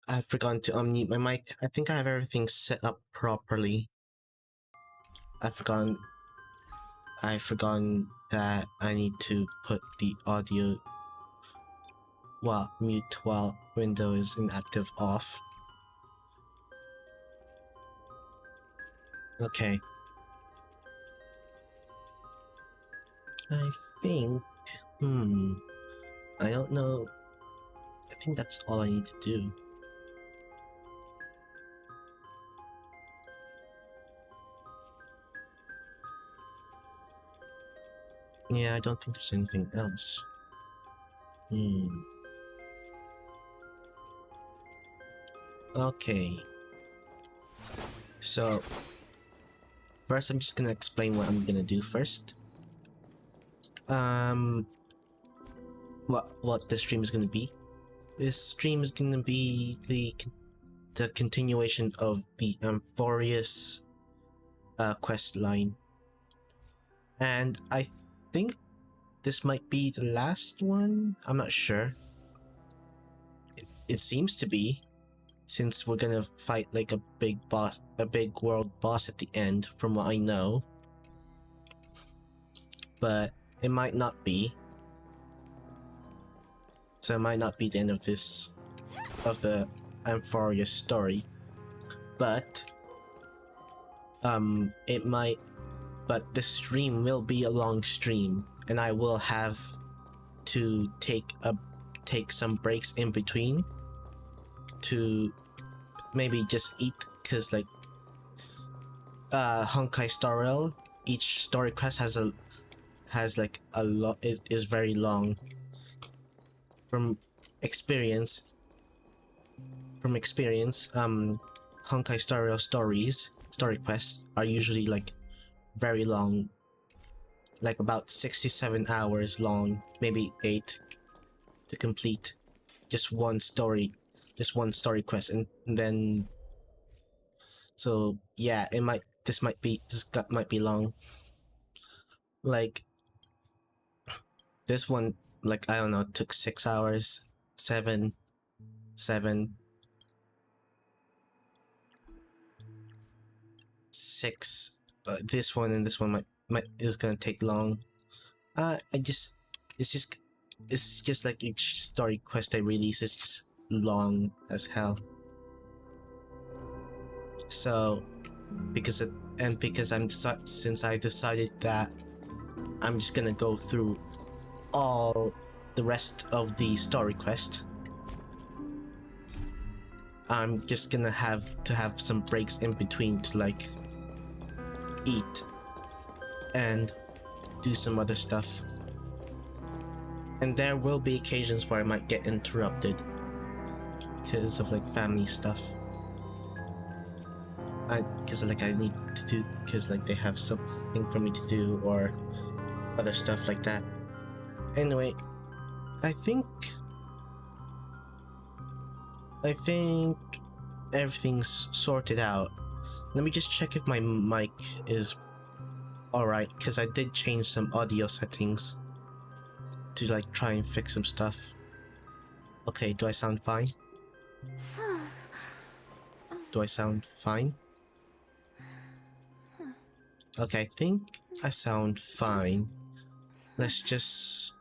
I forgot to unmute my mic. I think I have everything set up properly. I forgot that I need to put the audio while mute while window is inactive off. Okay. I think I don't know. I think that's all I need to do. Yeah, I don't think there's anything else. Okay. So, first I'm just gonna explain what I'm gonna do first. What the stream is gonna be. This stream is gonna be the continuation of the amphoreus quest line. And I think this might be the last one. I'm not sure. It seems to be, since we're gonna fight like a big world boss at the end, from what I know. But it might not be. So it might not be the end of the amphoreus story. But it might. But the stream will be a long stream, and I will have to take some breaks in between to maybe just eat, because like honkaistarrail, each story quest has like a lot, is very long. From experience, honkaistarrail story quests are usually like very long, like about 67 hours long, maybe 8, to complete just one story quest. And then, so yeah, this might be long. Like this one, like, I don't know, it took 6 hours, 7. Six. This one and this one is gonna take long. It's just like each story quest I release is just long as hell. So because since I decided that I'm just gonna go through all the rest of the story quest, I'm just gonna have to have some breaks in between to like eat and do some other stuff. And there will be occasions where I might get interrupted because of like family stuff. Because like I need to do, because like they have something for me to do or other stuff like that. Anyway, I think everything's sorted out. Let me just check if my mic is alright, because I did change some audio settings to like try and fix some stuff. Okay, do I sound fine? Do I sound fine? Okay, I think I sound fine. Let's just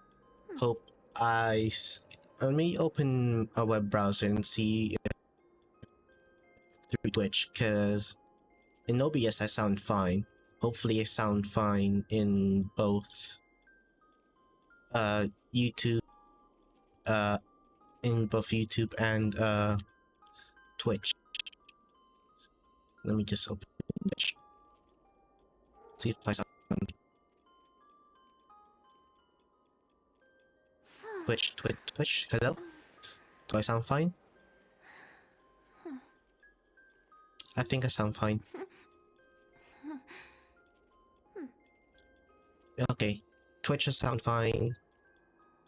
hope let me open a web browser and see through Twitch, because in OBS I sound fine. Hopefully I sound fine in both YouTube and Twitch. Let me just open Twitch. See if I sound Twitch. Hello? Do I sound fine? I think I sound fine. Okay, Twitch sound fine.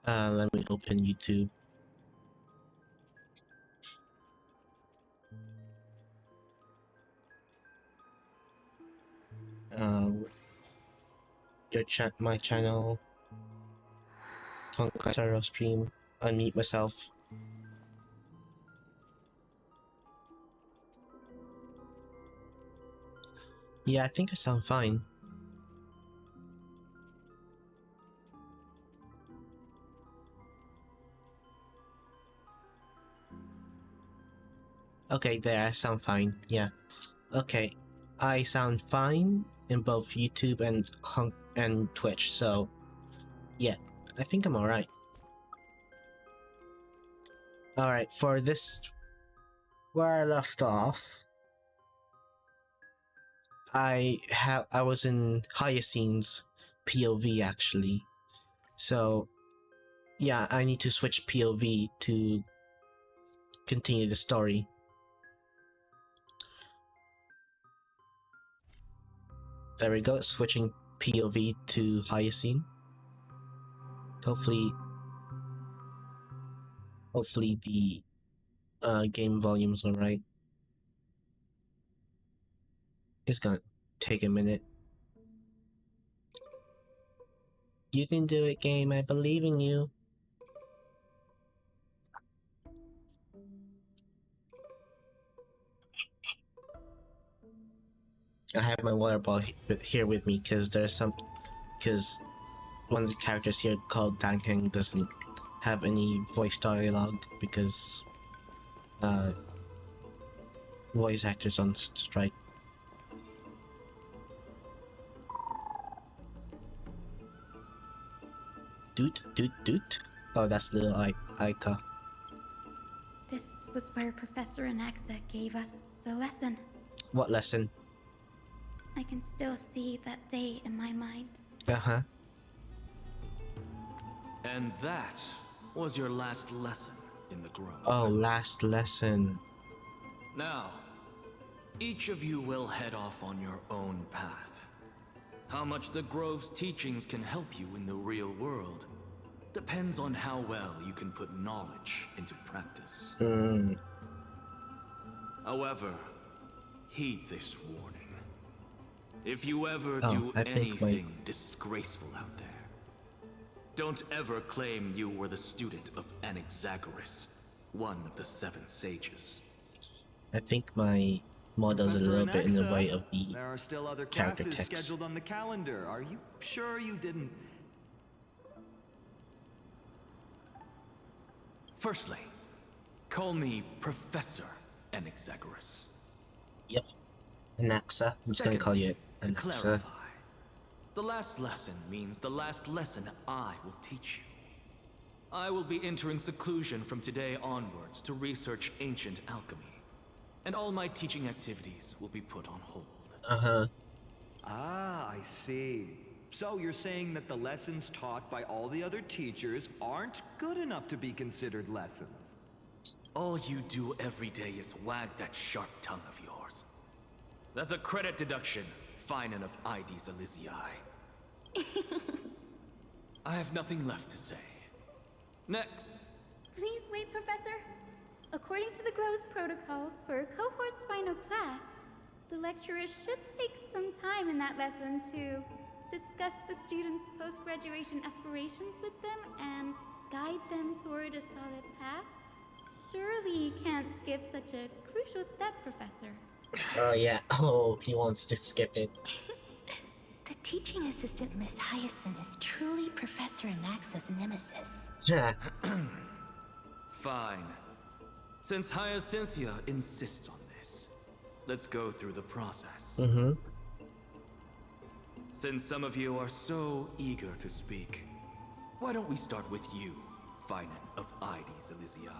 Let me open YouTube. My channel, honkaistarrail stream, unmute myself. Yeah, I think I sound fine. Okay, there, I sound fine. Yeah. Okay, I sound fine in both YouTube and Twitch, so yeah, I think I'm alright. Alright, for this, where I left off, I was in Hyacinth's POV actually. So yeah, I need to switch POV to continue the story. There we go, switching POV to Hyacinth. Hopefully the game volume's alright. It's gonna take a minute. You can do it, game. I believe in you. I have my water bottle here with me because because one of the characters here called Dang Heng doesn't have any voice dialogue because voice actors on strike. Doot. Oh, that's little Aika. This was where Professor Anaxa gave us the lesson. What lesson? I can still see that day in my mind. Uh-huh. And that was your last lesson in the grove. Oh, last lesson. Now, each of you will head off on your own path. How much the Grove's teachings can help you in the real world depends on how well you can put knowledge into practice. However, heed this warning. If you ever do anything disgraceful out there, don't ever claim you were the student of Anaxagoras, one of the 7 sages. I think my model's a little bit in the way of the There are still other character classes text. scheduled on the calendar. Are you sure you didn't? Firstly, call me Professor Anaxagoras. Yep. Anaxa. I'm just gonna call you To Anaxa. clarify, the last lesson means the last lesson I will teach you. I will be entering seclusion from today onwards to research ancient alchemy, and all my teaching activities will be put on hold. Uh-huh. Ah, I see. So you're saying that the lessons taught by all the other teachers aren't good enough to be considered lessons? All you do every day is wag that sharp tongue of yours. That's a credit deduction, fine enough IDs Elysiae. I have nothing left to say. Next. Please wait, Professor. According to the Grove's protocols for a cohort's final class, the lecturer should take some time in that lesson to discuss the students' post-graduation aspirations with them and guide them toward a solid path. Surely you can't skip such a crucial step, Professor. Oh yeah. Oh, he wants to skip it. The teaching assistant, Miss Hyacinth, is truly Professor Anaxa's nemesis. Yeah. Fine. Since Hyacinthia insists on this, let's go through the process. Mm-hmm. Since some of you are so eager to speak, why don't we start with you, Finan of IDs Elysiae?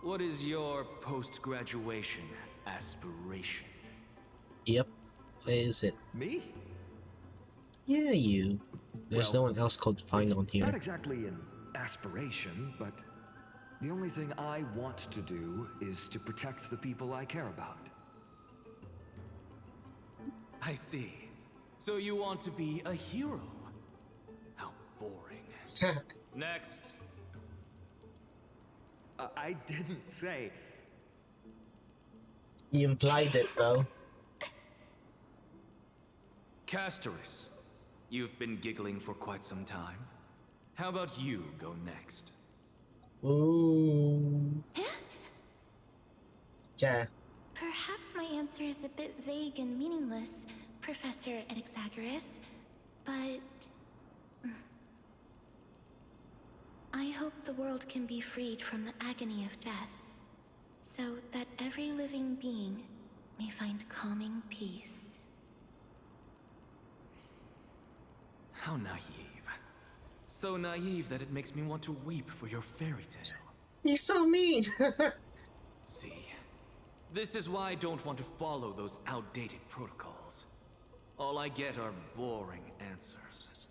What is your post-graduation aspiration? Yep. What is it? Me? Yeah, you. There's Well, no one else called Fine on Not here. exactly an aspiration, but the only thing I want to do is to protect the people I care about. I see. So you want to be a hero? How boring. Next. I didn't say. You implied it though. Castoris, you've been giggling for quite some time. How about you go next? Ooh. Yeah. Perhaps my answer is a bit vague and meaningless, Professor Anaxagoras, but... I hope the world can be freed from the agony of death, so that every living being may find calming peace. How naive. So naive that it makes me want to weep for your fairy tale. He's so mean. See, this is why I don't want to follow those outdated protocols. All I get are boring answers.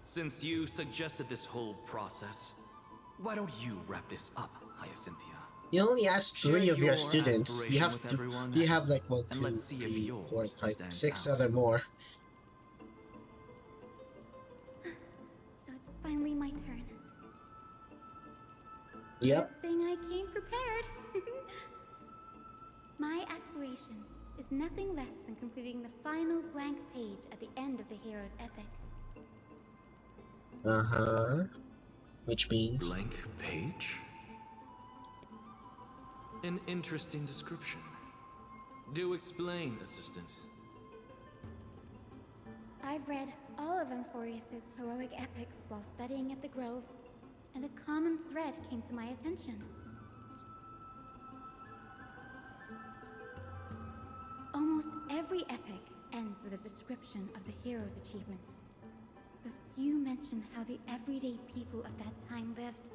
Since you suggested this whole process, why don't you wrap this up, Hyacinthia? You only asked 3 of your students. You have aspiration with everyone, you have like 1, and 2, let's see if 3, yours 4, 5, stands 6 out. other more. So it's finally my turn. Yep. Good thing I came prepared. My aspiration is nothing less than completing the final blank page at the end of the hero's epic. Which means Blank page? An interesting description. Do explain, assistant. I've read all of Amphoreus's heroic epics while studying at the Grove, and a common thread came to my attention. Almost every epic ends with a description of the hero's achievements. But few mention how the everyday people of that time lived.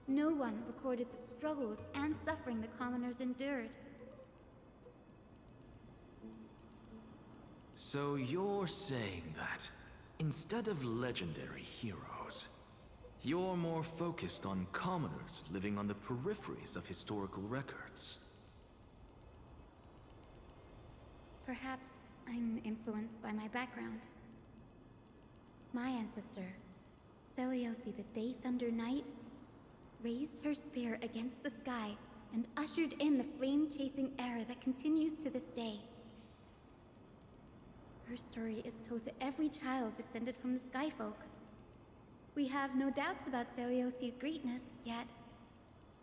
No one recorded the struggles and suffering the commoners endured. So you're saying that, instead of legendary heroes, you're more focused on commoners living on the peripheries of historical records. Perhaps I'm influenced by my background. My ancestor, Seliosi the Day Thunder Knight, raised her spear against the sky and ushered in the flame-chasing era that continues to this day. Her story is told to every child descended from the Skyfolk. We have no doubts about Seliosi's greatness, yet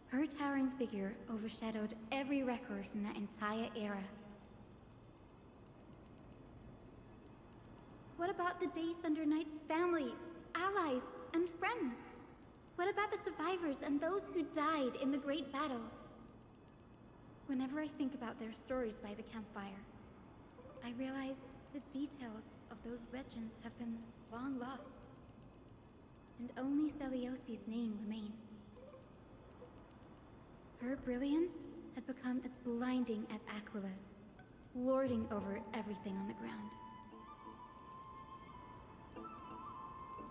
her towering figure overshadowed every record from that entire era. What about the Day Thunder Knight's family, allies, and friends? What about the survivors and those who died in the great battles? Whenever I think about their stories by the campfire, I realize the details of those legends have been long lost. And only Seliosi's name remains. Her brilliance had become as blinding as Aquila's, lording over everything on the ground.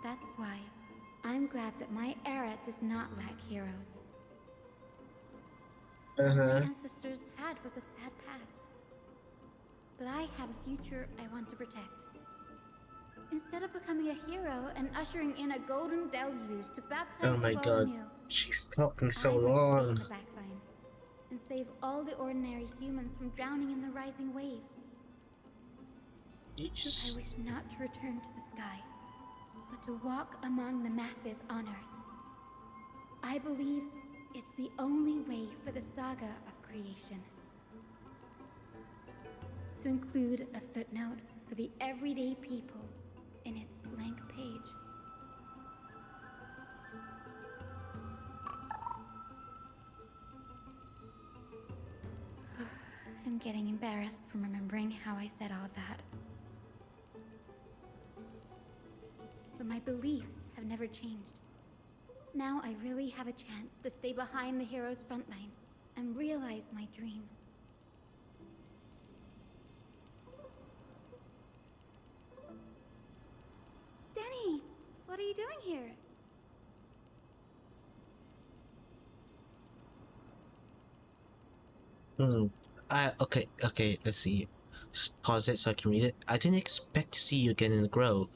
That's why I'm glad that my era does not lack heroes. What my ancestors had was a sad past. But I have a future I want to protect. Instead of becoming a hero and ushering in a golden deluge to baptize oh my the world god, anew, she's talking I so must stay in long. the backline and save all the ordinary humans from drowning in the rising waves. You I just wish not to return to the sky, but to walk among the masses on Earth. I believe it's the only way for the saga of creation. To include a footnote for the everyday people in its blank page. I'm getting embarrassed from remembering how I said all that. But my beliefs have never changed. Now I really have a chance to stay behind the hero's front line and realize my dream. Denny, what are you doing here? okay, let's see. Pause it so I can read it. I didn't expect to see you again in the grove.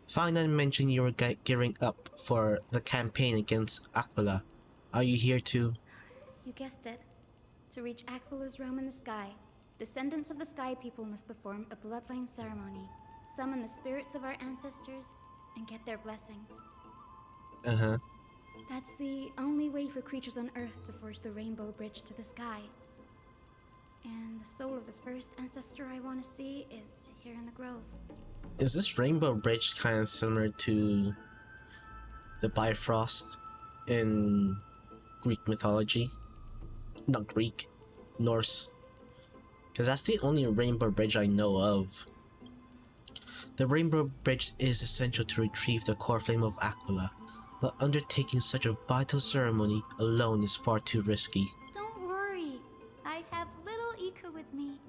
Found and mentioned you were gearing up for the campaign against Aquila. Are you here to... You guessed it. To reach Aquila's realm in the sky, descendants of the Sky People must perform a bloodline ceremony, summon the spirits of our ancestors, and get their blessings. That's the only way for creatures on Earth to forge the rainbow bridge to the sky. And the soul of the first ancestor I want to see is here in the grove. Is this rainbow bridge kind of similar to the Bifrost in Greek mythology? Not Greek, Norse. Because that's the only rainbow bridge I know of. The rainbow bridge is essential to retrieve the core flame of Aquila, but undertaking such a vital ceremony alone is far too risky. Don't worry. I have little Ika with me.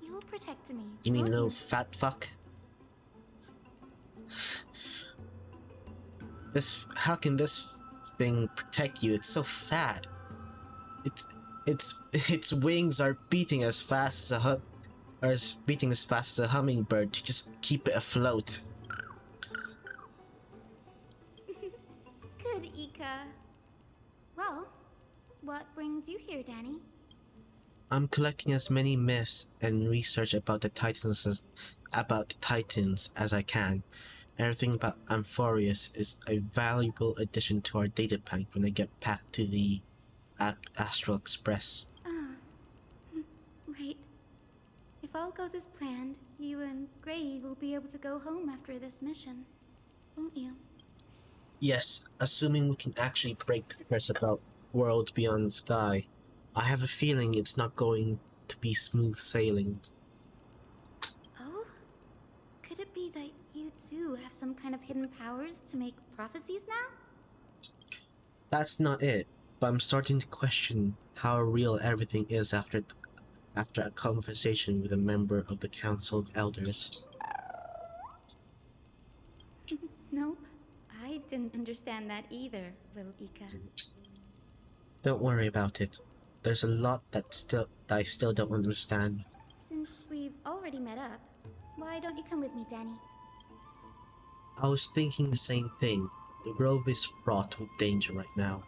He will protect me. You mean won't little you? fat fuck? How can this thing protect you? It's so fat. Its wings are beating as fast as a hummingbird to just keep it afloat. Good, Ika. Well, what brings you here, Danny? I'm collecting as many myths and research about the Titans as I can. Everything about amphoreus is a valuable addition to our data bank when I get back to the Astral Express. Right. If all goes as planned, you and Gray will be able to go home after this mission, won't you? Yes, assuming we can actually break the curse about worlds beyond the sky. I have a feeling it's not going to be smooth sailing. Oh? Could it be that you too have some kind of hidden powers to make prophecies now? That's not it, but I'm starting to question how real everything is after a conversation with a member of the Council of Elders. Nope. I didn't understand that either, little Ika. Don't worry about it. There's a lot that I still don't understand. Since we've already met up, why don't you come with me, Danny? I was thinking the same thing. The grove is fraught with danger right now,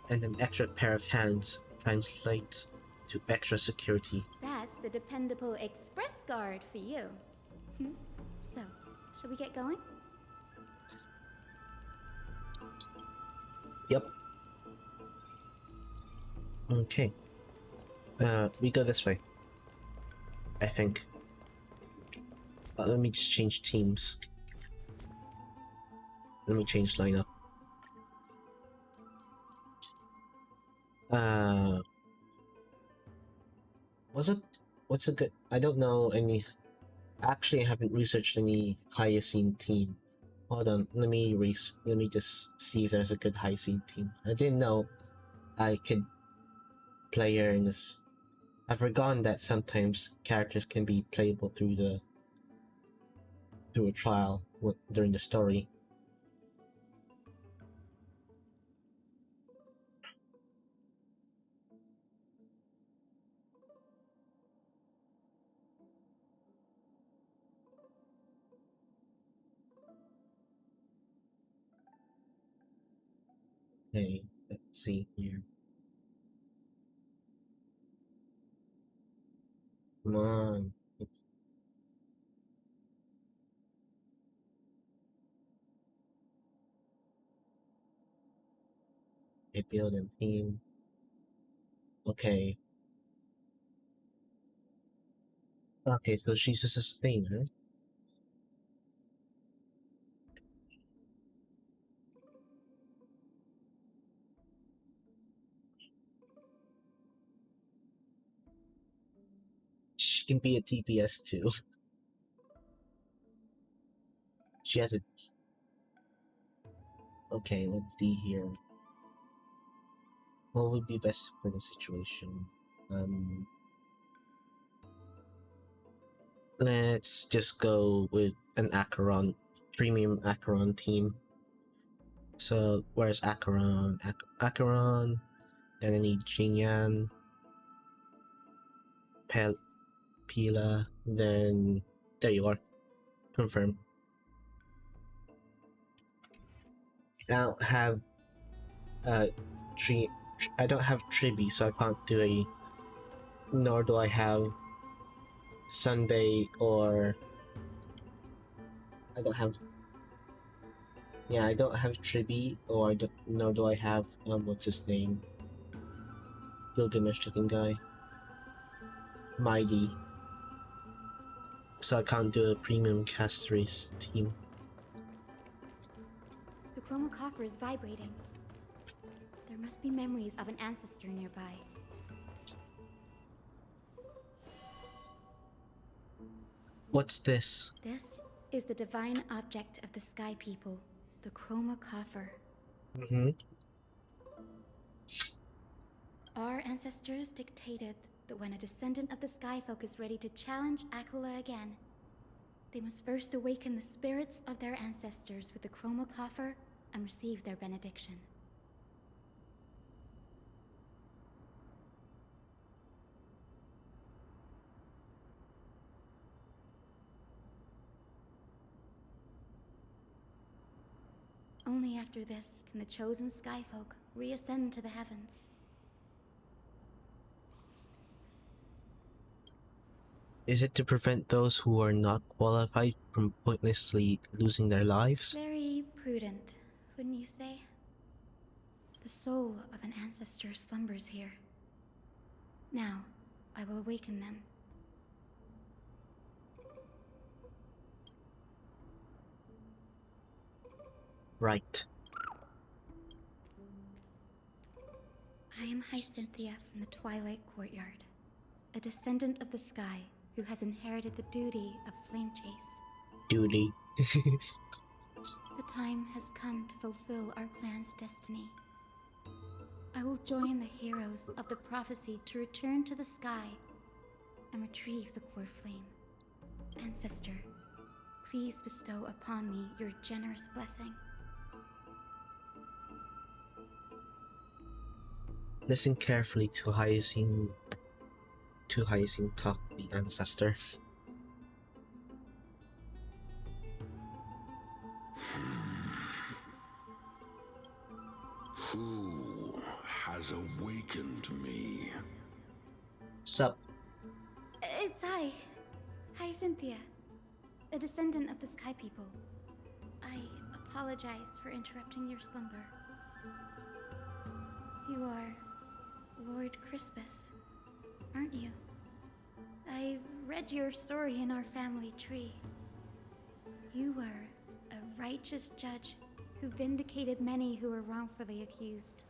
and an extra pair of hands translates to extra security. That's the dependable express guard for you. So, shall we get going? Yep. Okay. We go this way, I think. But let me just change teams. Let me change lineup. What's a good, I don't know any, actually I haven't researched any Hyacine team. Hold on, let me just see if there's a good Hyacine team. I didn't know I could play her in this. I've forgotten that sometimes characters can be playable through a trial during the story. Okay, let's see here. Come on. A build and team. Okay. Okay, so she's a sustainer. She can be a DPS too. She has a... Okay, let's see here. What would be best for the situation? Let's just go with an Acheron, premium Acheron team. So where's Acheron? Acheron. Then I need Jingyan, Pila. Then there you are. Confirm. I don't have I don't have Tribi, so I can't do a. Nor do I have Sunday, or I don't have Yeah, I don't have Triby, or I don't, nor do I have, what's his name? Gilgamesh looking guy. Mighty. So I can't do a premium cast race team. The chromacopter is vibrating. There must be memories of an ancestor nearby. What's this? This is the divine object of the Sky People, the chromacopter. Mm-hmm. Our ancestors dictated that when a descendant of the Skyfolk is ready to challenge Aquila again, they must first awaken the spirits of their ancestors with the chromacopter and receive their benediction. Only after this can the chosen Skyfolk reascend to the heavens. Is it to prevent those who are not qualified from pointlessly losing their lives? Very prudent, wouldn't you say? The soul of an ancestor slumbers here. Now, I will awaken them. Right. I am Hyacinthia from the Twilight Courtyard, a descendant of the sky who has inherited the duty of flame chase. Duty. The time has come to fulfill our clan's destiny. I will join the heroes of the prophecy to return to the sky and retrieve the core flame. Ancestor, please bestow upon me your generous blessing. Listen carefully to Hyacinth talk, the ancestor. Who has awakened me? Sup? It's Hyacinthia, a descendant of the Sky People. I apologize for interrupting your slumber. You are Lord Crispus, aren't you? I've read your story in our family tree. You were a righteous judge who vindicated many who were wrongfully accused.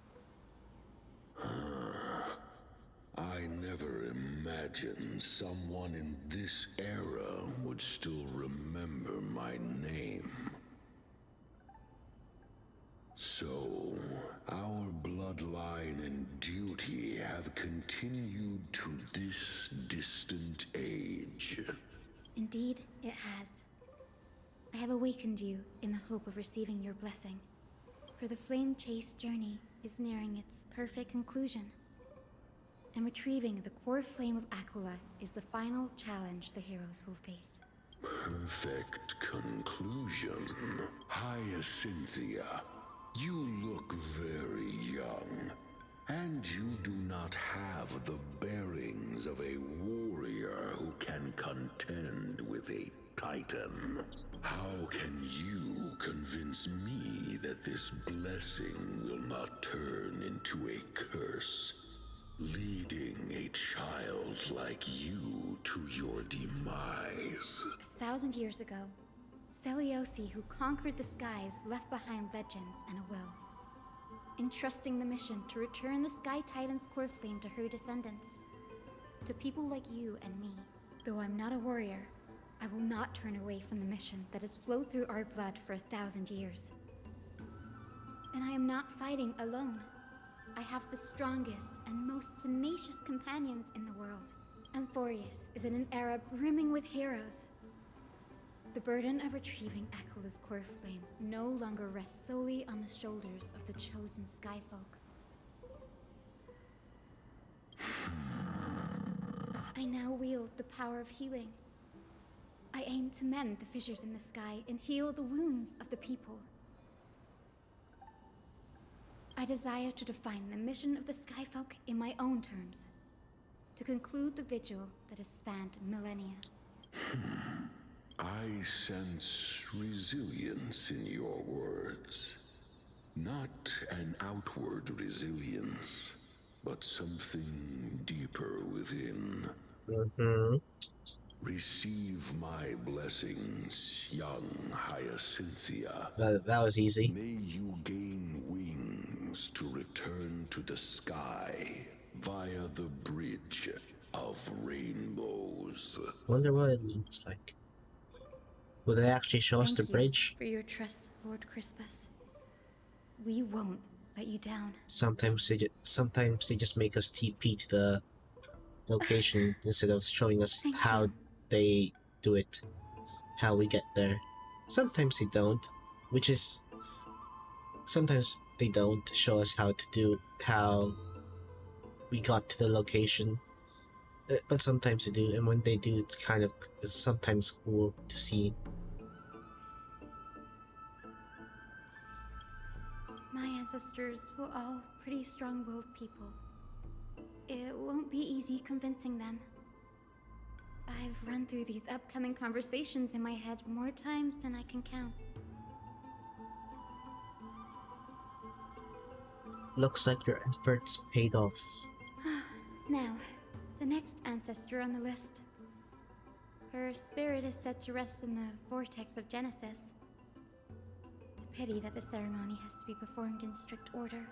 I never imagined someone in this era would still remember my name. So, our bloodline and duty have continued to this distant age. Indeed, it has. I have awakened you in the hope of receiving your blessing, for the flame chase journey is nearing its perfect conclusion. And retrieving the core flame of Aquila is the final challenge the heroes will face. Perfect conclusion. Hyacinthia, you look very young, and you do not have the bearings of a warrior who can contend with a titan. How can you convince me that this blessing will not turn into a curse, leading a child like you to your demise? 1,000 years ago, Seliosi, who conquered the skies, left behind legends and a will, entrusting the mission to return the Sky Titan's core flame to her descendants, to people like you and me. Though I'm not a warrior, I will not turn away from the mission that has flowed through our blood for 1,000 years. And I am not fighting alone. I have the strongest and most tenacious companions in the world. Amphoreus is in an era brimming with heroes. The burden of retrieving Aquila's core flame no longer rests solely on the shoulders of the chosen Skyfolk. I now wield the power of healing. I aim to mend the fissures in the sky and heal the wounds of the people. I desire to define the mission of the Skyfolk in my own terms, to conclude the vigil that has spanned millennia. I sense resilience in your words. Not an outward resilience, but something deeper within. Mm-hmm. Receive my blessings, young Hyacinthia. That was easy. May you gain wings to return to the sky via the bridge of rainbows. Wonder what it looks like. Will they actually show us the Thank you bridge? for your trust, Lord Crispus. We won't let you down. Sometimes they just make us TP to the location instead of showing us Thank how you. they do it, how we get there. Sometimes they don't, which is sometimes they don't show us how we got to the location. But sometimes they do, and when they do, it's sometimes cool to see. My ancestors were all pretty strong-willed people. It won't be easy convincing them. I've run through these upcoming conversations in my head more times than I can count. Looks like your efforts paid off. Now, the next ancestor on the list. Her spirit is said to rest in the vortex of Genesis. Pity that the ceremony has to be performed in strict order.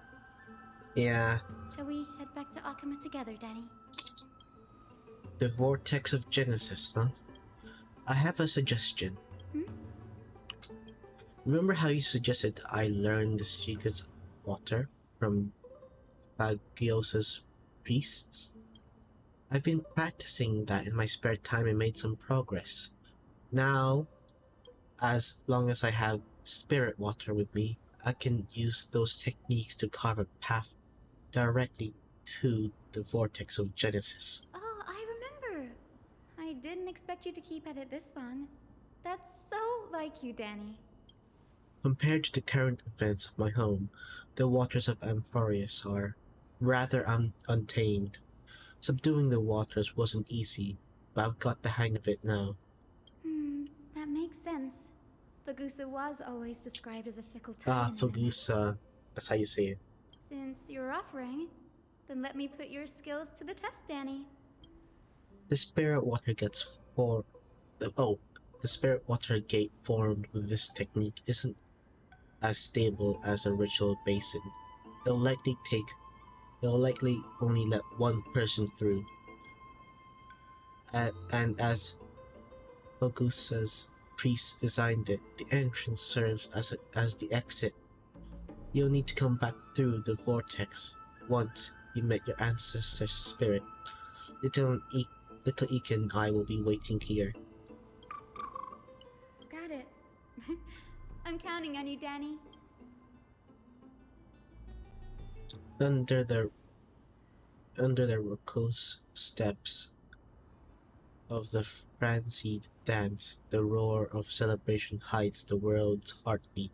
Yeah, Shall we head back to Akama together, Danny? the vortex of Genesis, huh? I have a suggestion. Remember how you suggested I learn the secrets of water from Phagiosa's priests? I've been practicing that in my spare time and made some progress. Now, as long as I have spirit water with me, I can use those techniques to carve a path directly to the vortex of Genesis. Oh, I remember! I didn't expect you to keep at it this long. That's so like you, Danny. Compared to the current events of my home, the waters of amphoreus are rather untamed. Subduing the waters wasn't easy, but I've got the hang of it now. That makes sense. Fagusa was always described as a fickle Ah, tide in the mix. Fagusa, that's how you say it. Since you're offering, then let me put your skills to the test, Danny. The spirit water gets formed. The spirit water gate formed with this technique isn't as stable as a ritual basin. It'll likely only let one person through. And as Fagusa's priest designed it, the entrance serves as the exit. You'll need to come back through the vortex once you met your ancestor's spirit. Little Ika and I will be waiting here. Got it. I'm counting on you, Danny. Under the rocose steps of the frenzied dance, the roar of celebration hides the world's heartbeat.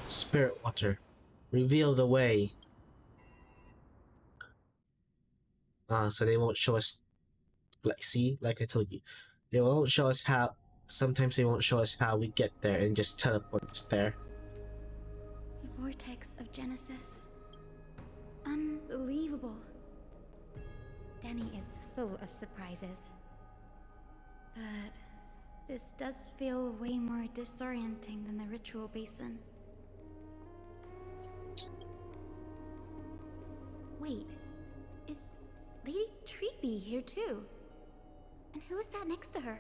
Spirit water, reveal the way. So they won't show us, like I told you, they won't show us how. Sometimes they won't show us how we get there and just teleport us there. The vortex of Genesis. Unbelievable. Danny is full of surprises. But this does feel way more disorienting than the ritual basin. Wait, is Lady Treeby here too? And who is that next to her?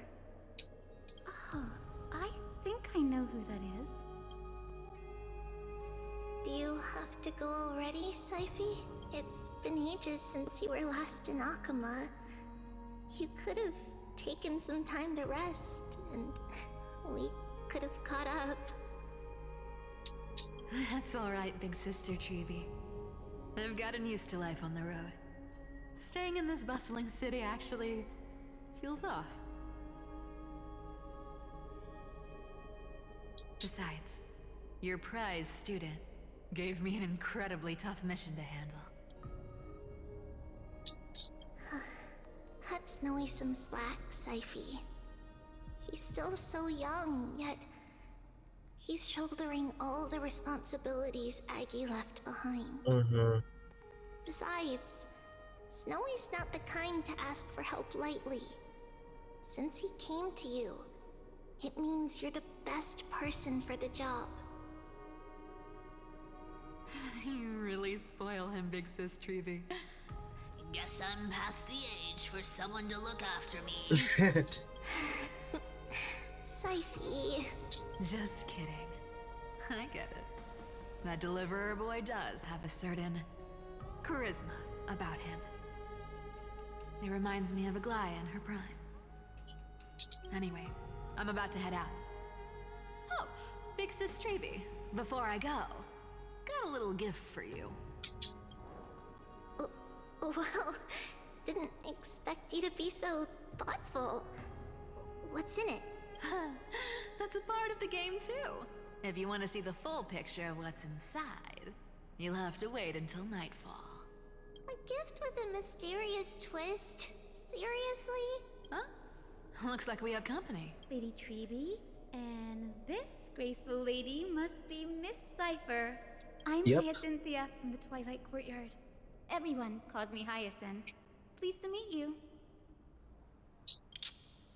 Oh, I think I know who that is. Do you have to go already, Syphi? It's been ages since you were last in Akama. You could have taken some time to rest, and we could have caught up. That's alright, big sister Treeby. I've gotten used to life on the road. Staying in this bustling city actually feels off. Besides, your prize student gave me an incredibly tough mission to handle. Cut Snowy some slack, Syphi. He's still so young, yet he's shouldering all the responsibilities Aggie left behind. Besides, Snowy's not the kind to ask for help lightly. Since he came to you, it means you're the best person for the job. You really spoil him, Big Sis Treevee. Guess I'm past the age for someone to look after me. Syphie. Just kidding. I get it. That deliverer boy does have a certain charisma about him. He reminds me of Aglaia in her prime. Anyway, I'm about to head out. Oh, Big Sis Treevee, before I go, got a little gift for you. Well, didn't expect you to be so thoughtful. What's in it? That's a part of the game too. If you want to see the full picture of what's inside, you'll have to wait until nightfall. A gift with a mysterious twist? Seriously? Huh? Looks like we have company. Lady Treevee, and this graceful lady must be Miss Cypher. I'm Yep. Hyacinthia from the Twilight Courtyard. Everyone calls me Hyacinth. Pleased to meet you.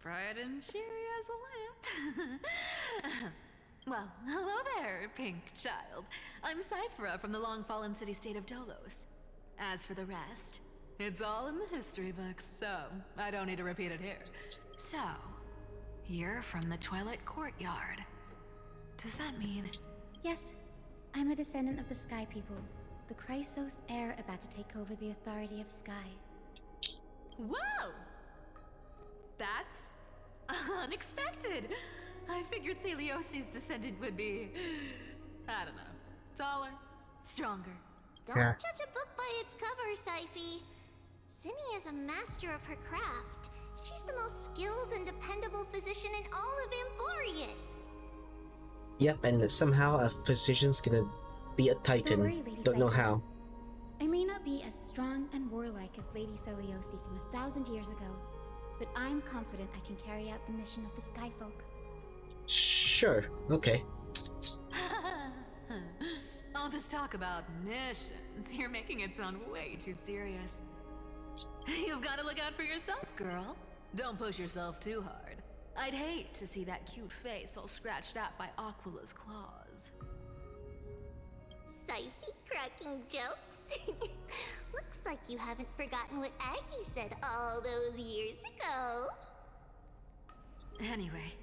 Bright and cheery as a lamp. Well, hello there, pink child. I'm Cyphera from the long-fallen city-state of Dolos. As for the rest, it's all in the history books, so I don't need to repeat it here. So, you're from the Twilight Courtyard. Does that mean... Yes, I'm a descendant of the Sky People, the Chrysos heir about to take over the authority of Sky. Whoa! That's unexpected. I figured Celiosi's descendant would be, I don't know, taller, stronger. Don't Yeah. judge a book by its cover, Syphie. Cinny is a master of her craft. She's the most skilled and dependable physician in all of amphoreus. Yep, and somehow a physician's gonna be a titan. worry, Lady Don't know Cypher. how. I may not be as strong and warlike as Lady Celiosi from 1,000 years ago, but I'm confident I can carry out the mission of the Sky Folk. Sure, okay. All this talk about missions, you're making it sound way too serious. You've got to look out for yourself, girl. Don't push yourself too hard. I'd hate to see that cute face all scratched out by Aquila's claws. Syphie cracking jokes? Looks like you haven't forgotten what Aggie said all those years ago. Anyway,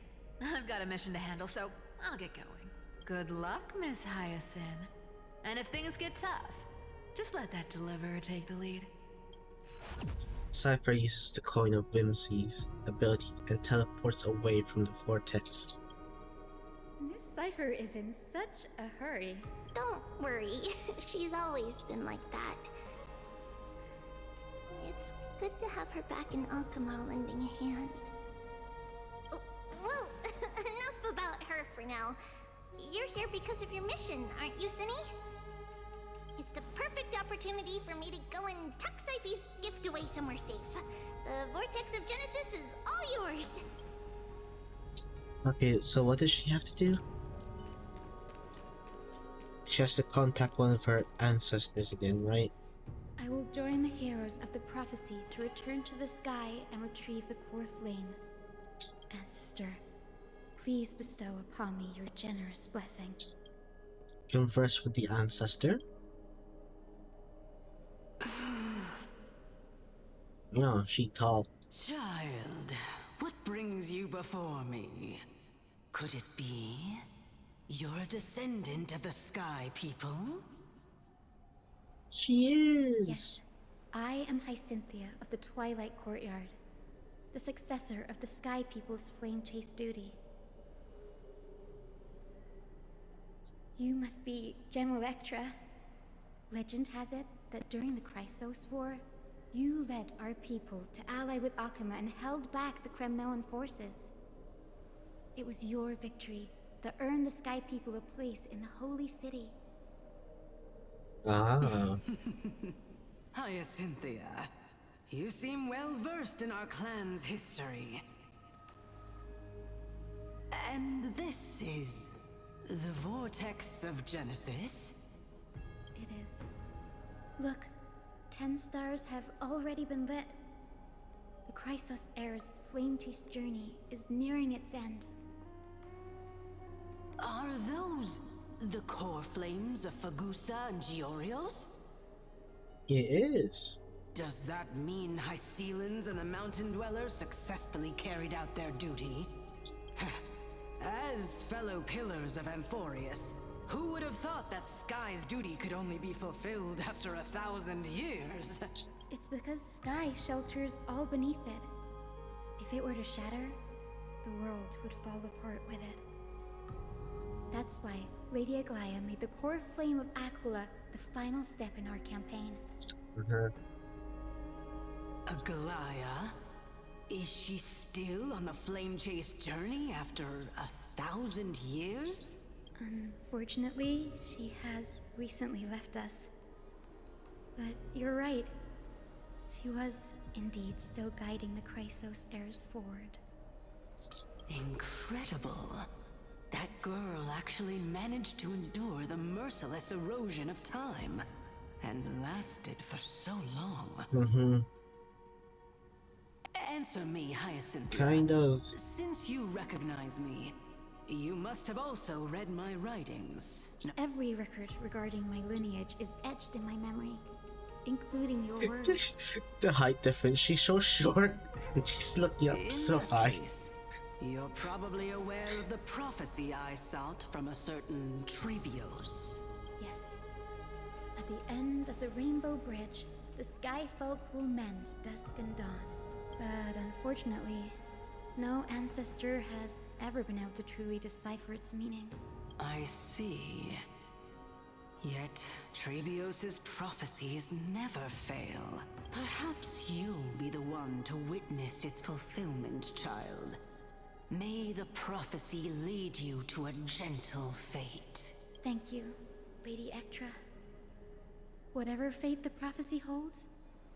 I've got a mission to handle, so I'll get going. Good luck, Miss Hyacinth. And if things get tough, just let that deliverer take the lead. Cypher uses the Coin of Whimsy's ability and teleports away from the vortex. Miss Cypher is in such a hurry. Don't worry, she's always been like that. It's good to have her back in Alchema lending a hand. Oh, well, enough about her for now. You're here because of your mission, aren't you, Cinny? It's the perfect opportunity for me to go and tuck Syphie's gift away somewhere safe. The Vortex of Genesis is all yours. Okay, so what does she have to do? She has to contact one of her ancestors again, right? I will join the heroes of the prophecy to return to the sky and retrieve the core flame. Ancestor, please bestow upon me your generous blessing. Converse with the ancestor? No, she called. Child, what brings you before me? Could it be you're a descendant of the Sky People? She is! Yes, I am Hyacinthia of the Twilight Courtyard, the successor of the Sky People's flame chase duty. You must be Gem Electra. Legend has it that during the Chrysos War, you led our people to ally with Akama and held back the Kremnoan forces. It was your victory that earned the Sky People a place in the Holy City. Ah. Hyacinthia, you seem well versed in our clan's history. And this is the Vortex of Genesis? It is. Look, 10 stars have already been lit. The Chrysos Heir's flame-chased journey is nearing its end. Are those the core flames of Fagusa and Giorios? It is. Does that mean Hycelans and the Mountain Dwellers successfully carried out their duty? As fellow pillars of Amphoreus, who would have thought that Sky's duty could only be fulfilled after 1,000 years? It's because Sky shelters all beneath it. If it were to shatter, the world would fall apart with it. That's why Lady Aglaya made the core flame of Aquila the final step in our campaign. Aglaya? Is she still on the flame-chased journey after 1,000 years? Unfortunately, she has recently left us. But you're right. She was indeed still guiding the Chrysos heirs forward. Incredible. That girl actually managed to endure the merciless erosion of time, and lasted for so long. Answer me, Hyacinthia. Kind of. Since you recognize me, you must have also read my writings. Every record regarding my lineage is etched in my memory, including your words. The height difference. She's so short. She's looking up In so that high. case, you're probably aware of the prophecy I sought from a certain Trebios. Yes. At the end of the Rainbow Bridge, the Sky Folk will mend dusk and dawn. But unfortunately, no ancestor has ever been able to truly decipher its meaning. I see. Yet, Trebios' prophecies never fail. Perhaps you'll be the one to witness its fulfillment, child. May the prophecy lead you to a gentle fate. Thank you, Lady Ectra. Whatever fate the prophecy holds,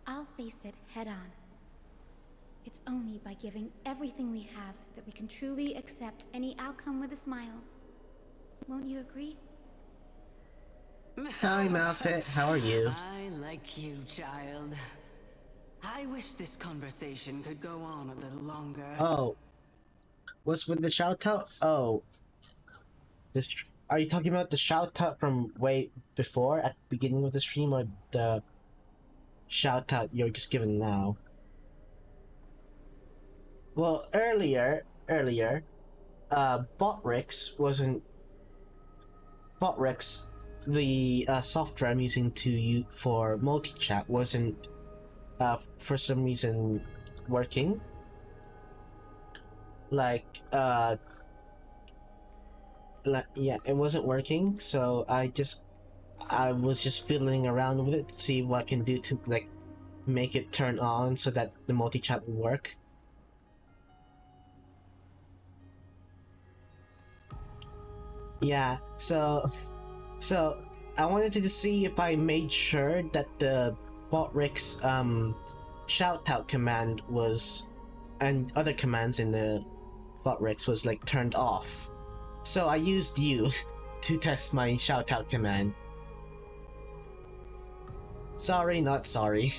I'll face it head on. It's only by giving everything we have that we can truly accept any outcome with a smile. Won't you agree? Hi, Malfit. How are you? I like you, child. I wish this conversation could go on a little longer. Oh. What's with the shout out? Oh. Are you talking about the shout out from way before at the beginning of the stream, or the shout out you're just giving now? Well, earlier, Botrix wasn't. Botrix, the software I'm using for multi-chat wasn't, for some reason, working. Yeah, it wasn't working, so I was just fiddling around with it to see what I can do to make it turn on so that the multi-chat will work. Yeah, so I wanted to see if I made sure that the Botrix shout out command was, and other commands in the Botrix was turned off. So I used you to test my shout out command. Sorry, not sorry.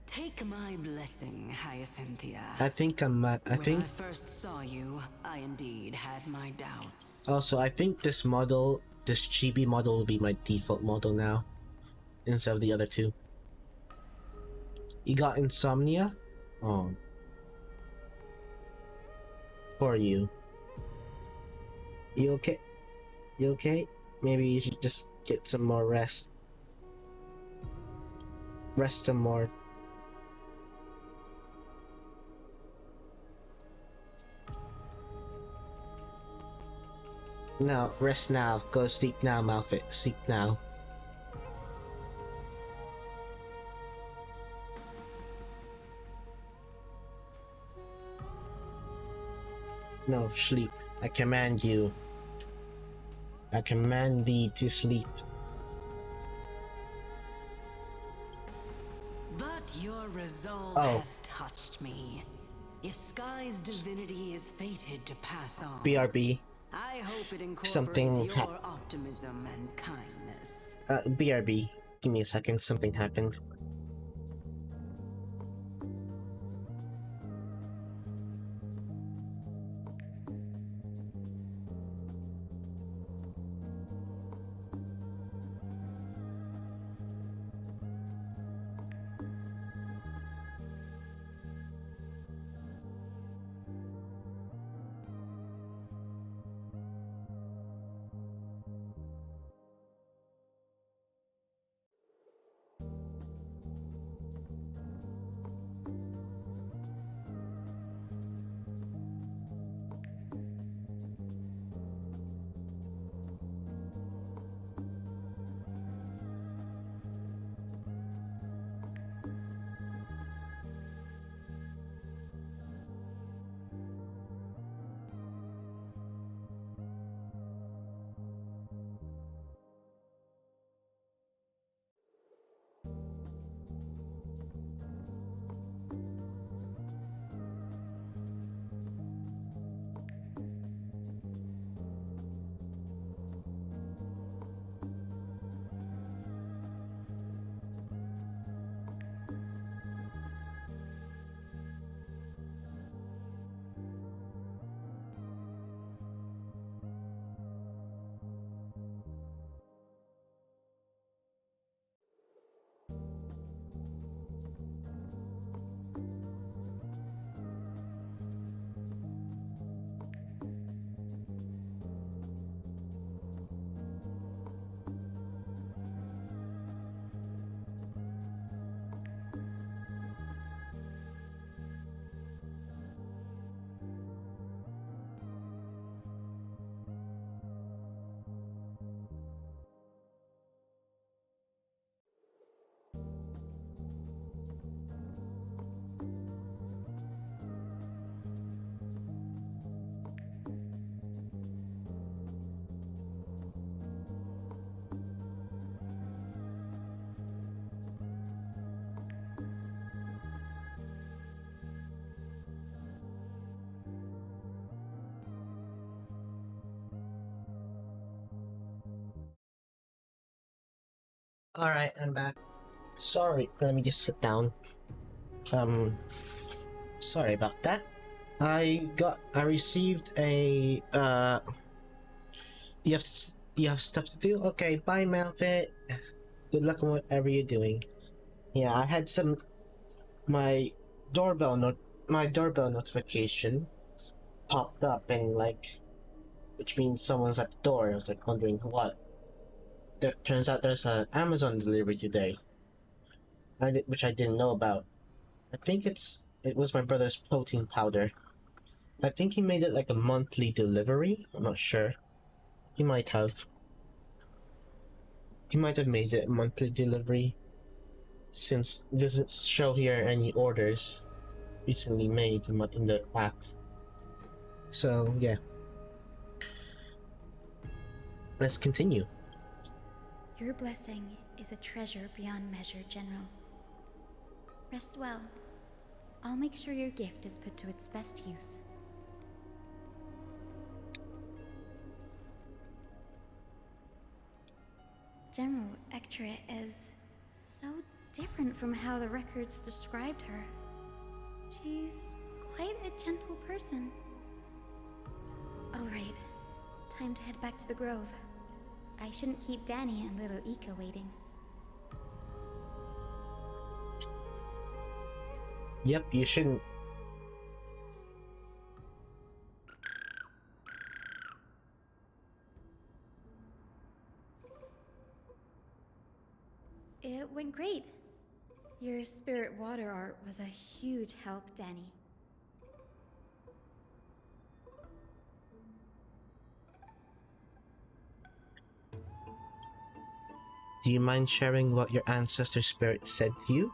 Take my blessing, Hyacinthia. I think When I first saw you, I indeed had my doubts. Also, I think this chibi model will be my default model now, instead of the other two. You got insomnia? Oh. Poor you. You okay? You okay? Maybe you should just get some more rest. Rest some more. No, rest now. Go to sleep now, Malfit. Sleep now. No, sleep. I command you. I command thee to sleep. But your resolve Oh. has touched me. If Sky's divinity is fated to pass on, BRB. I hope it incorporates Something your optimism and kindness. BRB. Give me a second, something happened. Alright, I'm back. Sorry, let me just sit down. Sorry about that. I received a, you have stuff to do? Okay, bye, Malfit. Good luck on whatever you're doing. Yeah, I had my my doorbell notification popped up and which means someone's at the door. I was like wondering what. Turns out there's an Amazon delivery today, which I didn't know about. I think it was my brother's protein powder. I think he made it like a monthly delivery. I'm not sure. He might have. He might have made it a monthly delivery, since it doesn't show here any orders recently made in the app. So yeah. Let's continue. Your blessing is a treasure beyond measure, General. Rest well. I'll make sure your gift is put to its best use. General Ectra is so different from how the records described her. She's quite a gentle person. Alright, time to head back to the Grove. I shouldn't keep Danny and little Ika waiting. Yep, you shouldn't. It went great. Your spirit water art was a huge help, Danny. Do you mind sharing what your ancestor spirit said to you?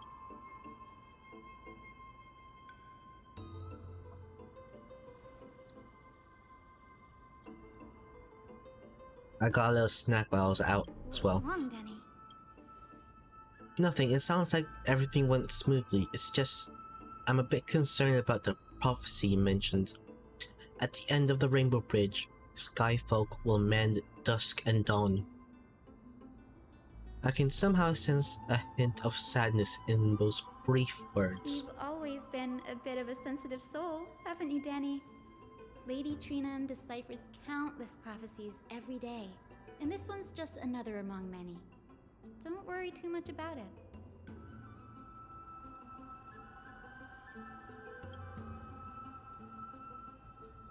I got a little snack while I was out as well. What's wrong, Danny? Nothing. It sounds like everything went smoothly. It's just I'm a bit concerned about the prophecy you mentioned. At the end of the Rainbow Bridge, Skyfolk will mend dusk and dawn. I can somehow sense a hint of sadness in those brief words. You've always been a bit of a sensitive soul, haven't you, Danny? Lady Trinan deciphers countless prophecies every day, and this one's just another among many. Don't worry too much about it.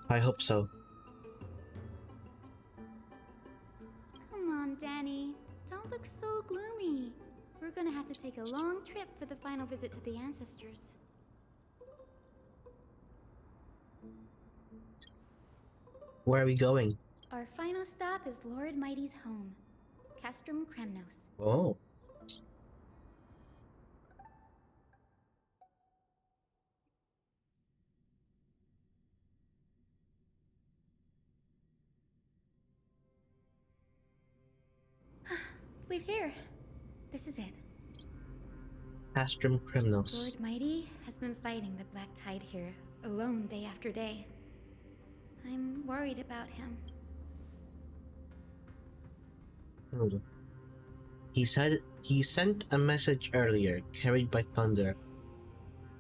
I hope so. Come on, Danny. Don't look so gloomy. We're gonna have to take a long trip for the final visit to the ancestors. Where are we going? Our final stop is Lord Mighty's home, Castrum Kremnos. Oh. We're here. This is it. Castrum Kremnos. Lord Mighty has been fighting the Black Tide here, alone day after day. I'm worried about him. He said he sent a message earlier, carried by thunder,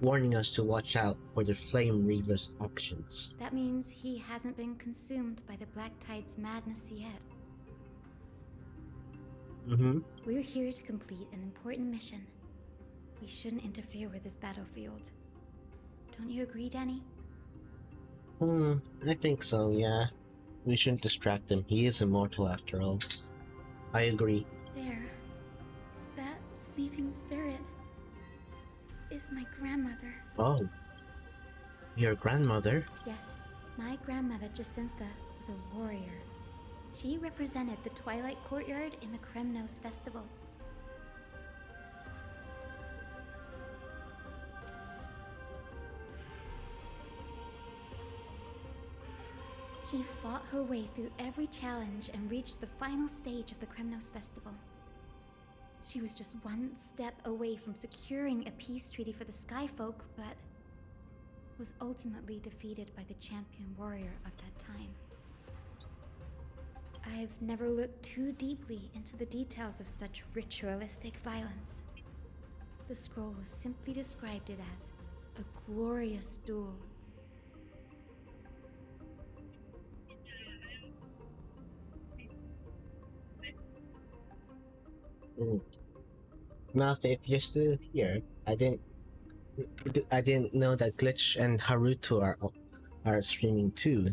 warning us to watch out for the Flame Reaver's actions. That means he hasn't been consumed by the Black Tide's madness yet. We're here to complete an important mission. We shouldn't interfere with this battlefield. Don't you agree, Danny? I think so, yeah. We shouldn't distract him. He is immortal after all. I agree. There. That sleeping spirit is my grandmother. Oh. Your grandmother? Yes, my grandmother Jacintha was a warrior. She represented the Twilight Courtyard in the Kremnos Festival. She fought her way through every challenge and reached the final stage of the Kremnos Festival. She was just one step away from securing a peace treaty for the Skyfolk, but was ultimately defeated by the champion warrior of that time. I've never looked too deeply into the details of such ritualistic violence. The scroll simply described it as a glorious duel. Now, if you're still here, I didn't know that Glitch and Haruto are streaming too.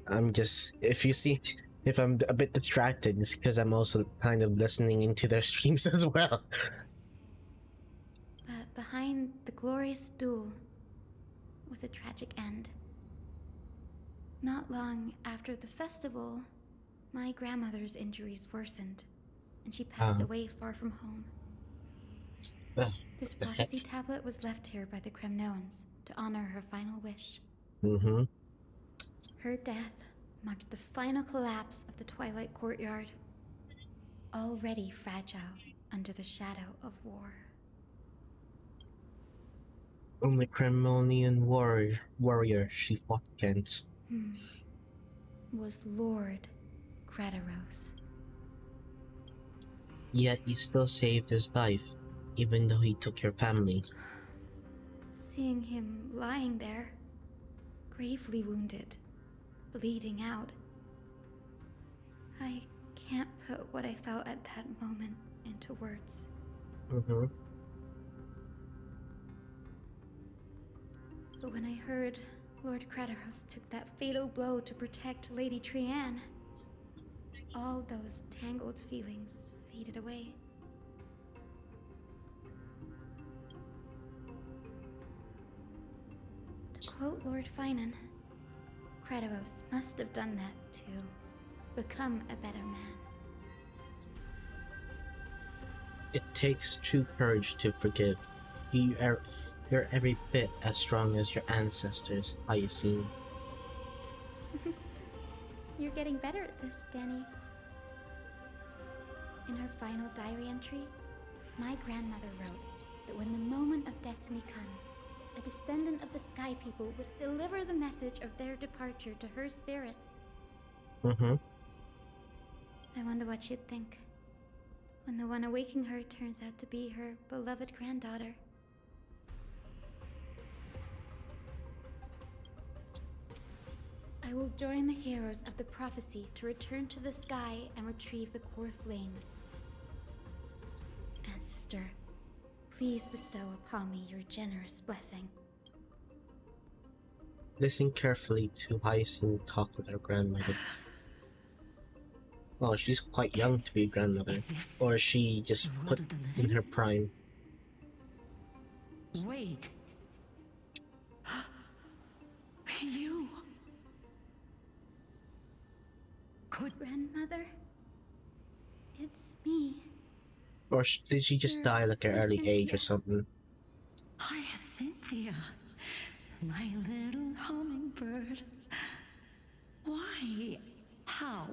I'm just, if I'm a bit distracted, it's because I'm also kind of listening into their streams as well. But behind the glorious duel was a tragic end. Not long after the festival, my grandmother's injuries worsened, and she passed away far from home. This prophecy tablet was left here by the Kremnoans to honor her final wish. Her death marked the final collapse of the Twilight Courtyard, already fragile under the shadow of war. Only Kremlonian warrior she fought against Was Lord Kradaros. Yet he still saved his life, even though he took your family. Seeing him lying there, gravely wounded, bleeding out, I can't put what I felt at that moment into words. But when I heard Lord Kradaros took that fatal blow to protect Lady Trian, all those tangled feelings faded away. To quote Lord Finan, Kradaros must have done that to become a better man. It takes true courage to forgive. You're every bit as strong as your ancestors, I assume. You're getting better at this, Danny. In her final diary entry, My grandmother wrote that when the moment of destiny comes, a descendant of the Sky People would deliver the message of their departure to her spirit. Mm-hmm. I wonder what she'd think when the one awaking her turns out to be her beloved granddaughter. I will join the heroes of the prophecy to return to the sky and retrieve the core flame. Ancestor, please bestow upon me your generous blessing. Listen carefully to Hyacinth talk with her grandmother. Well, she's quite young to be a grandmother. Is this Or is she just the world put of the in living? her prime? Wait. You. Grandmother? It's me. Or did she just die like at an early age or Hyacinthia. something? Hyacinthia, my little hummingbird. Why? How?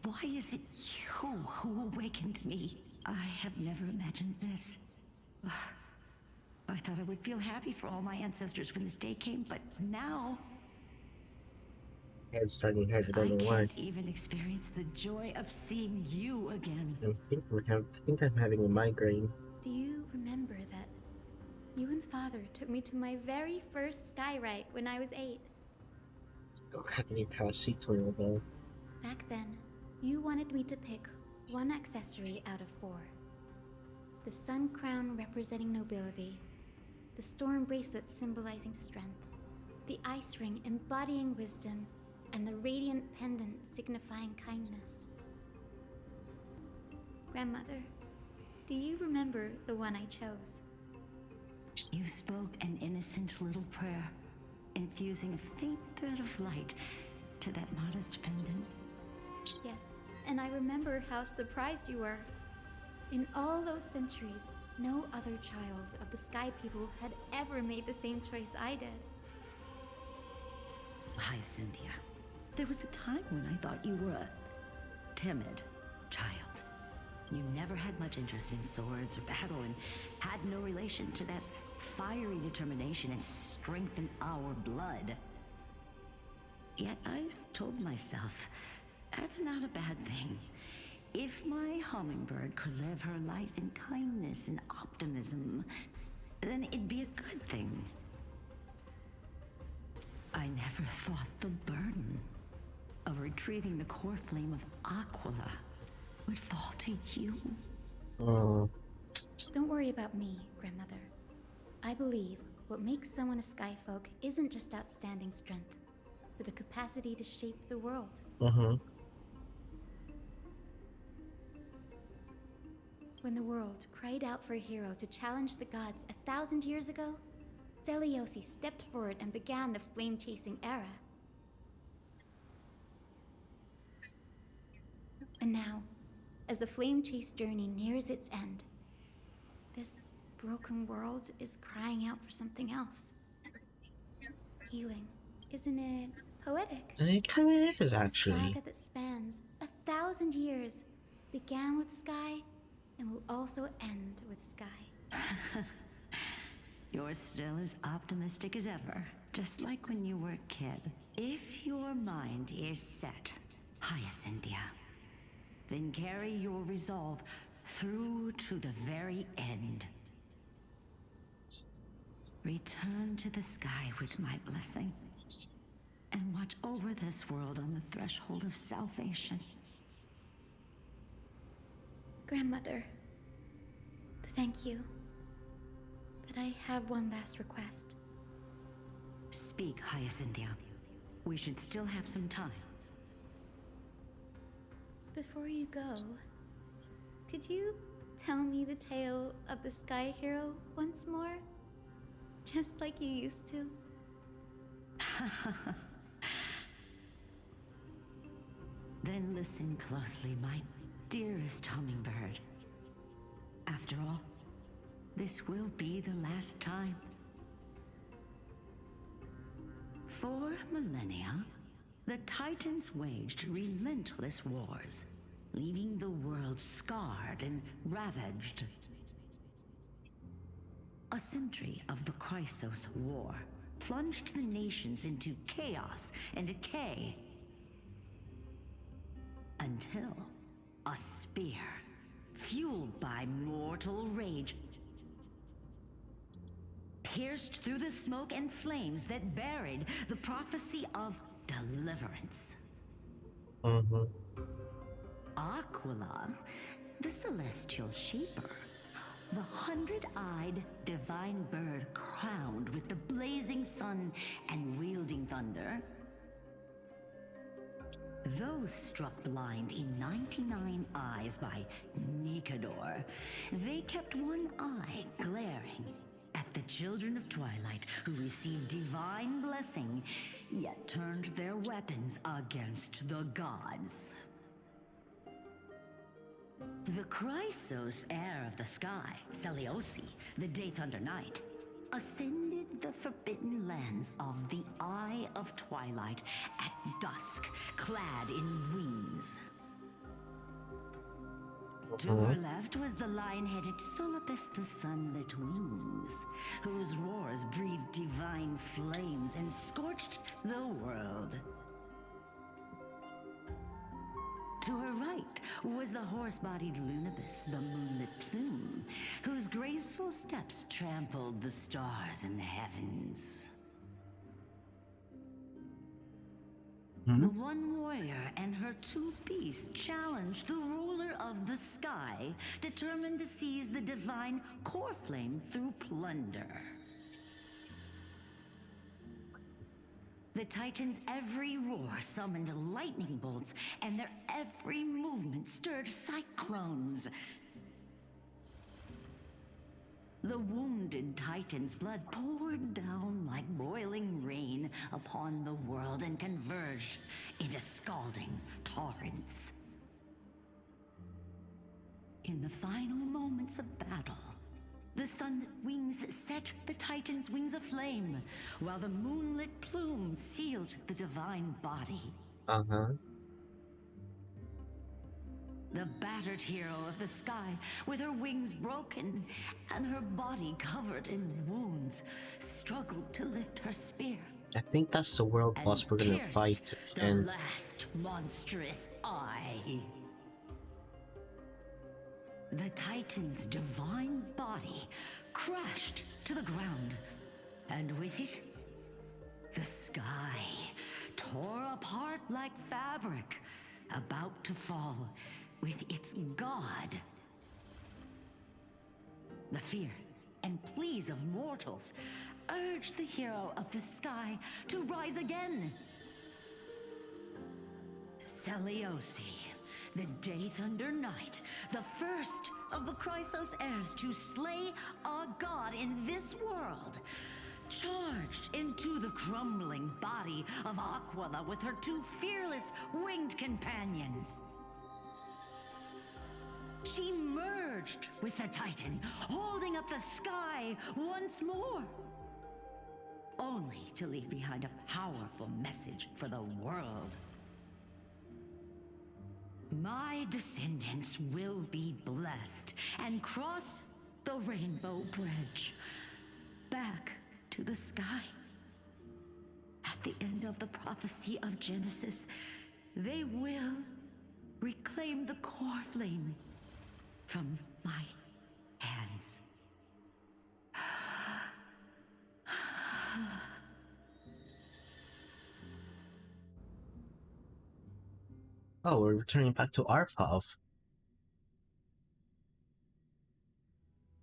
Why is it you who awakened me? I have never imagined this. I thought I would feel happy for all my ancestors when this day came, but now Head's starting to hurt, I I don't know why. can't even experience the joy of seeing you again. I think I'm having a migraine. Do you remember that you and Father took me to my very first skyride when I was 8? Don't have any paracetamol though. Back then, you wanted me to pick one accessory out of 4. The sun crown representing nobility, the storm bracelet symbolizing strength, the ice ring embodying wisdom, and the radiant pendant signifying kindness. Grandmother, do you remember the one I chose? You spoke an innocent little prayer, infusing a faint thread of light to that modest pendant. Yes, and I remember how surprised you were. In all those centuries, no other child of the Sky People had ever made the same choice I did. Hyacinthia, there was a time when I thought you were a timid child. You never had much interest in swords or battle and had no relation to that fiery determination and strength in our blood. Yet I've told myself, that's not a bad thing. If my hummingbird could live her life in kindness and optimism, then it'd be a good thing. I never thought the burden of retrieving the core flame of Aquila would fall to you. Oh, Don't worry about me, Grandmother. I believe what makes someone a Skyfolk isn't just outstanding strength, but the capacity to shape the world. When the world cried out for a hero to challenge the gods 1,000 years ago, Zeliosi stepped forward and began the flame-chasing era. And now, as the flame chase journey nears its end, this broken world is crying out for something else. Healing, isn't it poetic? it kind of is A actually. saga that spans 1,000 years, began with Sky, and will also end with Sky. You're still as optimistic as ever, just like when you were a kid. If your mind is set, Hyacinthia, then carry your resolve through to the very end. Return to the sky with my blessing, and watch over this world on the threshold of salvation. Grandmother, thank you. But I have one last request. Speak, Hyacinthia. We should still have some time. Before you go, could you tell me the tale of the Sky Hero once more? Just like you used to? Then listen closely, my dearest hummingbird. After all, this will be the last time. For millennia, the Titans waged relentless wars, leaving the world scarred and ravaged. A century of the Chrysos War plunged the nations into chaos and decay. Until a spear, fueled by mortal rage, pierced through the smoke and flames that buried the prophecy of deliverance. Aquila, the celestial shaper, the 100-eyed divine bird crowned with the blazing sun and wielding thunder. Those struck blind in 99 eyes by Nicador, they kept one eye glaring at the children of Twilight who received divine blessing, yet turned their weapons against the gods. The Chrysos heir of the sky, Seliosi, the Day Thunder Knight, ascended the forbidden lands of the Eye of Twilight at dusk, clad in wings. To her left was the lion-headed Solopus the Sunlit Wings, whose roars breathed divine flames and scorched the world. To her right was the horse-bodied Lunibus, the Moonlit Plume, whose graceful steps trampled the stars in the heavens. The one warrior and her two beasts challenged the ruler of the sky, determined to seize the divine core flame through plunder. The Titans' every roar summoned lightning bolts, and their every movement stirred cyclones. The wounded Titan's blood poured down like boiling rain upon the world and converged into scalding torrents. In the final moments of battle, the sunlit wings set the Titan's wings aflame, while the moonlit plume sealed the divine body. The battered hero of the sky, with her wings broken and her body covered in wounds, struggled to lift her spear. I think that's the world boss we're gonna fight at the end. The last monstrous eye. The Titan's divine body crashed to the ground, and with it, the sky tore apart like fabric, about to fall with its god. The fear and pleas of mortals urged the hero of the sky to rise again. Seliosi, the Day Thunder Knight, the first of the Chrysos heirs to slay a god in this world, charged into the crumbling body of Aquila with her two fearless winged companions. She merged with the Titan, holding up the sky once more, only to leave behind a powerful message for the world. My descendants will be blessed and cross the Rainbow Bridge back to the sky. At the end of the prophecy of Genesis, they will reclaim the core flame from my hands. Oh, we're returning back to Arpov.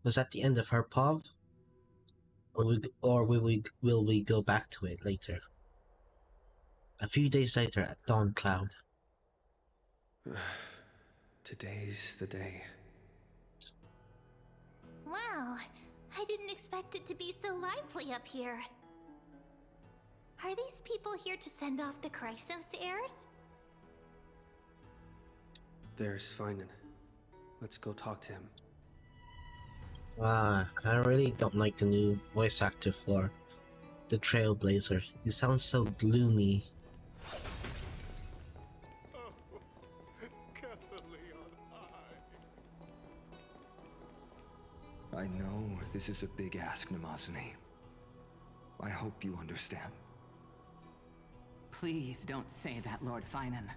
Was that the end of Arpov? Or will we go back to it later? A few days later at Dawn Cloud. Today's the day. Wow, I didn't expect it to be so lively up here. Are these people here to send off the Chrysos heirs? There's Finan. Let's go talk to him. I really don't like the new voice actor for the Trailblazer. He sounds so gloomy. Oh, Kathleen. I know this is a big ask, Namazuni. I hope you understand. Please don't say that, Lord Finan.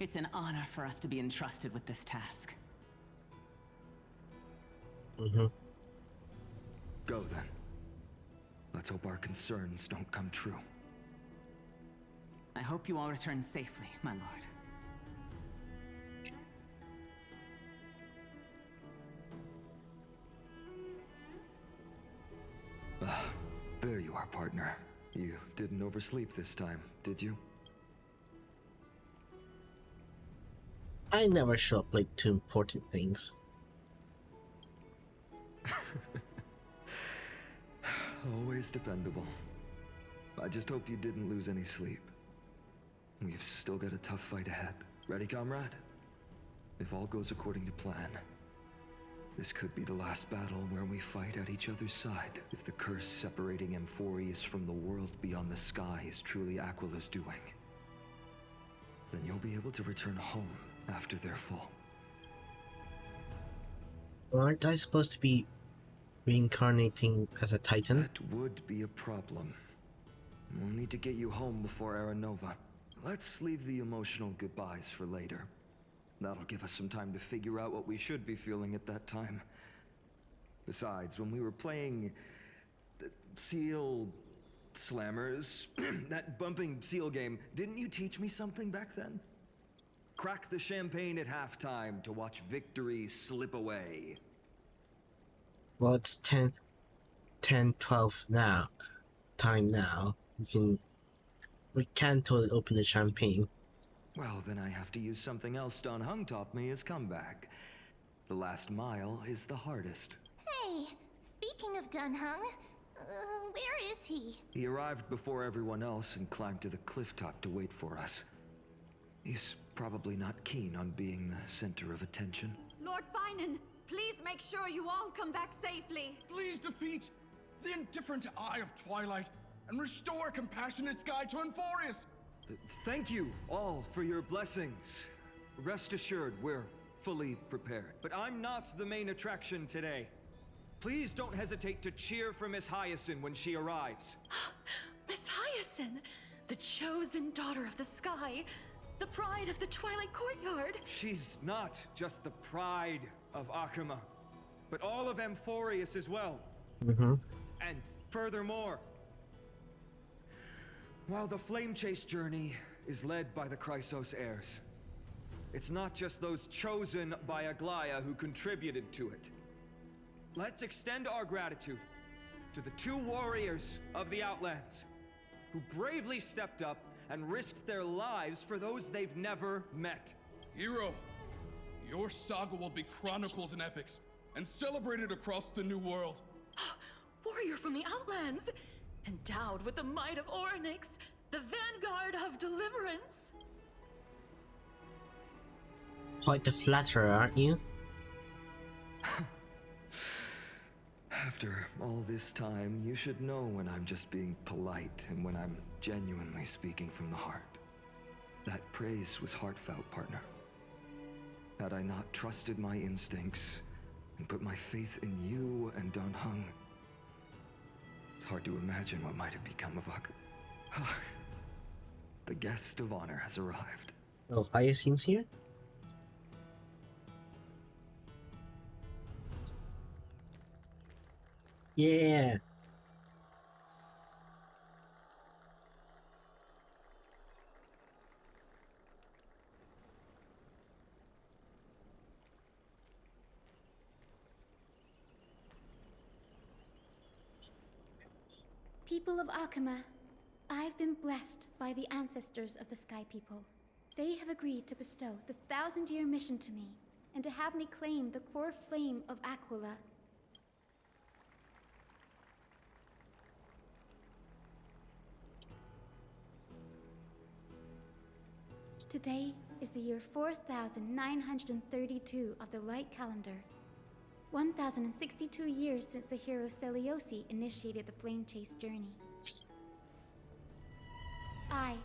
It's an honor for us to be entrusted with this task. Mm-hmm. Go then. Let's hope our concerns don't come true. I hope you all return safely, my lord. There you are, partner. You didn't oversleep this time, did you? I never show up late to important things. Always dependable. I just hope you didn't lose any sleep. We've still got a tough fight ahead. Ready, comrade? If all goes according to plan, this could be the last battle where we fight at each other's side. If the curse separating amphoreus from the world beyond the sky is truly Aquila's doing, then you'll be able to return home after their fall. Aren't I supposed to be reincarnating as a Titan? That would be a problem. We'll need to get you home before Aranova. Let's leave the emotional goodbyes for later. That'll give us some time to figure out what we should be feeling at that time. Besides, when we were playing the Seal Slammers, that bumping seal game, didn't you teach me something back then? Crack the champagne at halftime to watch victory slip away. Well, it's 12 now. Time now. We can totally open the champagne. Well, then I have to use something else Don Hung taught me as comeback. The last mile is the hardest. Hey, speaking of Dunhung, where is he? He arrived before everyone else and climbed to the cliff top to wait for us. He's probably not keen on being the center of attention. Lord Finan, please make sure you all come back safely. Please defeat the indifferent Eye of Twilight and restore compassionate sky to amphoreus. Thank you all for your blessings. Rest assured, we're fully prepared. But I'm not the main attraction today. Please don't hesitate to cheer for Miss Hyacinth when she arrives. Miss Hyacinth, the chosen daughter of the sky, the pride of the Twilight Courtyard. She's not just the pride of Akuma, but all of Amphoreus as well. Mm-hmm. And furthermore, while the Flame Chase journey is led by the Chrysos heirs, it's not just those chosen by Aglaya who contributed to it. Let's extend our gratitude to the 2 warriors of the Outlands who bravely stepped up and risked their lives for those they've never met. Hero, your saga will be chronicled in epics and celebrated across the New World. Warrior from the Outlands, endowed with the might of Orynyx, the vanguard of deliverance. Quite the flatterer, aren't you? After all this time, you should know when I'm just being polite and when I'm genuinely speaking from the heart. That praise was heartfelt, partner. Had I not trusted my instincts and put my faith in you and Don Hung, it's hard to imagine what might have become of Ak. The guest of honor has arrived. Oh, Hyacinth's here? Yeah! People of Akuma, I've been blessed by the ancestors of the Sky People. They have agreed to bestow the 1,000-year mission to me, and to have me claim the core flame of Aquila. Today is the year 4932 of the Light Calendar. 1,062 years since the hero Seliosi initiated the Flame Chase journey. I,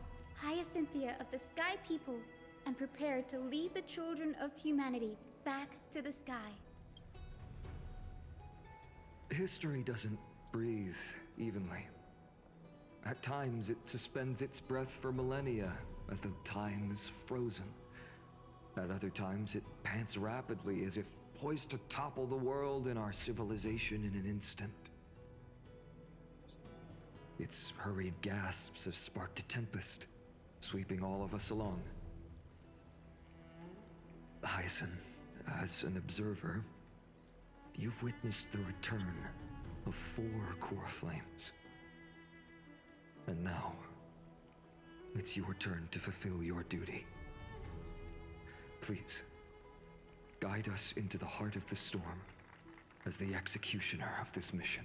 Hyacinthia of the Sky People, am prepared to lead the children of humanity back to the sky. history doesn't breathe evenly. At times, it suspends its breath for millennia, as though time is frozen. At other times, it pants rapidly, as if poised to topple the world and our civilization in an instant. Its hurried gasps have sparked a tempest, sweeping all of us along. Hyson, as an observer, you've witnessed the return of 4 core flames. And now, it's your turn to fulfill your duty. Please, guide us into the heart of the storm as the executioner of this mission.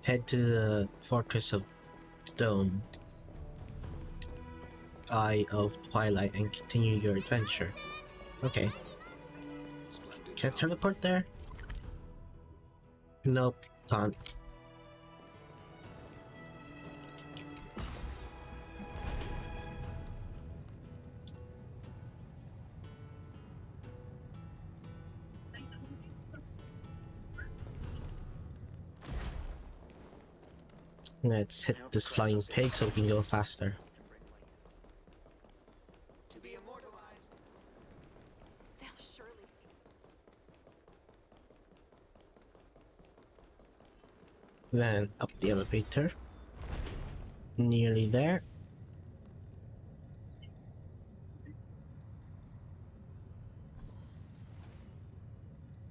Head to the Fortress of Dome, Eye of Twilight, and continue your adventure. Okay. Can I teleport there? Nope, can't. Let's hit this flying pig so we can go faster. To be immortalized. They'll surely see. Then up the elevator. Nearly there.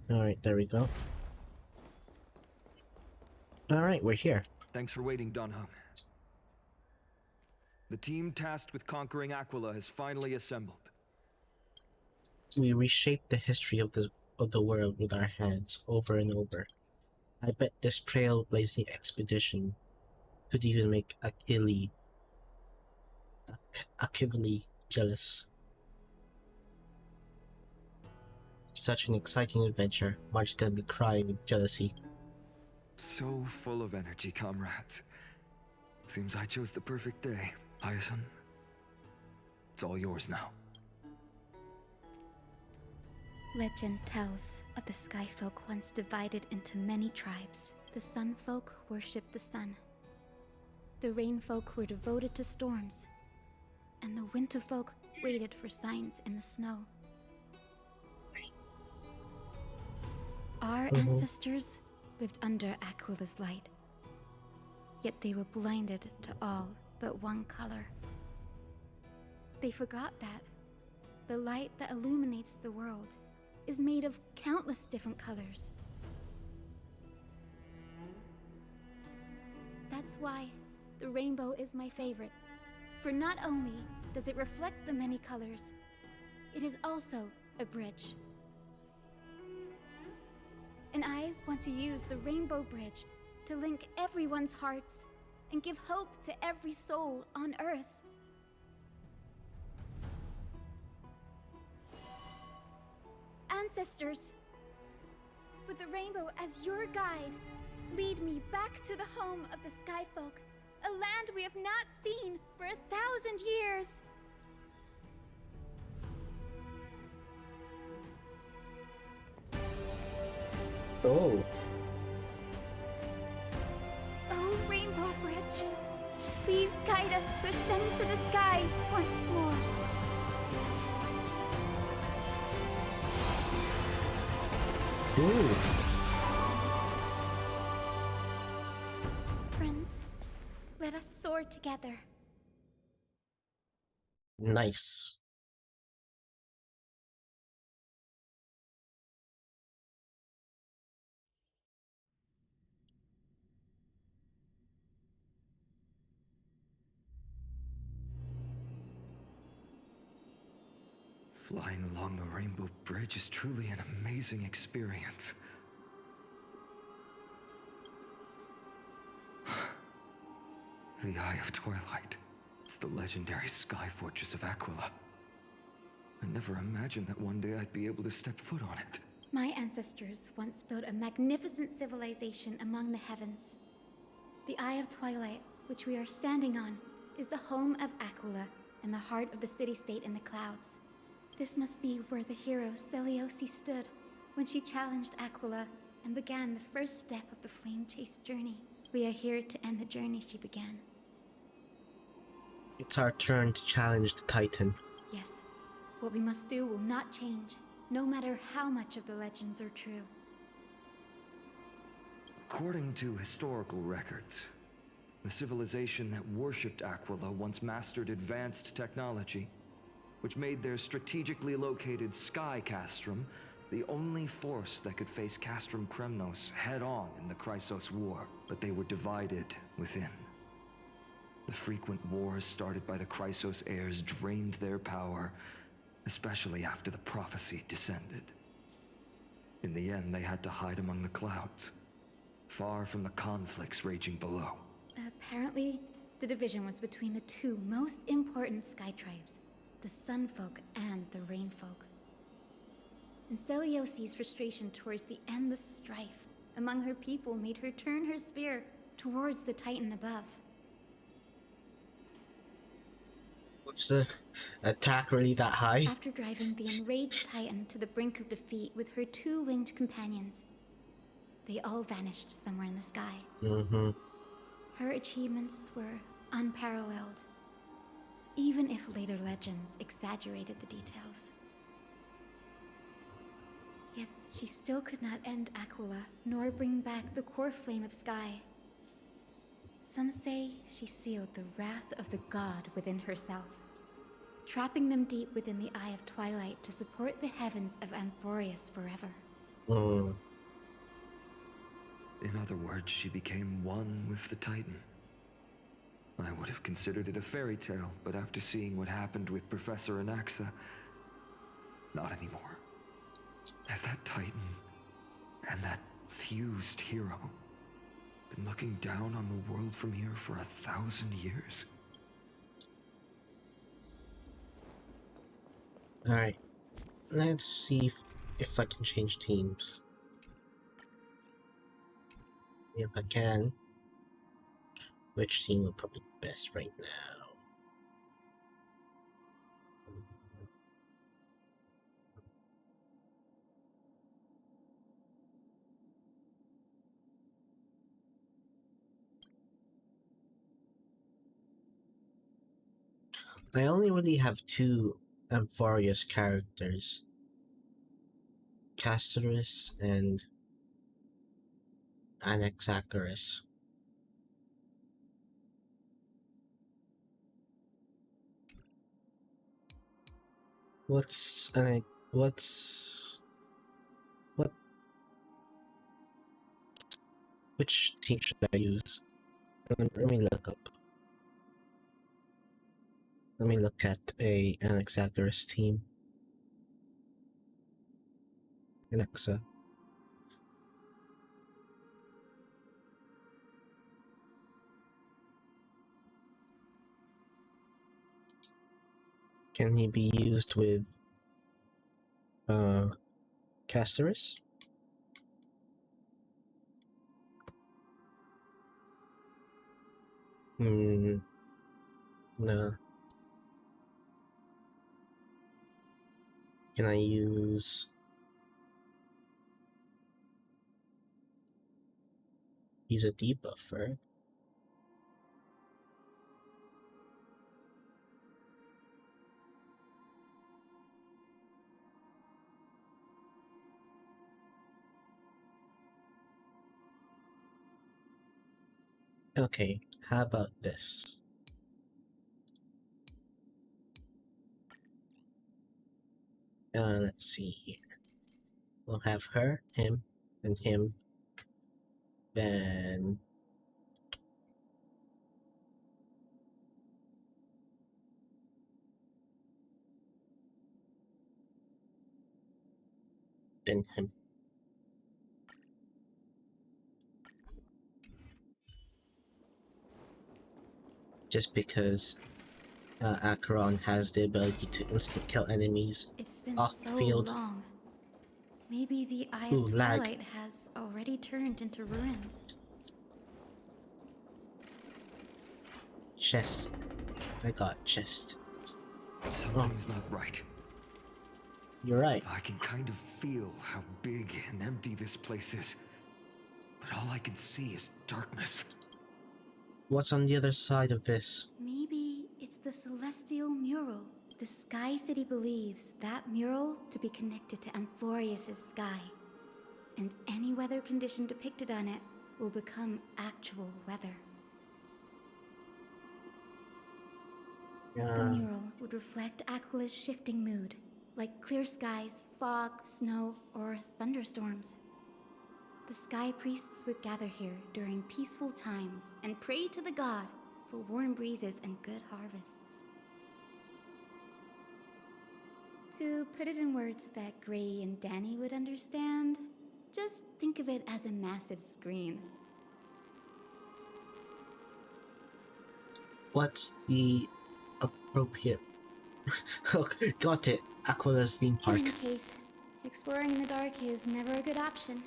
Alright, there we go. Alright, we're here. Thanks for waiting, Dunhung. The team tasked with conquering Aquila has finally assembled. We reshaped the history of the world with our hands over and over. I bet this trailblazing expedition could even make Achille jealous. Such an exciting adventure. Mark's gonna be crying with jealousy. So full of energy, comrades. Seems I chose the perfect day, Hyson. It's all yours now. Legend tells of the Sky Folk once divided into many tribes. The Sun Folk worshipped the sun. The Rain Folk were devoted to storms. And the Winter Folk waited for signs in the snow. Our ancestors lived under Aquila's light. Yet they were blinded to all but one color. They forgot that the light that illuminates the world is made of countless different colors. That's why the rainbow is my favorite. For not only does it reflect the many colors, it is also a bridge. And I want to use the Rainbow Bridge to link everyone's hearts and give hope to every soul on Earth. Ancestors, with the rainbow as your guide, lead me back to the home of the Sky Folk, a land we have not seen for 1,000 years. Oh. Oh, Rainbow Bridge, please guide us to ascend to the skies once more. Ooh. Friends, let us soar together. Nice. Flying along the Rainbow Bridge is truly an amazing experience. The Eye of Twilight. It's the legendary sky fortress of Aquila. I never imagined that one day I'd be able to step foot on it. My ancestors once built a magnificent civilization among the heavens. The Eye of Twilight which we are standing on, is the home of Aquila and the heart of the city-state in the clouds. This must be where the hero Seliosi stood when she challenged Aquila and began the first step of the flame chase journey. We are here to end the journey she began. It's our turn to challenge the Titan. Yes, what we must do will not change, no matter how much of the legends are true. According to historical records, the civilization that worshipped Aquila once mastered advanced technology, which made their strategically located Sky Castrum the only force that could face Castrum Kremnos head-on in the Chrysos War, but they were divided within. The frequent wars started by the Chrysos heirs drained their power, especially after the prophecy descended. In the end, they had to hide among the clouds, far from the conflicts raging below. Apparently, the division was between the two most important sky tribes, the Sunfolk and the Rainfolk. And Seliosi's frustration towards the endless strife among her people made her turn her spear towards the Titan above. Was the attack really that high? After driving the enraged Titan to the brink of defeat with her two winged companions, they all vanished somewhere in the sky. Her achievements were unparalleled, even if later legends exaggerated the details. Yet she still could not end Aquila, nor bring back the core flame of Sky. Some say she sealed the wrath of the god within herself, trapping them deep within the Eye of Twilight to support the heavens of amphoreus forever. In other words, she became one with the Titan. I would have considered it a fairy tale, but after seeing what happened with Professor Anaxa, not anymore. Has that Titan and that fused hero been looking down on the world from here for 1,000 years? Alright, let's see if I can change teams. If I can, which team will probably be best right now? I only really have two amphoreus characters, Castorus and Anaxagoras. What which team should I use? Let me look up. Let me look at a Anaxagoras team. Anaxa. Can he be used with Castorus? No. Can I use... He's a debuffer. Okay, how about this? Let's see here. We'll have her, him, and him. Then him. Just because Acheron has the ability to instant kill enemies It's been off so field. long. Maybe the Eye Ooh, of lag. Twilight has already turned into ruins. Chest. I got chest. Something's not right. You're right. I can kind of feel how big and empty this place is. But all I can see is darkness. What's on the other side of this? Maybe it's the celestial mural. The Sky City believes that mural to be connected to amphoreus' sky. And any weather condition depicted on it will become actual weather. The mural would reflect Aquila's shifting mood, like clear skies, fog, snow, or thunderstorms. The sky priests would gather here during peaceful times and pray to the god for warm breezes and good harvests. To put it in words that Gray and Danny would understand, just think of it as a massive screen. What's the appropriate... Okay, got it. Aquila's theme park. In any case, exploring in the dark is never a good option.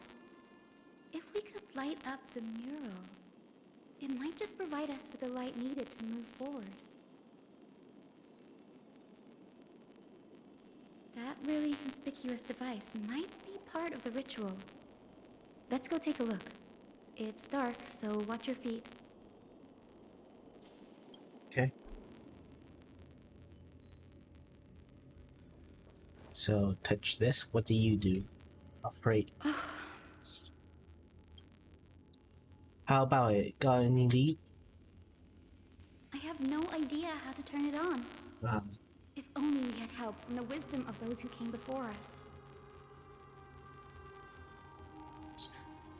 If we could light up the mural, it might just provide us with the light needed to move forward. That really conspicuous device might be part of the ritual. Let's go take a look. It's dark, so watch your feet. Okay. So, touch this. What do you do? Afraid. How about it? Got any lead? I have no idea how to turn it on. If only we had help from the wisdom of those who came before us.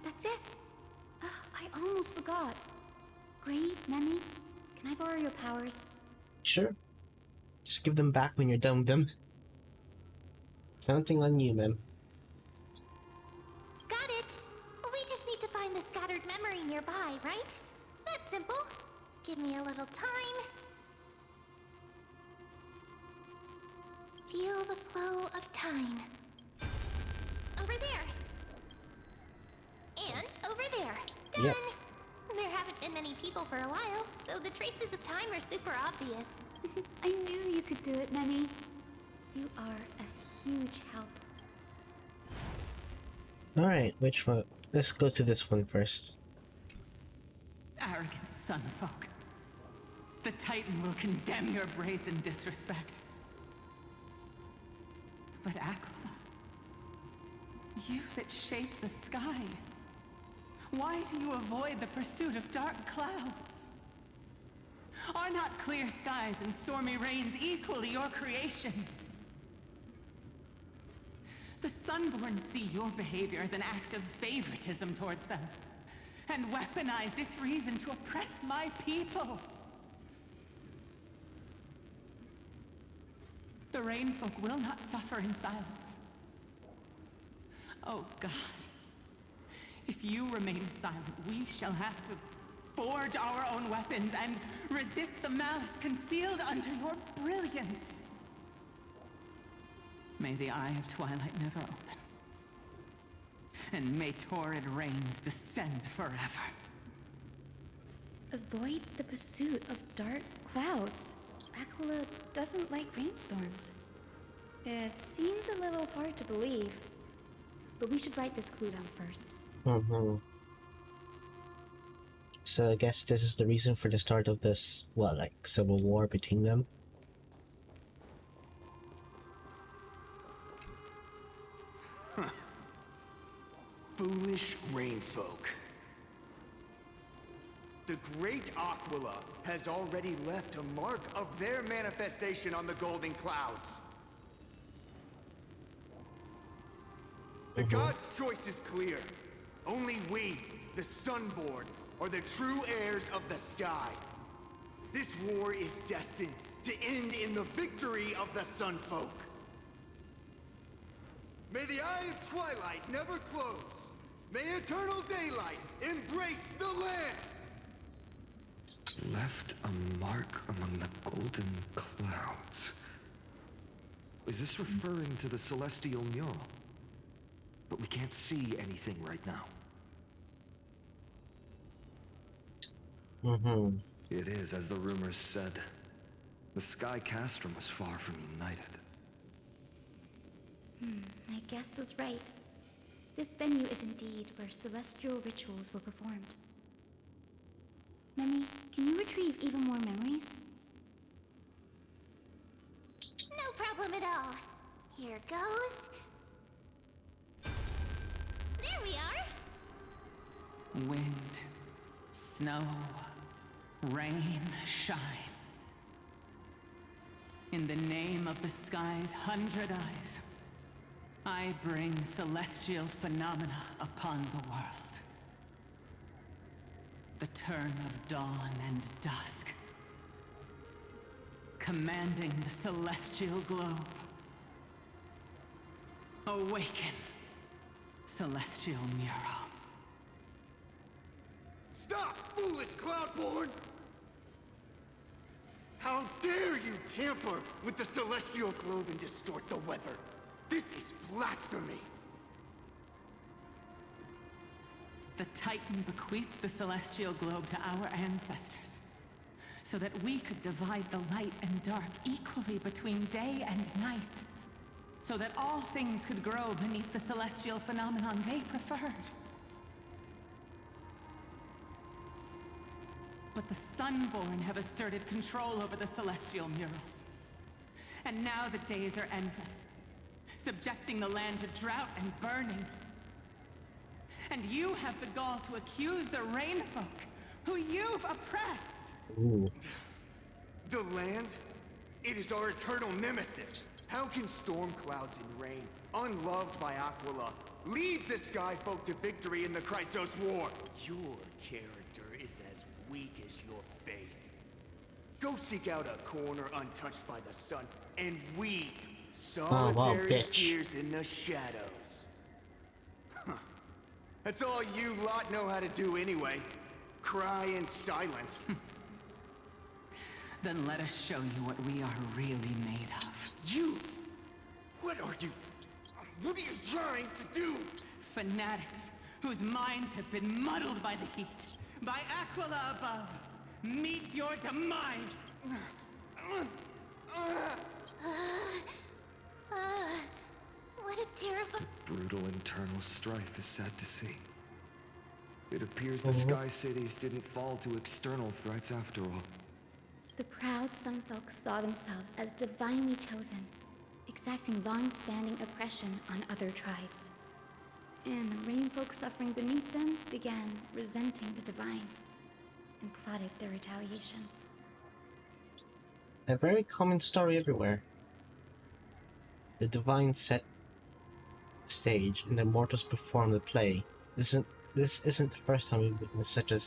That's it. I almost forgot. Gray, Memmy, can I borrow your powers? Sure. Just give them back when you're done with them. Counting on you, ma'am. Got it! We just need to find the scattered memory nearby, right? That's simple. Give me a little time. Feel the flow of time. Over there. And over there. Done! Yep. There haven't been many people for a while, so the traces of time are super obvious. I knew you could do it, Memmy. You are a huge help. Alright, which one? Let's go to this one first. Arrogant sunfolk. The Titan will condemn your brazen disrespect. But Aquila, you that shape the sky, why do you avoid the pursuit of dark clouds? Are not clear skies and stormy rains equally your creations? The Sunborn see your behavior as an act of favoritism towards them, and weaponize this reason to oppress my people. The Rainfolk will not suffer in silence. Oh God, if you remain silent, we shall have to forge our own weapons and resist the malice concealed under your brilliance. May the Eye of Twilight never open, and may torrid rains descend forever. Avoid the pursuit of dark clouds. Aquila doesn't like rainstorms. It seems a little hard to believe, but we should write this clue down first. So I guess this is the reason for the start of this, what, like, civil war between them? Foolish rainfolk. The great Aquila has already left a mark of their manifestation on the golden clouds. The gods' choice is clear. Only we, the Sunborn, are the true heirs of the sky. This war is destined to end in the victory of the Sunfolk. May the Eye of Twilight never close. May eternal daylight embrace the land! Left a mark among the golden clouds. Is this referring to the celestial mural? But we can't see anything right now. It is as the rumors said. The Sky Castrum was far from united. My guess was right. This venue is indeed where celestial rituals were performed. Memi, can you retrieve even more memories? No problem at all. Here goes. There we are. Wind, snow, rain, shine. In the name of the sky's 100 eyes, I bring celestial phenomena upon the world. The turn of dawn and dusk, commanding the celestial globe. Awaken, celestial mural. Stop, foolish Cloudborn! How dare you tamper with the celestial globe and distort the weather? This is blasphemy! The Titan bequeathed the celestial globe to our ancestors, so that we could divide the light and dark equally between day and night, so that all things could grow beneath the celestial phenomenon they preferred. But the Sunborn have asserted control over the celestial mural. And now the days are endless, subjecting the land to drought and burning. And you have the gall to accuse the Rainfolk, who you've oppressed! Ooh. The land? It is our eternal nemesis. How can storm clouds and rain, unloved by Aquila, lead the Skyfolk to victory in the Chrysos War? Your character is as weak as your faith. Go seek out a corner untouched by the sun and weep solitary tears in the shadows. Huh. That's all you lot know how to do anyway. Cry in silence. Then let us show you what we are really made of. You? What are you? What are you trying to do? Fanatics whose minds have been muddled by the heat, by Aquila above. Meet your demise! What a terrible... The brutal internal strife is sad to see. It appears the Sky Cities didn't fall to external threats after all. The proud Sunfolk saw themselves as divinely chosen, exacting long-standing oppression on other tribes. And the Rainfolk suffering beneath them began resenting the divine and plotted their retaliation. A very common story everywhere. The divine set the stage and the mortals perform the play. This isn't the first time we've witnessed such a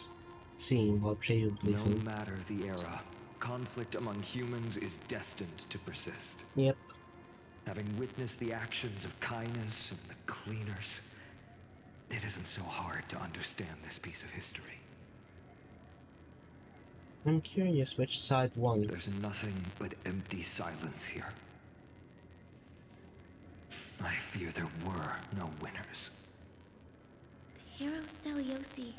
scene while previously seen. No matter the era, conflict among humans is destined to persist. Yep. Having witnessed the actions of Kindness and the Cleaners, it isn't so hard to understand this piece of history. I'm curious which side won. There's nothing but empty silence here. I fear there were no winners. The hero Celiosi.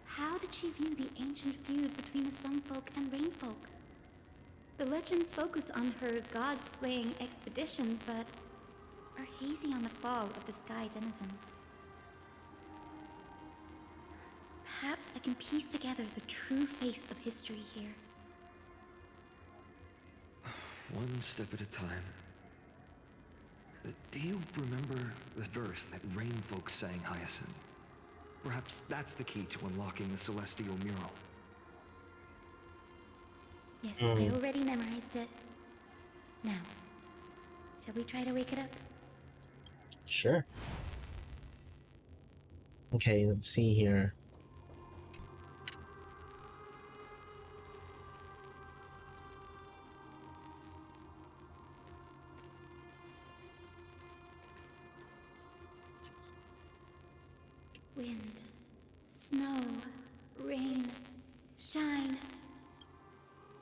How did she view the ancient feud between the Sunfolk and Rainfolk? The legends focus on her god-slaying expeditions, but are hazy on the fall of the Sky Denizens. Perhaps I can piece together the true face of history here. One step at a time. Do you remember the verse that Rainfolk sang, Hyacinth? Perhaps that's the key to unlocking the celestial mural. Yes, I already memorized it. Now, shall we try to wake it up? Sure. Okay, let's see here. Wind, snow, rain, shine.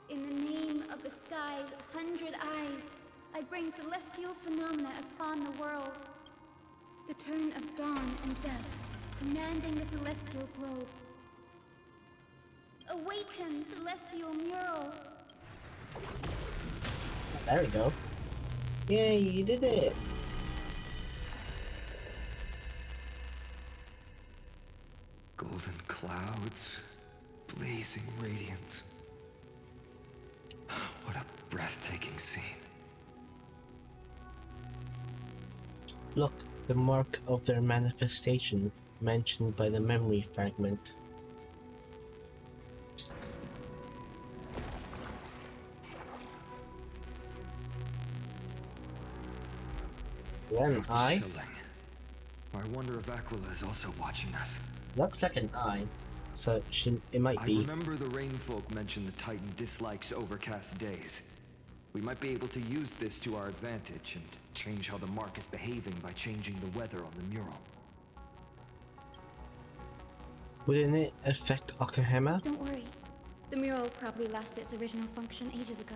In the name of the sky's 100 eyes, I bring celestial phenomena upon the world. The turn of dawn and dusk, commanding the celestial globe. Awaken, celestial mural. There we go. Yay, you did it! Golden clouds, blazing radiance. What a breathtaking scene. Look, the mark of their manifestation mentioned by the memory fragment. An eye? Chilling. I wonder if Aquila is also watching us. Looks like an eye, so it might be. I remember the Rainfolk mentioned the Titan dislikes overcast days. We might be able to use this to our advantage and change how the mark is behaving by changing the weather on the mural. Wouldn't it affect Okahama? Don't worry. The mural probably lost its original function ages ago.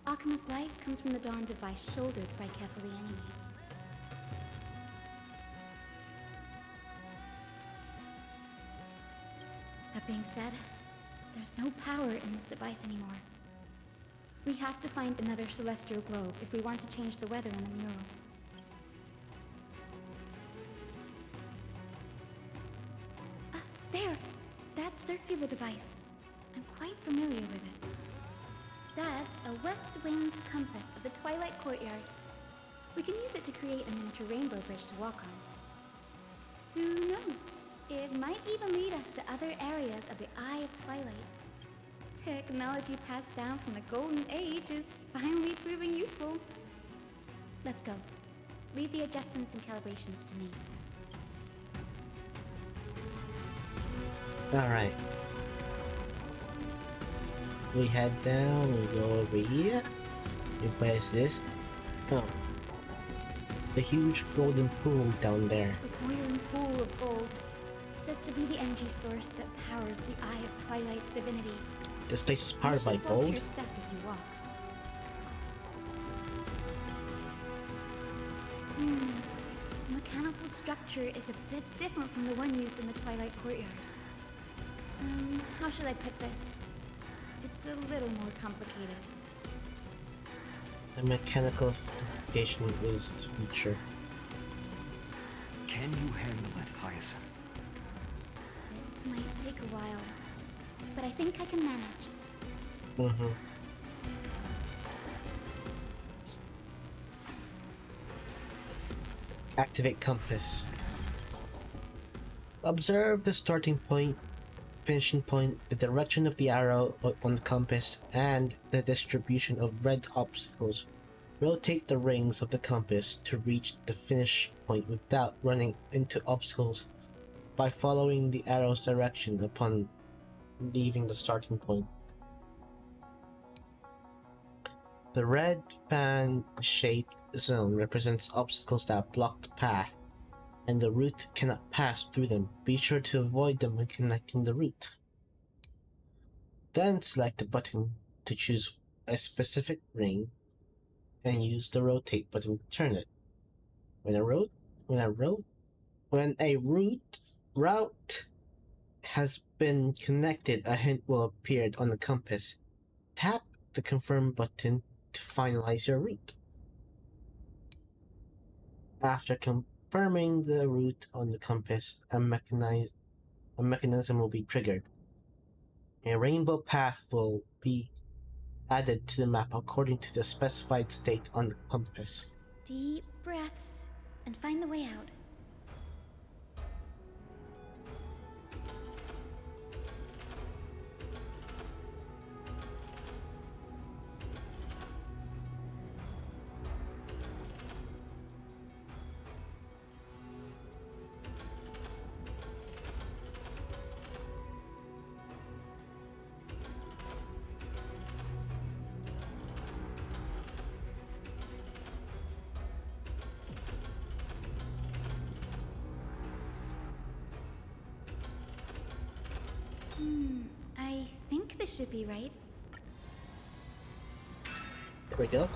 Akima's light comes from the dawn device shouldered by Kefali anyway. That being said, there's no power in this device anymore. We have to find another celestial globe if we want to change the weather on the mural. There! That circular device. I'm quite familiar with it. That's a west-wind compass of the Twilight Courtyard. We can use it to create a miniature rainbow bridge to walk on. Who knows? It might even lead us to other areas of the Eye of Twilight. Technology passed down from the Golden Age is finally proving useful. Let's go. Leave the adjustments and calibrations to me. Alright. We head down, we go over here. We place this. Oh. The huge golden pool down there. The boiling pool of gold. Said to be the energy source that powers the Eye of Twilight's divinity. This place is powered by gold? Watch your step as you walk. The mechanical structure is a bit different from the one used in the Twilight Courtyard. How should I put this? It's a little more complicated. The mechanical fabrication is the feature. Can you handle it, Hyacinth? This might take a while, but I think I can manage. Activate compass. Observe the starting point, finishing point, the direction of the arrow on the compass, and the distribution of red obstacles. Rotate the rings of the compass to reach the finish point without running into obstacles by following the arrow's direction upon leaving the starting point. The red fan-shaped zone represents obstacles that block the path, and the route cannot pass through them. Be sure to avoid them when connecting the route. Then select the button to choose a specific ring and use the rotate button to turn it. When a route has been connected, a hint will appear on the compass. Tap the confirm button to finalize your route. After confirming the route on the compass, a mechanism will be triggered. A rainbow path will be added to the map according to the specified state on the compass. Deep breaths and find the way out. I think this should be right. Here we go.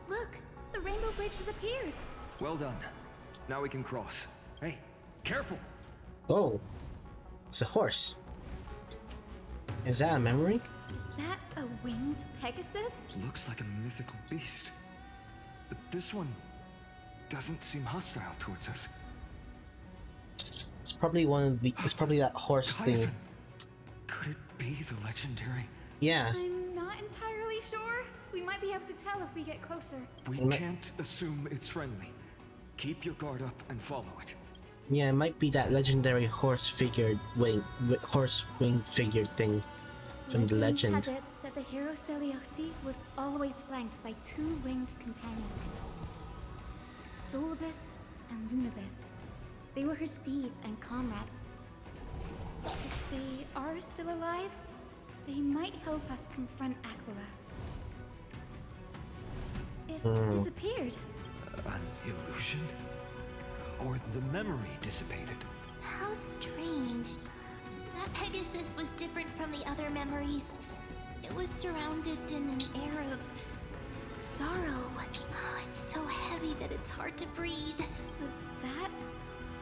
Look! The rainbow bridge has appeared! Well done. Now we can cross. Hey, careful! Oh, it's a horse. Is that a memory? Is that a winged Pegasus? Looks like a mythical beast. But this one doesn't seem hostile towards us. It's probably one of the. It's probably that horse thing. Tyson, could it be the legendary? Yeah. I'm not entirely sure. We might be able to tell if we get closer. We can't assume it's friendly. Keep your guard up and follow it. Yeah, it might be that legendary horse winged figure thing from the legend. Has it that the hero Celiosi was always flanked by two winged companions, Solibus and Lunibus. They were her steeds and comrades. If they are still alive, they might help us confront Aquila. It disappeared. An illusion? Or the memory dissipated? How strange. That Pegasus was different from the other memories. It was surrounded in an air of sorrow. Oh, it's so heavy that it's hard to breathe. Was that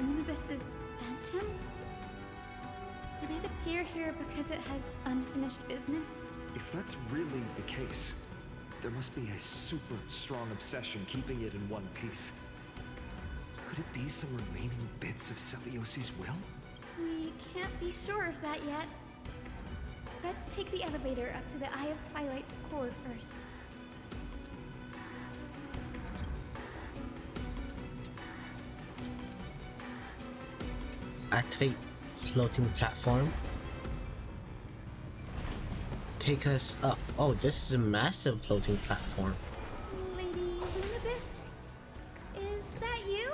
Lunibus's phantom? Did it appear here because it has unfinished business? If that's really the case, there must be a super strong obsession keeping it in one piece. Could it be some remaining bits of Celiosi's will? We can't be sure of that yet. Let's take the elevator up to the Eye of Twilight's core first. Activate floating platform. Take us up. Oh, this is a massive floating platform. Lady Lunibus? Is that you?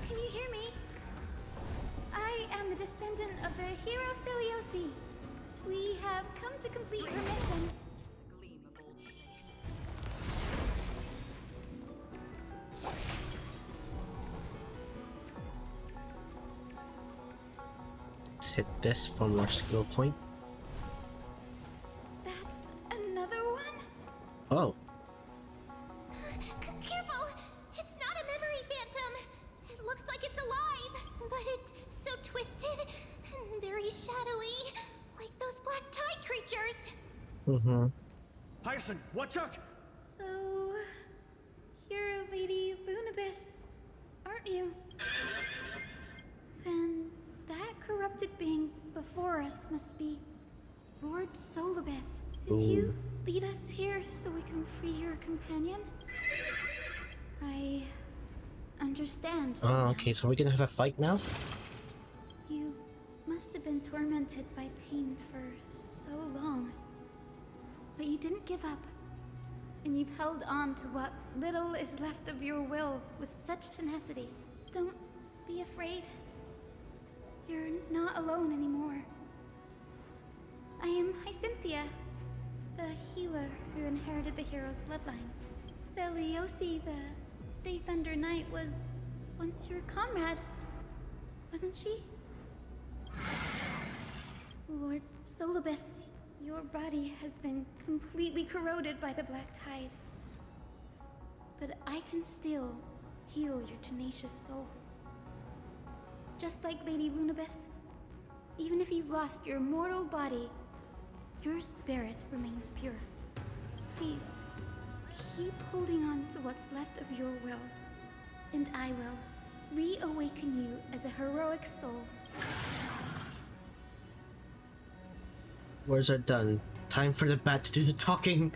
Can you hear me? I am the descendant of the hero Celiosi. We have come to complete her mission. Let's hit this for more skill point. That's another one? Oh. Careful! It's not a memory phantom! It looks like it's alive, but it's so twisted and very shadowy, like those black tide creatures. Mm-hmm. Hyacinth, watch out! So, you're Lady Lunibus, aren't you? Then that corrupted being before us must be Lord Solibus. Did you lead us here so we can free your companion? I understand. Oh, okay, so we're gonna have a fight now? You must have been tormented by pain for so long. But you didn't give up. And you've held on to what little is left of your will with such tenacity. Don't be afraid. You're not alone anymore. I am Hyacinthia, the healer who inherited the hero's bloodline. Celiosi, the Day Thunder Knight, was once your comrade, wasn't she? Lord Solibus, your body has been completely corroded by the black tide. But I can still heal your tenacious soul. Just like Lady Lunibus, even if you've lost your mortal body, your spirit remains pure. Please, keep holding on to what's left of your will, and I will reawaken you as a heroic soul. Words are done. Time for the bat to do the talking.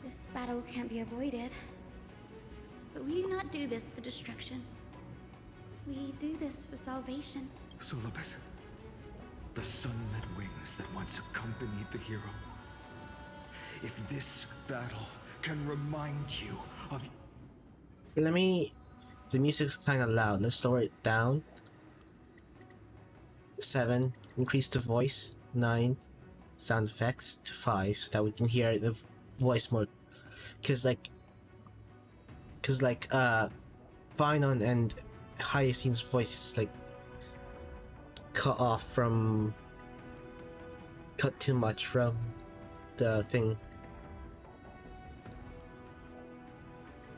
This battle can't be avoided, but we do not do this for destruction. We do this for salvation. Solibus, the sunlit wings that once accompanied the hero. If this battle can remind you of... The music's kind of loud. Let's lower it down. 7. Increase the voice. 9. Sound effects to 5 so that we can hear the voice more. Cause Vinon and Hyacinth's voice is like cut too much from the thing.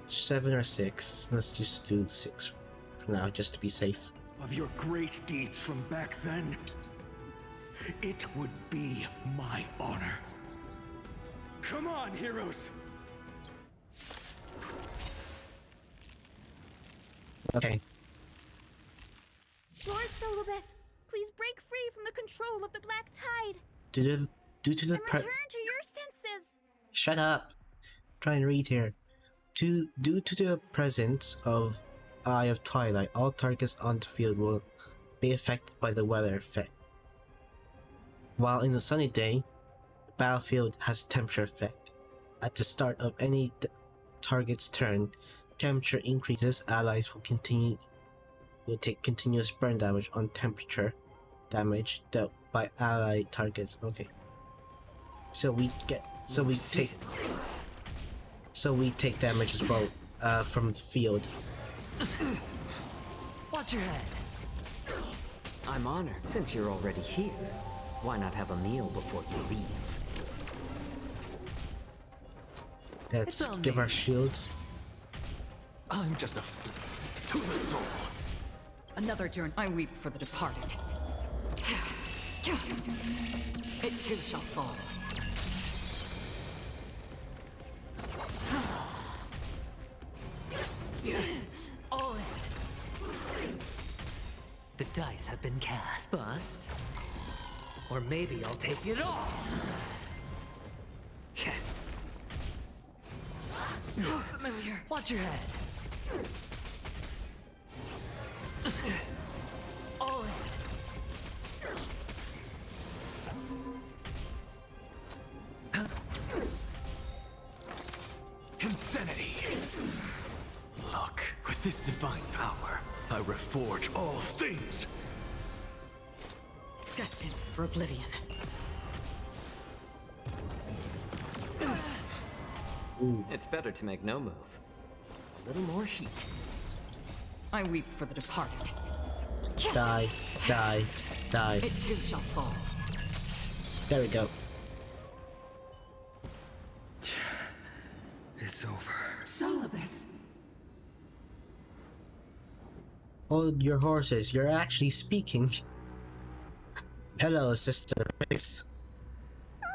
7 or 6. Let's just do 6 for now, just to be safe. of your great deeds from back then, it would be my honor. Come on, heroes! Okay. Lord Solobes, please break free from the control of the Black Tide Due to the and return to your senses. Shut up. Try and read here. Due to the presence of Eye of Twilight, all targets on the field will be affected by the weather effect. While in a sunny day, the battlefield has a temperature effect. At the start of any target's turn, temperature increases. Allies will take continuous burn damage on temperature damage dealt by ally targets. Okay. So we take damage as well from the field. Watch your head. I'm honored. Since you're already here, why not have a meal before you leave? Let's give our shields. I'm just a to the soul. Another journey. I weep for the departed. It too shall fall. All in. The dice have been cast. Bust. Or maybe I'll take it all. So familiar. Watch your head. All in. Insanity! Look, with this divine power, I reforge all things! Destined for oblivion. It's better to make no move. A little more heat. I weep for the departed. Die, die, die. It too shall fall. There we go. It's over. Solobes. Hold your horses, you're actually speaking. Hello, Sister Fix.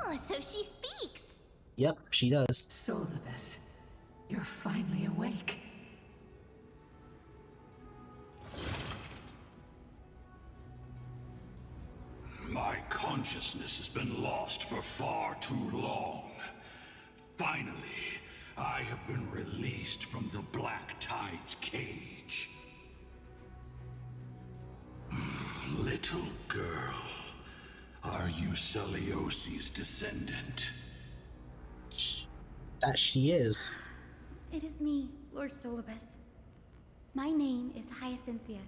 Oh, so she speaks. Yep, she does. Solobes, you're finally awake. My consciousness has been lost for far too long. Finally, I have been released from the Black Tide's cage. Little girl, are you Celiosi's descendant? That she is. It is me, Lord Solobes. My name is Hyacinthia,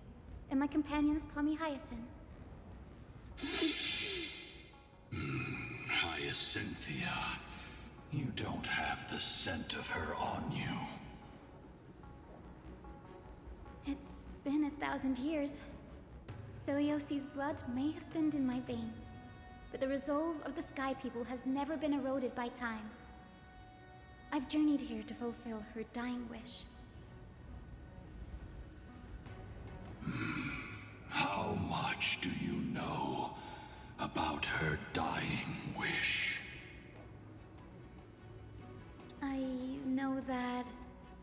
and my companions call me Hyacinth. Hyacinthia, you don't have the scent of her on you. It's been 1,000 years. Celiosi's blood may have thinned in my veins, but the resolve of the Sky People has never been eroded by time. I've journeyed here to fulfill her dying wish. How much do you know about her dying wish? I know that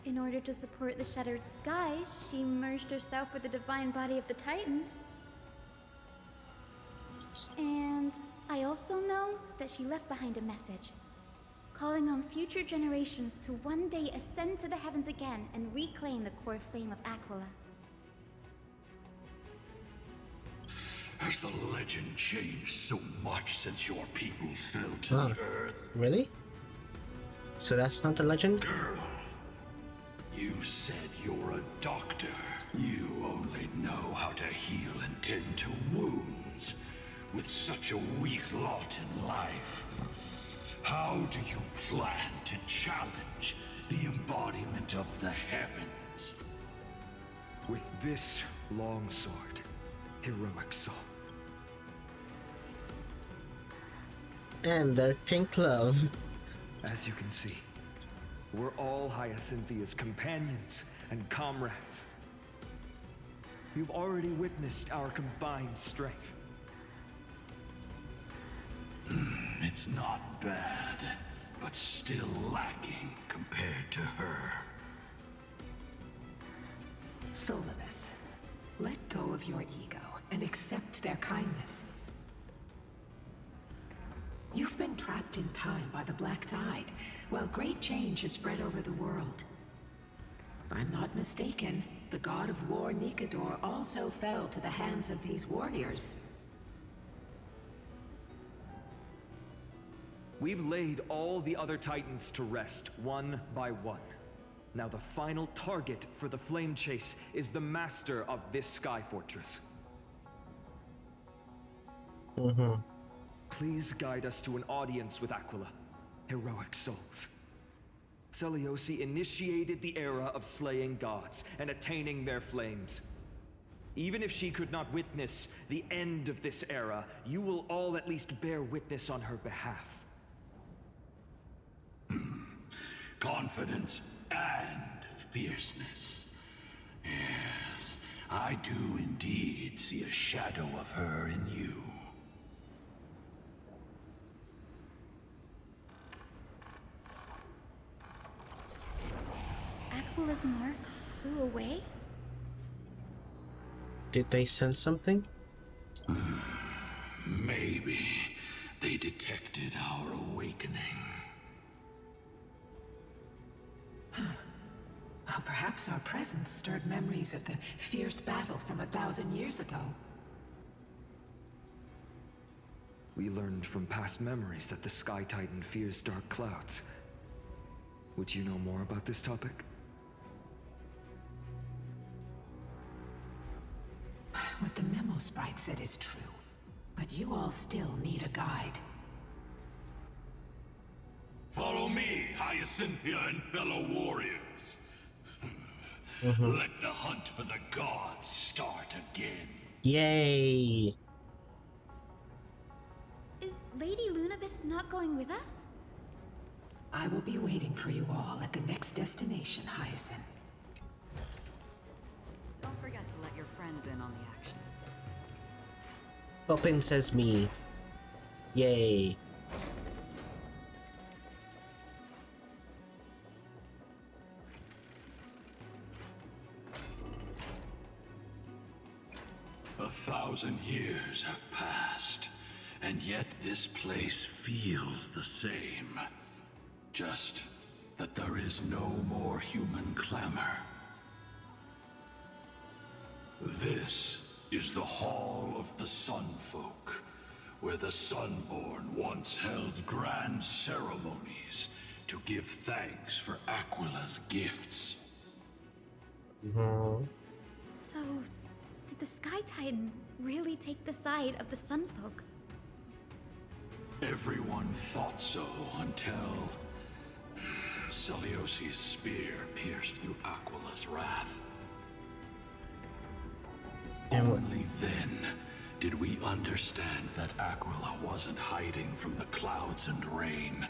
in order to support the shattered sky, she merged herself with the divine body of the Titan. And I also know that she left behind a message, calling on future generations to one day ascend to the heavens again and reclaim the core flame of Aquila. Has the legend changed so much since your people fell to the earth? Really? So that's not the legend? Girl, you said you're a doctor. You only know how to heal and tend to wounds. With such a weak lot in life, how do you plan to challenge the embodiment of the heavens? With this long sword, heroic soul. And their pink love. As you can see, we're all Hyacinthia's companions and comrades. You've already witnessed our combined strength. It's not bad, but still lacking compared to her. Solibus, let go of your ego and accept their kindness. You've been trapped in time by the Black Tide, while great change has spread over the world. If I'm not mistaken, the god of war Nikador also fell to the hands of these warriors. We've laid all the other Titans to rest, one by one. Now the final target for the Flame Chase is the master of this Sky Fortress. Please guide us to an audience with Aquila. Heroic souls. Seliosi initiated the era of slaying gods and attaining their flames. Even if she could not witness the end of this era, you will all at least bear witness on her behalf. Confidence and fierceness. Yes, I do indeed see a shadow of her in you. Aquila's mark flew away? Did they sense something? Maybe they detected our awakening. Well, perhaps our presence stirred memories of the fierce battle from 1,000 years ago. We learned from past memories that the Sky Titan fears dark clouds. Would you know more about this topic? What the memo sprite said is true, but you all still need a guide. Follow me, Hyacinthia and fellow warriors. Let the hunt for the gods start again. Yay! Is Lady Lunabis not going with us? I will be waiting for you all at the next destination, Hyacinth. Don't forget to let your friends in on the action. Open says me. Yay. A 1,000 years have passed, and yet this place feels the same. Just that there is no more human clamor. This is the Hall of the Sunfolk, where the Sunborn once held grand ceremonies to give thanks for Aquila's gifts. So, did the Sky Titan really take the side of the Sunfolk? Everyone thought so until Seliosi's spear pierced through Aquila's wrath. Only then did we understand that Aquila wasn't hiding from the clouds and rain,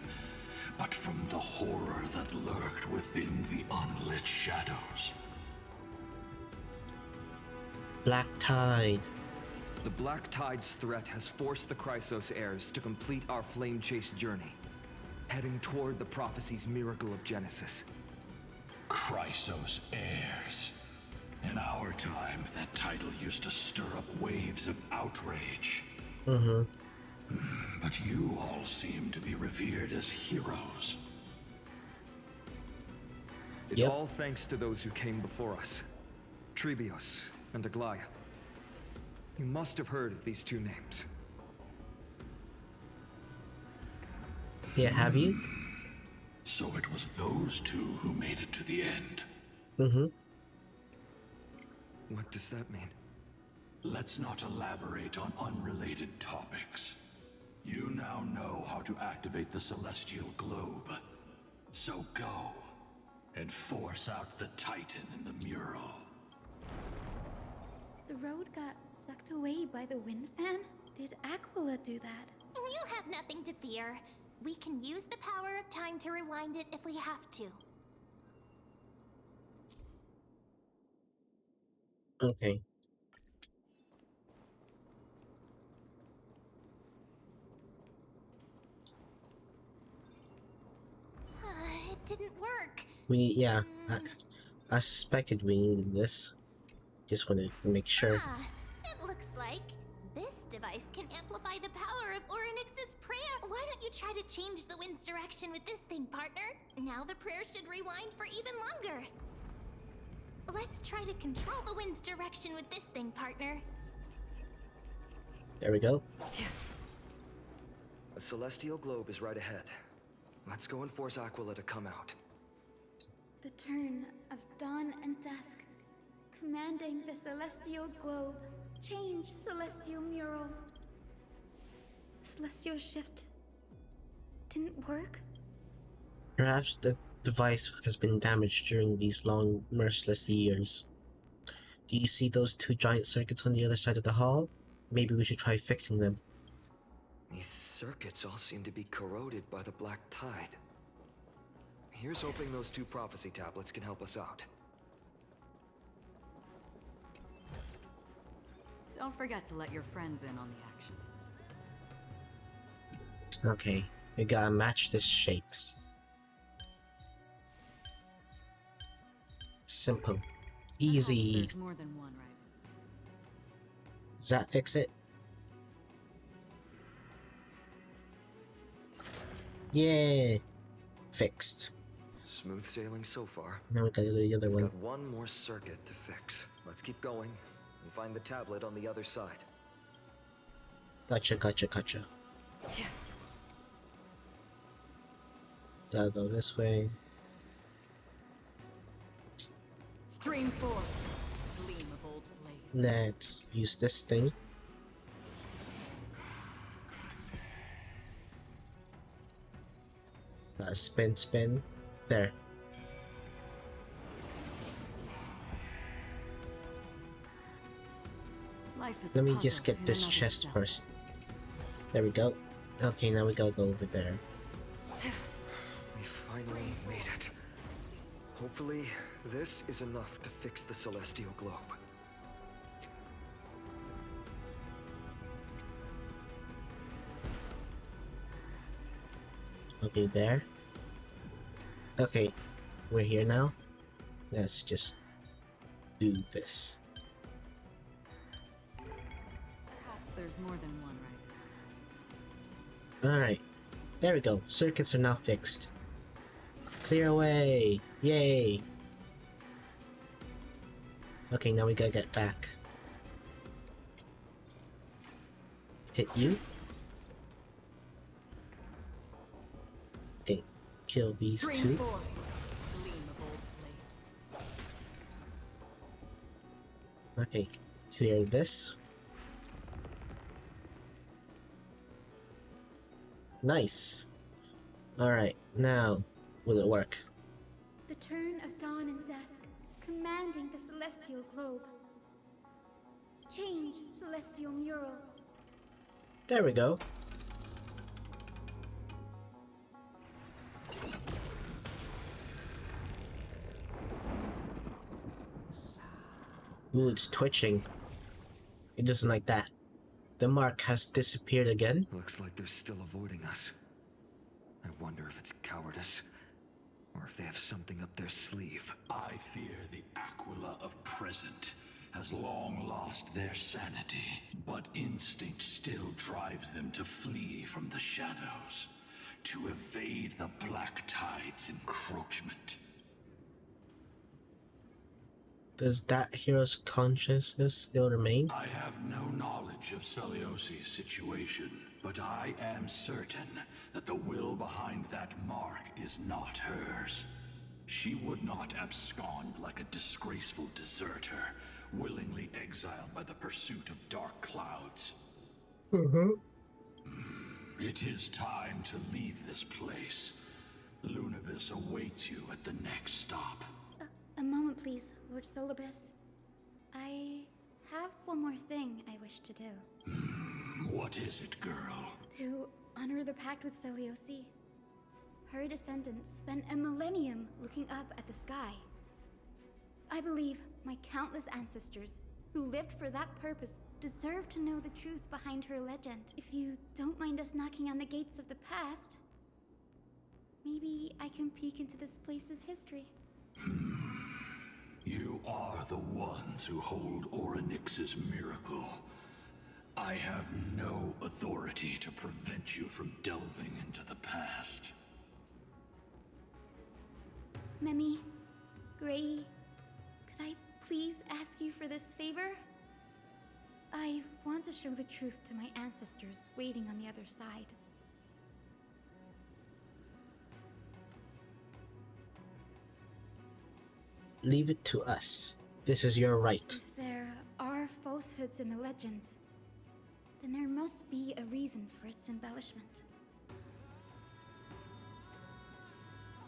but from the horror that lurked within the unlit shadows. Black Tide. The Black Tide's threat has forced the Chrysos heirs to complete our flame chase journey, heading toward the prophecy's miracle of Genesis. Chrysos heirs. In our time, that title used to stir up waves of outrage. But you all seem to be revered as heroes. It's all thanks to those who came before us. Trebios and Aglaia. You must have heard of these two names. Yeah, have you? So it was those two who made it to the end. What does that mean? Let's not elaborate on unrelated topics. You now know how to activate the celestial globe. So go and force out the Titan in the mural. The road got sucked away by the wind fan? Did Aquila do that? You have nothing to fear. We can use the power of time to rewind it if we have to. Okay. didn't work. Yeah, I suspected we needed this. Just wanted to make sure. It looks like this device can amplify the power of Orynyx's prayer. Why don't you try to change the wind's direction with this thing, partner? Now the prayer should rewind for even longer. Let's try to control the wind's direction with this thing, partner. There we go. A celestial globe is right ahead. Let's go and force Aquila to come out. The turn of dawn and dusk, commanding the celestial globe. Change celestial mural. The celestial shift didn't work? Perhaps the device has been damaged during these long, merciless years. Do you see those two giant circuits on the other side of the hall? Maybe we should try fixing them. These circuits all seem to be corroded by the black tide. Here's hoping those two prophecy tablets can help us out. Don't forget to let your friends in on the action. Okay, we gotta match this shapes. Simple. Easy. There's more than one, right? Does that fix it? Yeah! Fixed. Smooth sailing so far. Now we gotta do the other We've one. got one more circuit to fix. Let's keep going and find the tablet on the other side. Gotcha. Yeah. Gotta go this way. Stream forth. Gleam of old blades. Let's use this thing. Gotta spin. There. Life is Let a me puzzle just get in this and of chest itself. first. There we go. Okay, now we gotta go over there. We finally made it. Hopefully, this is enough to fix the celestial globe. Okay, there. Okay, we're here now. Let's just do this. Perhaps there's more than one, right? Alright, there we go. Circuits are now fixed. Clear away! Yay! Okay, now we gotta get back. Hit you. Okay, kill these Stream two. forth. Gleam of old blades. Okay, clear this. Nice. Alright, now, will it work? The turn of dawn and dusk, commanding the celestial globe. Change celestial mural. There we go. Ooh, it's twitching. It doesn't like that. The mark has disappeared again. Looks like they're still avoiding us. I wonder if it's cowardice, or if they have something up their sleeve. I fear the Aquila of present has long lost their sanity, but instinct still drives them to flee from the shadows, to evade the Black Tide's encroachment. Does that hero's consciousness still remain? I have no knowledge of Celiosi's situation, but I am certain that the will behind that mark is not hers. She would not abscond like a disgraceful deserter, willingly exiled by the pursuit of dark clouds. It is time to leave this place. Lunavis awaits you at the next stop. A moment, please, Lord Solibus. I have one more thing I wish to do. What is it, girl? To honor the pact with Celiosi. Her descendants spent a millennium looking up at the sky. I believe my countless ancestors who lived for that purpose deserve to know the truth behind her legend. If you don't mind us knocking on the gates of the past, Maybe I can peek into this place's history. You are the ones who hold Orynyx's miracle. I have no authority to prevent you from delving into the past. Memi, Gray, could I please ask you for this favor? I want to show the truth to my ancestors waiting on the other side. Leave it to us. This is your right. If there are falsehoods in the legends, then there must be a reason for its embellishment.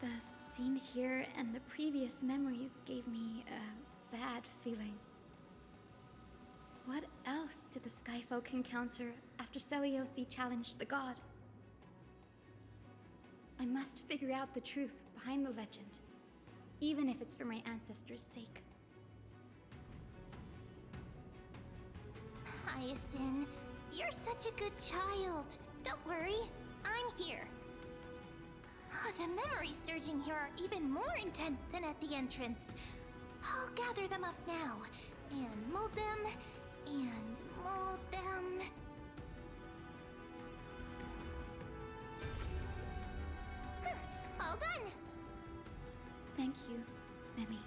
The scene here and the previous memories gave me a bad feeling. What else did the Skyfolk encounter after Seliosi challenged the god? I must figure out the truth behind the legend, even if it's for my ancestors' sake. Hyacinth, you're such a good child. Don't worry, I'm here. Oh, the memories surging here are even more intense than at the entrance. I'll gather them up now, and mold them, and mold them. All done! Thank you, Memi.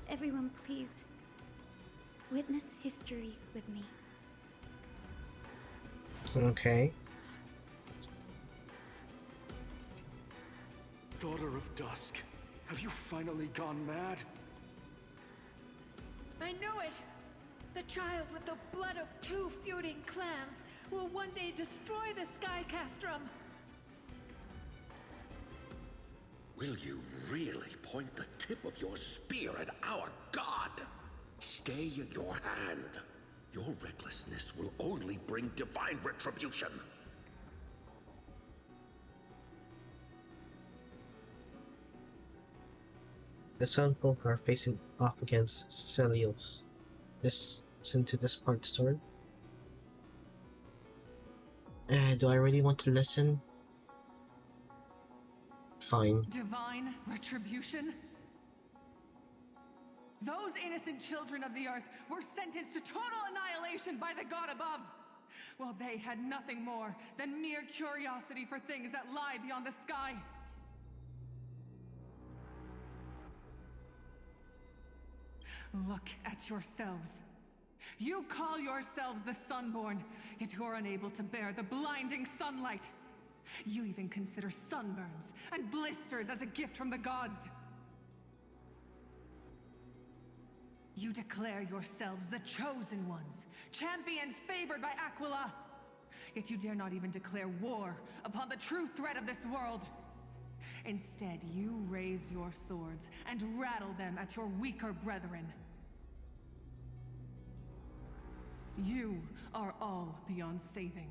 Everyone, please, witness history with me. Okay. Daughter of Dusk, have you finally gone mad? I knew it! The child with the blood of 2 feuding clans will one day destroy the Sky Castrum! Will you really point the tip of your spear at our god? Stay in your hand. Your recklessness will only bring divine retribution. The Sunfolk are facing off against Celios. Listen to this part of the story. Do I really want to listen? Fine. Divine retribution? Those innocent children of the earth were sentenced to total annihilation by the god above, while they had nothing more than mere curiosity for things that lie beyond the sky. Look at yourselves. You call yourselves the Sunborn, yet you're unable to bear the blinding sunlight. You even consider sunburns and blisters as a gift from the gods. You declare yourselves the chosen ones, champions favored by Aquila. Yet you dare not even declare war upon the true threat of this world. Instead, you raise your swords and rattle them at your weaker brethren. You are all beyond saving.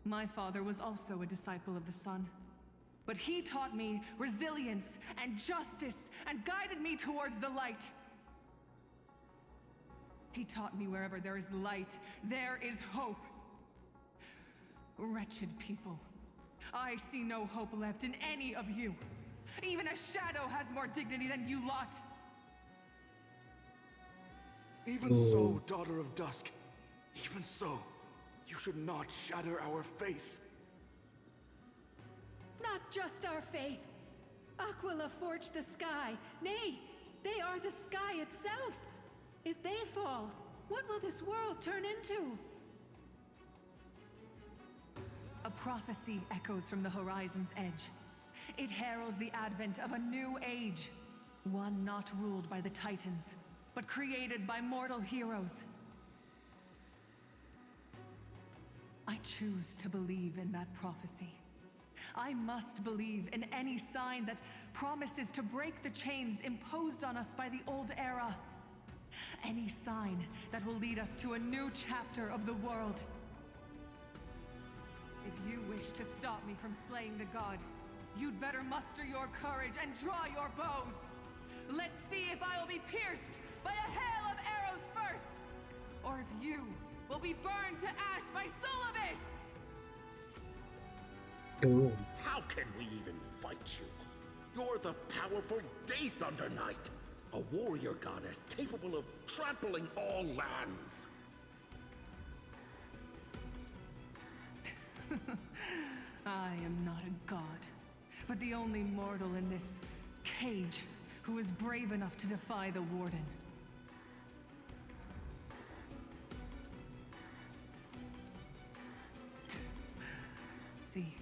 My father was also a disciple of the sun, but he taught me resilience and justice and guided me towards the light. He taught me wherever there is light, there is hope. Wretched people, I see no hope left in any of you. Even a shadow has more dignity than you lot. Even so, Daughter of Dusk, even so, you should not shatter our faith. Not just our faith. Aquila forged the sky. Nay, they are the sky itself. If they fall, what will this world turn into? A prophecy echoes from the horizon's edge. It heralds the advent of a new age, one not ruled by the Titans, but created by mortal heroes. I choose to believe in that prophecy. I must believe in any sign that promises to break the chains imposed on us by the old era. Any sign that will lead us to a new chapter of the world. If you wish to stop me from slaying the god, you'd better muster your courage and draw your bows. Let's see if I will be pierced by a hail of arrows first, or if you will be burned to ash by Solobis! Ooh. How can we even fight you? You're the powerful Day Thunder Knight, a warrior goddess capable of trampling all lands. I am not a god, but the only mortal in this cage who is brave enough to defy the Warden. See,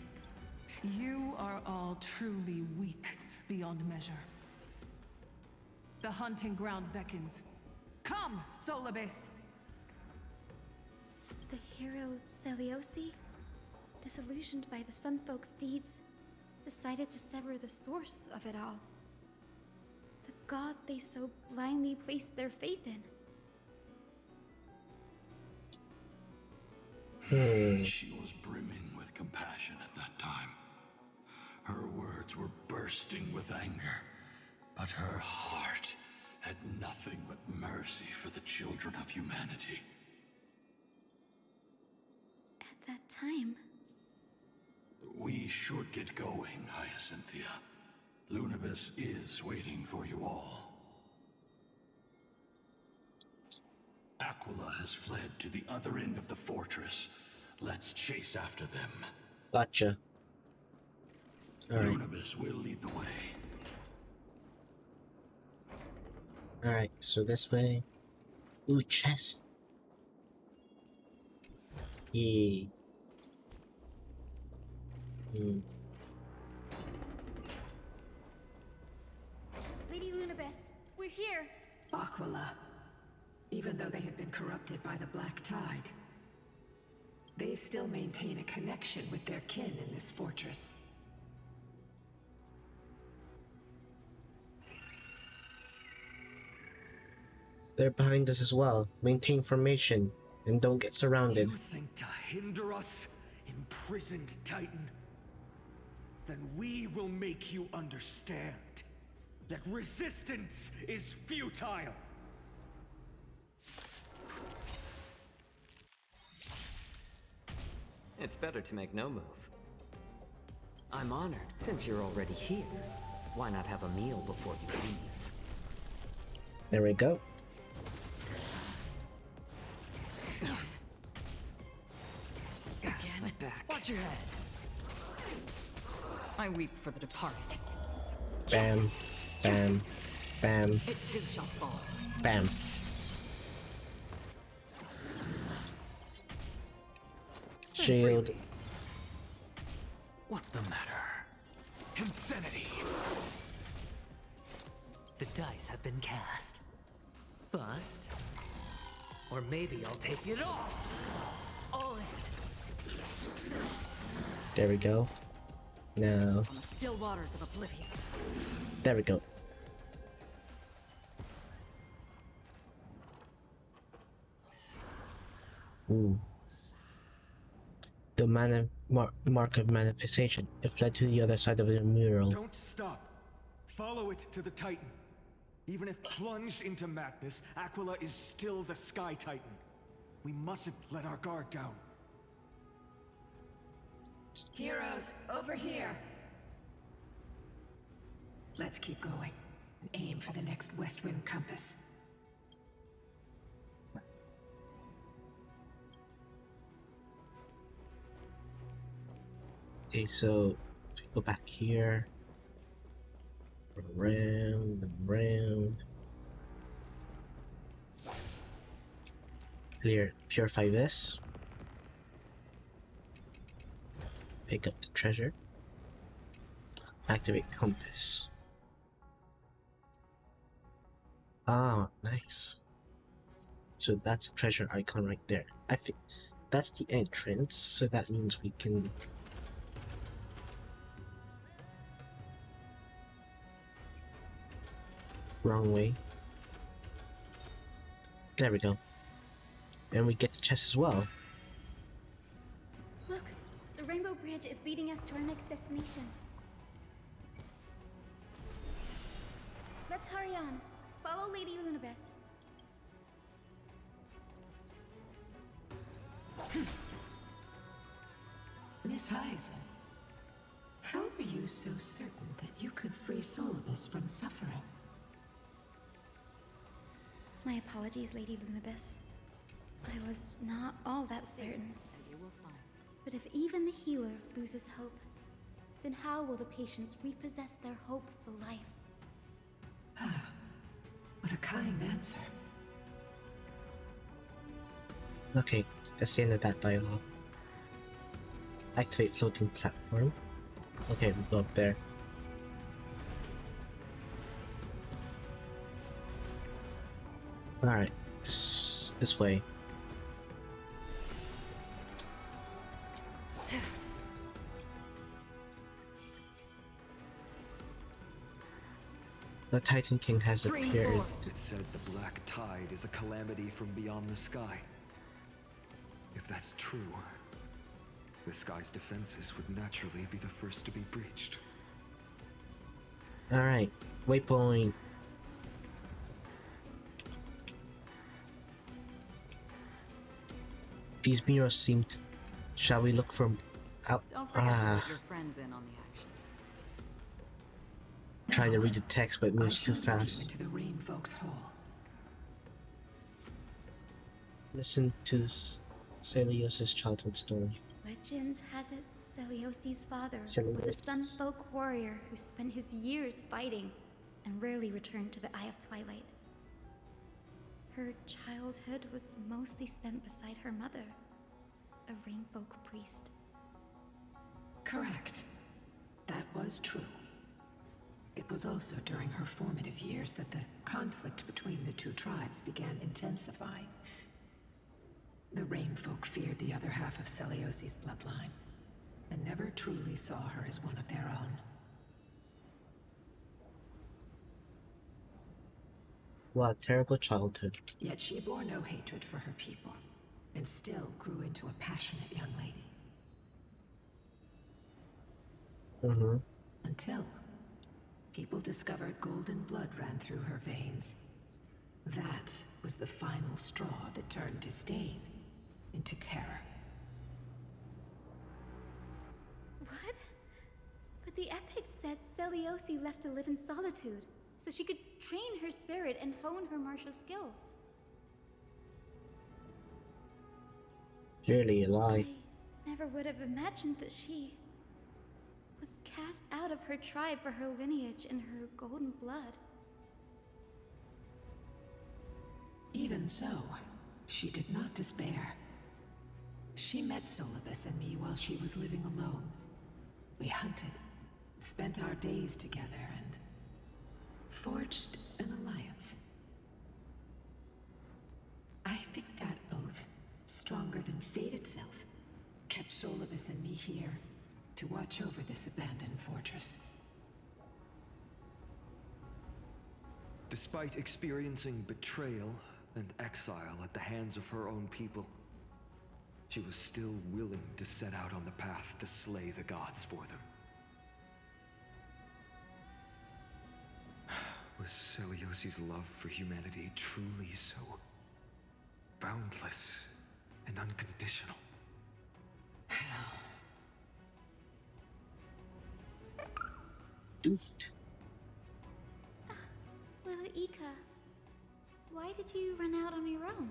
you are all truly weak beyond measure. The hunting ground beckons. Come, Solibus! The hero Celiosi, disillusioned by the Sun Folk's deeds, decided to sever the source of it all. The god they so blindly placed their faith in. She was brimming with compassion at that time. Her words were bursting with anger, but her heart had nothing but mercy for the children of humanity. At that time... We should get going, Hyacinthia. Lunibus is waiting for you all. Aquila has fled to the other end of the fortress. Let's chase after them. Gotcha. Alright. Lunibus will lead the way. Alright, so this way. Ooh, chest. Yay. Lady Lunibus, we're here! Aquila. Even though they have been corrupted by the Black Tide, they still maintain a connection with their kin in this fortress. They're behind us as well. Maintain formation and don't get surrounded. You think to hinder us, imprisoned Titan? Then we will make you understand that resistance is futile. It's better to make no move. I'm honored. Since you're already here, why not have a meal before you leave? There we go. Again? Back. Watch your head. I weep for the departed. Bam. Bam. Bam. It too shall fall. Bam. Shield. What's the matter? Insanity! The dice have been cast. Bust. Or maybe I'll take it all. All in. There we go. Now. On the still waters of oblivion. There we go. Ooh. The mark of manifestation. It fled to the other side of the mural. Don't stop. Follow it to the Titan. Even if plunged into madness, Aquila is still the Sky Titan. We mustn't let our guard down. Heroes, over here! Let's keep going and aim for the next west wind compass. Okay, so we go back here. Around and around. Purify this. Pick up the treasure. Activate compass. Ah, nice. So that's a treasure icon right there. I think that's the entrance, so that means we can... Wrong way. There we go. And we get the chest as well. Look, the Rainbow Bridge is leading us to our next destination. Let's hurry on. Follow Lady Lunibus. Miss Heisen, How are you so certain that you could free Solibus from suffering? My apologies, Lady Lunibus. I was not all that certain. But if even the healer loses hope, then how will the patients repossess their hope for life? What a kind answer. Okay, that's the end of that dialogue. Activate floating platform. Okay, we'll go up there. Alright, this way. The Titan King has appeared. It said the black tide is a calamity from beyond the sky. If that's true, the sky's defenses would naturally be the first to be breached. Alright, waypoint. These mirrors seem to... Shall we look from out? Don't forget to let your friends in on the action. Trying to read the text, but it moves too fast. To the Rain Folks Hall. Listen to Celios' childhood story. Legend has it Celios' father Celios. was a Sunfolk warrior who spent his years fighting and rarely returned to the Eye of Twilight. Her childhood was mostly spent beside her mother, a Rainfolk priest. Correct. That was true. It was also during her formative years that the conflict between the two tribes began intensifying. The Rainfolk feared the other half of Celios' bloodline, and never truly saw her as one of their own. What a terrible childhood. Yet she bore no hatred for her people, and still grew into a passionate young lady. Until people discovered golden blood ran through her veins. That was the final straw that turned disdain into terror. What? But the epics said Celiosi left to live in solitude, so she could train her spirit and hone her martial skills. Clearly a lie. I never would have imagined that she was cast out of her tribe for her lineage and her golden blood. Even so, she did not despair. She met Solibus and me while she was living alone. We hunted, spent our days together, and forged an alliance. I think that oath, stronger than fate itself, kept Solibus and me here to watch over this abandoned fortress. Despite experiencing betrayal and exile at the hands of her own people, she was still willing to set out on the path to slay the gods for them. Was Celios' love for humanity truly so boundless and unconditional? Dude. Little Ika, why did you run out on your own?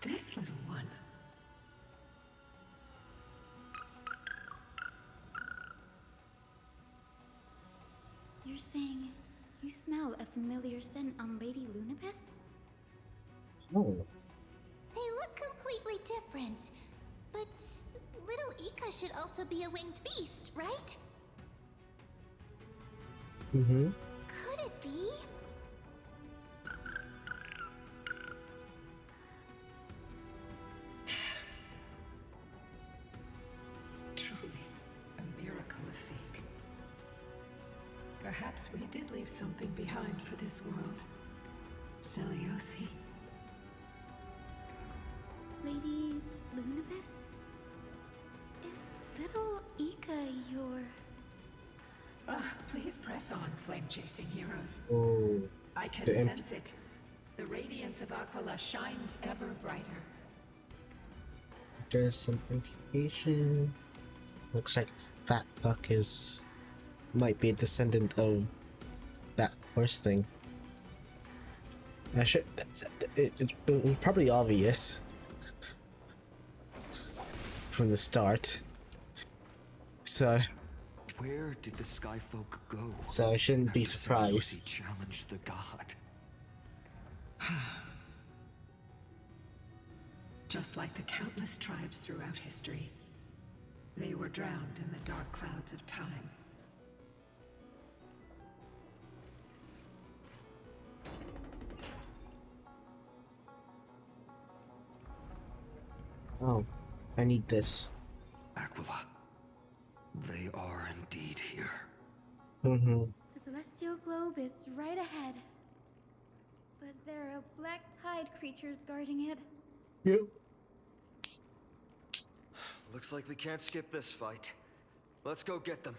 This little one. You're saying you smell a familiar scent on Lady Lunibus? Oh. They look completely different. But little Ika should also be a winged beast, right? Could it be? Truly, a miracle of fate. Perhaps we did leave something behind for this world. Celiosi. Lady Lunibus? Is little Ika your... Please press on, flame-chasing heroes. Oh. I can The sense it. The radiance of Aquila shines ever brighter. There's some implication. Looks like Fat Buck might be a descendant of that horse thing. I should. It was probably obvious from the start. So. Where did the Sky Folk go? So I shouldn't be After surprised. Sarayoshi challenged the god. Just like the countless tribes throughout history, they were drowned in the dark clouds of time. Oh, I need this. Aquila. They are indeed here. Mm-hmm. The celestial globe is right ahead. But there are black tide creatures guarding it. Yep. Looks like we can't skip this fight. Let's go get them.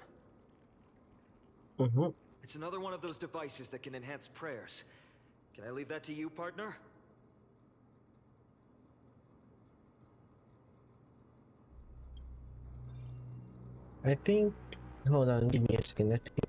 Mm-hmm. It's another one of those devices that can enhance prayers. Can I leave that to you, partner? I think. Hold on, give me a second. I think.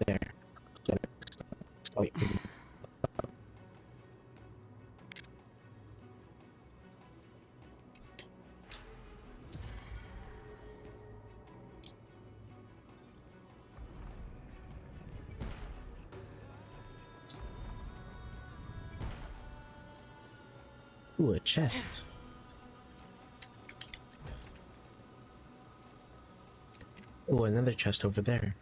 There. Wait. Ooh, a chest. Ooh, another chest over there.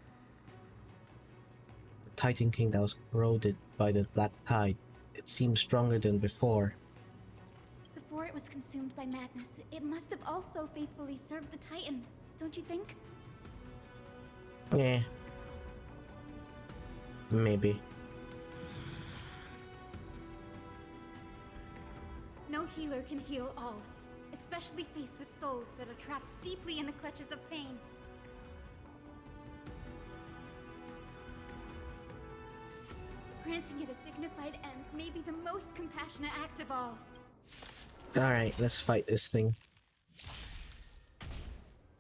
The Titan King that was corroded by the black tide. It seems stronger than before. Before it was consumed by madness, it must have also faithfully served the Titan, don't you think? Yeah. Maybe. No healer can heal all, especially faced with souls that are trapped deeply in the clutches of pain. Granting it a dignified end may be the most compassionate act of all. Alright, let's fight this thing.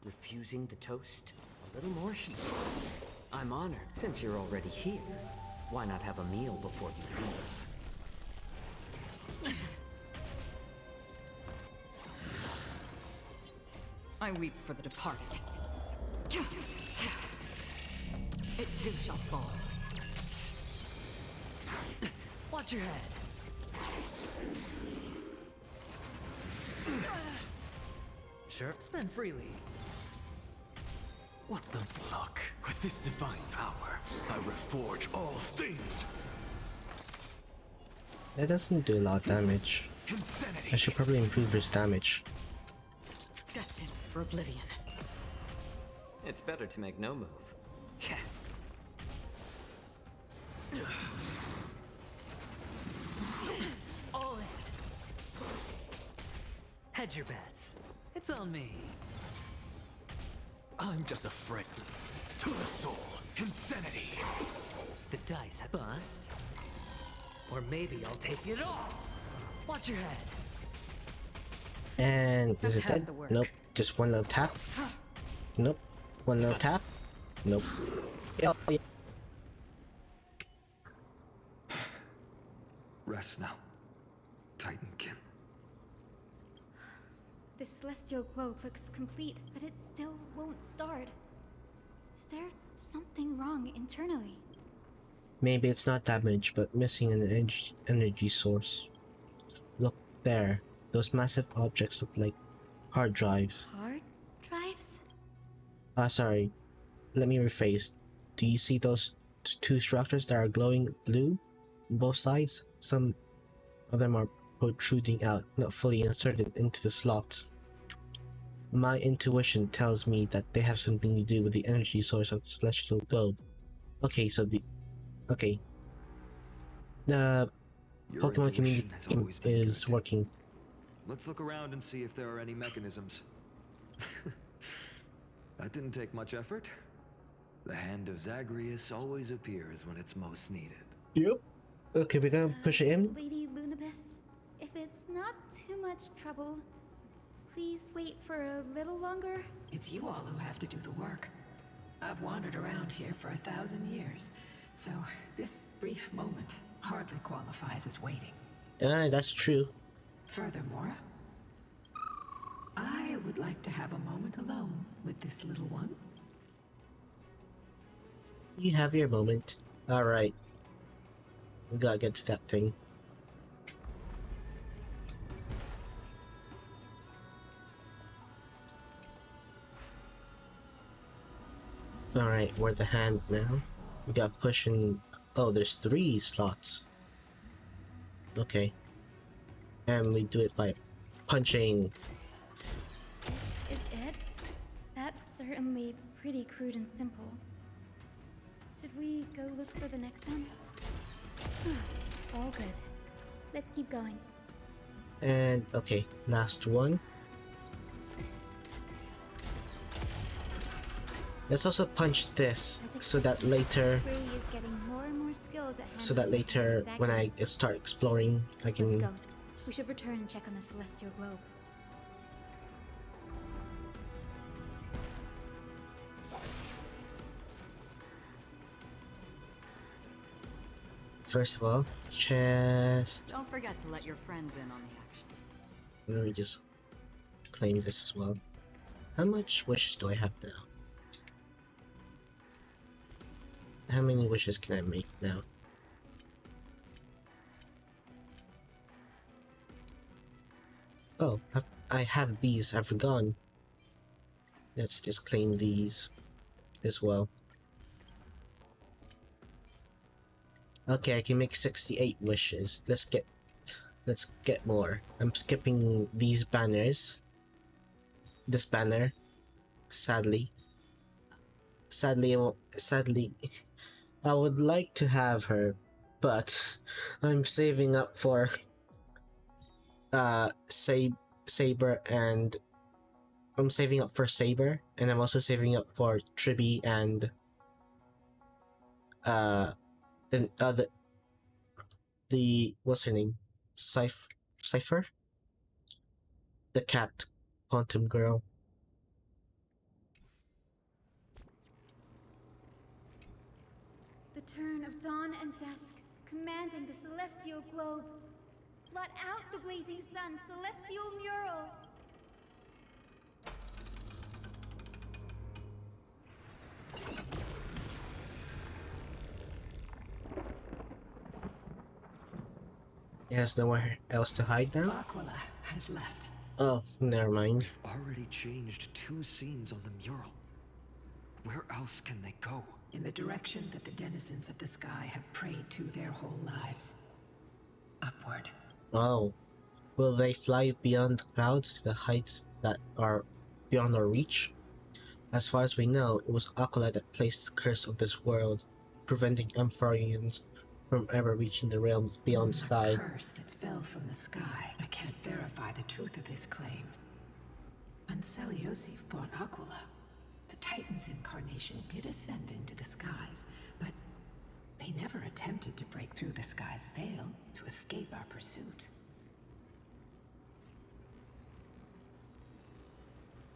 Refusing the toast? A little more heat. I'm honored. Since you're already here, why not have a meal before you leave? I weep for the departed. It too shall fall. Watch your head. Sure, spend freely. What's the look? With this divine power, I reforge all things. That doesn't do a lot of damage. Insanity. I should probably improve his damage. Destined for oblivion. It's better to make no move. All in. Hedge your bets. It's on me. I'm just a friend. To the soul. Insanity. The dice have bust. Or maybe I'll take it all. Watch your head. And is it dead? Nope. Just one little tap. Nope. One little tap. Nope. Oh, yeah. Rest now. Titankin. The celestial globe looks complete, but it still won't start. Is there something wrong internally? Maybe it's not damaged, but missing an energy source. Look there. Those massive objects look like hard drives. Hard drives? Sorry. Let me rephrase. Do you see those two structures that are glowing blue on both sides? Some of them are protruding out, not fully inserted into the slots. My intuition tells me that they have something to do with the energy source of the celestial globe. Okay, so the Pokemon community is working. Let's look around and see if there are any mechanisms. That didn't take much effort. The hand of Zagreus always appears when it's most needed. Yep. Okay, we're gonna push it in. Lady Lunabis, if it's not too much trouble, please wait for a little longer. It's you all who have to do the work. I've wandered around here for 1,000 years, so this brief moment hardly qualifies as waiting. That's true. Furthermore, I would like to have a moment alone with this little one. You have your moment. Alright. We gotta get to that thing. Alright, we're the hand now. We got pushing. Oh, there's 3 slots. Okay. And we do it by punching. Is it? That's certainly pretty crude and simple. Should we go look for the next one? All good. Let's keep going. And okay, last one. Let's also punch this so that later when I start exploring I can. Let's go. We should return and check on the celestial globe. First of all, chest. Don't forget to let your friends in on the action. Let me just claim this as well. How much wishes do I have now? How many wishes can I make now? Oh, I have these. I've forgotten. Let's just claim these as well. Okay, I can make 68 wishes. Let's get more. I'm skipping these banners. This banner. Sadly, I would like to have her, but I'm saving up for Saber, and I'm saving up for Saber, and I'm also saving up for Tribby and the what's her name? Cypher? The cat quantum girl. The turn of dawn and dusk, commanding the celestial globe. Blot out the blazing sun, celestial mural. He has nowhere else to hide now? Aquila has left. Oh, never mind. Already changed 2 scenes on the mural. Where else can they go? In the direction that the denizens of the sky have prayed to their whole lives. Upward. Oh. Will they fly beyond the clouds to the heights that are beyond our reach? As far as we know, it was Aquila that placed the curse of this world, preventing amphoreans from ever reaching the realms beyond the sky. A curse that fell from the sky. I can't verify the truth of this claim. When Celiosi fought Aquila, the Titan's incarnation did ascend into the skies, but they never attempted to break through the sky's veil to escape our pursuit.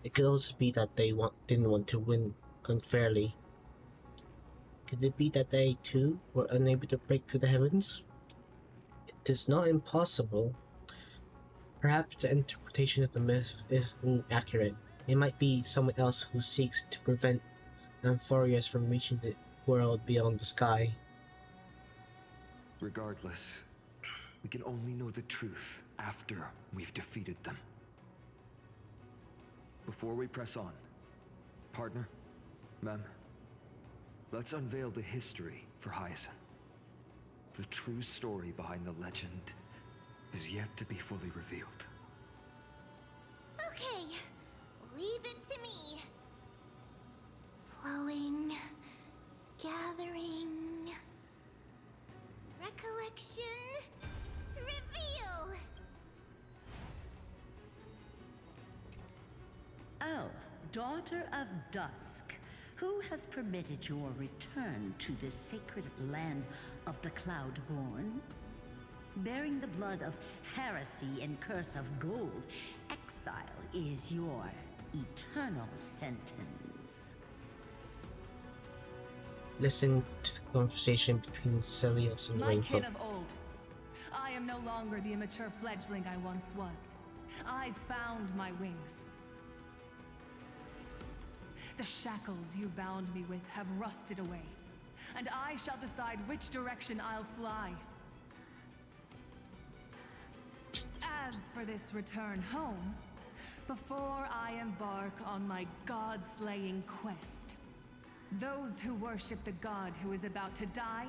It could also be that they didn't want to win unfairly. Could it be that they too were unable to break through the heavens? It is not impossible, Perhaps the interpretation of the myth is inaccurate. It might be someone else who seeks to prevent amphoreus from reaching the world beyond the sky. Regardless, we can only know the truth after we've defeated them. Before we press on, partner, ma'am, let's unveil the history for Hyacinth. The true story behind the legend is yet to be fully revealed. Okay, leave it to me. Flowing, gathering, recollection, reveal. Oh, daughter of dusk, who has permitted your return to this sacred land of the Cloudborn? Bearing the blood of heresy and curse of gold, exile is your eternal sentence. Listen to the conversation between Celios and My Rainbow. kin of old, I am no longer the immature fledgling I once was. I found my wings. The shackles you bound me with have rusted away, and I shall decide which direction I'll fly. As for this return home, before I embark on my god-slaying quest, those who worship the god who is about to die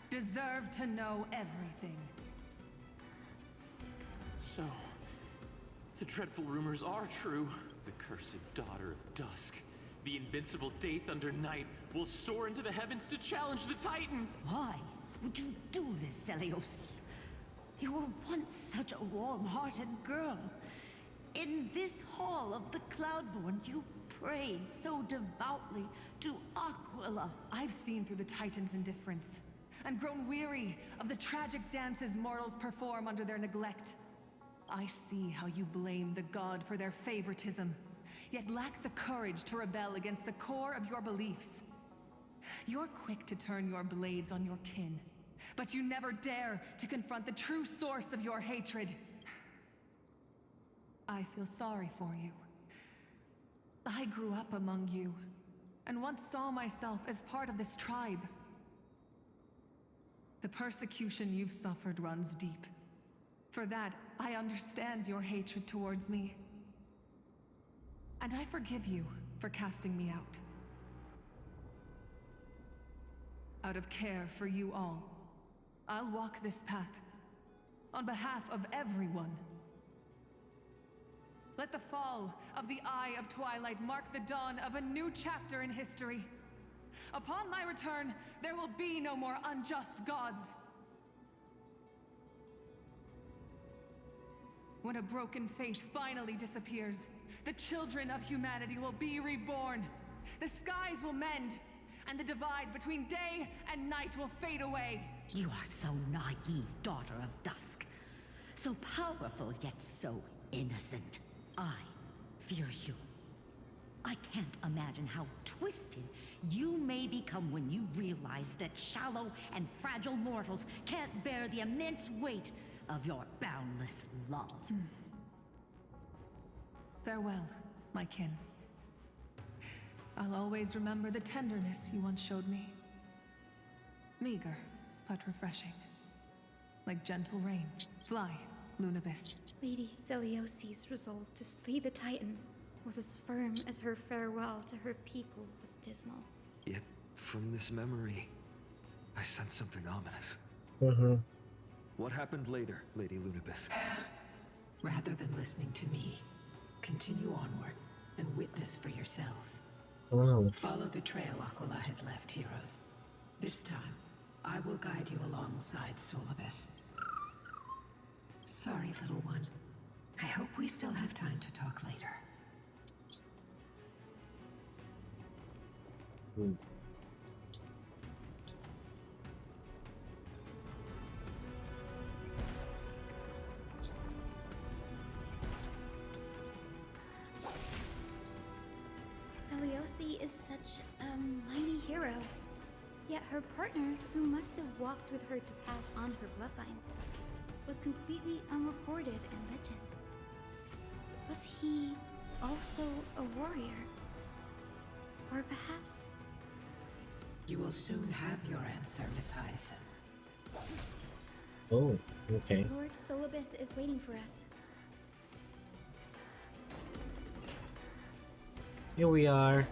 deserve to know everything. So, the dreadful rumors are true. The cursed daughter of dusk, the invincible Day Thunder Knight, will soar into the heavens to challenge the Titan! Why would you do this, Seliosi? You were once such a warm-hearted girl. In this hall of the Cloudborn, you prayed so devoutly to Aquila. I've seen through the Titan's indifference, and grown weary of the tragic dances mortals perform under their neglect. I see how you blame the god for their favoritism, yet lack the courage to rebel against the core of your beliefs. You're quick to turn your blades on your kin, but you never dare to confront the true source of your hatred. I feel sorry for you. I grew up among you, and once saw myself as part of this tribe. The persecution you've suffered runs deep. For that, I understand your hatred towards me. And I forgive you for casting me out. Out of care for you all, I'll walk this path, on behalf of everyone. Let the fall of the Eye of Twilight mark the dawn of a new chapter in history. Upon my return, there will be no more unjust gods. When a broken faith finally disappears, the children of humanity will be reborn. The skies will mend, and the divide between day and night will fade away. You are so naive, daughter of dusk. So powerful, yet so innocent. I fear you. I can't imagine how twisted you may become when you realize that shallow and fragile mortals can't bear the immense weight of your boundless love. Farewell, my kin. I'll always remember the tenderness you once showed me. Meager, but refreshing. Like gentle rain. Fly, Lunibus. Lady Celiosi's resolve to slay the Titan was as firm as her farewell to her people was dismal. Yet, from this memory, I sense something ominous. Mm-hmm. What happened later, Lady Lunibus? Rather than listening to me, continue onward and witness for yourselves. Oh. Follow the trail Aquila has left, heroes. This time, I will guide you alongside Solibus. Sorry, little one. I hope we still have time to talk later. Celiosi is such a mighty hero. Yet her partner, who must have walked with her to pass on her bloodline, was completely unrecorded in legend. Was he also a warrior? Or perhaps... You will soon have your answer, Miss Hyson. Oh, okay. Lord Solibus is waiting for us. Here we are.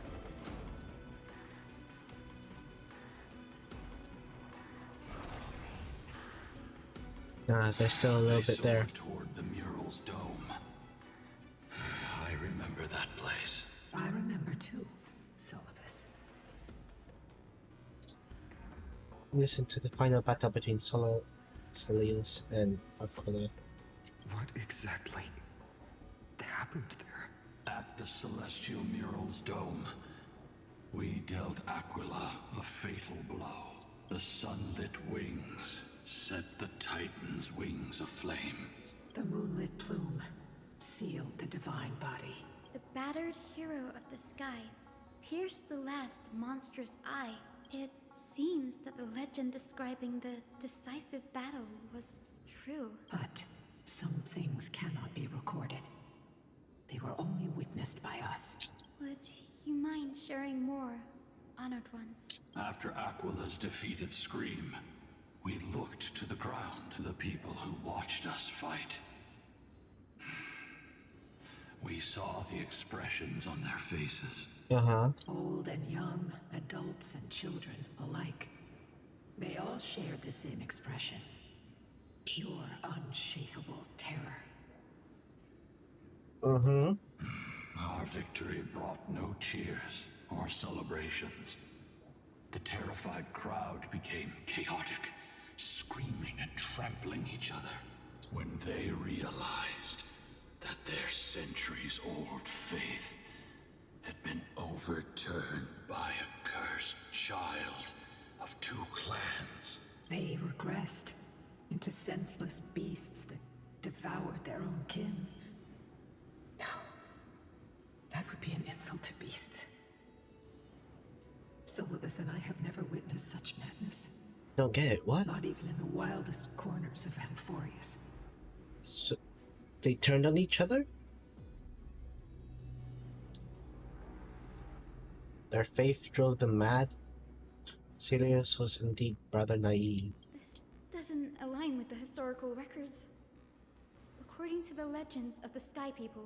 There's still a little bit there. Toward the mural's dome. I remember that place. I remember too, Solibus. Listen to the final battle between Solius and Aquila. What exactly happened there? At the celestial mural's dome, we dealt Aquila a fatal blow. The sunlit wings set the Titan's wings aflame. The moonlit plume sealed the divine body. The battered hero of the sky pierced the last monstrous eye. It seems that the legend describing the decisive battle was true. But some things cannot be recorded. They were only witnessed by us. Would you mind sharing more, honored ones? After Aquila's defeated scream, we looked to the ground, the people who watched us fight. We saw the expressions on their faces. Old and young, adults and children alike. They all shared the same expression. Pure, unshakable terror. Our victory brought no cheers or celebrations. The terrified crowd became chaotic, screaming and trampling each other. When they realized that their centuries-old faith had been overturned by a cursed child of two clans. They regressed into senseless beasts that devoured their own kin. No, that would be an insult to beasts. Solibus and I have never witnessed such madness. Don't get it, what? Not even in the wildest corners of amphoreus. So, they turned on each other? Their faith drove them mad? Silius was indeed rather naive. This doesn't align with the historical records. According to the legends of the Sky People,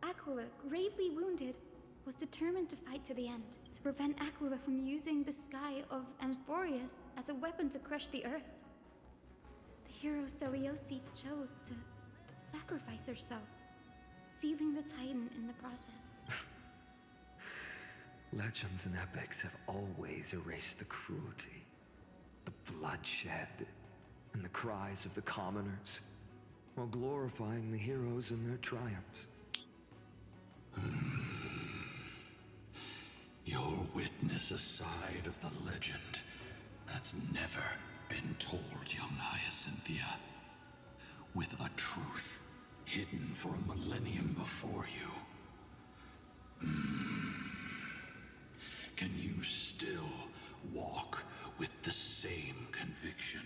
Aquila, gravely wounded, was determined to fight to the end, to prevent Aquila from using the sky of amphoreus as a weapon to crush the earth. The hero Selioci chose to sacrifice herself, sealing the Titan in the process. Legends and epics have always erased the cruelty, the bloodshed, and the cries of the commoners, while glorifying the heroes and their triumphs. You'll witness a side of the legend that's never been told, young Hyacinthia. With a truth hidden for a millennium before you. Can you still walk with the same conviction?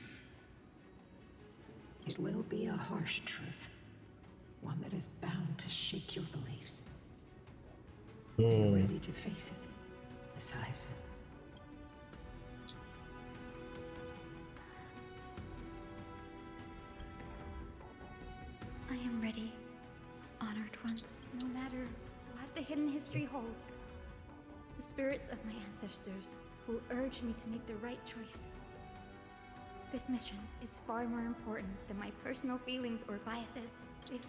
It will be a harsh truth, one that is bound to shake your beliefs. Are you ready to face it, Miss Hyson? I am ready, honored ones. No matter what the hidden history holds, the spirits of my ancestors will urge me to make the right choice. This mission is far more important than my personal feelings or biases. If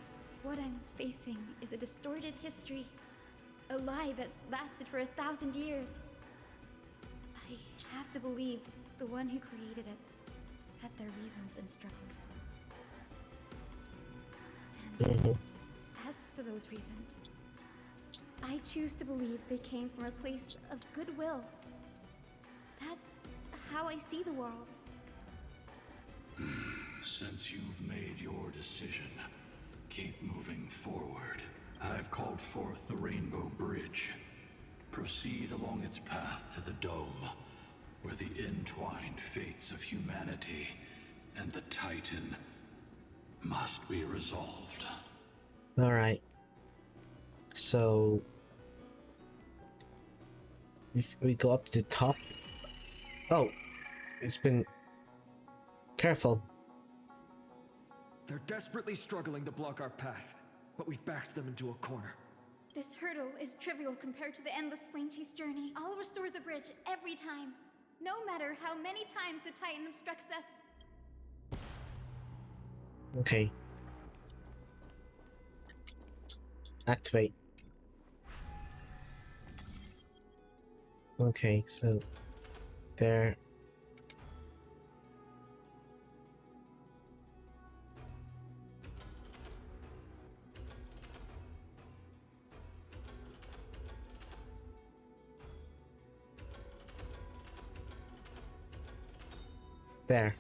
what I'm facing is a distorted history, a lie that's lasted for 1,000 years, I have to believe the one who created it had their reasons and struggles. And as for those reasons, I choose to believe they came from a place of goodwill. That's how I see the world. Since you've made your decision, keep moving forward. I've called forth the Rainbow Bridge. Proceed along its path to the dome, where the entwined fates of humanity and the Titan must be resolved. Alright. So if we go up to the top. Oh, it's been careful. They're desperately struggling to block our path, but we've backed them into a corner. This hurdle is trivial compared to the endless flame chase journey. I'll restore the bridge every time, no matter how many times the Titan obstructs us. Okay. Activate. Okay, so there. There.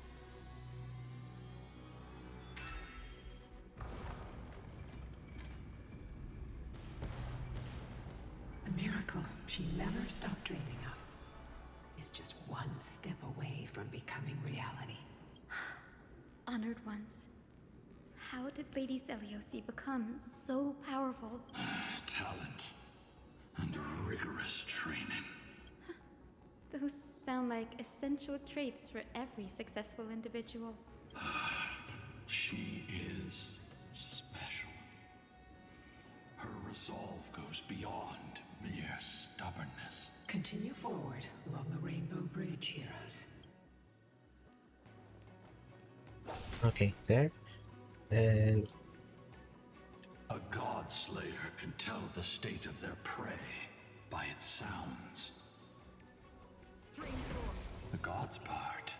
The miracle she never stopped dreaming of is just one step away from becoming reality. Honored ones. How did Lady Seliosi become so powerful? Talent and rigorous training. Those sound like essential traits for every successful individual. She is special. Her resolve goes beyond mere stubbornness. Continue forward along the Rainbow Bridge, heroes. Okay, there. And A god slayer can tell the state of their prey by its sounds. The god's part,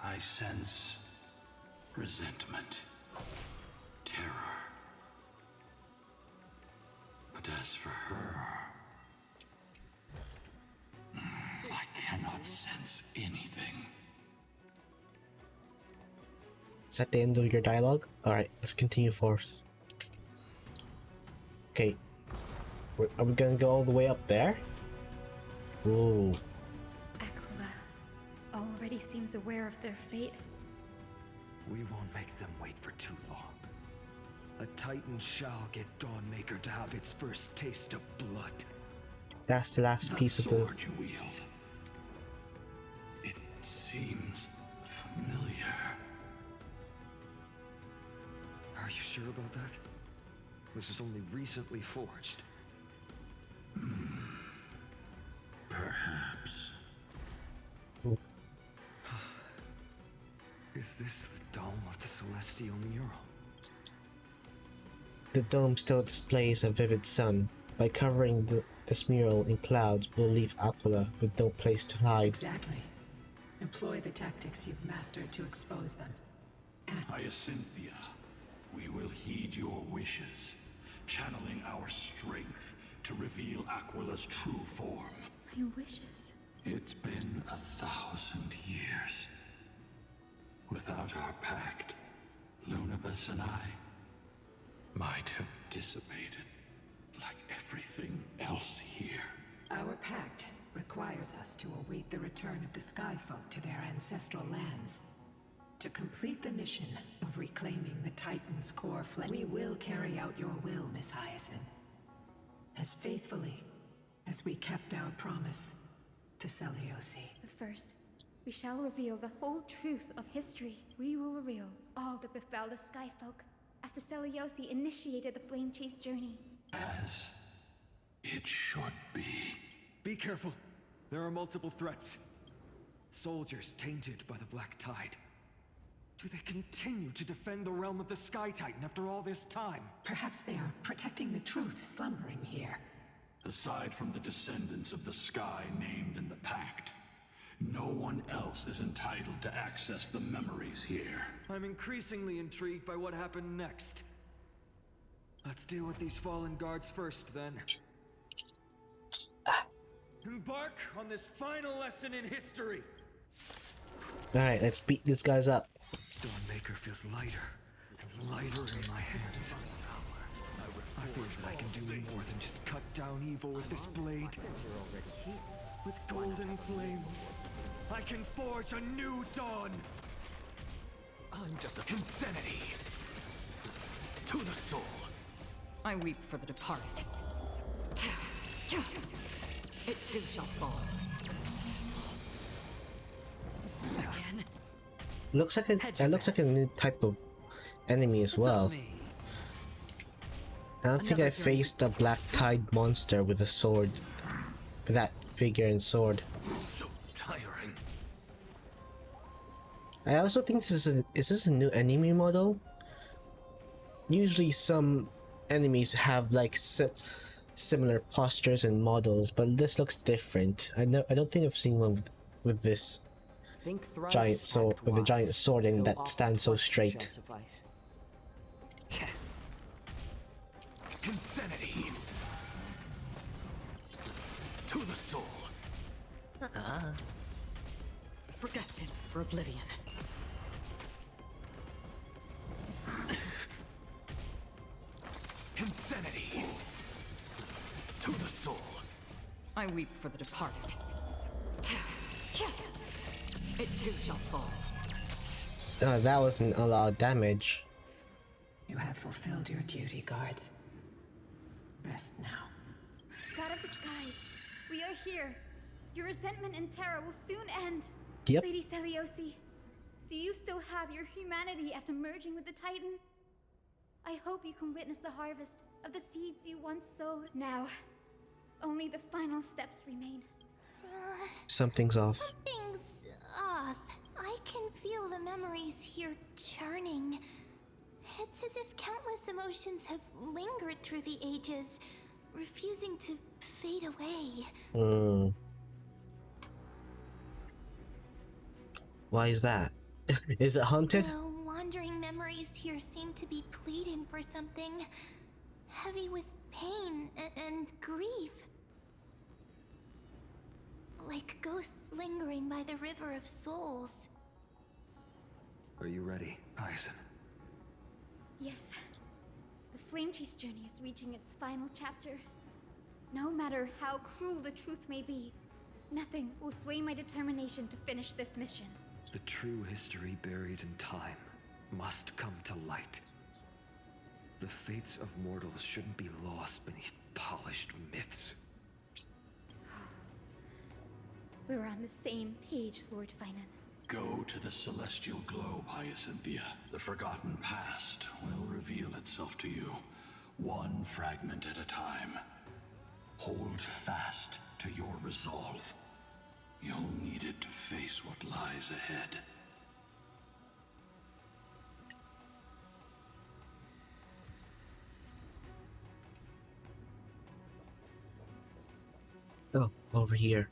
I sense resentment, terror. But as for her, I cannot sense anything. is that the end of your dialogue? Alright, let's continue forth. Okay. Are we gonna go all the way up there? Ooh. Aquila already seems aware of their fate. We won't make them wait for too long. A Titan shall get Dawnmaker to have its first taste of blood. That's the last piece of the... sword you wield. It seems familiar. Are you sure about that? This is only recently forged. Perhaps. Is this the dome of the Celestial mural? The dome still displays a vivid sun. By covering this mural in clouds, we'll leave Aquila with no place to hide. Exactly. Employ the tactics you've mastered to expose them. Hyacinthia, we will heed your wishes, channeling our strength to reveal Aquila's true form. My wishes. It's been 1,000 years. Without our pact, Lunabus and I might have dissipated like everything else here. Our pact requires us to await the return of the Skyfolk to their ancestral lands. To complete the mission of reclaiming the Titan's core flesh, we will carry out your will, Miss Hyacinth. As faithfully as we kept our promise to Seliosi. But first, we shall reveal the whole truth of history. We will reveal all that befell the Skyfolk after Seliosi initiated the Flame Chase journey. As it should be. Be careful. There are multiple threats. Soldiers tainted by the Black Tide. Do they continue to defend the realm of the Sky Titan after all this time? Perhaps they are protecting the truth slumbering here. Aside from the descendants of the sky named in the pact, no one else is entitled to access the memories here. I'm increasingly intrigued by what happened next. Let's deal with these fallen guards first, then. Embark on this final lesson in history! Alright, let's beat these guys up. Dawnmaker feels lighter and lighter in my hands. I feel I can do more than just cut down evil with this blade. With golden flames, I can forge a new dawn! I'm just a insanity. To the soul. I weep for the departed. It too shall fall. Again. Looks like that looks like a new type of enemy as well. I don't think I faced a black tide monster with a sword, with that figure and sword. So tiring. I also think is this a new enemy model? Usually some enemies have like similar postures and models, but this looks different. I don't think I've seen one with this giant sword, with a giant sword and that stands so straight. Insanity to the soul. For destined for oblivion. Insanity to the soul. I weep for the departed. It too shall fall. That wasn't a lot of damage. You have fulfilled your duty, guards. Rest now. God of the sky, we are here. Your resentment and terror will soon end. Yep. Lady Seliosi, do you still have your humanity after merging with the Titan? I hope you can witness the harvest of the seeds you once sowed. Now, only the final steps remain. Something's off. Something's off. I can feel the memories here churning. It's as if countless emotions have lingered through the ages, refusing to fade away. Why is that? Is it haunted? The wandering memories here seem to be pleading for something heavy with pain and grief. Like ghosts lingering by the river of souls. Are you ready, Hyacinth? Yes. The Flame Chase journey is reaching its final chapter. No matter how cruel the truth may be, nothing will sway my determination to finish this mission. The true history buried in time must come to light. The fates of mortals shouldn't be lost beneath polished myths. We're on the same page, Lord Finan. Go to the celestial globe, Hyacinthia. The forgotten past will reveal itself to you, one fragment at a time. Hold fast to your resolve. You'll need it to face what lies ahead. Oh, over here.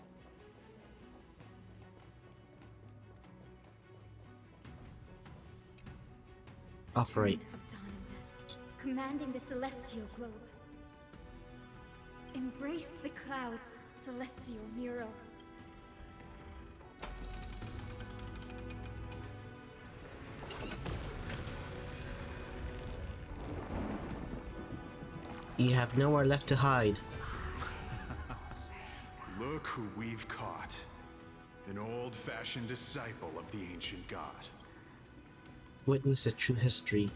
Operate. Of dawn and dusk, commanding the celestial globe. Embrace the clouds, celestial mural. You have nowhere left to hide. Look who we've caught. An old-fashioned disciple of the ancient god. Witness the true history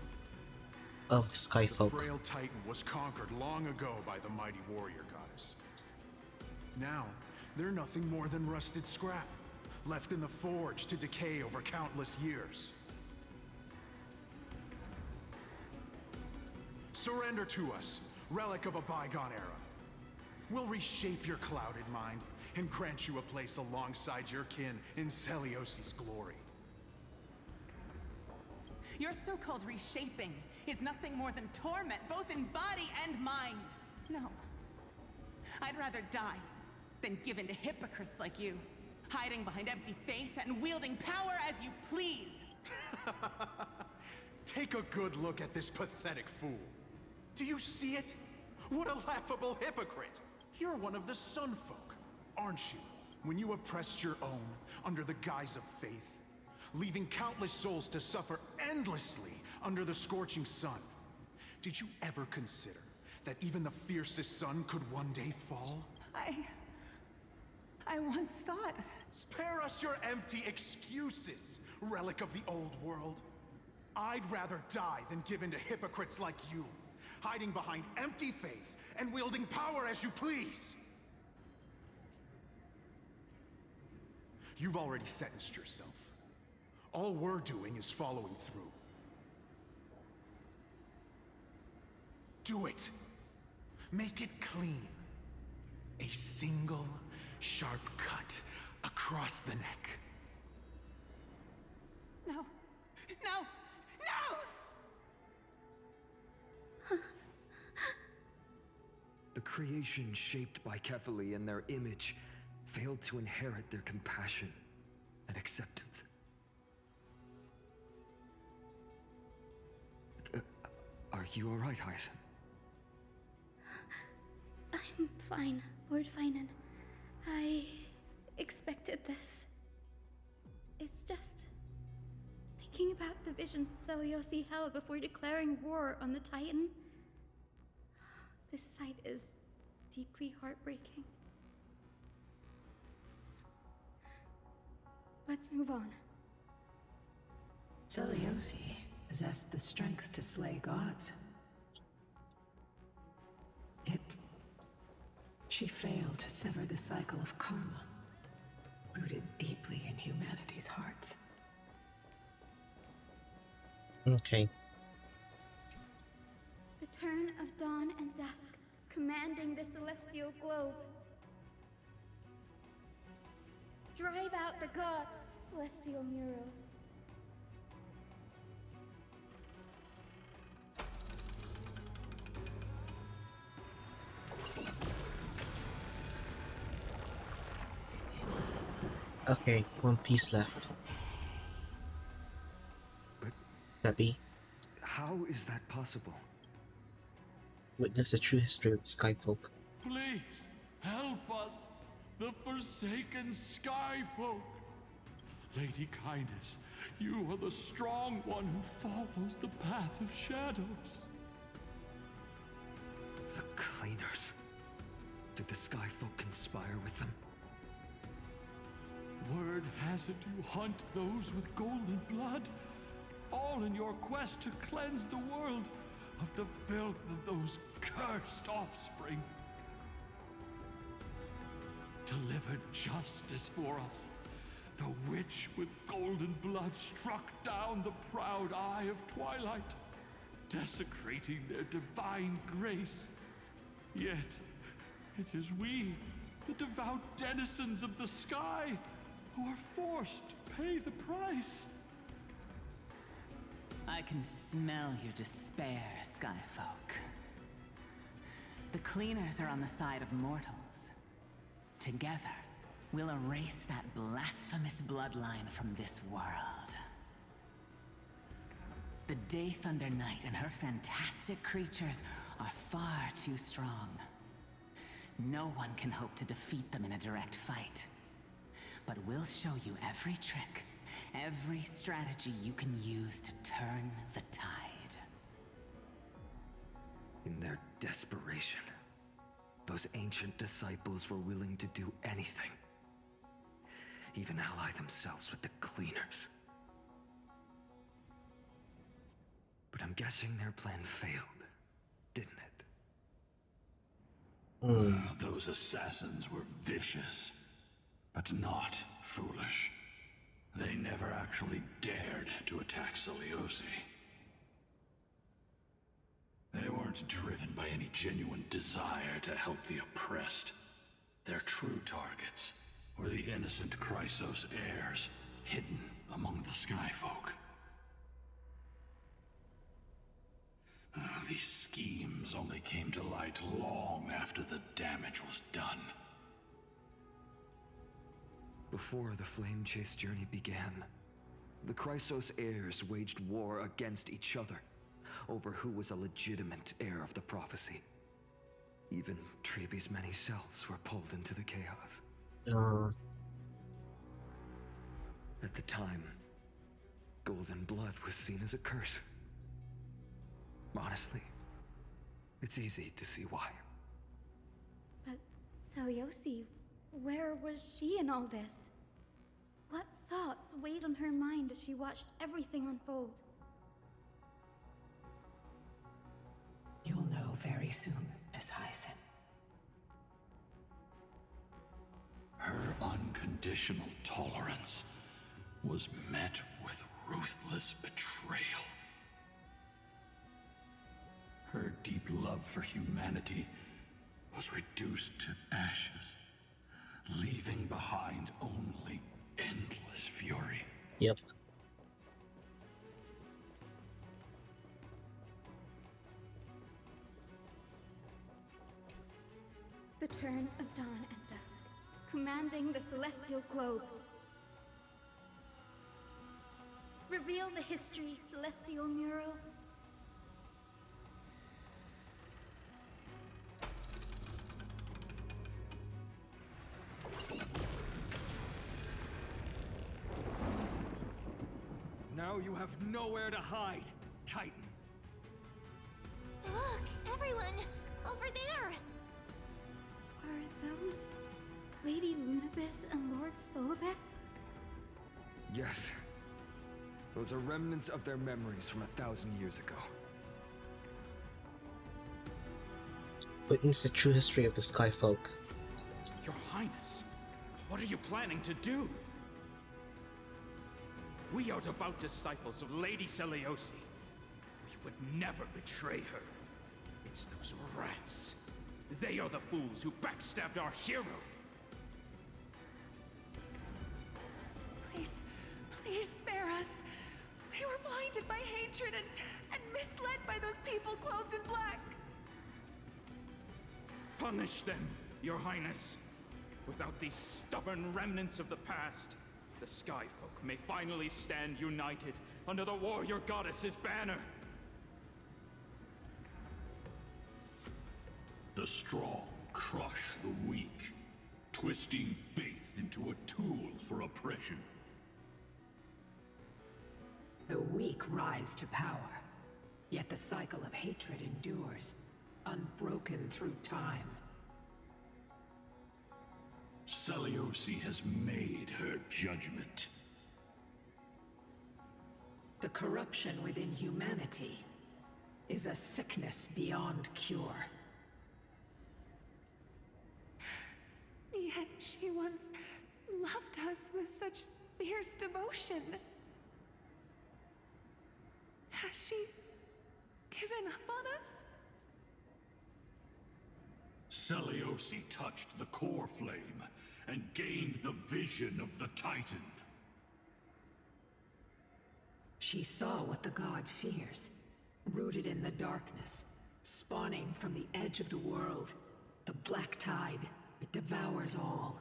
of the The Skyfolk. frail Titan was conquered long ago by the mighty warrior goddess. Now, they're nothing more than rusted scrap, left in the forge to decay over countless years. Surrender to us, relic of a bygone era. We'll reshape your clouded mind and grant you a place alongside your kin in Celiosi's glory. Your so-called reshaping is nothing more than torment, both in body and mind. No. I'd rather die than give in to hypocrites like you, hiding behind empty faith and wielding power as you please. Take a good look at this pathetic fool. Do you see it? What a laughable hypocrite! You're one of the Sun Folk, aren't you? When you oppressed your own under the guise of faith, leaving countless souls to suffer endlessly under the scorching sun. Did you ever consider that even the fiercest sun could one day fall? I once thought... Spare us your empty excuses, relic of the old world. I'd rather die than give in to hypocrites like you, hiding behind empty faith and wielding power as you please. You've already sentenced yourself. All we're doing is following through. Do it. Make it clean. A single sharp cut across the neck. No! No! No! The creation shaped by Kefali and their image failed to inherit their compassion and acceptance. Are you alright, Hyacinth? I'm fine, Lord Finan. I expected this. It's just thinking about the vision Seliosi held before declaring war on the Titan. This sight is deeply heartbreaking. Let's move on. Seliosi possessed the strength to slay gods. Yet, she failed to sever the cycle of karma, rooted deeply in humanity's hearts. Okay. The turn of dawn and dusk, commanding the celestial globe. Drive out the gods, celestial Muro. Okay, one piece left. But Debbie, how is that possible? witness the true history of the Skyfolk. Please, help us, the forsaken Skyfolk. Lady Kindness, you are the strong one who follows the path of shadows. The Cleaners. Did the Skyfolk conspire with them? Word has it you hunt those with golden blood, all in your quest to cleanse the world of the filth of those cursed offspring. Delivered justice for us. The witch with golden blood struck down the proud eye of Twilight, desecrating their divine grace. Yet, it is we, the devout denizens of the sky, who are forced to pay the price. I can smell your despair, Skyfolk. The Cleaners are on the side of mortals. Together, we'll erase that blasphemous bloodline from this world. The Day Thunder Knight and her fantastic creatures are far too strong. No one can hope to defeat them in a direct fight. But we'll show you every trick, every strategy you can use to turn the tide. In their desperation, those ancient disciples were willing to do anything. Even ally themselves with the Cleaners. But I'm guessing their plan failed, didn't it? Those assassins were vicious, but not foolish. They never actually dared to attack Seliosi. They weren't driven by any genuine desire to help the oppressed. Their true targets were the innocent Chrysos heirs, hidden among the Skyfolk. These schemes only came to light long after the damage was done. Before the Flame Chase journey began, the Chrysos heirs waged war against each other over who was a legitimate heir of the prophecy. Even Treeby's many selves were pulled into the chaos. At the time, golden blood was seen as a curse. Honestly, it's easy to see why. But Seliosi, where was she in all this? What thoughts weighed on her mind as she watched everything unfold? You'll know very soon. Miss Hyson. Her unconditional tolerance was met with ruthless betrayal. Her deep love for humanity was reduced to ashes, leaving behind only endless fury. Yep. The turn of dawn and dusk, commanding the celestial globe. Reveal the history, celestial mural. Now you have nowhere to hide, Titan. Look, everyone! Over there! Are those Lady Lunabis and Lord Solibus? Yes. Those are remnants of their memories from 1,000 years ago. Witness the true history of the Skyfolk. Your Highness, what are you planning to do? We are devout disciples of Lady Seliosi. We would never betray her. It's those rats. They are the fools who backstabbed our hero. Please, please spare us. We were blinded by hatred and misled by those people clothed in black. Punish them, Your Highness. Without these stubborn remnants of the past, the Skyfolk may finally stand united under the warrior goddess's banner. The strong crush the weak, twisting faith into a tool for oppression. The weak rise to power, yet the cycle of hatred endures, unbroken through time. Seliosi has made her judgment. The corruption within humanity is a sickness beyond cure. Yet she once loved us with such fierce devotion. Has she given up on us? Seliosi touched the core flame and gained the vision of the Titan. She saw what the god fears, rooted in the darkness, spawning from the edge of the world, the black tide that devours all.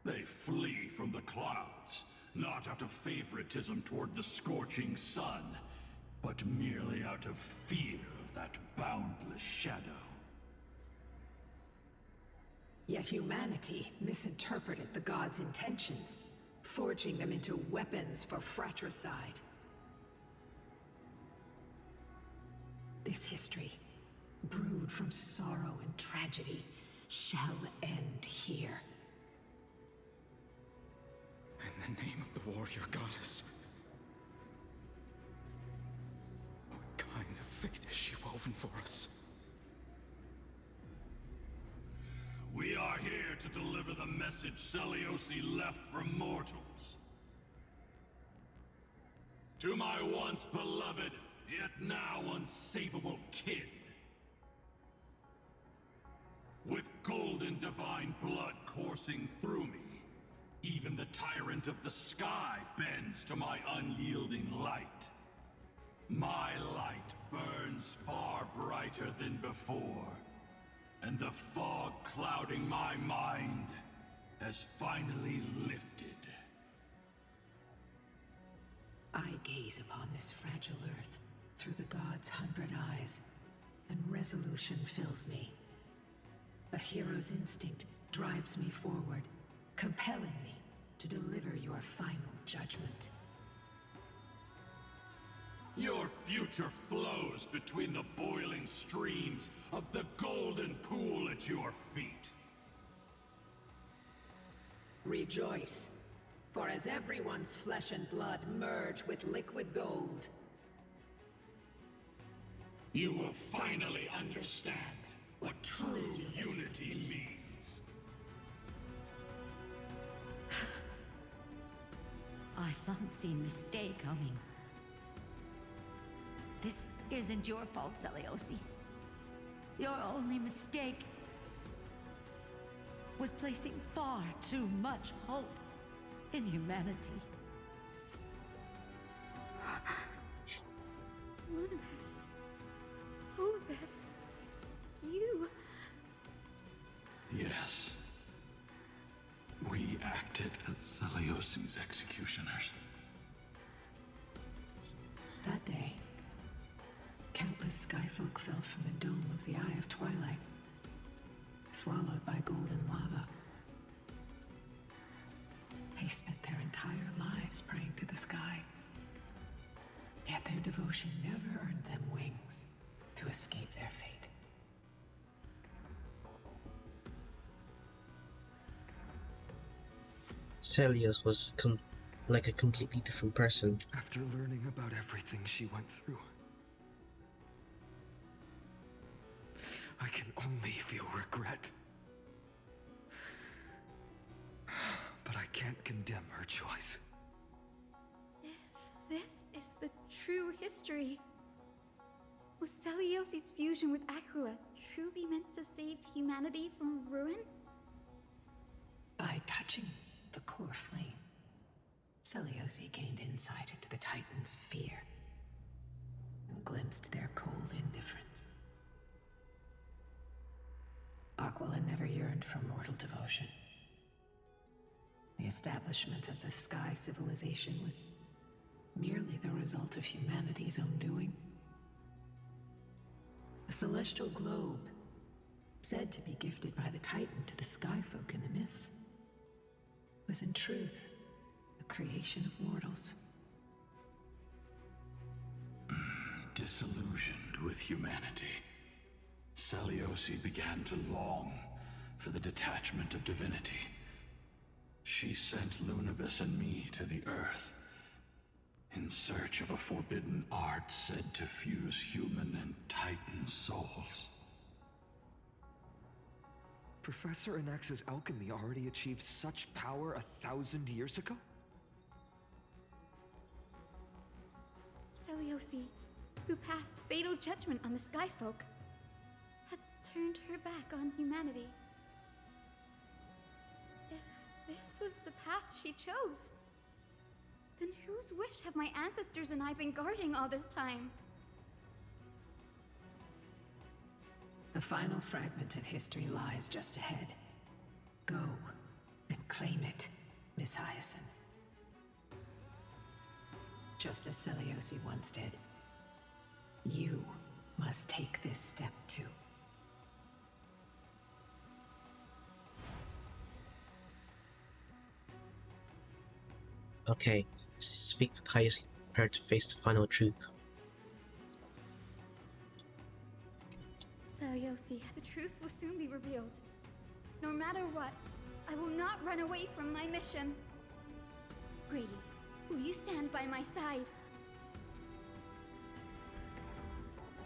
They flee from the clouds, not out of favoritism toward the scorching sun, but merely out of fear of that boundless shadow. Yet humanity misinterpreted the god's intentions, forging them into weapons for fratricide. This history, brewed from sorrow and tragedy, shall end here. In the name of the warrior goddess. What kind of fate has she woven for us? We are here to deliver the message Seliosi left for mortals. To my once beloved, yet now unsavable kin. With golden divine blood coursing through me, even the tyrant of the sky bends to my unyielding light. My light burns far brighter than before, and the fog clouding my mind has finally lifted. I gaze upon this fragile earth through the god's 100 eyes, and resolution fills me. A hero's instinct drives me forward, compelling me to deliver your final judgment. Your future flows between the boiling streams of the golden pool at your feet. Rejoice, for as everyone's flesh and blood merge with liquid gold, You will finally understand what true unity means. I fancy mistake coming. This isn't your fault, Seliosi. Your only mistake was placing far too much hope in humanity. Lunibus. Solibus. You. Yes. We acted as Celiosi's executioners. That day, countless skyfolk fell from the dome of the Eye of Twilight, swallowed by golden lava. They spent their entire lives praying to the sky, yet their devotion never earned them wings to escape their fate. Celios was like a completely different person. After learning about everything she went through, I can only feel regret. But I can't condemn her choice. If this is the true history, was Celiosi's fusion with Aquila truly meant to save humanity from ruin? By touching the core flame, Celiosi gained insight into the Titans' fear and glimpsed their cold indifference. Aquila never yearned for mortal devotion. The establishment of the Sky Civilization was merely the result of humanity's own doing. The celestial globe, said to be gifted by the Titan to the Skyfolk in the myths, was in truth a creation of mortals. Disillusioned with humanity, Celiosi began to long for the detachment of divinity. She sent Lunibus and me to the Earth in search of a forbidden art said to fuse human and Titan souls. Professor Anax's alchemy already achieved such power 1,000 years ago? Celiosi, who passed fatal judgment on the Skyfolk, had turned her back on humanity. If this was the path she chose, then whose wish have my ancestors and I been guarding all this time? The final fragment of history lies just ahead. Go and claim it, Miss Hyacinth. Just as Celiosi once did, you must take this step too. Okay, speak with Hyacinth, prepare to face the final truth. Celiosi, the truth will soon be revealed. No matter what, I will not run away from my mission. Grady, will you stand by my side?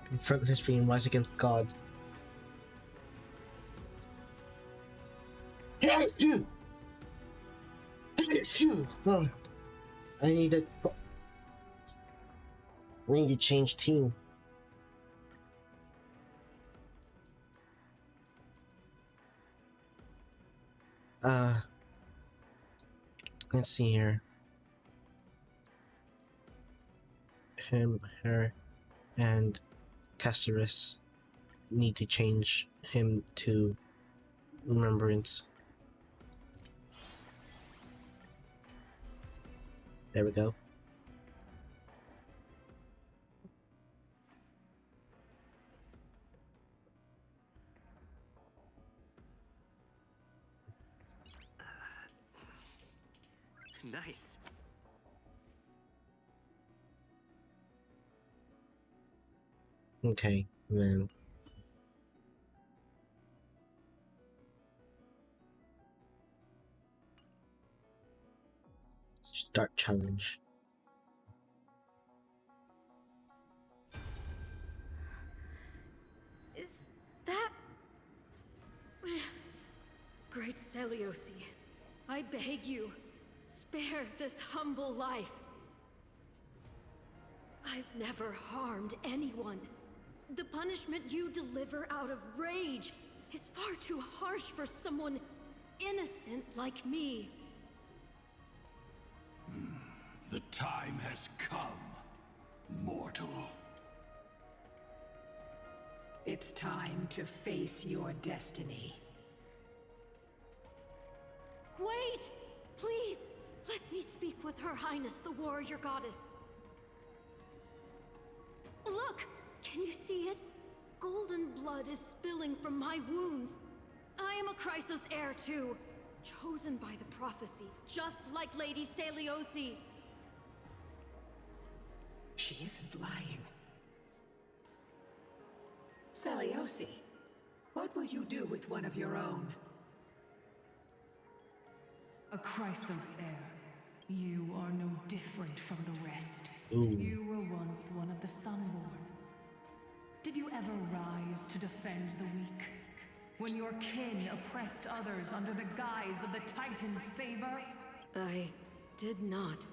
Confront history and rise against God. Yes, you! It's you! Oh, I need a... We need to change team. Let's see here. Him, her, and Casterus need to change him to Remembrance. There we go. Nice. Okay, then. Start challenge. That... Great Seliosi, I beg you, spare this humble life. I've never harmed anyone. The punishment you deliver out of rage is far too harsh for someone innocent like me. The time has come, mortal. It's time to face your destiny. Wait! Please! Let me speak with Her Highness, the warrior goddess. Look! Can you see it? Golden blood is spilling from my wounds. I am a Chrysos heir too, chosen by the prophecy, just like Lady Seliosi. She isn't lying. Seliosi, what will you do with one of your own? A Chrysos heir. You are no different from the rest. Ooh. You were once one of the Sunborn. Did you ever rise to defend the weak? When your kin oppressed others under the guise of the Titan's favor? I did not.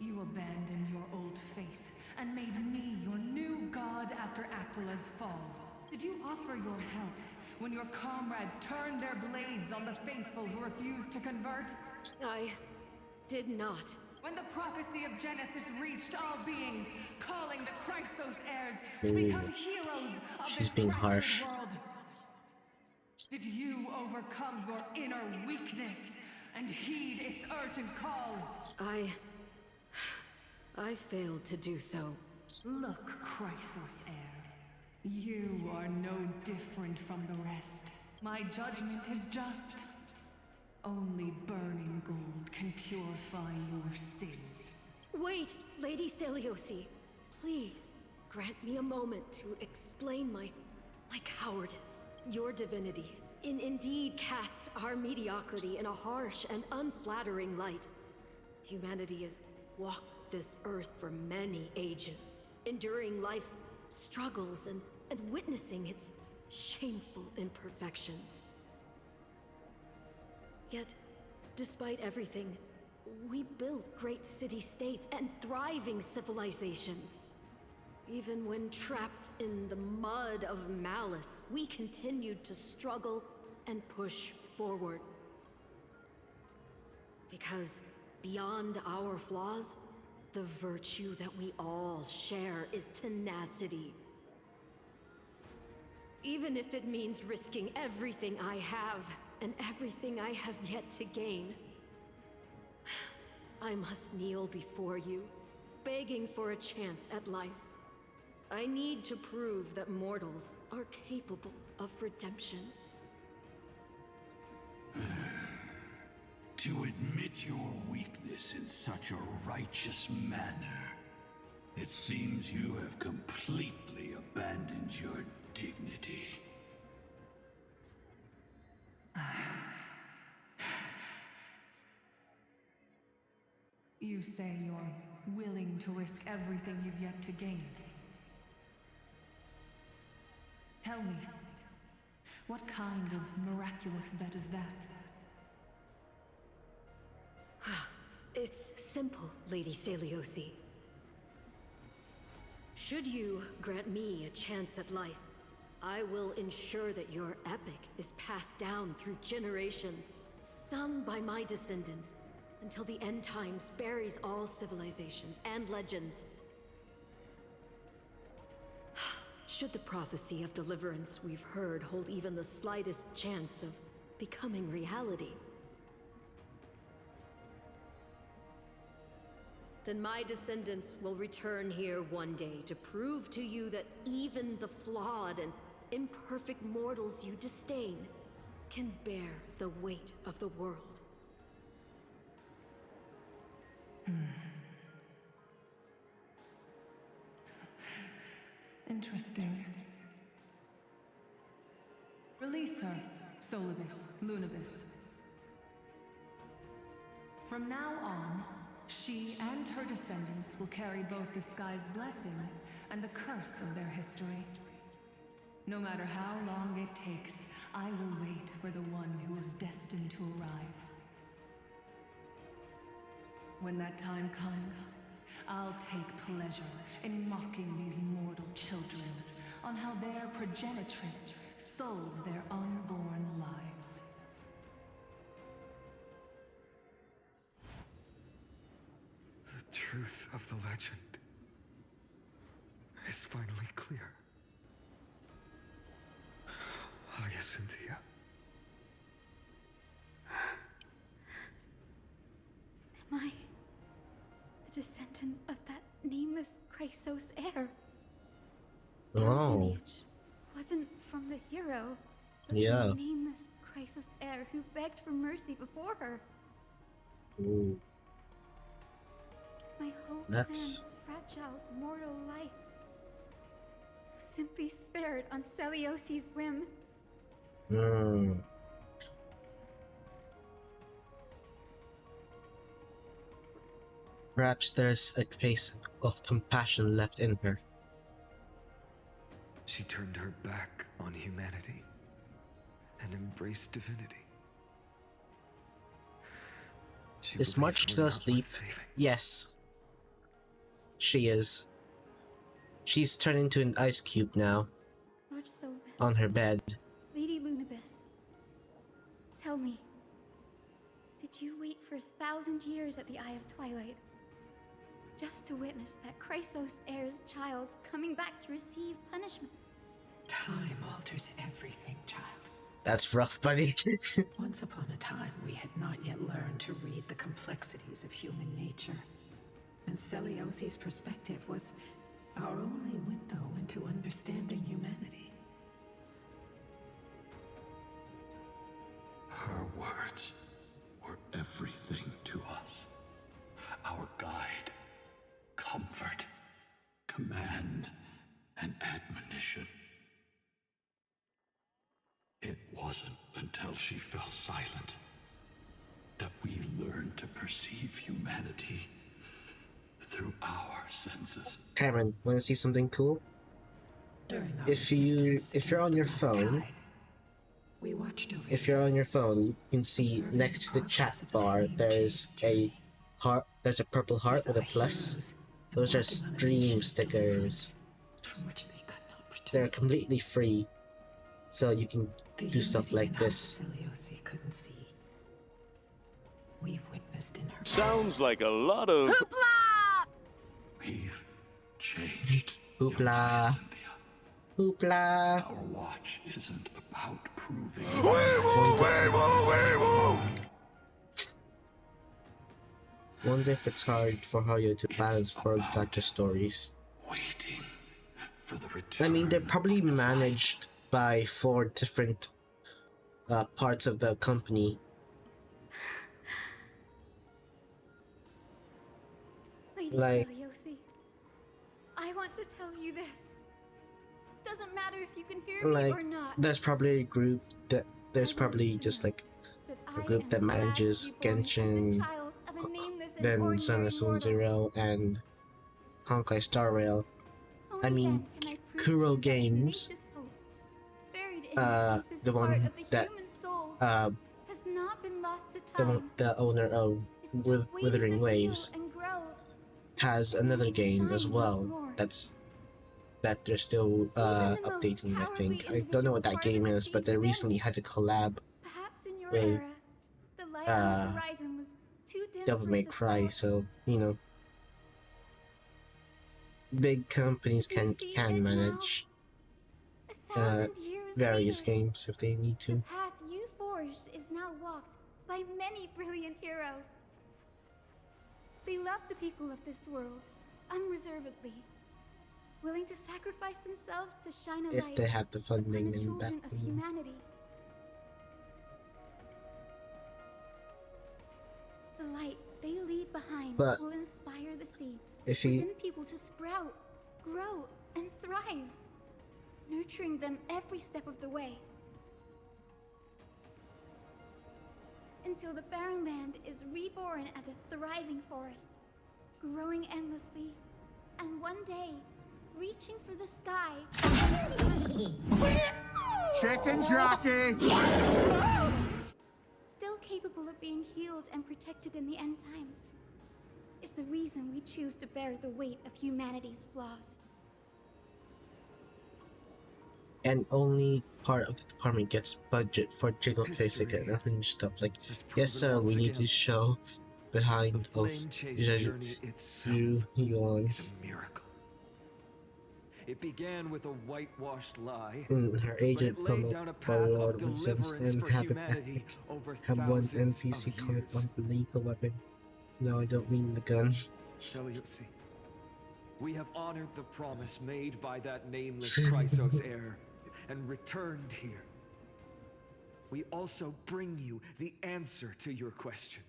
You abandoned your old faith and made me your new god after Aquila's fall. Did you offer your help when your comrades turned their blades on the faithful who refused to convert? I did not. When the prophecy of Genesis reached all beings, calling the Chrysos heirs to become heroes of She's this being wretched harsh. world, did you overcome your inner weakness and heed its urgent call? I failed to do so. Look, Chrysos heir. You are no different from the rest. My judgment is just. Only burning gold can purify your sins. Wait, Lady Seliosi. Please, grant me a moment to explain my cowardice. Your divinity indeed casts our mediocrity in a harsh and unflattering light. Humanity has walked this earth for many ages, enduring life's struggles and witnessing its shameful imperfections. Yet, despite everything, we built great city-states and thriving civilizations. Even when trapped in the mud of malice, we continued to struggle and push forward. Because beyond our flaws, the virtue that we all share is tenacity. Even if it means risking everything I have, and everything I have yet to gain. I must kneel before you, begging for a chance at life. I need to prove that mortals are capable of redemption. To admit your weakness in such a righteous manner, it seems you have completely abandoned your dignity. You say you're willing to risk everything you've yet to gain. Tell me, what kind of miraculous bet is that? It's simple, Lady Seliosi. Should you grant me a chance at life, I will ensure that your epic is passed down through generations, sung by my descendants, until the end times buries all civilizations and legends. Should the prophecy of deliverance we've heard hold even the slightest chance of becoming reality, then my descendants will return here one day to prove to you that even the flawed and imperfect mortals you disdain can bear the weight of the world. Interesting. Release her, Solibus, Lunibus. From now on, she and her descendants will carry both the sky's blessings and the curse of their history. No matter how long it takes, I will wait for the one who is destined to arrive. When that time comes, I'll take pleasure in mocking these mortal children on how their progenitress sold their unborn lives. The truth of the legend is finally clear. Hyacinthia. Am I the descendant of that nameless Chrysos heir? Her Oh. lineage wasn't from the hero, but Yeah. from the nameless Chrysos heir who begged for mercy before her. Ooh. My whole That's- plan's fragile mortal life was simply spared on Celiosi's whim. Hmm. Perhaps there's a trace of compassion left in her. She turned her back on humanity and embraced divinity. She Is believed March we're still not asleep? worth saving. Yes. She is. She's turned into an ice cube now, Lord Solbus, on her bed. Lady Lunibus, tell me, did you wait for 1,000 years at the Eye of Twilight just to witness that Chrysos heir's child coming back to receive punishment? Time alters everything, child. That's rough, buddy. Once upon a time, we had not yet learned to read the complexities of human nature. And Celiosi's perspective was our only window into understanding humanity. Her words were everything to us. Our guide, comfort, command, and admonition. It wasn't until she fell silent that we learned to perceive humanity through our senses. Cameron, wanna see something cool? If you're on your phone, We watched over if you're on your phone, you can see next to the chat bar there's a heart. There's a purple heart with a plus. Those are stream stickers. They're completely free, so you can do stuff like this. Celiosi couldn't see. We've witnessed in her Sounds like a lot of... We've changed. Hoopla. Hoopla. Our watch isn't about proving. Wonder if it's hard for Haruo to balance four character stories. Waiting for the return. I mean, they're probably managed by 4 different parts of the company. Lady Like- Celiosi, I want to tell you this. Doesn't matter if you can hear Like, me or not. there's probably a group that there's probably just like a group that manages Genshin, Child of a nameless and then ordinary Sun and Moon mortal. Zero, and HSR. I Only mean, then can I prove Kuro to you that Games, tenacious hope, buried in the deepest the heart one of the that human soul, has not been lost to the time. the owner of It's just waiting Withering to heal Waves and grow. has another game as shine well. once more. That they're still updating. I think I don't know what that game is, but they recently had a collab Perhaps in your with era, the light on the horizon was too dim Devil for May it to Cry. spark. So you know, big companies can manage 1,000 years various later, games if they need to. the path you forged is now walked by many brilliant heroes. They love the people of this world unreservedly, willing to sacrifice themselves to shine a If light they have the upon funding the and that. children of humanity. The light they leave behind But will inspire the seeds if he- within people to sprout, grow, and thrive, nurturing them every step of the way. Until the barren land is reborn as a thriving forest, growing endlessly, and one day reaching for the sky. Chicken jockey! Still capable of being healed and protected in the end times. Is the reason we choose to bear the weight of humanity's flaws. And only part of the department gets budget for jiggle facing and other stuff. Like, yes sir, we need to show behind of Zhu Yuan. Is a miracle. It began with a whitewashed lie. Her agent but it laid down a path of deliverance and for have humanity over have one thousands NPC of comment years. on the lethal weapon. No, I don't mean the gun. Seleuci, we have honored the promise made by that nameless Chrysos heir and returned here. We also bring you the answer to your question.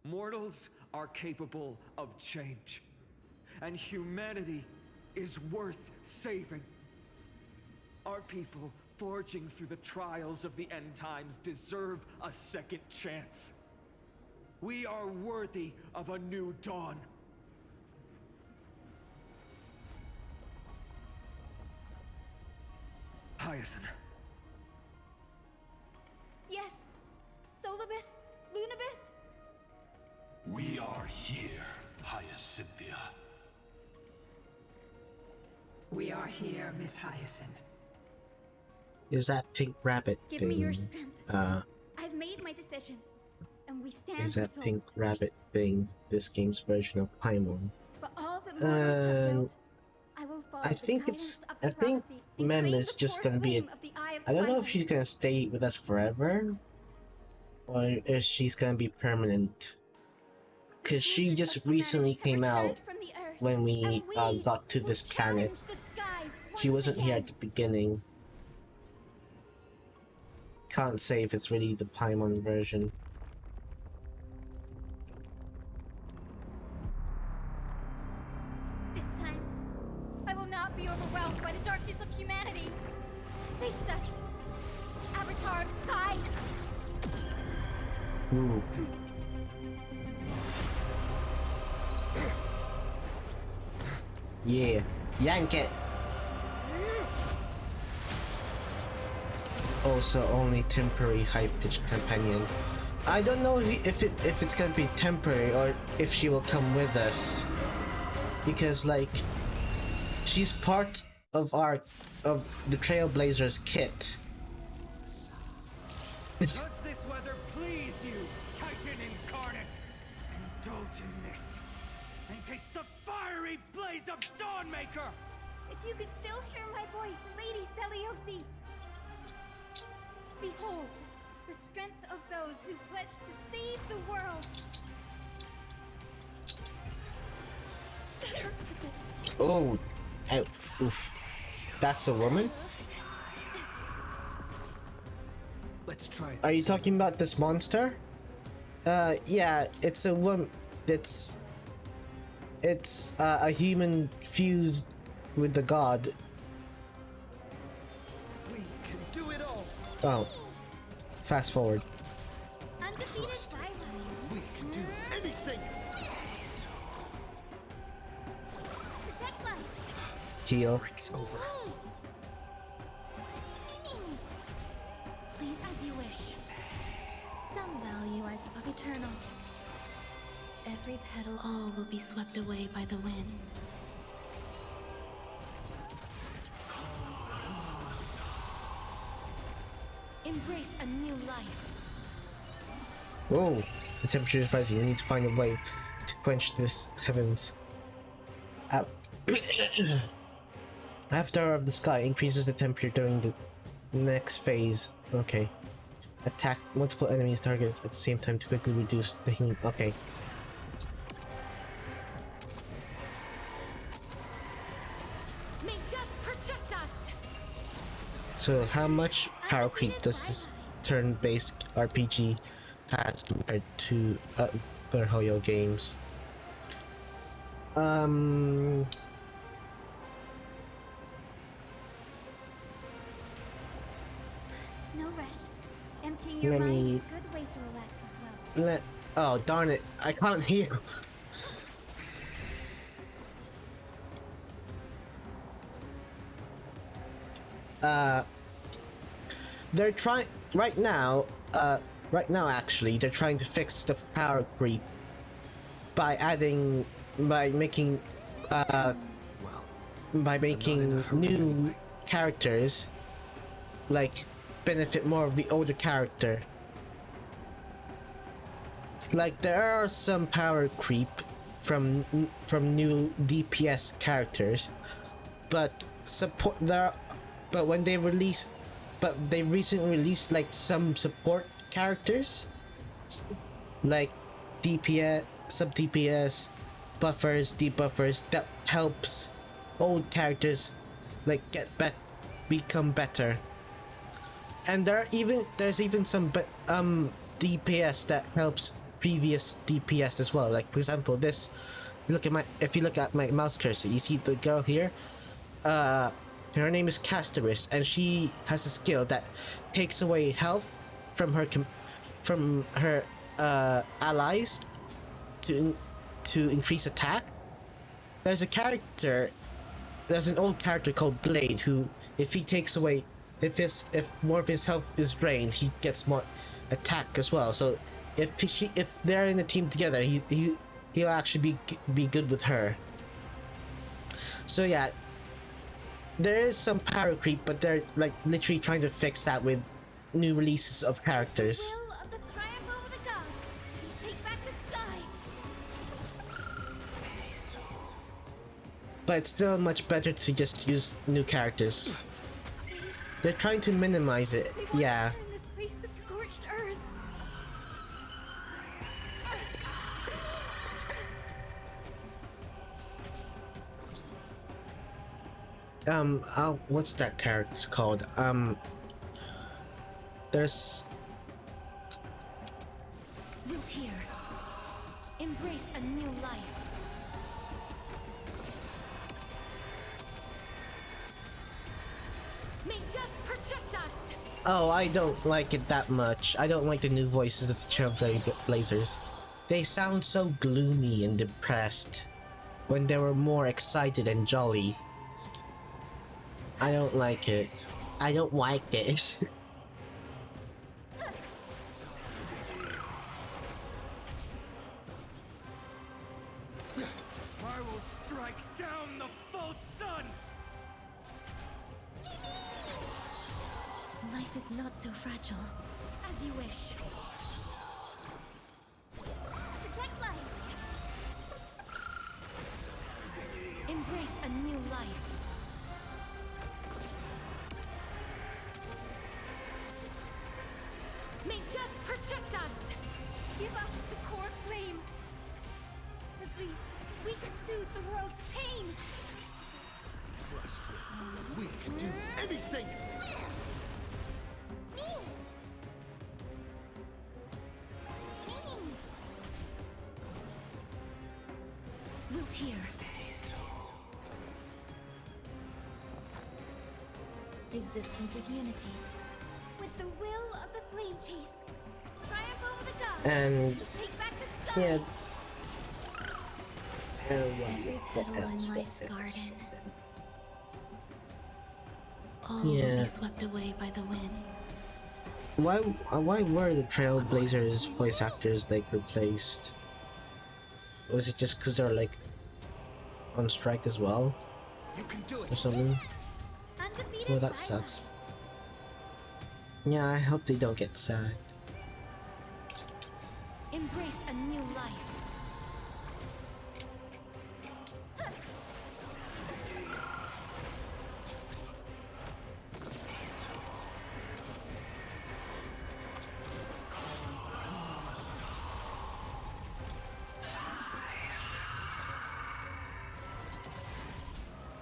Mortals are capable of change, and humanity is worth saving. Our people forging through the trials of the end times deserve a second chance. We are worthy of a new dawn. Hyacinth. Yes! Solibus? Lunibus? We are here, Hyacinthia. We are here, Miss Hyacinth. Is that pink rabbit Give thing? me your strength. I've made my decision, and we stand Is that resolved. pink rabbit thing this game's version of Paimon? For all that mortals have built, I will follow I the think guidance it's. of the I think prophecy and Mem claim is the just fourth gonna be. flame of the Eye of I don't know if Twilight. she's gonna stay with us forever, or if she's gonna be permanent. Cause she just recently came out when we got to this planet. She wasn't here at the beginning. Can't say if it's really the Paimon version. This time, I will not be overwhelmed by the darkness of humanity. Face us, Avatar of Sky. Ooh. Yeah, yank it. Also, only temporary high-pitched companion. I don't know if it's gonna be temporary or if she will come with us, because like she's part of the Trailblazers kit. Does this weather please you, Titan incarnate? Indulge in this and taste the fiery blaze of Dawnmaker! If you could still hear my voice, Lady Seliosi. Behold, the strength of those who pledge to save the world. That hurts a bit. Oh, ow, oof. That's a woman? Let's try it. Are you talking about this monster? Yeah, it's a woman. It's a human fused with the god. We can do it all! Oh, fast forward. Undefeated Twilight. We can do anything! Protect life. Heal. Break's over. Please, as you wish. Some value, I suppose. Eternal. Every petal, all will be swept away by the wind. Embrace a new life. Oh, the temperature is rising. We need to find a way to quench this heavens. Avatar of the Sky increases the temperature during the next phase. Okay. Attack multiple enemies targets at the same time to quickly reduce the heat. Okay. May death protect us. So how much power creep does this turn-based RPG has compared to other Hoyo games? No rush. Emptying your Let mind me- is a good way to relax as well. Oh darn it! I can't hear. they're trying right now. Actually, they're trying to fix the power creep by making new characters like benefit more of the older character. Like there are some power creep from new DPS characters, but they recently released like some support characters like DPS, sub DPS, buffers, debuffers that helps old characters like become better. And there's even some DPS that helps previous DPS as well. Like for example, if you look at my mouse cursor, you see the girl here. Her name is Castaris, and she has a skill that takes away health from her allies to increase attack. There's an old character called Blade who, if more of his health is drained, he gets more attack as well. So if they're in a team together, he'll actually be good with her. So yeah, there is some power creep, but they're like literally trying to fix that with new releases of characters. Will of the triumph over the gods. We take back the sky. But it's still much better to just use new characters. They're trying to minimize it, yeah. Turn this place to scorched earth. What's that character called? There's... Root here. Embrace a new life. May death protect us. Oh, I don't like it that much. I don't like the new voices of the Trailblazers. They sound so gloomy and depressed when they were more excited and jolly. I don't like it. I don't like it. I will strike down the false sun! Life is not so fragile. As you wish. Protect life. Embrace a new life. May death protect us! Give us the core flame. At least we can soothe the world's pain. Trust me, we can do anything! Root here. Existence is unity. With the will of the flame chase. Triumph over the gods. And take back the sky. yeah. Every petal in life's garden. All will Yeah. be swept away by the wind. Why were the Trailblazers voice actors like replaced? Was it just because they're like on strike as well? You can do it. Or something? Undefeated Well, that sucks. Yeah, I hope they don't get sad. Embrace a new life.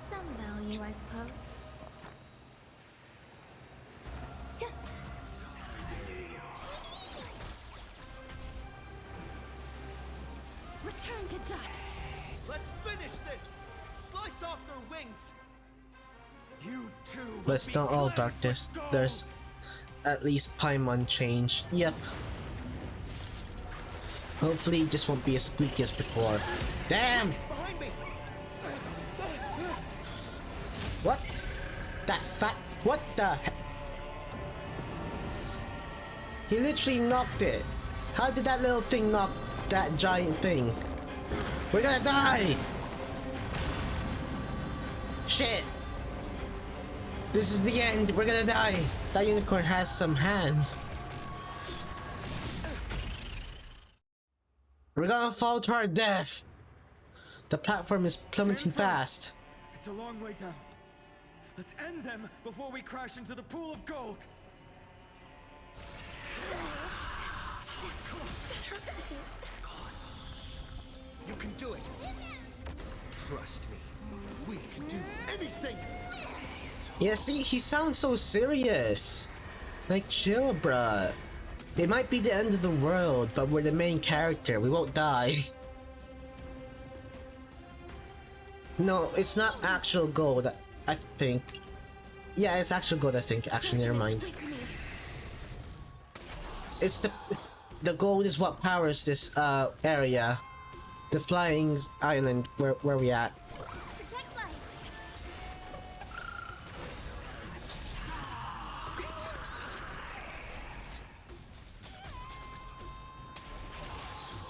Some value, I suppose. Return to dust. Let's finish this! Slice off their wings! You too. But it's not all darkness. There's at least Paimon change. Yep. Hopefully it just won't be as squeaky as before. Damn! Behind me! What? That fat What the heck? He literally knocked it. How did that little thing knock that giant thing? We're gonna die! Shit! This is the end. We're gonna die. That unicorn has some hands. We're gonna fall to our death. The platform is plummeting fast. It's a long way down. Let's end them before we crash into the pool of gold. You can do it. Trust me. We can do anything. Yeah, see, he sounds so serious. Like, chill, bruh. It might be the end of the world, but we're the main character. We won't die. No, it's not actual gold, I think. Yeah, it's actual gold, I think. Actually, never mind. It's the gold is what powers this area. The flying island where we at.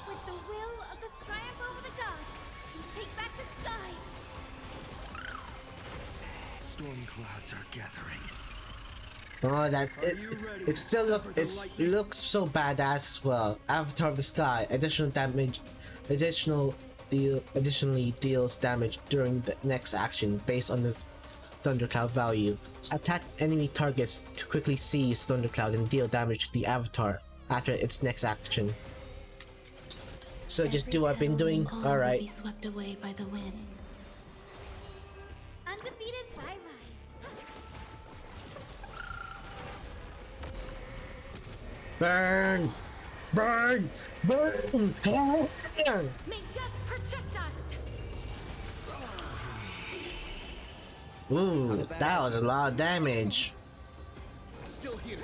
With the will of the triumph over the gods, we take back the sky. Storm clouds are gathering. Oh, that it still looks so badass as well. Avatar of the Sky, additional damage, additionally deals damage during the next action based on the thundercloud value. Attack enemy targets to quickly seize thundercloud and deal damage to the avatar after its next action. So just do what I've been doing. All right. Be swept away by the wind. Undefeated by rise. Burn! Burn! Burn! May death protect us! Ooh, that was a lot of damage. Still here.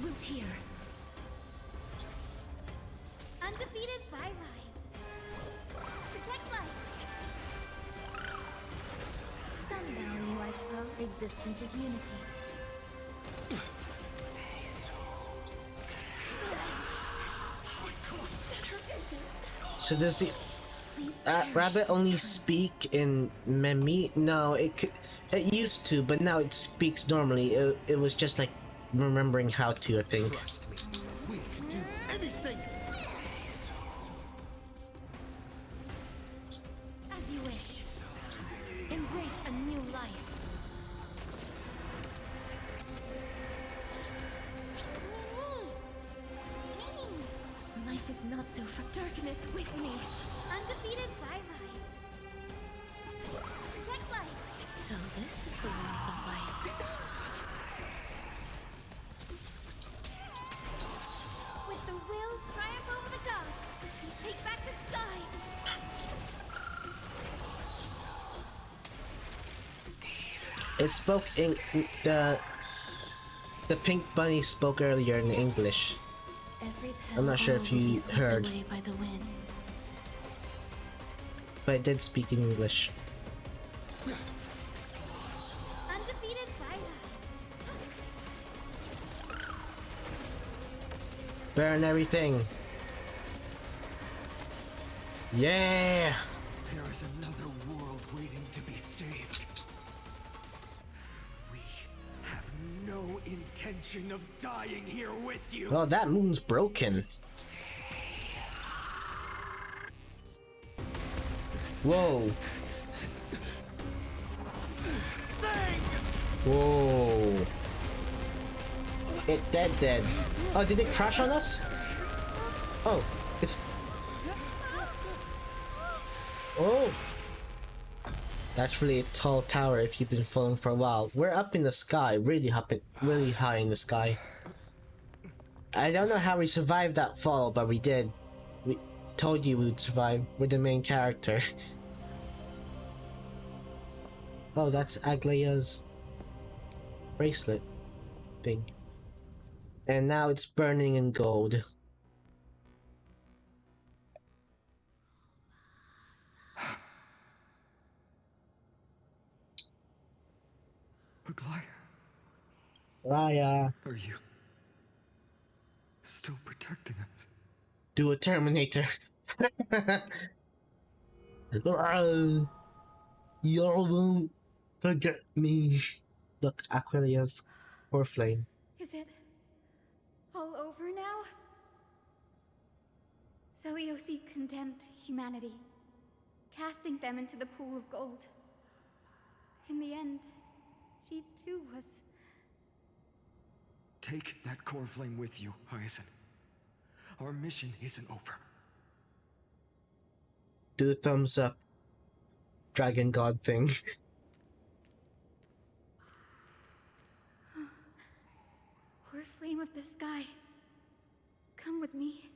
Root here. Undefeated by rise. Protect life. Some value, I suppose. Existence is unity. So does the rabbit only speak in Memi? No, it used to, but now it speaks normally. It was just like remembering how to, I think. Trust me. We can do anything. As you wish. Embrace a new life. Life is not so for darkness with me. Undefeated by rise. Protect life. So this is the warmth of life. With the will triumph over the gods, we take back the sky. It spoke in the pink bunny spoke earlier in English. I'm not sure if you heard, By the wind. but it did speak in English. Undefeated by rise. Burn everything. Yeah! There is another world waiting to be saved. We have no intention of dying here with you. Well, that moon's broken. Whoa. Whoa. It dead. Oh, did it crash on us? Oh, it's... Oh. That's really a tall tower if you've been following for a while. We're up in the sky, really high in the sky. I don't know how we survived that fall, but we did. We told you we'd survive. We're the main character. Oh, that's Aglaya's bracelet thing. And now it's burning in gold. Aglaya, Raya. are you still protecting us? Do a Terminator. You won't forget me. Look, Aquilia's core flame. Is it all over now? Seliosi condemned humanity, casting them into the pool of gold. In the end, she too was... Take that core flame with you, Hyacinth. Our mission isn't over. Do the thumbs up dragon god thing. Core flame of the sky, come with me.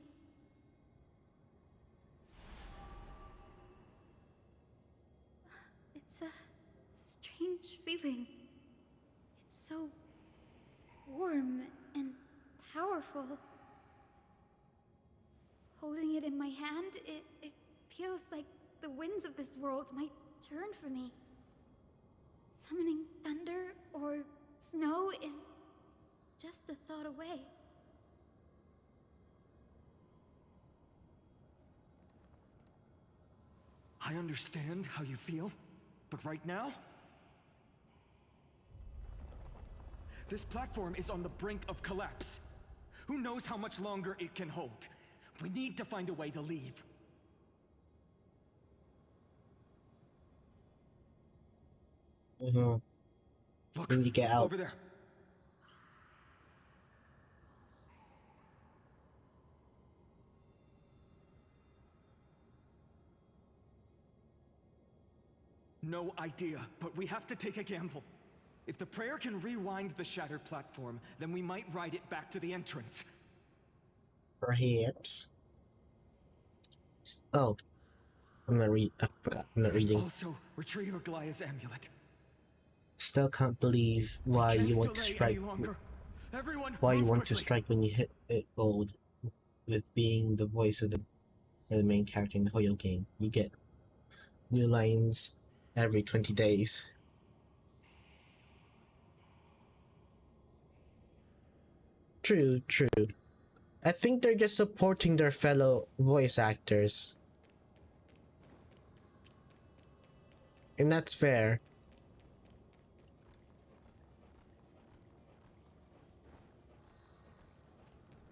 It's a strange feeling. It's so warm and powerful. Holding it in my hand, it feels like the winds of this world might turn for me. Summoning thunder or snow is just a thought away. I understand how you feel, but right now, this platform is on the brink of collapse. Who knows how much longer it can hold? We need to find a way to leave. Look, we need to get out. Over there. No idea, but we have to take a gamble. If the prayer can rewind the shattered platform, then we might ride it back to the entrance. Perhaps. Oh, I'm not reading. Also, retrieve Aglaya's amulet. Still can't believe why you want to strike. Why you want to strike when you hit it gold, with being the voice of the main character in the whole game. You get new lines every 20 days. True. I think they're just supporting their fellow voice actors. And that's fair.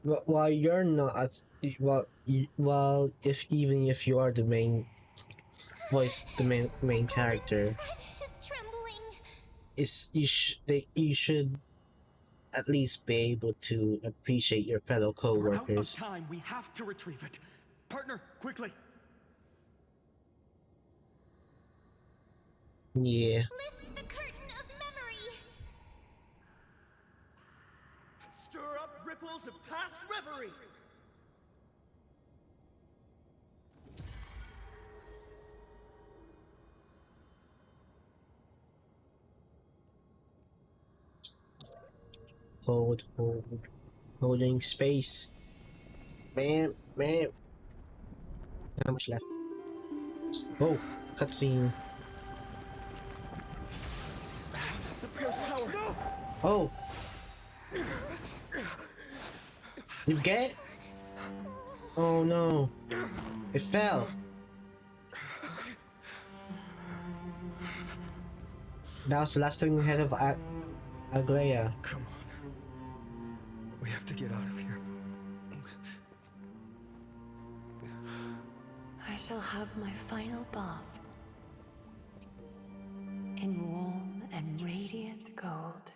But while you're not, even if you are the main voice, the main character, you should at least be able to appreciate your fellow We're out of co-workers. time. We have to retrieve it. Partner, quickly. Yeah. Lift the curtain of memory. Stir up ripples of past reverie. Holding space. Man. How much left? Oh, cutscene. The prayer's power. No! Oh! You get it? Oh no. It fell. That was the last thing ahead of Aglaya. Come on. We have to get out of here. I shall have my final bath in warm and radiant gold.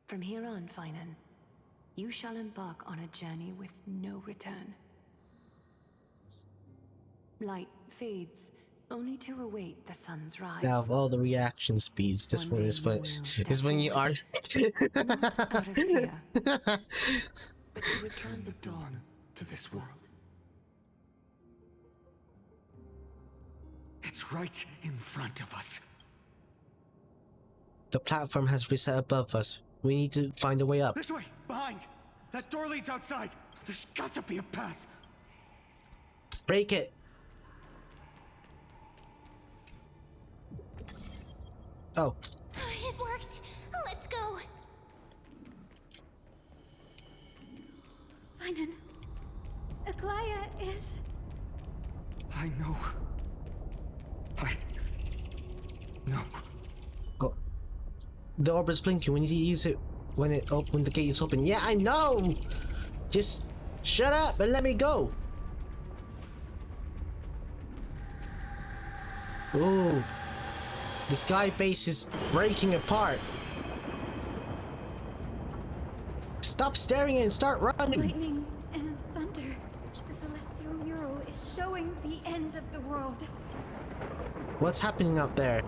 From here on, Finan, you shall embark on a journey with no return. Light fades, only to await the sun's rise. Now of all the reaction speeds, this one is when you are Not out of fear, but to return the dawn to this world. It's right in front of us. The platform has reset above us. We need to find a way up. This way, behind. That door leads outside. There's got to be a path. Break it. Oh. It Finan, Aglaya is... I know. No. Oh. The orb is blinking. We need to use it when when the gate is open. Yeah, I know! Just shut up and let me go! Ooh. The sky base is breaking apart. Stop staring and start running! Lightning and thunder. The celestial mural is showing the end of the world. What's happening out there?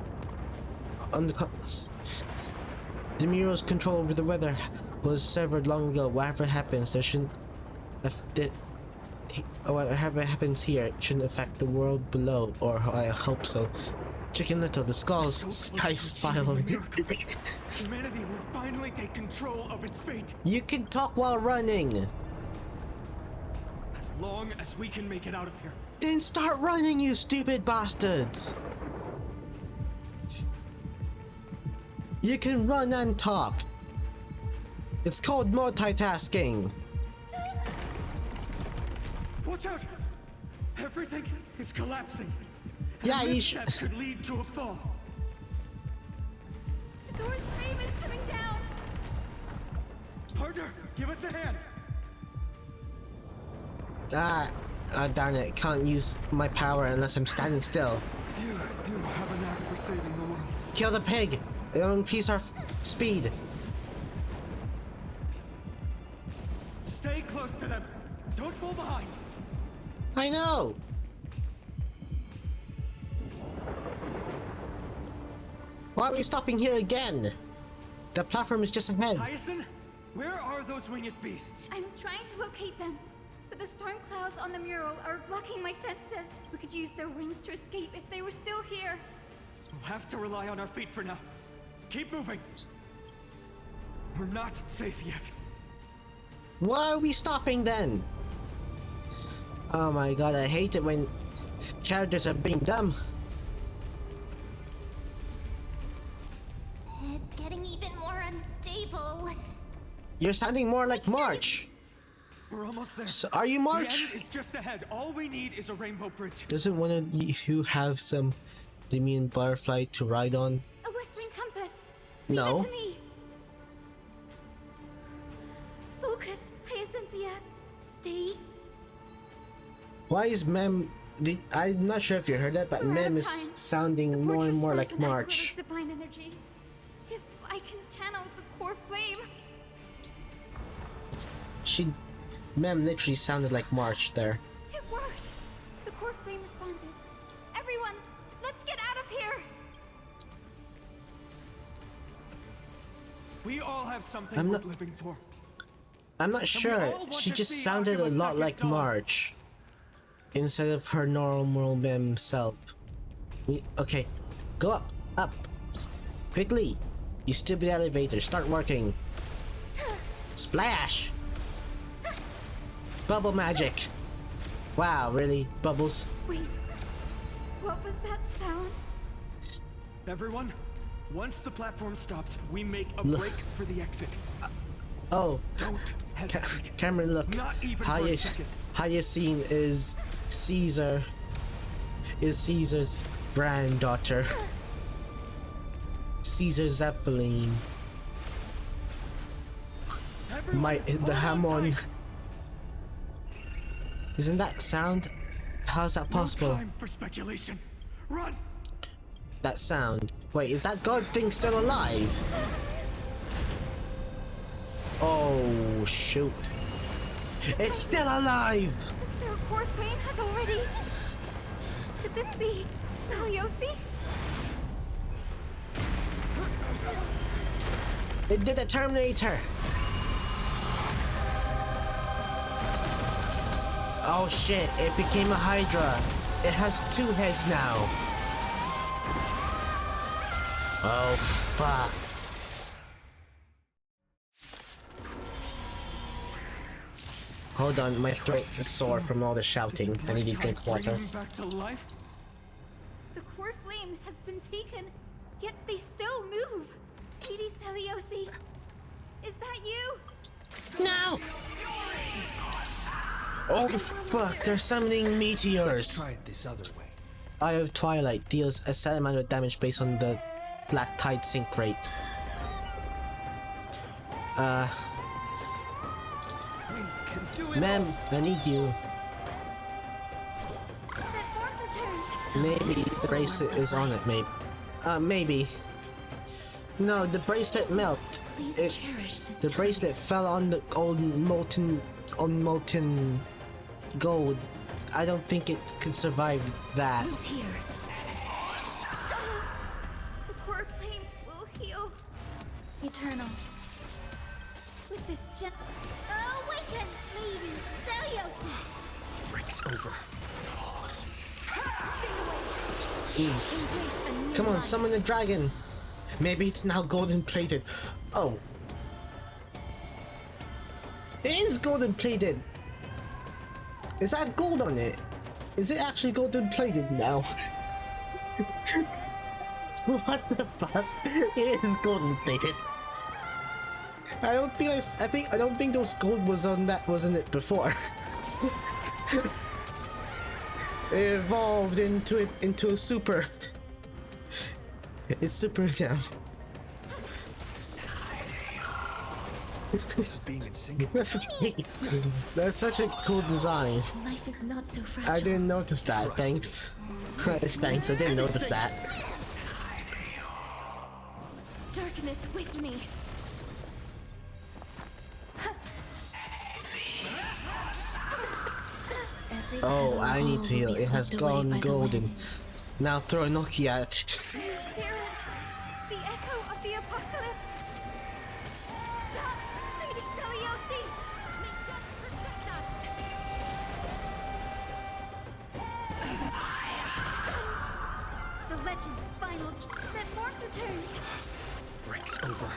The mural's control over the weather was severed long ago. Whatever happens, there shouldn't... whatever happens here shouldn't affect the world below, or I hope so. Chicken Little, the skull's ice file. Humanity will finally take control of its fate. You can talk while running. As long as we can make it out of here. Then start running, you stupid bastards. You can run and talk. It's called multitasking. Watch out! Everything is collapsing. Yeah, you should. Could lead to a fall. The door's frame is coming down. Partner, give us a hand. Darn it! Can't use my power unless I'm standing still. You do have a knack for saving the world. Kill the pig. It'll increase our speed. Stay close to them. Don't fall behind. I know. Why are we stopping here again? The platform is just ahead. Hyacinth, where are those winged beasts? I'm trying to locate them, but the storm clouds on the mural are blocking my senses. We could use their wings to escape if they were still here. We'll have to rely on our feet for now. Keep moving. We're not safe yet. Why are we stopping then? Oh my god, I hate it when characters are being dumb. It's getting even more unstable. You're sounding more like March. We're almost there. So are you March? The end is just ahead. All we need is a rainbow bridge. Doesn't one of you have some Demian butterfly to ride on? A West Wind compass. Leave No. it to me. Focus, Hyacinthia. Stay. Why is Mem... I'm not sure if you heard that, but Mem is sounding more and more like March. Divine energy. If I can channel the core flame. Mem literally sounded like March there. It worked. The core flame responded. Everyone, let's get out of here. We all have something worth living for. I'm not sure. She just sounded a lot like March instead of her normal Mem self. Okay, go up, quickly. You stupid elevator, start working. Splash! Bubble magic. Wow, really? Bubbles? Wait, what was that sound? Everyone, once the platform stops, we make a break for the exit. Oh, Don't hesitate. Cameron, look. Not even for a second. Hyacinth is Caesar's granddaughter. Caesar Zeppelin. The Hamon. Isn't that sound? How's that possible? No time for speculation. Run! That sound. Wait, is that god thing still alive? Oh shoot! It's still alive! Their core flame has already... Could this be Saliosi? It did a Terminator! Oh shit, it became a Hydra. It has 2 heads now. Oh fuck. Hold on, my throat is sore from all the shouting. I need to drink water. Back to life? The core flame has been taken, yet they still move. Lady Celiosi, is that you? No! Oh fuck, they're summoning meteors! Let's try it this other way. Eye of Twilight deals a set amount of damage based on the Black Tide sync rate. Ma'am, I need you. Maybe the bracelet is on it, maybe. Maybe. No, the bracelet melted. The bracelet fell on the old molten gold. I don't think it could survive that. The core flame will heal. Eternal. With this gem. Awaken, Lady Seliosi! Breaks over. Come on, summon the dragon! Maybe it's now golden plated. Oh. It is golden plated! Is that gold on it? Is it actually golden plated now? What the fuck? It is golden plated. I don't think those gold was on that, wasn't it before? It evolved into a super. It's super now. This is being in sync. That's such a cool design. Life is not so fragile. I didn't notice that. Thanks. Thanks. I didn't notice that. Darkness with me. Oh, I need to heal. It has gone golden. Now throw a Nokia at it. The echo of the apocalypse. Stop, Lady Seliosi! Protect us! The legend's final. That Morph return. Breaks over.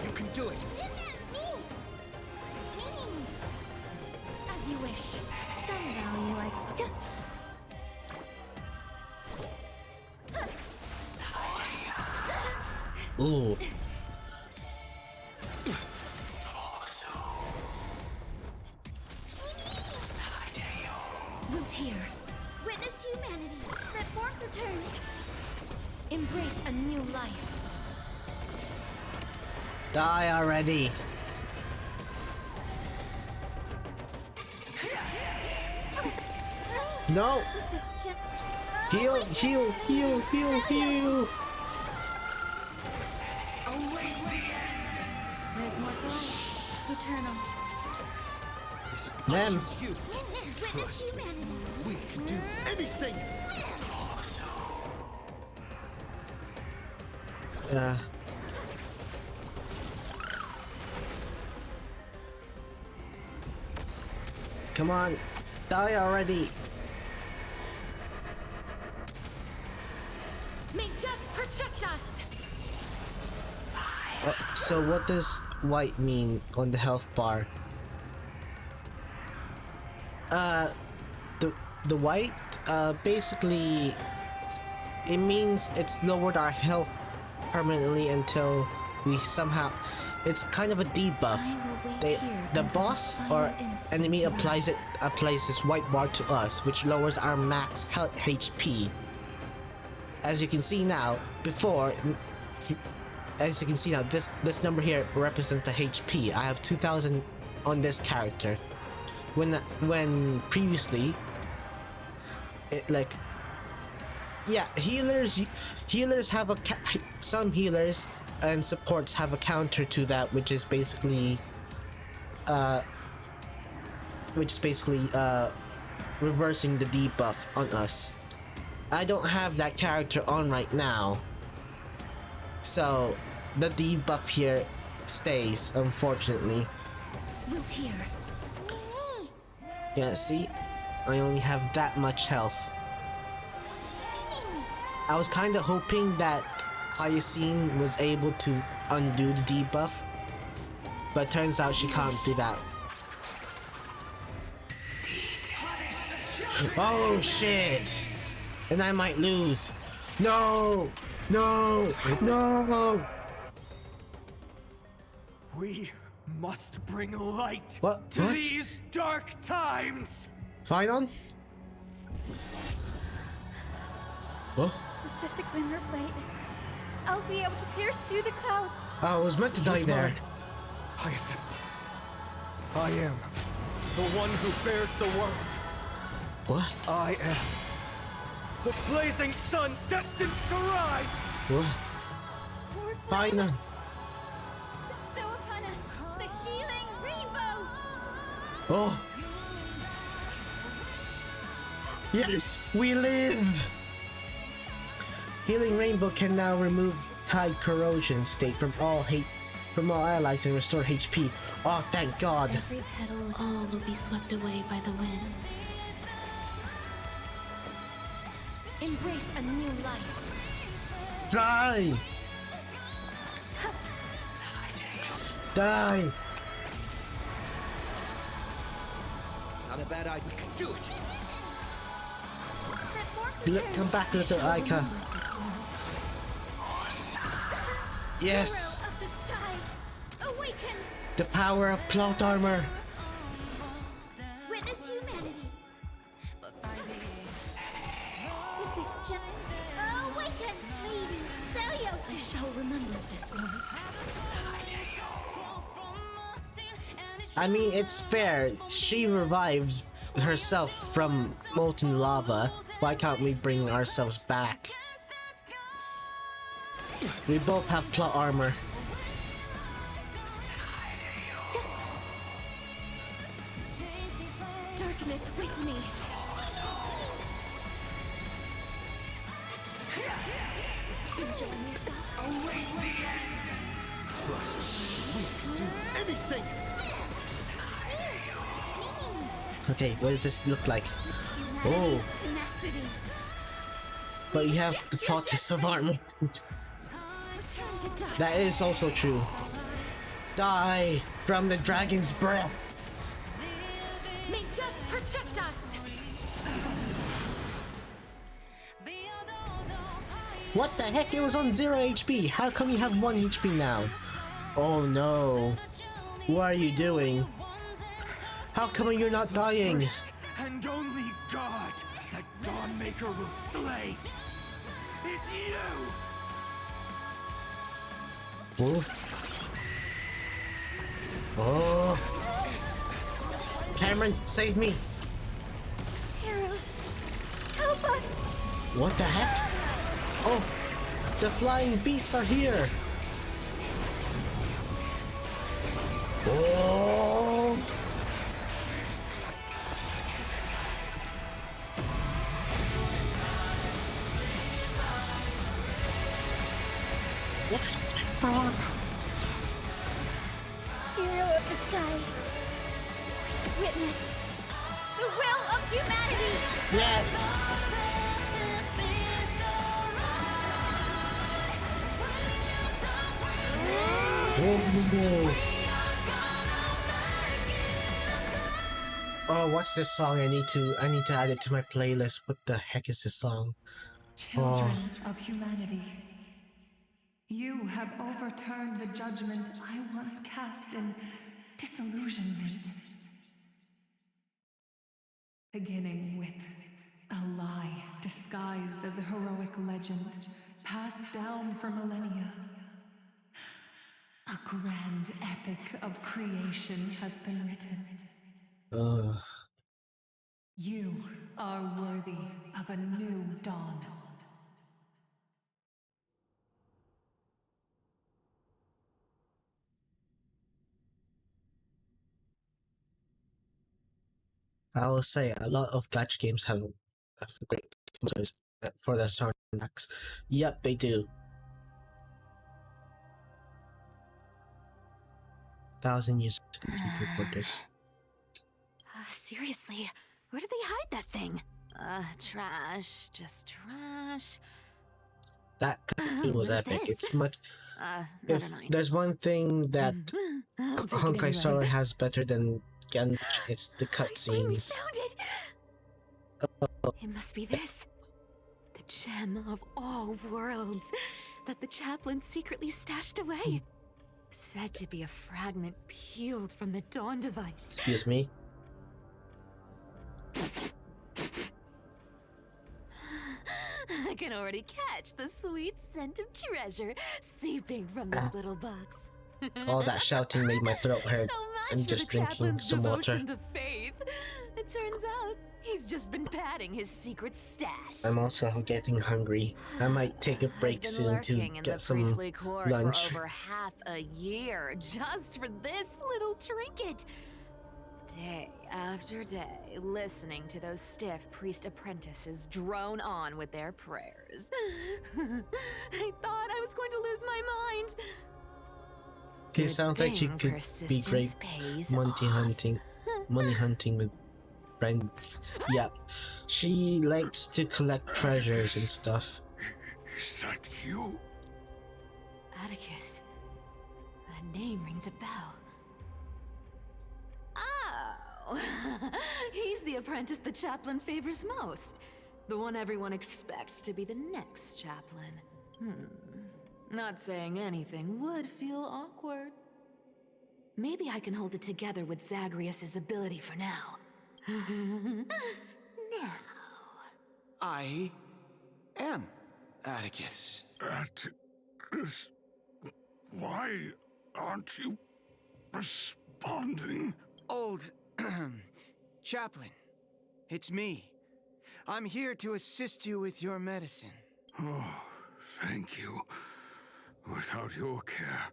You can do it. As you wish. Some value, I suppose. Ooh. Root here. Witness humanity. That Morph return. Embrace a new life. Die already. No. Heal, heal, heal, heal, heal. There's more to life. Eternal. Ma'am. Trust me. We can do anything. Come on. Die already. May death protect us. So what does white mean on the health bar? The white, basically, it means it's lowered our health permanently until we somehow, it's kind of a debuff. The boss or enemy applies this white bar to us, which lowers our max health HP. As you can see now, this number here represents the HP. I have 2000 on this character. When previously, healers have some healers and supports have a counter to that, which is basically reversing the debuff on us. I don't have that character on right now, so the debuff here stays, unfortunately. Yeah, see? I only have that much health. I was kinda hoping that Hyacinth was able to undo the debuff, but turns out she can't do that. Oh shit! And I might lose. No! No! No! We must bring light What? to these dark times! Fine on? What? With just a glimmer of light, I'll be able to pierce through the clouds. I was meant to die there. Hyacinth. I am the one who bears the world. What? I am the blazing sun destined to rise! What? Fine on. Bestow upon us the healing rainbow! Oh. Yes, we live! Healing Rainbow can now remove tide corrosion state from all allies and restore HP. Oh, thank God! Every petal, all will be swept away by the wind. Embrace a new life. Die! Die! Not a bad idea. We can do it. Look, come back, little Aika. Yes! Hero of the sky, awaken! The power of plot armor. Witness humanity. With this gem, awaken, Lady Celios. I shall remember this moment. I mean, it's fair. She revives herself from molten lava. Why can't we bring ourselves back? We both have plot armor. Darkness with me. Trust me, we can do anything! Okay, what does this look like? Oh, Tenacity. but you have the plot of armor. That is also true. Die from the dragon's breath. May death protect us. What the heck? It was on 0 HP. How come you have 1 HP now? Oh no. What are you doing? How come you're not dying? And only God, that Dawnmaker will slay, is you! Oh. Oh. Cameron, save me. Heroes, help us! What the heck? Oh, the flying beasts are here. Oh. What's wrong? Hero of the sky, witness the will of humanity! Yes! Oh, what's this song? I need to add it to my playlist. What the heck is this song? Children of humanity, you have overturned the judgment I once cast in disillusionment. Beginning with a lie disguised as a heroic legend, passed down for millennia. A grand epic of creation has been written. You are worthy of a new dawn. I will say a lot of gacha games have great composers for their soundtracks. Yep, they do. 1,000 years to report this. Seriously, where did they hide that thing? Trash. Just trash. That cartoon was epic. this? It's much. Never If mind. there's one thing that I'll take it Honkai Star anyway. has better than Genshin, it's the cutscenes. Found it! It must be this. The gem of all worlds that the chaplain secretly stashed away. Said to be a fragment peeled from the Dawn device. Excuse me. I can already catch the sweet scent of treasure seeping from this little box. All that shouting made my throat hurt. So much I'm for just the drinking chaplain's some water. devotion to faith. It turns out he's just been padding his secret stash. I'm also getting hungry. I might take a break I've been soon to lurking in get the some priestly court lunch. for over half a year just for this little trinket. Day after day, listening to those stiff priest apprentices drone on with their prayers. I thought I was going to lose my mind. It sounds like you could be great money hunting with friends. Yep. She likes to collect treasures and stuff. Is that you? Atticus. That name rings a bell. Oh, he's the apprentice the chaplain favors most. The one everyone expects to be the next chaplain. Not saying anything would feel awkward. Maybe I can hold it together with Zagreus's ability for now. Now. I am Atticus. Atticus? Why aren't you responding? Old chaplain, it's me. I'm here to assist you with your medicine. Oh, thank you. Without your care,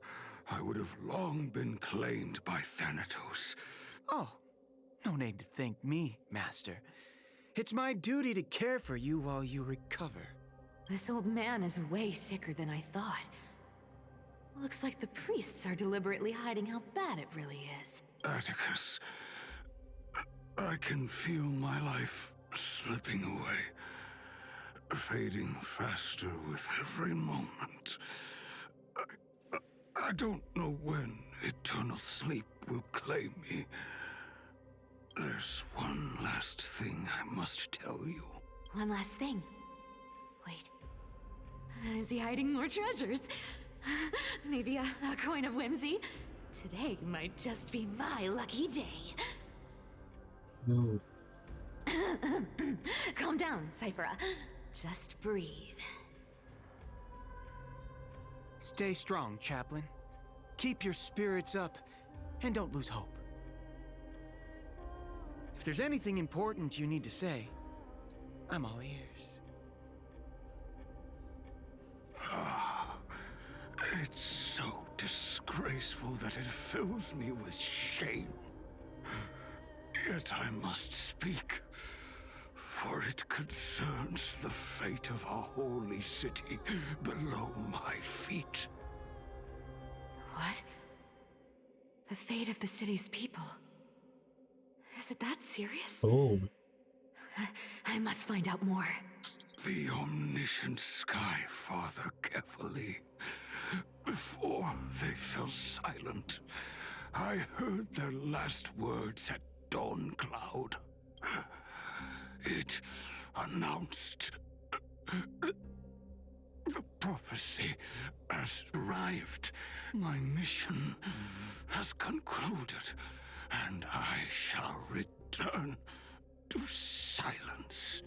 I would have long been claimed by Thanatos. Oh, no need to thank me, Master. It's my duty to care for you while you recover. This old man is way sicker than I thought. Looks like the priests are deliberately hiding how bad it really is. Atticus, I can feel my life slipping away, fading faster with every moment. I don't know when eternal sleep will claim me. There's one last thing I must tell you. One last thing. Wait. Is he hiding more treasures? Maybe a coin of whimsy? Today might just be my lucky day. Ooh. Calm down, Cyphera. Just breathe. Stay strong, chaplain. Keep your spirits up, and don't lose hope. If there's anything important you need to say, I'm all ears. It's so disgraceful that it fills me with shame. Yet I must speak, for it concerns the fate of our holy city below my feet. What? The fate of the city's people. Is it that serious? Oh. I must find out more. The omniscient Sky Father carefully. Before they fell silent, I heard their last words at Dawn Cloud. It announced the prophecy has arrived. My mission has concluded, and I shall return to silence.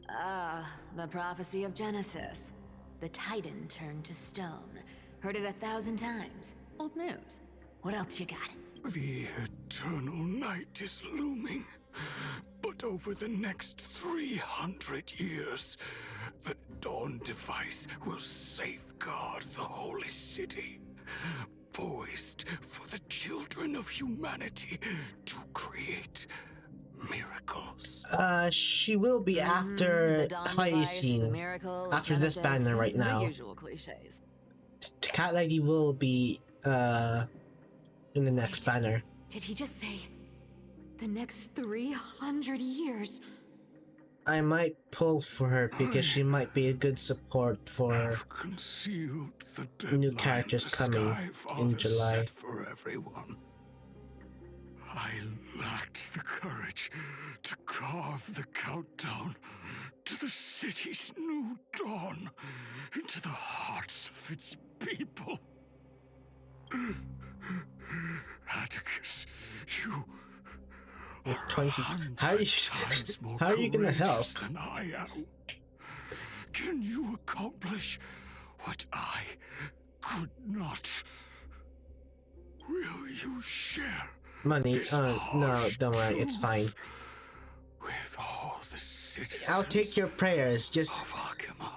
The prophecy of Genesis. The Titan turned to stone. Heard it 1,000 times. Old news. What else you got? The eternal night is looming. But over the next 300 years, the Dawn device will safeguard the holy city, poised for the children of humanity to create miracles. She will be after Hyacine. After this banner right now. The usual cliches. Cat Lady will be in the next banner. Did he just say the next 300 years? I might pull for her because she might be a good support for new characters coming in July. For everyone. I lacked the courage to carve the countdown to the city's new dawn into the hearts of its people. Atticus, you With are 20. 100 How are you? times more How are you gonna help? courageous than I am. Can you accomplish what I could not? Will you share Money? this No, harsh don't worry. It's truth fine. with all the citizens I'll take your prayers. Just of Akima?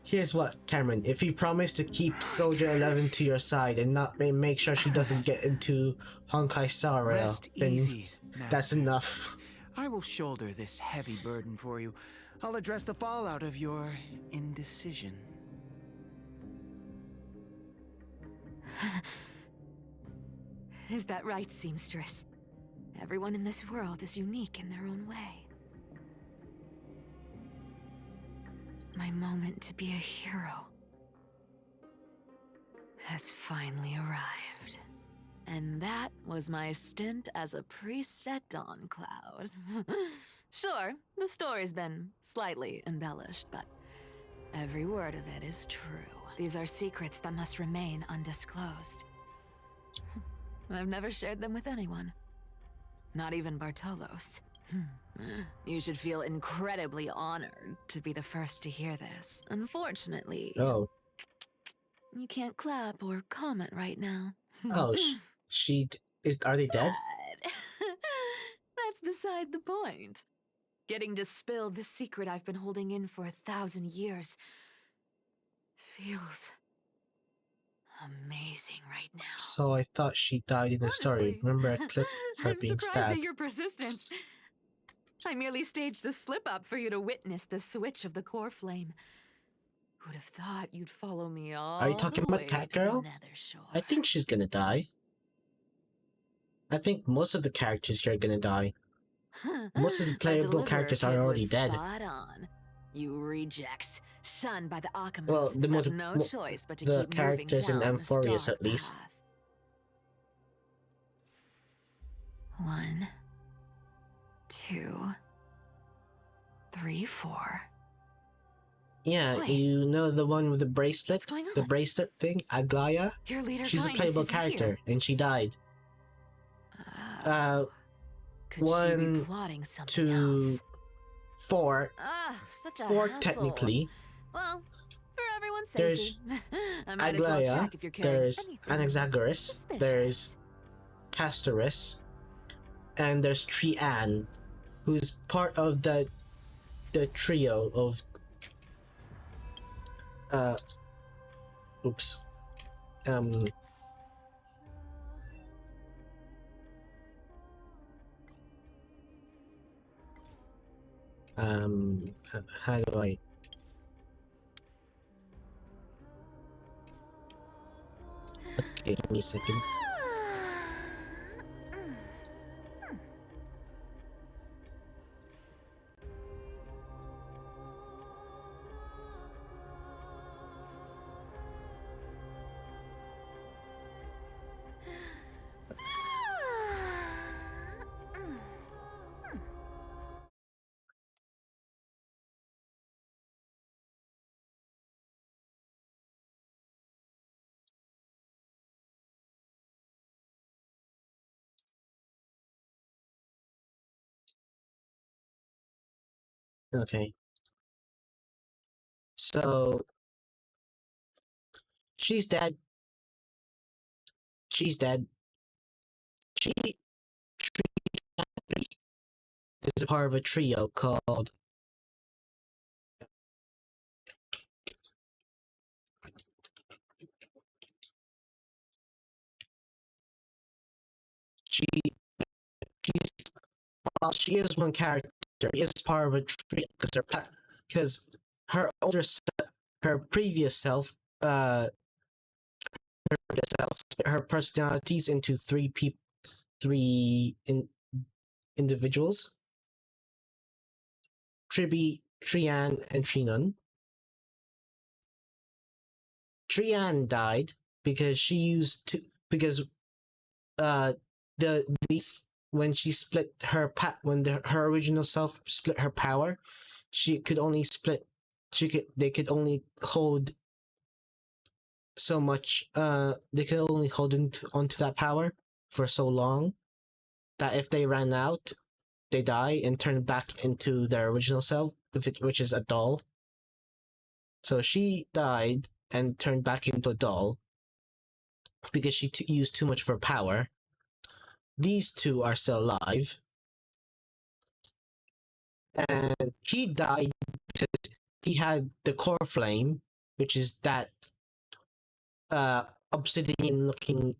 Here's what, Cameron. If you promise to keep Soldier 11 to your side and not make sure she doesn't get into honkaistarrail, Rest then easy, that's Master. enough. I will shoulder this heavy burden for you. I'll address the fallout of your indecision. Is that right, seamstress? Everyone in this world is unique in their own way. My moment to be a hero has finally arrived. And that was my stint as a priest at Dawncloud. Sure, the story's been slightly embellished, but every word of it is true. These are secrets that must remain undisclosed. I've never shared them with anyone. Not even Bartolos. You should feel incredibly honored to be the first to hear this. Unfortunately, Oh. You can't clap or comment right now. Oh, are they dead? But that's beside the point. Getting to spill the secret I've been holding in for 1,000 years feels amazing right now. So I thought she died in the story. Remember a clip of her I'm being surprised stabbed. at your persistence. I merely staged a slip-up for you to witness the switch of the core flame. Who'd have thought you'd follow me all Are you talking the about way Cat to the Girl? Nethershore? I think she's gonna die. I think most of the characters here are gonna die. Most of the A playable deliverer characters are kit already was dead. Spot on. You rejects, shunned by the Akimans, Well, have no choice but to the keep characters in moving down amphoreus the at least. path. 1, 2, 3, 4. Yeah, Wait. you know the one with the bracelet? What's going The on? bracelet thing? Aglaya? Your leader She's a Kindness playable isn't character, here. and she died. Could she be plotting something 2, else? 4. Such a 4 hassle. technically. Well, for everyone's There's safety. I might as well Aglaya, check if you're carrying there's anything Anaxagoras, suspicious. there's Castorus, and there's Trian, who's part of the trio of oops. How do I... Okay, give me a second. Okay. So she's dead. She's dead. She is a part of a trio called she is one character. She is part of a trio because her her previous self, her personalities into three individuals: Tribi, Trian, and Trinon. Trian died because she used to when she split her her original self split her power, they could only hold so much. They can only hold onto that power for so long that if they ran out, they die and turn back into their original self, which is a doll. So she died and turned back into a doll because she used too much of her power. These two are still alive. And he died because he had the core flame, which is that obsidian looking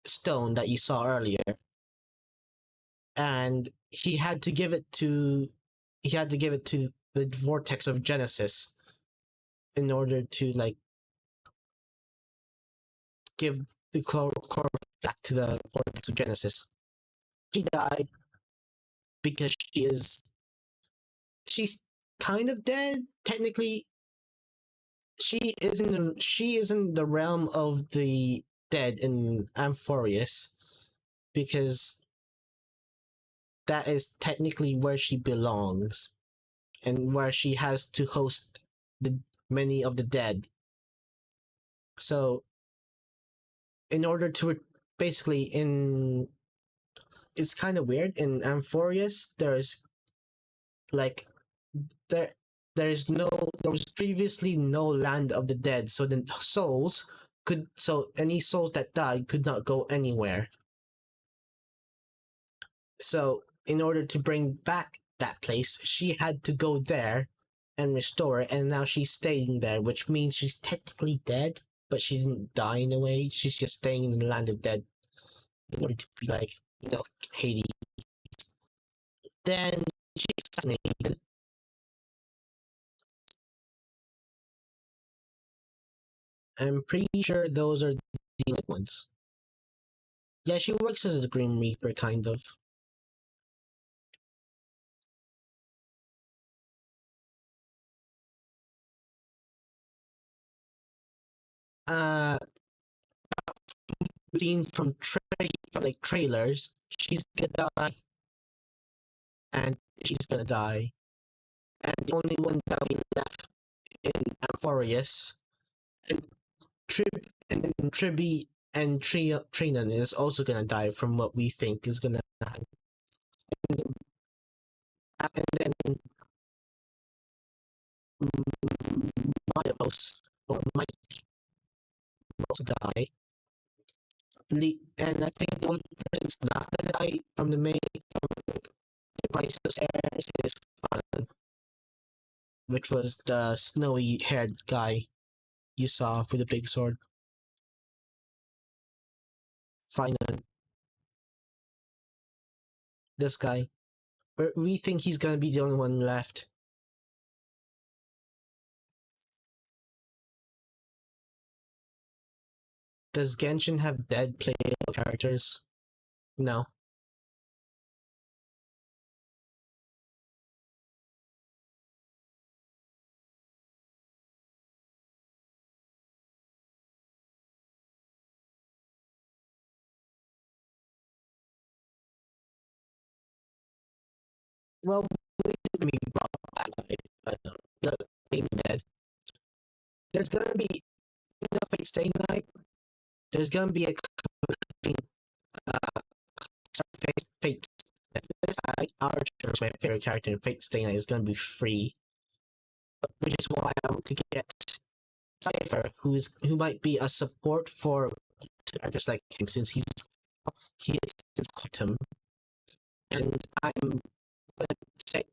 stone that you saw earlier. And he had to give it to the vortex of Genesis in order to like give the core back to the vortex of Genesis. She died because she's kind of dead technically. She is in the realm of the dead in amphoreus, because that is technically where she belongs and where she has to host the many of the dead. So in order to basically in it's kind of weird in amphoreus, there's like there there was previously no land of the dead, so the souls so any souls that died could not go anywhere. So in order to bring back that place, she had to go there and restore it, and now she's staying there, which means she's technically dead, but she didn't die in a way. She's just staying in the land of dead in order to be like, Hades. Then she's assassinated. I'm pretty sure those are the demon ones. Yeah, she works as a Grim Reaper, kind of. Uh, seen from trailers, she's gonna die, and she's gonna die, and the only one that we left in amphoreus, and Triby and Trinan is also gonna die from what we think is gonna happen. And then Miles or Mike will also die. And I think the only person that's not gonna die from the Crisis Airs is Fun, which was the snowy haired guy you saw with the big sword. Final. This guy. We think he's gonna be the only one left. Does Genshin have dead playable characters? No. Well, we did mean the game dead. There's gonna be Fate Stay Night. There's gonna be a Fate. Archer is my favorite character, and Fate Stay Night is gonna be free, which is why I want to get Cypher, who might be a support for characters like him, since he is quantum, and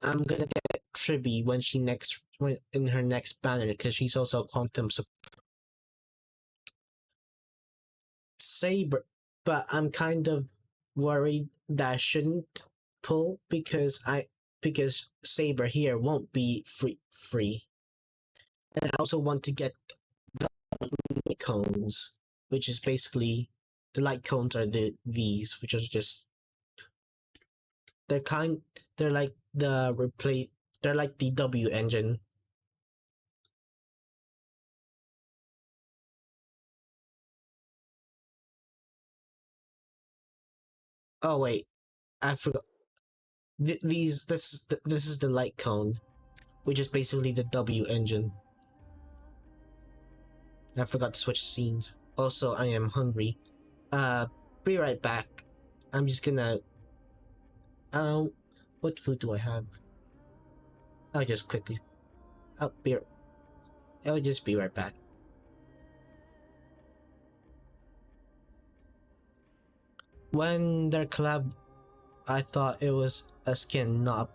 I'm gonna get Tribby when in her next banner, because she's also a quantum support. Saber, but I'm kind of worried that I shouldn't pull because Saber here won't be free. And I also want to get the light cones, which is basically the light cones are these, which are just they're like they're like the W engine. Oh wait, I forgot. This is the light cone, which is basically the W engine. I forgot to switch scenes. Also, I am hungry. Be right back. I'm just gonna... what food do I have? I'll just quickly... I'll just be right back. When their collab, I thought it was a skin, not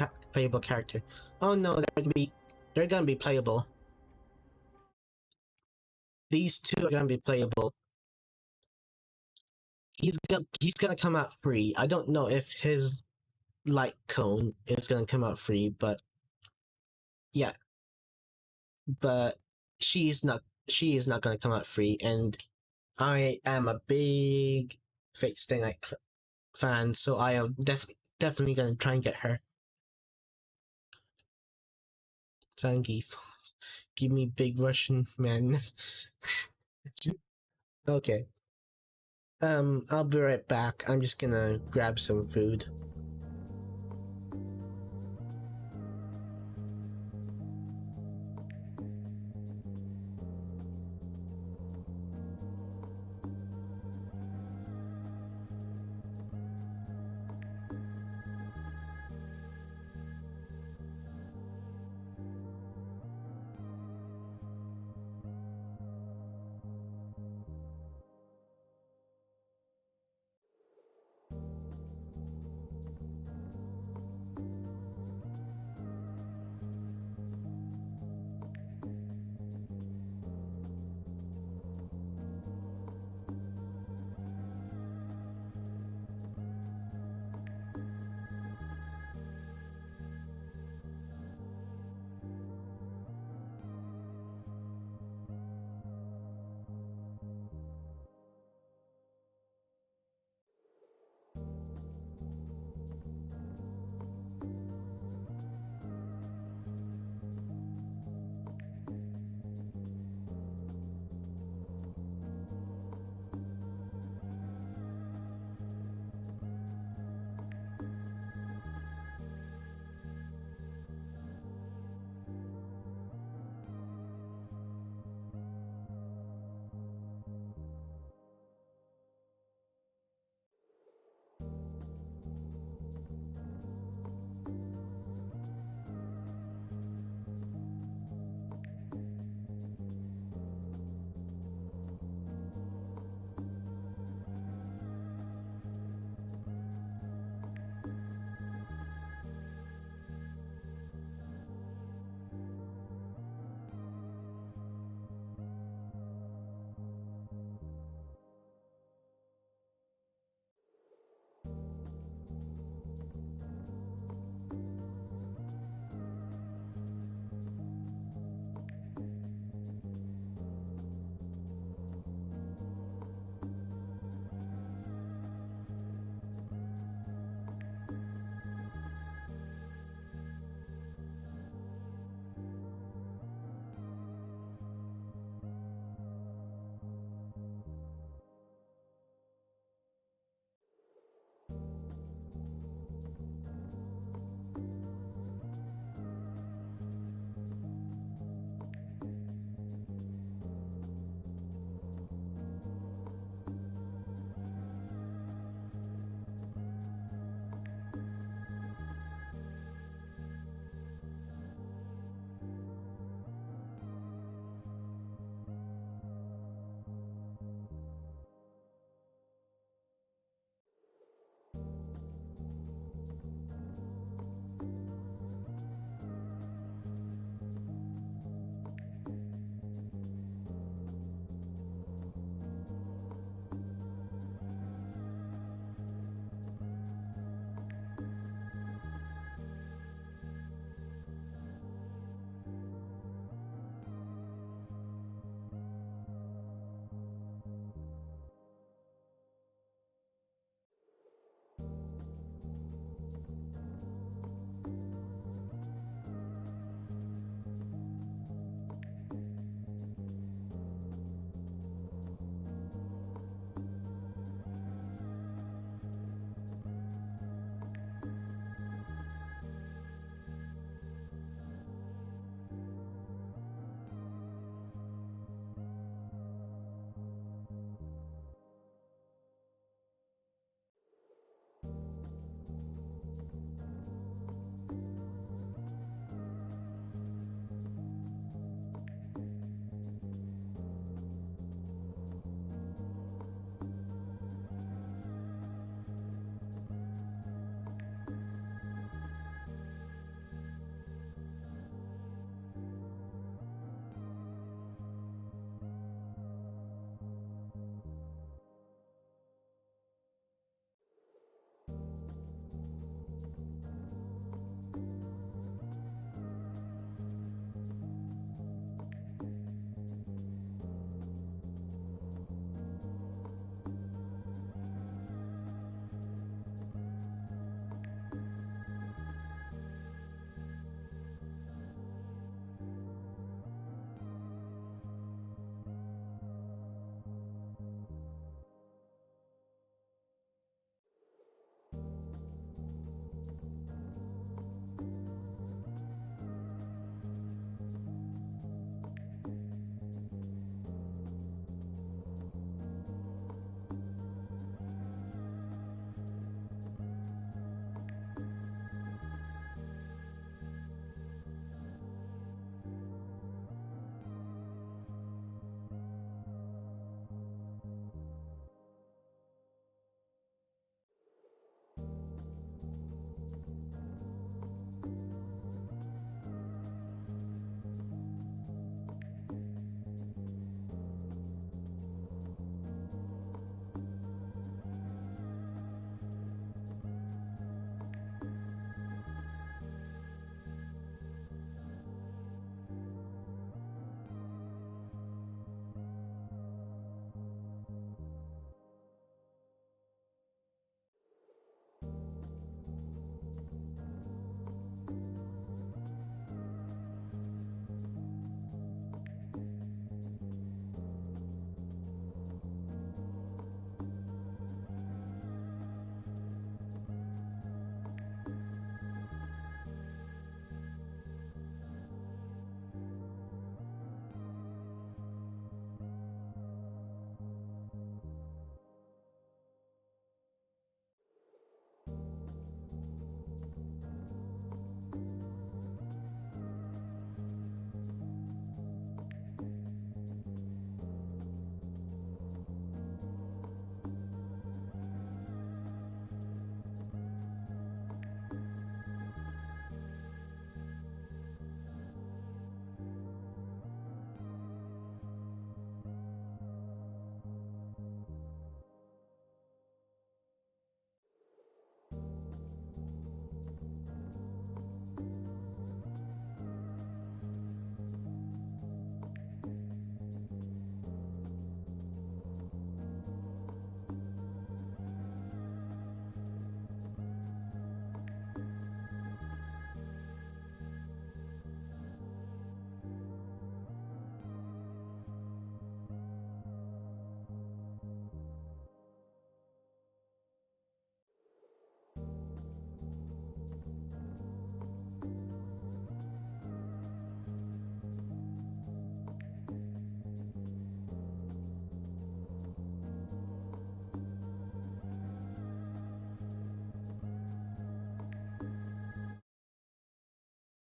a playable character. Oh no, they're gonna be playable. These two are gonna be playable. He's gonna come out free. I don't know if his light cone is gonna come out free, but yeah. But she is not gonna come out free, and I am a big Fate Stay Night fan, so I am definitely gonna try and get her. Zangief, give me big Russian man. Okay. I'll be right back. I'm just gonna grab some food.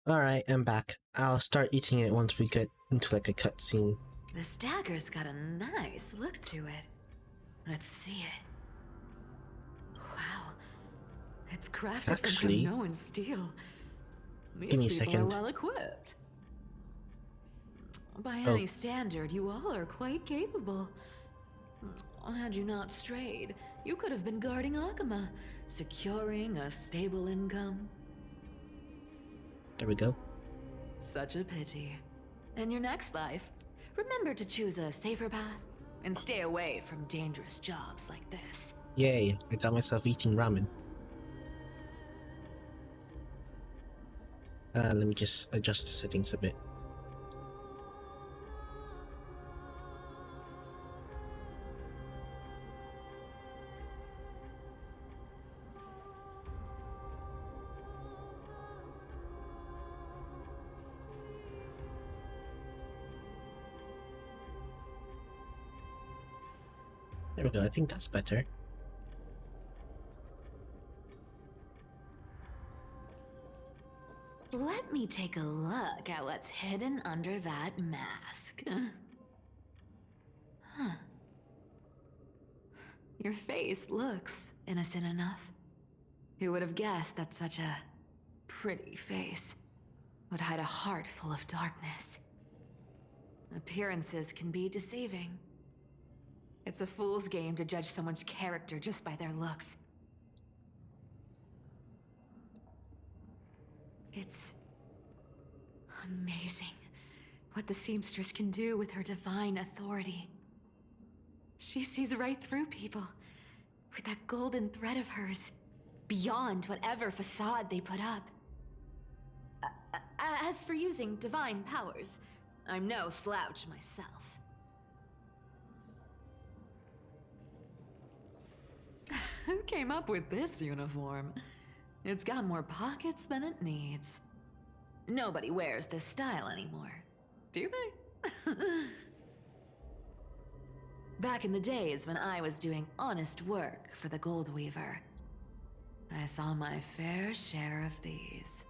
Alright, I'm back. I'll start eating it once we get into like a cutscene. This dagger's got a nice look to it. Let's see it. Wow. It's crafted Actually, from Minoan steel. These give me a people second. are well equipped. By any standard, you all are quite capable. Had you not strayed, you could have been guarding Akama, securing a stable income. There we go. Such a pity. In your next life, remember to choose a safer path and stay away from dangerous jobs like this. Yay, I got myself eating ramen. Let me just adjust the settings a bit. There we go, I think that's better. Let me take a look at what's hidden under that mask. Huh. Your face looks innocent enough. Who would have guessed that such a pretty face would hide a heart full of darkness? Appearances can be deceiving. It's a fool's game to judge someone's character just by their looks. It's amazing what the seamstress can do with her divine authority. She sees right through people with that golden thread of hers, beyond whatever facade they put up. As for using divine powers, I'm no slouch myself. Who came up with this uniform? It's got more pockets than it needs. Nobody wears this style anymore, do they? Back in the days when I was doing honest work for the Gold Weaver, I saw my fair share of these.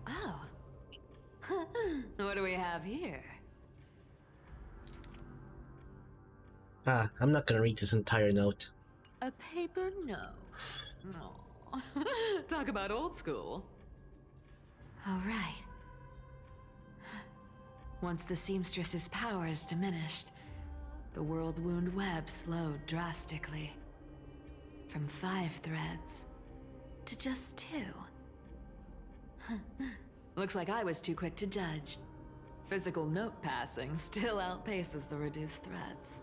Oh. What do we have here? I'm not gonna read this entire note. A paper note. Aw. Talk about old school. All right. Once the seamstress's powers diminished, the world wound web slowed drastically. From 5 threads to just 2. Looks like I was too quick to judge. Physical note passing still outpaces the reduced threads.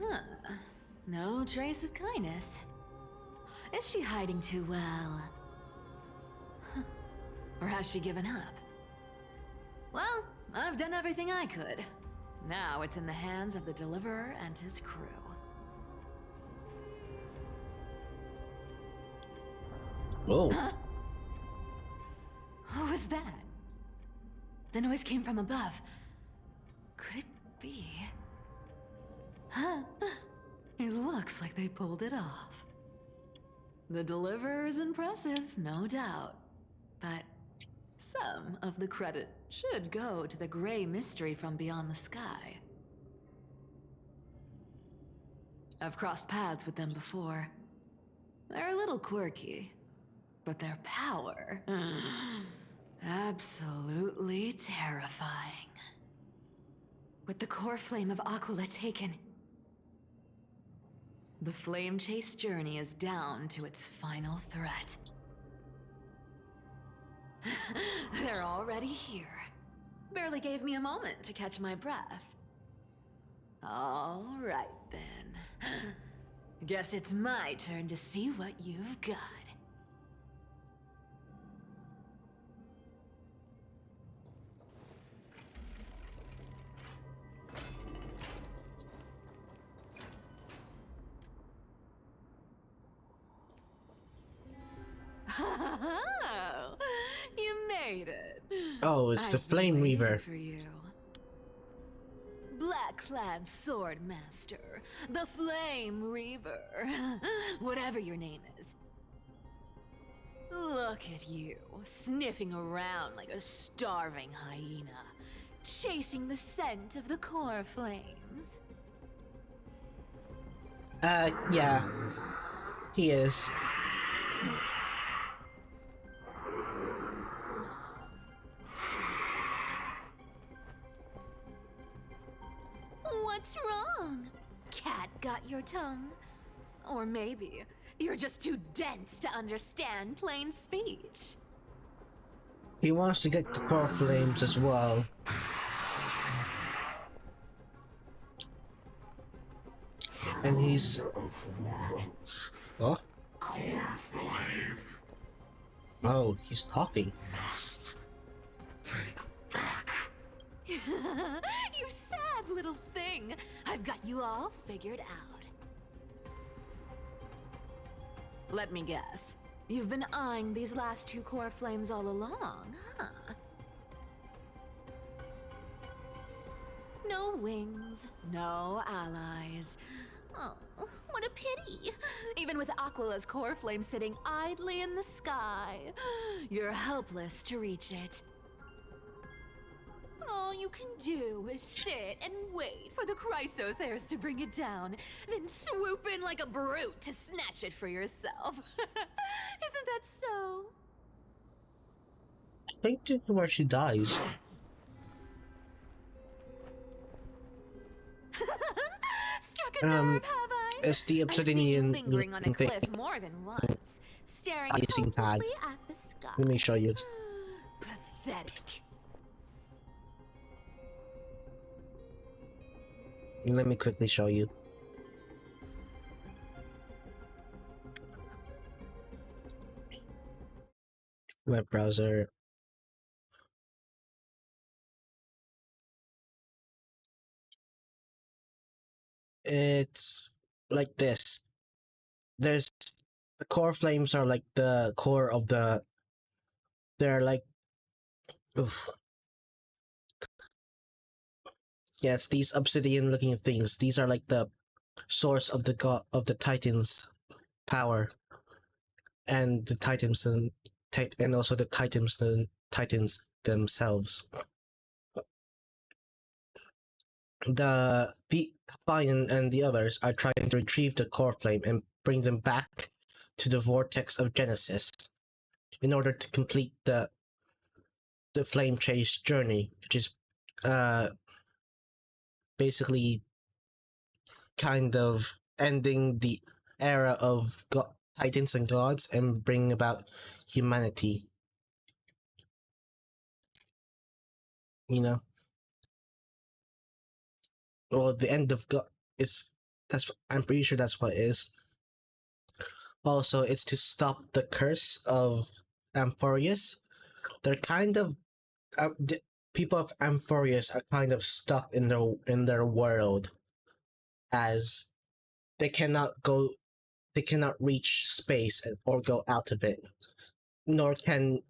Huh. No trace of kindness. Is she hiding too well? Huh. Or has she given up? Well, I've done everything I could. Now it's in the hands of the Deliverer and his crew. Whoa. Huh? What was that? The noise came from above. Could it be? Huh? It looks like they pulled it off. The Deliverer is impressive, no doubt. But some of the credit should go to the gray mystery from beyond the sky. I've crossed paths with them before. They're a little quirky, but their power... absolutely terrifying. With the core flame of Aquila taken, the flame chase journey is down to its final threat. They're already here. Barely gave me a moment to catch my breath. All right then. Guess it's my turn to see what you've got. Oh, you made it. Oh, it's the Flame Weaver. For you. Black clad sword master, the Flame Reaver, whatever your name is. Look at you, sniffing around like a starving hyena, chasing the scent of the core flames. Yeah. He is. What's wrong? Cat got your tongue? Or maybe you're just too dense to understand plain speech. He wants to get the core flames as well. And he's... Oh? Oh, he's talking. You sad little thing. I've got you all figured out. Let me guess. You've been eyeing these last two core flames all along, huh? No wings, no allies. Oh, what a pity. Even with Aquila's core flame sitting idly in the sky, you're helpless to reach it. All you can do is sit and wait for the Chrysos heirs to bring it down, then swoop in like a brute to snatch it for yourself. Isn't that so? I think this is where she dies. Struck a nerve, have I? It's the I've seen you obsidian lingering on a thing. cliff more than once, staring I've seen that. hopelessly at the sky. Let me show you. Pathetic. Let me quickly show you. Web browser. It's like this. There's the core flames are like the core of the. They're like. Oof. Yeah, it's these obsidian-looking things. These are like the source of the god of the Titans' power, and the Titans and also the Titans themselves. The Fine and the others are trying to retrieve the core flame and bring them back to the vortex of Genesis in order to complete the flame chase journey, which is basically kind of ending the era of Titans and gods and bring about humanity. You know? Well, the end of God is I'm pretty sure that's what it is. Also, it's to stop the curse of amphoreus. They're kind of the people of amphoreus are kind of stuck in their world, as they cannot reach space or go out of it. Nor can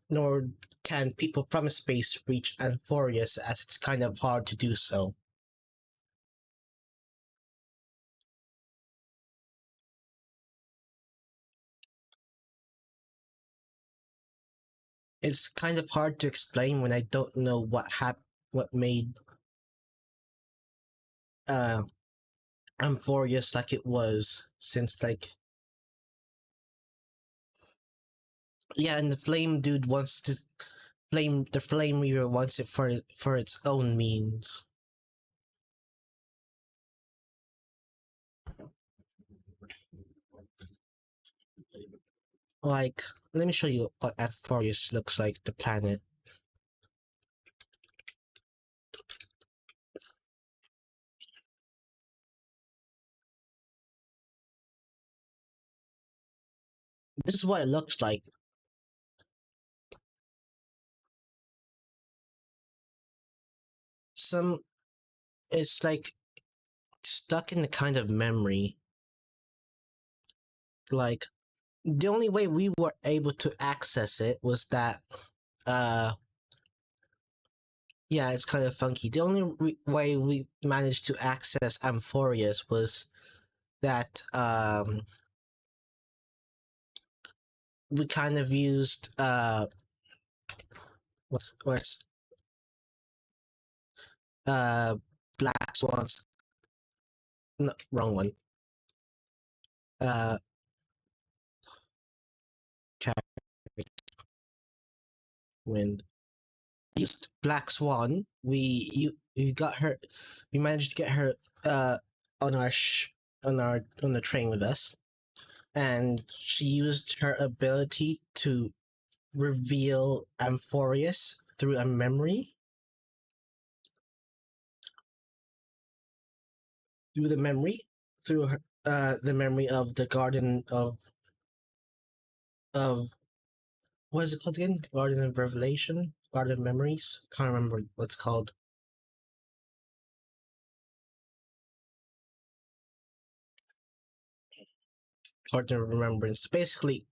people from space reach amphoreus, as it's kind of hard to do so. It's kind of hard to explain when I don't know what made amphoreus like it was, since like yeah, and the flame dude wants to the flame reaver wants it for its own means. Like, let me show you what amphoreus looks like, the planet. This is what it looks like. It's like stuck in a kind of memory. Like, the only way we were able to access it was that Yeah, it's kind of funky. The only way we managed to access amphoreus was that we kind of used what's Black Swans. No, wrong one. Uh, Wind. Used Black Swan. We got her. We managed to get her on our on the train with us, and she used her ability to reveal amphoreus through a memory. Through the memory, through her, the memory of the Garden of what is it called again? Garden of Revelation, Garden of Memories. Can't remember what it's called. Garden of Remembrance. Basically,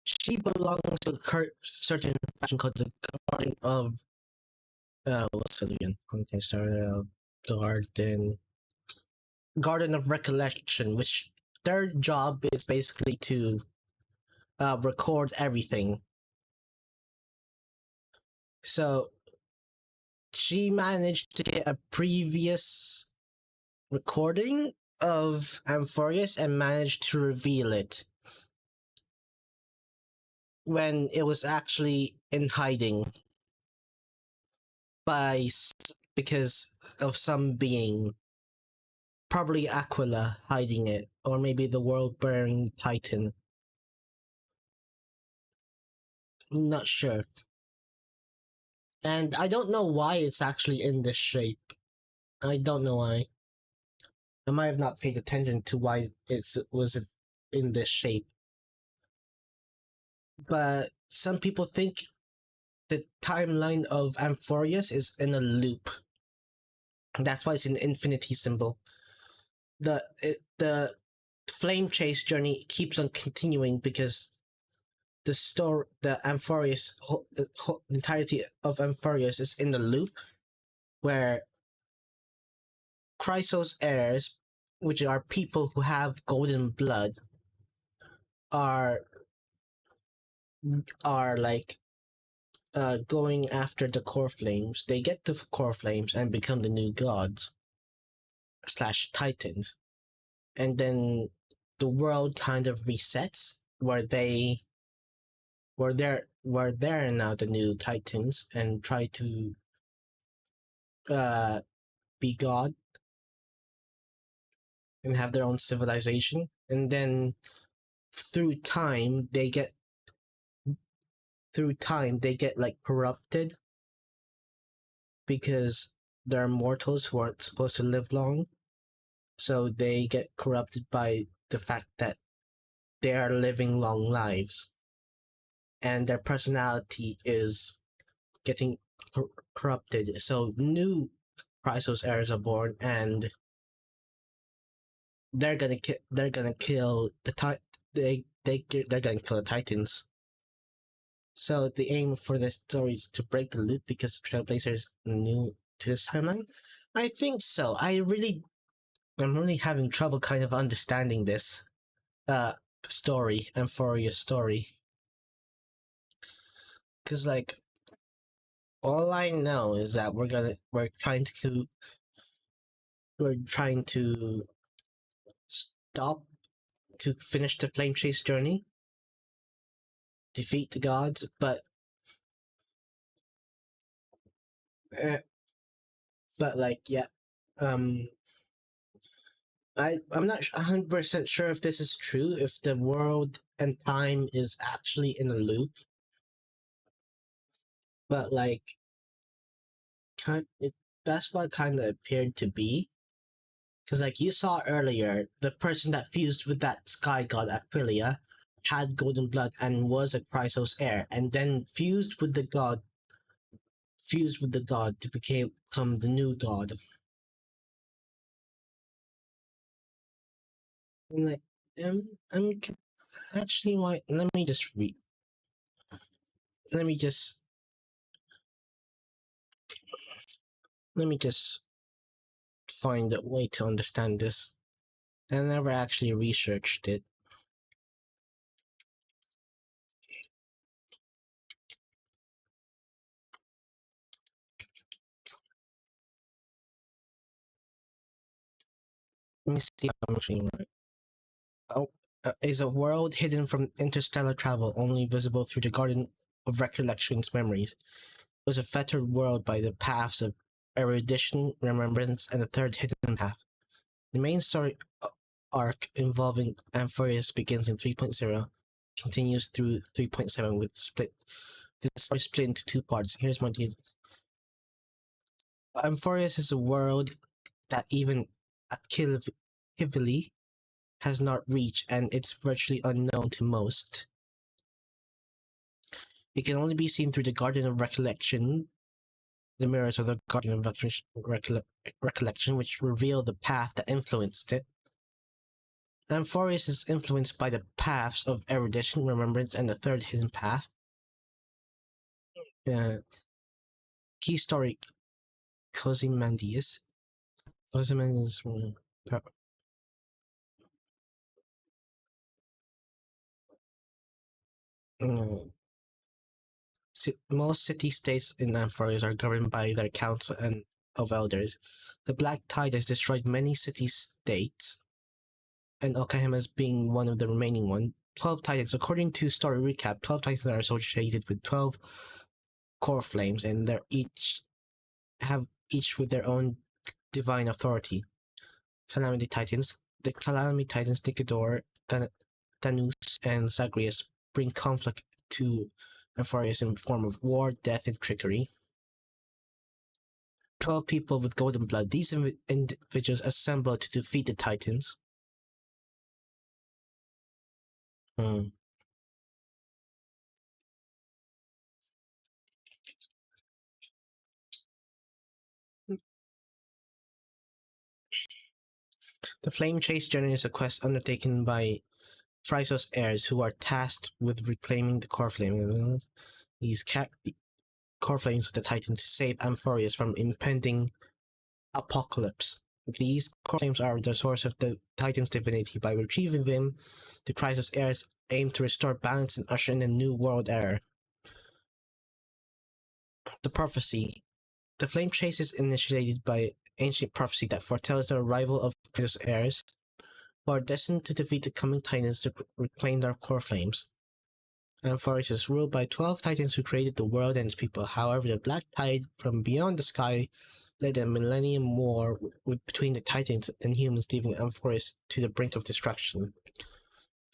she belongs to a certain faction called the Garden of what's it again? Honkaistarrail, Garden of Recollection, which their job is basically to record everything. So she managed to get a previous recording of amphoreus and managed to reveal it when it was actually in hiding because of some being, probably Aquila, hiding it, or maybe the world-bearing Titan. I'm not sure. And I don't know why it's actually in this shape. I don't know why. I might have not paid attention to why it was in this shape. But some people think the timeline of amphoreus is in a loop. That's why it's an infinity symbol. The flame chase journey keeps on continuing because the amphoreus, the entirety of amphoreus is in the loop where Chrysos heirs, which are people who have golden blood, are like going after the core flames. They get the core flames and become the new gods / titans, and then the world kind of resets where they're now the new titans and try to be god and have their own civilization, and then through time they get like corrupted because they're mortals who aren't supposed to live long, so they get corrupted by the fact that they are living long lives and their personality is getting corrupted, so new Chrysos heirs are born and they're gonna kill they're gonna kill the titans. So the aim for this story is to break the loop because the Trailblazer is new to this timeline. I think so. I'm really having trouble kind of understanding this story, amphoreus story. Cause like all I know is that we're trying to stop to finish the flame chase journey, defeat the gods, but like yeah, I'm not 100% sure if this is true, if the world and time is actually in a loop, but like that's what kind of appeared to be. Because like you saw earlier, the person that fused with that sky god Aquilia had golden blood and was a Chrysos heir, and then fused with the god to become the new god. I'm like, I'm actually why? Let me just read. Let me just Let me just find a way to understand this. I never actually researched it. Let me see if I'm actually right. Oh, is a world hidden from interstellar travel, only visible through the Garden of Recollection's memories. It was a fettered world by the paths of erudition, remembrance, and the third hidden path. The main story arc involving amphoreus begins in 3.0, continues through 3.7 with split. The story is split into two parts. Here's my details. Amphoreus is a world that even Akivili has not reached, and it's virtually unknown to most. It can only be seen through the Garden of Recollection, the mirrors of the Garden of Recollection, which reveal the path that influenced it. Amphoreus is influenced by the paths of erudition, remembrance, and the third hidden path. Key story: Ozymandias. Ozymandias. Most city-states in Amphoreus are governed by their council and of elders. The Black Tide has destroyed many city-states, and Okahama's being one of the remaining one. 12 titans. According to story recap, 12 titans are associated with 12 core flames, and they're each with their own divine authority. Calamity Titans. The Calamity Titans Nicodor, Thanos, and Zagreus bring conflict to Amphoreus in the form of war, death, and trickery. 12 people with golden blood. These individuals assemble to defeat the Titans. The Flame Chase journey is a quest undertaken by Phrysos heirs who are tasked with reclaiming the core flame. These core flames with the Titans to save Amphoreus from impending apocalypse. These core flames are the source of the Titan's divinity. By retrieving them, the Chrysos heirs aim to restore balance and usher in a new world era. The prophecy. The flame chase is initiated by ancient prophecy that foretells the arrival of Chrysos heirs, who are destined to defeat the coming Titans to reclaim their core flames. Amphoreus is ruled by 12 Titans who created the world and its people. However, the Black Tide from beyond the sky led a millennium war between the Titans and humans, leaving Amphoreus to the brink of destruction.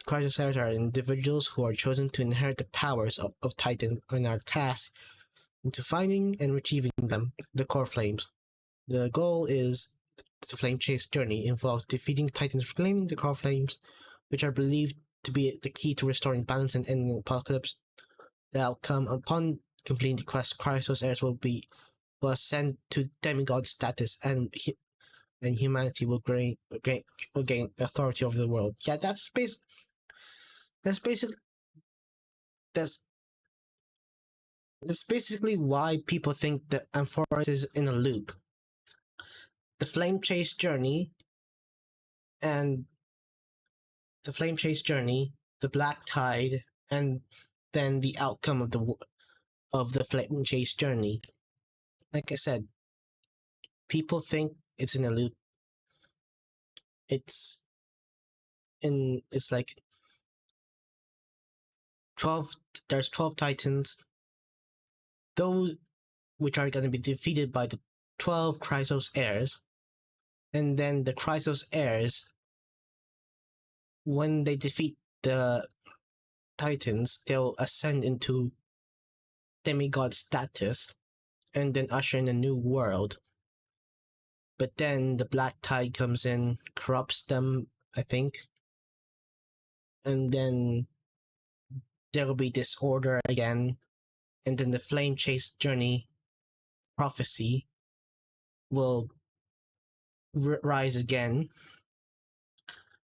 Chrysos heirs are individuals who are chosen to inherit the powers of Titan and are tasked into finding and retrieving them, the core flames. The goal is the Flame Chase journey involves defeating Titans, reclaiming the core flames, which are believed to be the key to restoring balance and ending the apocalypse. The outcome: upon completing the quest, Chrysos heirs will ascend to demigod status, and humanity will gain authority over the world. Yeah, that's basically why people think that Amphoreus is in a loop. The Flame Chase journey, the Black Tide, and then the outcome of the Flame Chase journey. Like I said, people think it's in a loop. It's like 12. There's 12 Titans, those which are going to be defeated by the 12 Chrysos heirs, and then the Chrysos heirs, when they defeat the Titans, they'll ascend into demigod status and then usher in a new world. But then the Black Tide comes in, corrupts them, I think, and then there will be disorder again, and then the Flame Chase journey prophecy will rise again,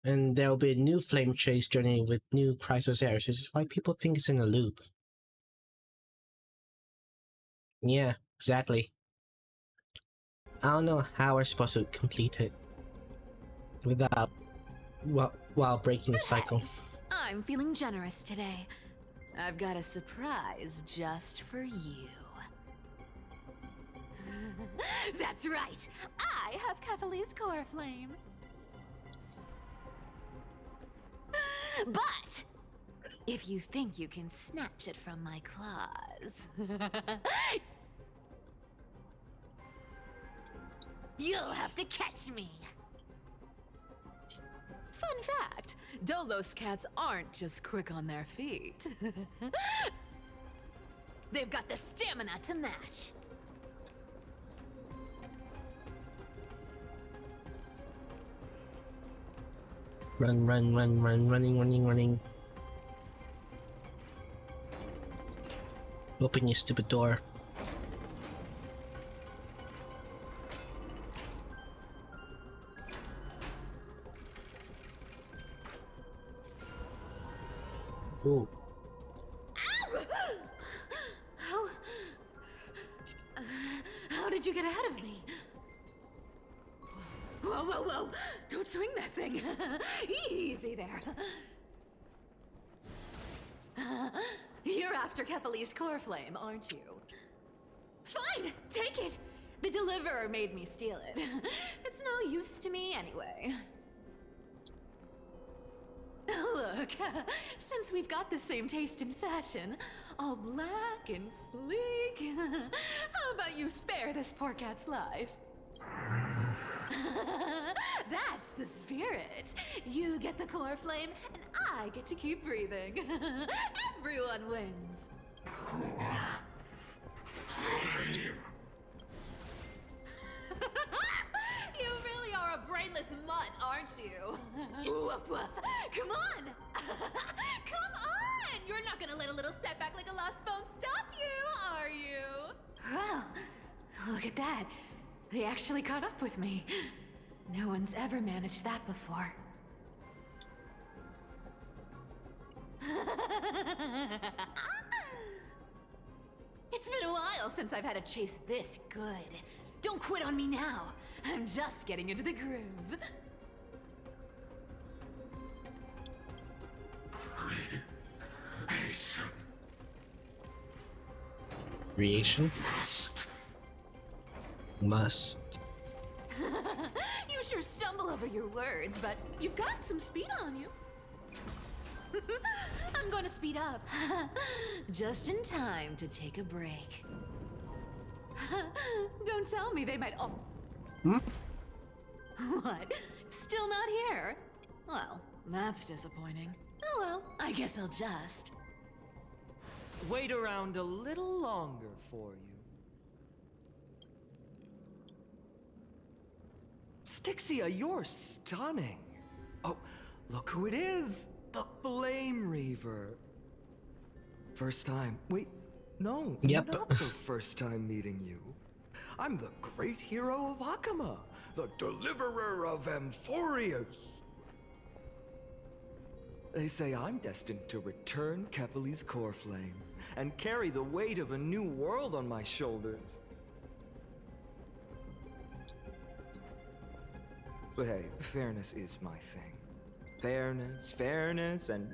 and there will be a new Flame Chase journey with new Chrysos heirs, which is why people think it's in a loop. Yeah, exactly. I don't know how we're supposed to complete it without while breaking the cycle. I'm feeling generous today. I've got a surprise just for you. That's right. I have Kefali's core flame. But if you think you can snatch it from my claws, you'll have to catch me. Fun fact, Dolos cats aren't just quick on their feet. They've got the stamina to match. Running. Open your stupid door. Ooh. How did you get ahead of me? Whoa! Don't swing that thing. Easy there. You're after Kefali's core flame, aren't you? Fine, take it. The deliverer made me steal it. It's no use to me anyway. Look, since we've got the same taste in fashion, all black and sleek, how about you spare this poor cat's life? That's the spirit. You get the core flame, and I get to keep breathing. Everyone wins. You really are a brainless mutt, aren't you? Woof woof. Come on! Come on! You're not gonna let a little setback like a lost bone stop you, are you? Well, look at that. They actually caught up with me. No one's ever managed that before. It's been a while since I've had a chase this good. Don't quit on me now. I'm just getting into the groove. Creation? Must. You sure stumble over your words, but you've got some speed on you. I'm gonna speed up. Just in time to take a break. Don't tell me they might... Oh. What? Still not here? Well, that's disappointing. Oh well, I guess I'll just... Wait around a little longer for you. Stixia, you're stunning. Oh, look who it is. The Flame Reaver. First time. Wait, no. Yep. Not the first time meeting you. I'm the great hero of Hakama, the deliverer of amphoreus. They say I'm destined to return Kefali's core flame and carry the weight of a new world on my shoulders. But hey, fairness is my thing. Fairness, and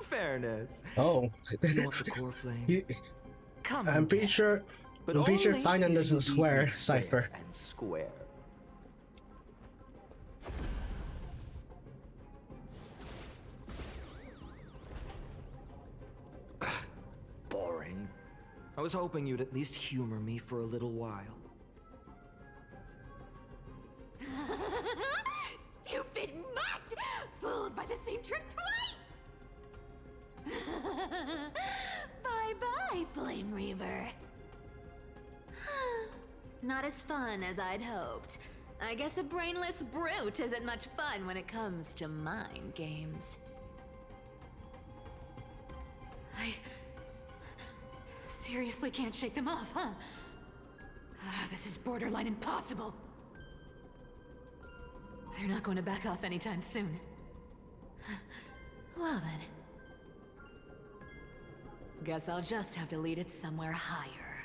fairness. Oh. You want the core flame? Come I'm pretty sure. But I'm pretty sure only Finan if doesn't you swear, be Cypher. fair and square. Boring. I was hoping you'd at least humor me for a little while. Stupid mutt! Fooled by the same trick twice! Bye-bye, Flame Reaver. Not as fun as I'd hoped. I guess a brainless brute isn't much fun when it comes to mind games. I seriously can't shake them off, huh? This is borderline impossible. They're not going to back off anytime soon. Well then. Guess I'll just have to lead it somewhere higher.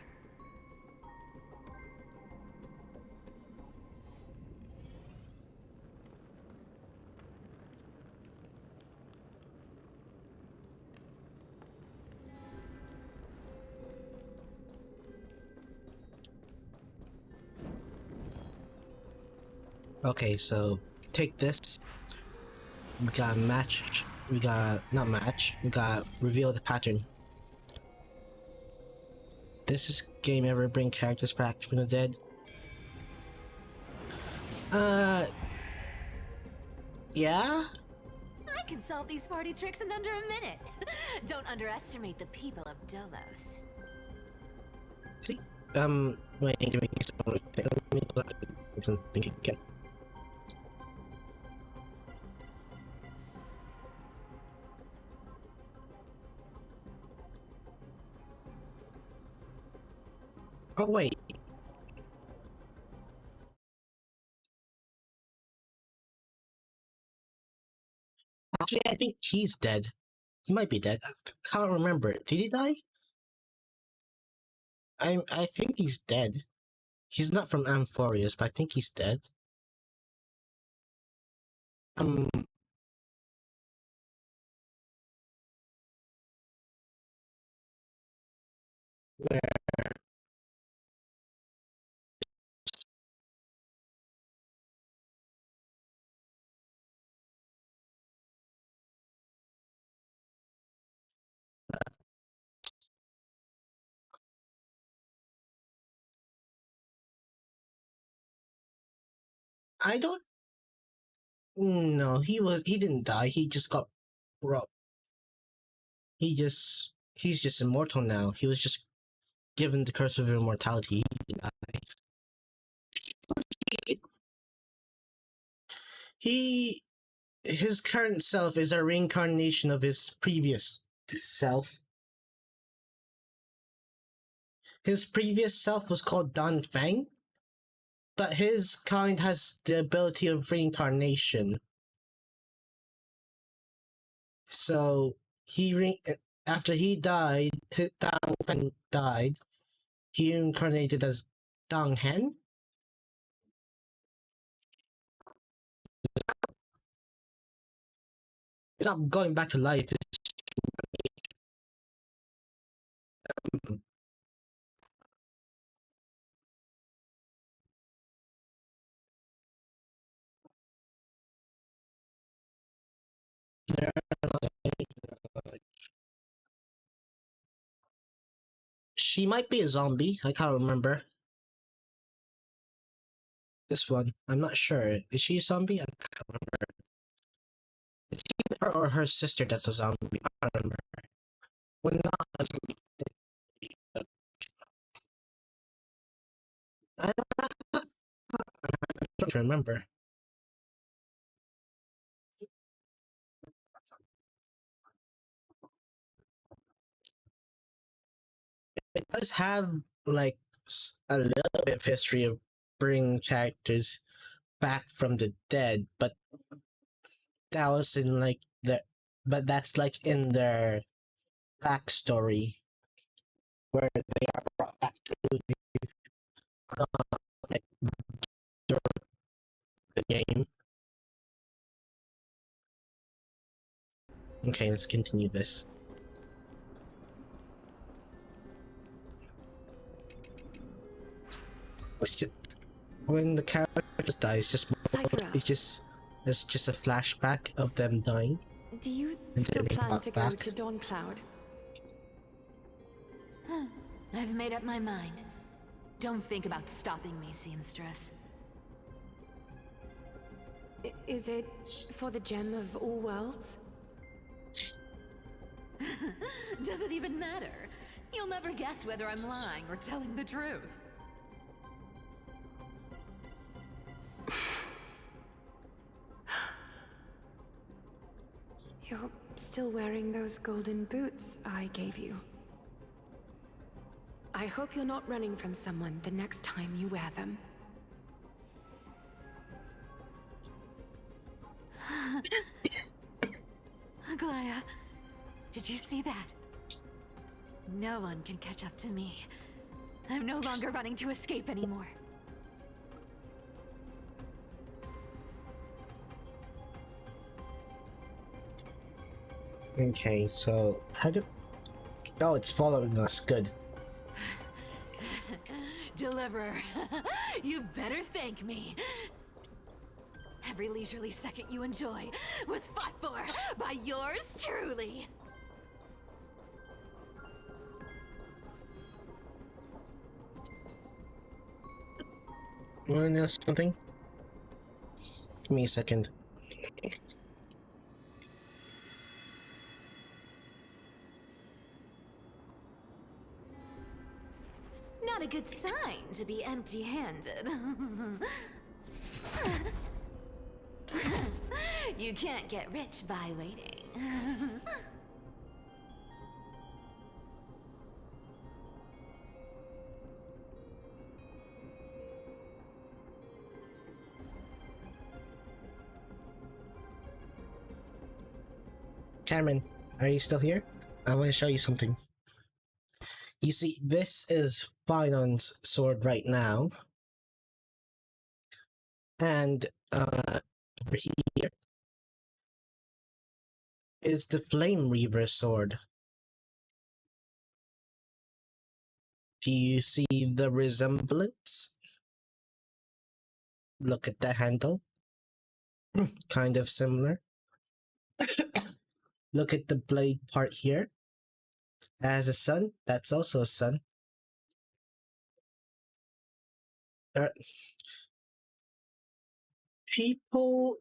Okay, so take this. We got match. We got not match. We got reveal the pattern. Does this game ever bring characters back from the dead? Yeah? I can solve these party tricks in under a minute. Don't underestimate the people of Dolos. See? Wait, give me something again. Oh, wait. Actually, I think he's dead. He might be dead. I can't remember. Did he die? I think he's dead. He's not from amphoreus, but I think he's dead. Where? I don't. No, he didn't die. He just got robbed. He's just immortal now. He was just given the curse of immortality. He didn't die. His current self is a reincarnation of his previous self. His previous self was called Dan Fang, but his kind has the ability of reincarnation. So after he died, Dan Fang died. He reincarnated as Dang Hen. It's not going back to life. She might be a zombie. I can't remember. This one, I'm not sure. Is she a zombie? I can't remember. It's either her or her sister that's a zombie. I can't remember. Well, not a zombie. I don't remember. It does have like a little bit of history of bringing characters back from the dead, but that was in like but that's like in their backstory where they are brought back to like the game. Okay, let's continue this. It's just, when the character dies, it's just a flashback of them dying. Do you still plan to go to Dawncloud? I've made up my mind. Don't think about stopping me, seamstress. Is it for the gem of all worlds? Does it even matter? You'll never guess whether I'm lying or telling the truth. You're still wearing those golden boots I gave you. I hope you're not running from someone the next time you wear them. Aglaya, did you see that? No one can catch up to me. I'm no longer running to escape anymore. Okay, so how do... Oh, it's following us. Good. Deliverer, you better thank me. every leisurely second you enjoy was fought for by yours truly. Wanna know something? Give me a second. Not a good sign to be empty-handed. You can't get rich by waiting. Cameron, are you still here? I want to show you something. You see, this is Finon's sword right now. And over here is the Flame Reaver's sword. Do you see the resemblance? Look at the handle. Kind of similar. Look at the blade part here. As a sun, that's also a sun. People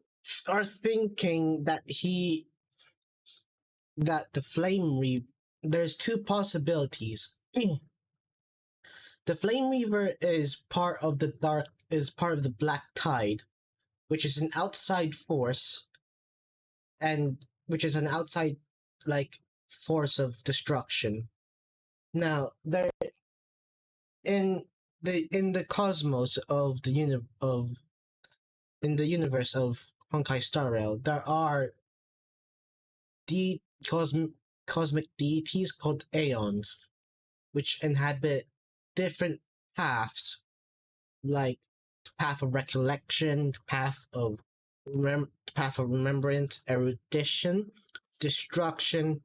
are thinking that the Flame Reaver. There's two possibilities. The Flame Reaver is part of the Black Tide, which is an outside force, and which is an outside force of destruction. Now, there in the cosmos of in the universe of honkaistarrail, there are cosmic deities called aeons, which inhabit different paths, like the path of recollection, the path of remembrance, erudition, destruction,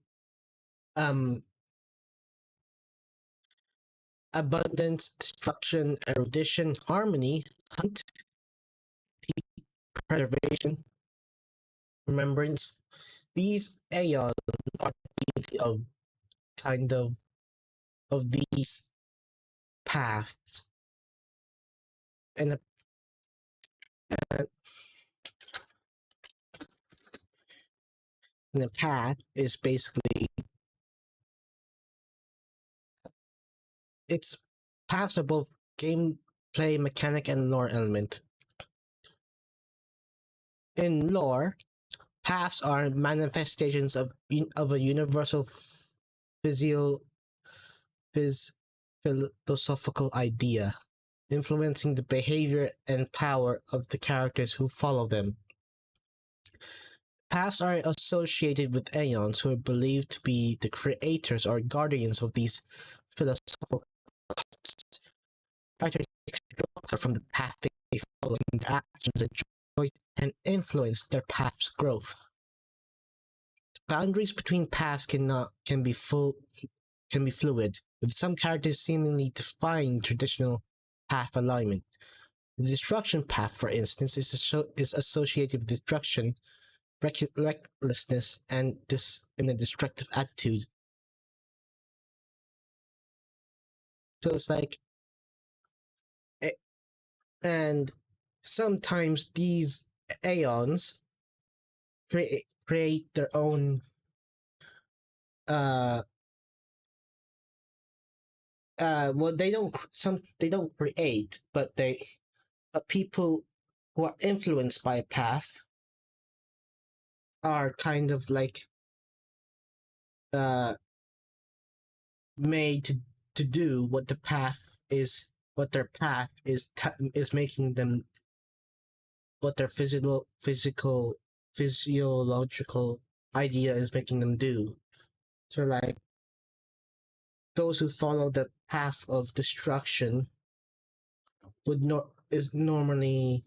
abundance, destruction, erudition, harmony, hunt, preservation, remembrance. These aeons are of kind of these paths, and the path is basically it's paths are both gameplay mechanic and lore element. In lore, paths are manifestations of a universal philosophical idea, influencing the behavior and power of the characters who follow them. Paths are associated with aeons who are believed to be the creators or guardians of these philosophical concepts. Characters draw from the path they follow, and their actions enjoy and influence their path's growth. The boundaries between paths can be fluid, with some characters seemingly defying traditional path alignment. The destruction path, for instance, is associated with destruction, recklessness, and a destructive attitude. So it's like, and sometimes these aeons create their own well, they don't create, but people who are influenced by a path are kind of made to do what the path is, what their path is making them, what their physiological idea is making them do. So like those who follow the path of destruction normally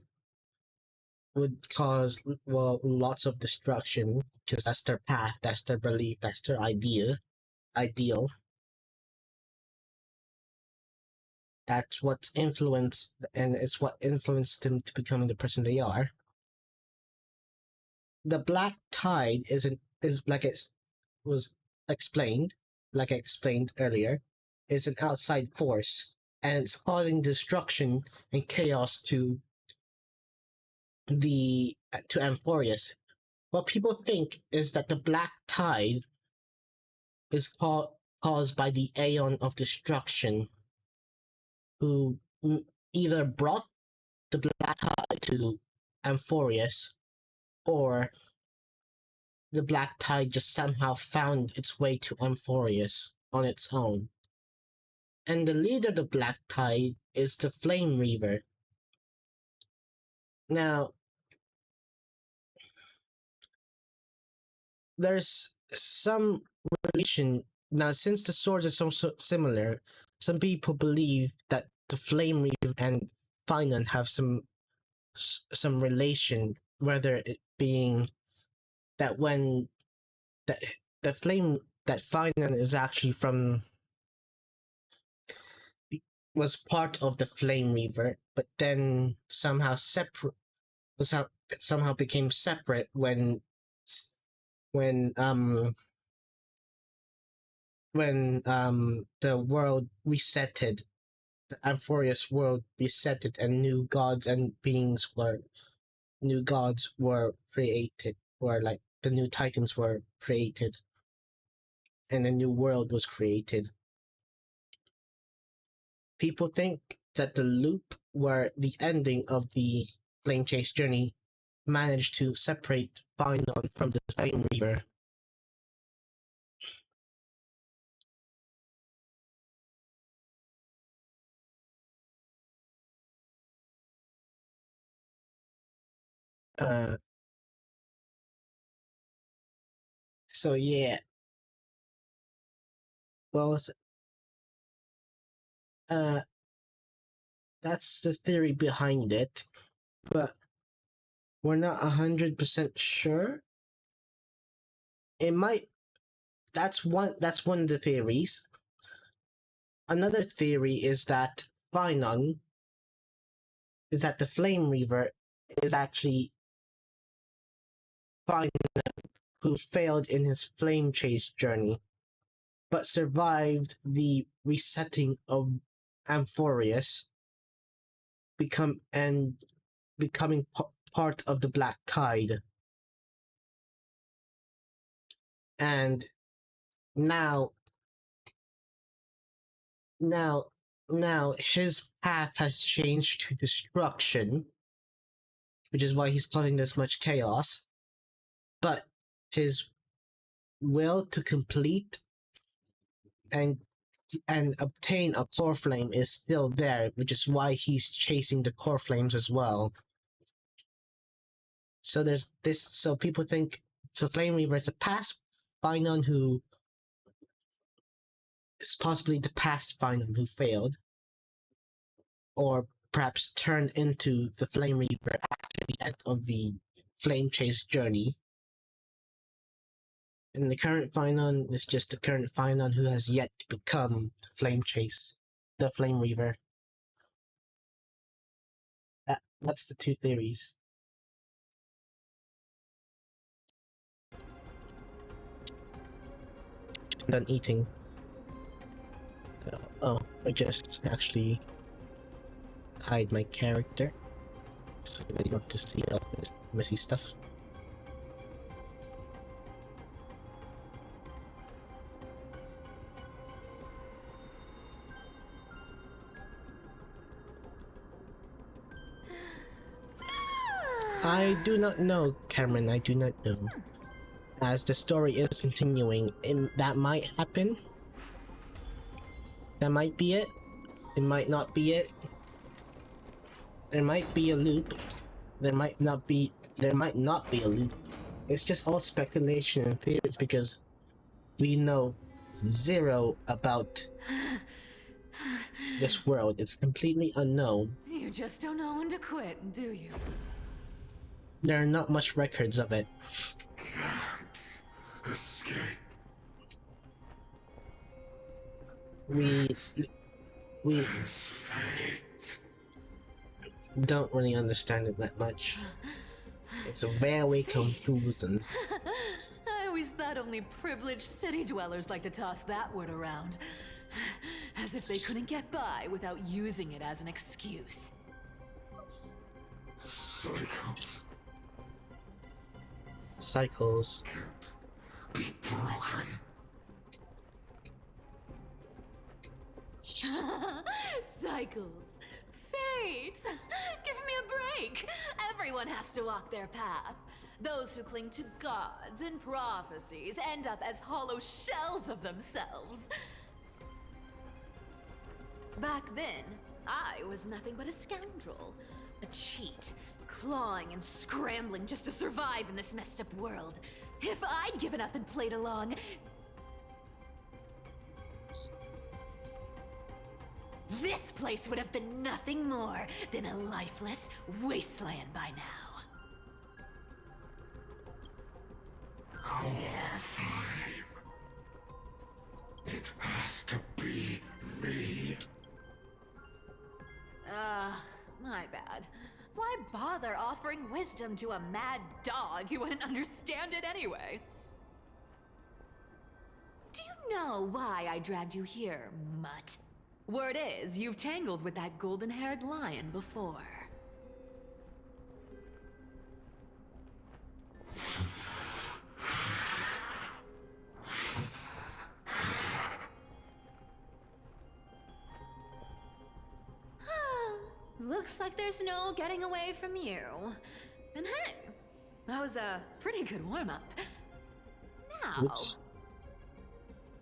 would cause lots of destruction, because that's their path, that's their belief, that's their ideal. That's what's influenced, and it's what influenced them to becoming the person they are. the black tide is like it was explained, like I explained earlier, is an outside force, and it's causing destruction and chaos to amphoreus. What people think is that the black tide is caused by the Aeon of Destruction, who either brought the black tide to amphoreus, or the black tide just somehow found its way to amphoreus on its own. And the leader of the black tide is the Flame Reaver. Now, there's some relation. Now, since the swords are so similar, some people believe that the Flame Reaver and Finon have some relation, whether it being that when that the flame that Finon is actually was part of the Flame Reaver, but then somehow somehow became separate when the world resetted, the amphoreus world resetted, and new gods were created, or like the new titans were created, and a new world was created. People think that the loop, where the ending of the Flame Chase journey, managed to separate Finon from the Flame Reaver. So yeah. Well, that's the theory behind it, but we're not 100% sure. It might. That's one of the theories. Another theory is that Finon is that the Flame Reaver is actually Finon, who failed in his Flame Chase journey, but survived the resetting of amphoreus, becoming part of the Black Tide. And now his path has changed to destruction, which is why he's causing this much chaos. But his will to complete and obtain a core flame is still there, which is why he's chasing the core flames as well. So there's this. So people think Flame Reaver is a past Finon who is possibly the past Finon who failed, or perhaps turned into the Flame Reaver after the end of the Flame Chase journey. And the current Finon is just the current Finon who has yet to become the Flame Reaver. That's the two theories. I'm done eating. Oh, I just actually hide my character, so I don't have to see all this messy stuff. I do not know, Cameron, I do not know. As the story is continuing, that might happen. That might be it. It might not be it. There might be a loop. There might not be a loop. It's just all speculation and theories because we know zero about this world. It's completely unknown. You just don't know when to quit, do you? There are not much records of it. Can't escape. We don't really understand it that much. It's very confusing. I always thought only privileged city dwellers like to toss that word around. As if they couldn't get by without using it as an excuse. Cycles. Be broken. Cycles. Fate! Give me a break! Everyone has to walk their path. Those who cling to gods and prophecies end up as hollow shells of themselves. Back then, I was nothing but a scoundrel. A cheat, clawing and scrambling just to survive in this messed up world. If I'd given up and played along, this place would have been nothing more than a lifeless wasteland by now. It has to be me. My bad. Why bother offering wisdom to a mad dog who wouldn't understand it anyway? Do you know why I dragged you here, mutt? Word is, you've tangled with that golden-haired lion before. Looks like there's no getting away from you. And hey, that was a pretty good warm-up. Now, Oops.